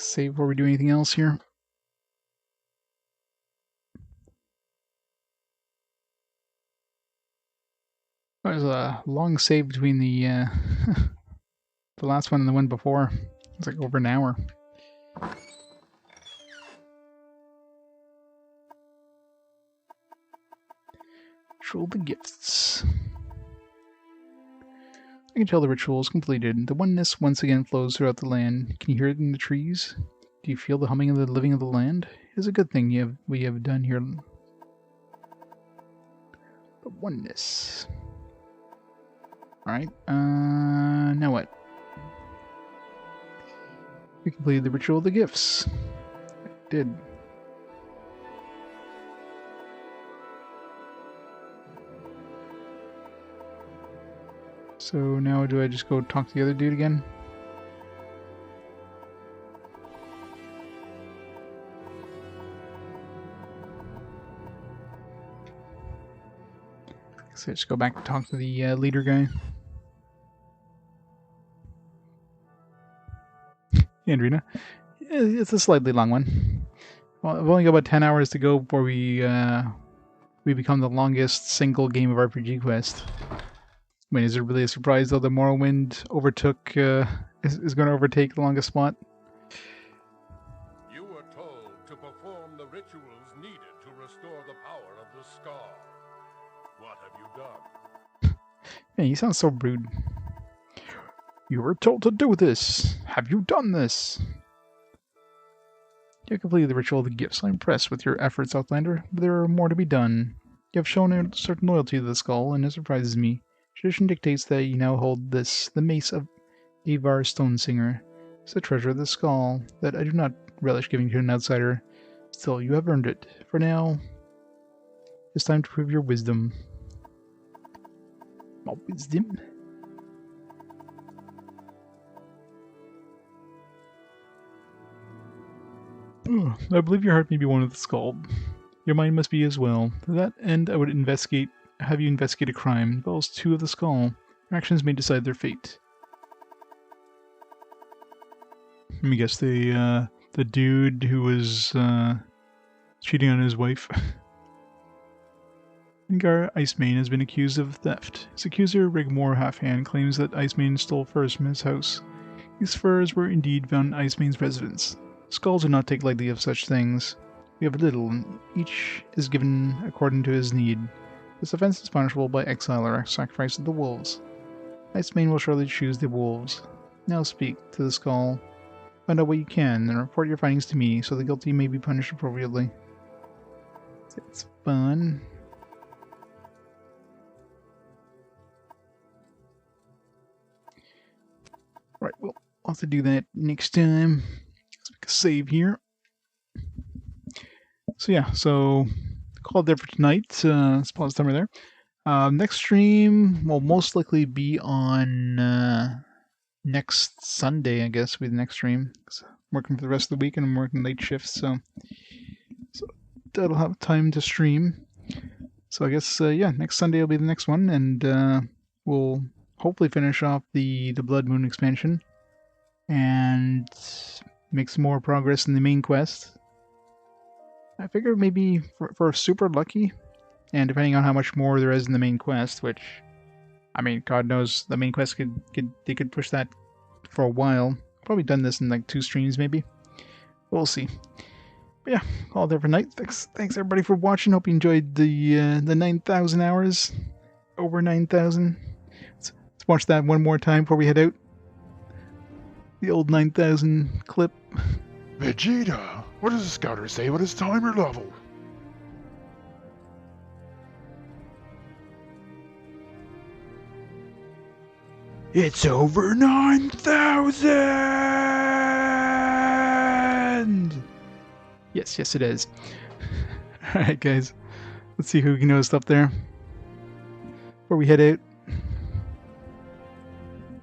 Save before we do anything else here. There's a long save between the the last one and the one before. It's like over an hour. Ritual the gifts. I can tell the ritual is completed. The oneness once again flows throughout the land. Can you hear it in the trees? Do you feel the humming of the living of the land? It is a good thing we have done here. The oneness. Alright, now what? We completed the ritual of the gifts. I did. So now do I just go talk to the other dude again? So just go back and talk to the leader guy. Andrina. It's a slightly long one. Well, I've only got about 10 hours to go before we become the longest single game of RPG quest. I mean, is it really a surprise though that Morrowind is going to overtake the longest spot? You were told to perform the rituals needed to restore the power of the scar. What have you done? Man, you sound so rude. You were told to do this. Have you done this? You completed the ritual of the gifts. I'm impressed with your efforts, Outlander, but there are more to be done. You have shown a certain loyalty to the skull, and it surprises me. Tradition dictates that you now hold this, the mace of Avar Stonesinger. It's the treasure of the skull that I do not relish giving to an outsider. Still, you have earned it. For now, it's time to prove your wisdom. My wisdom? I believe your heart may be one with the skull. Your mind must be as well. To that end, I would have you investigate a crime. It involves two of the skull. Your actions may decide their fate. Let me guess, the dude who was cheating on his wife. Ingar Icemane has been accused of theft. His accuser, Rigmore Halfhand, claims that Icemane stole furs from his house. These furs were indeed found in Icemane's residence. Skulls do not take lightly of such things. We have little, and each is given according to his need. This offense is punishable by exile or sacrifice to the wolves. Icemane will surely choose the wolves. Now speak to the skull. Find out what you can, and report your findings to me, so the guilty may be punished appropriately. It's fun. Right, well, I'll have to do that next time. Let's make a save here. So yeah, so call it there for tonight. Let's pause the timer there. Next stream will most likely be on next Sunday, I guess, will be the next stream. I'm working for the rest of the week and I'm working late shifts, so that'll have time to stream. So I guess, yeah, next Sunday will be the next one, and we'll hopefully finish off the Blood Moon expansion and make some more progress in the main quest. I figure maybe for super lucky, and depending on how much more there is in the main quest, which, I mean, God knows, the main quest they could push that for a while. Probably done this in like 2 streams maybe. We'll see. But yeah, all there for night. Thanks everybody for watching. Hope you enjoyed the 9,000 hours. Over 9,000. Let's watch that one more time before we head out. The old 9,000 clip. Vegeta, what does the scouter say? What is timer level? It's over 9,000! Yes, it is. Alright, guys. Let's see who can know stuff there. Before we head out.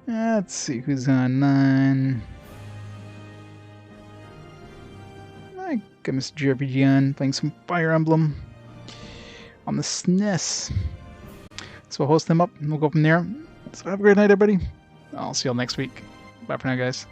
Let's see who's online. I got Mr. JRPG on, playing some Fire Emblem on the SNES. So we'll host them up and we'll go from there. So have a great night, everybody. I'll see y'all next week. Bye for now, guys.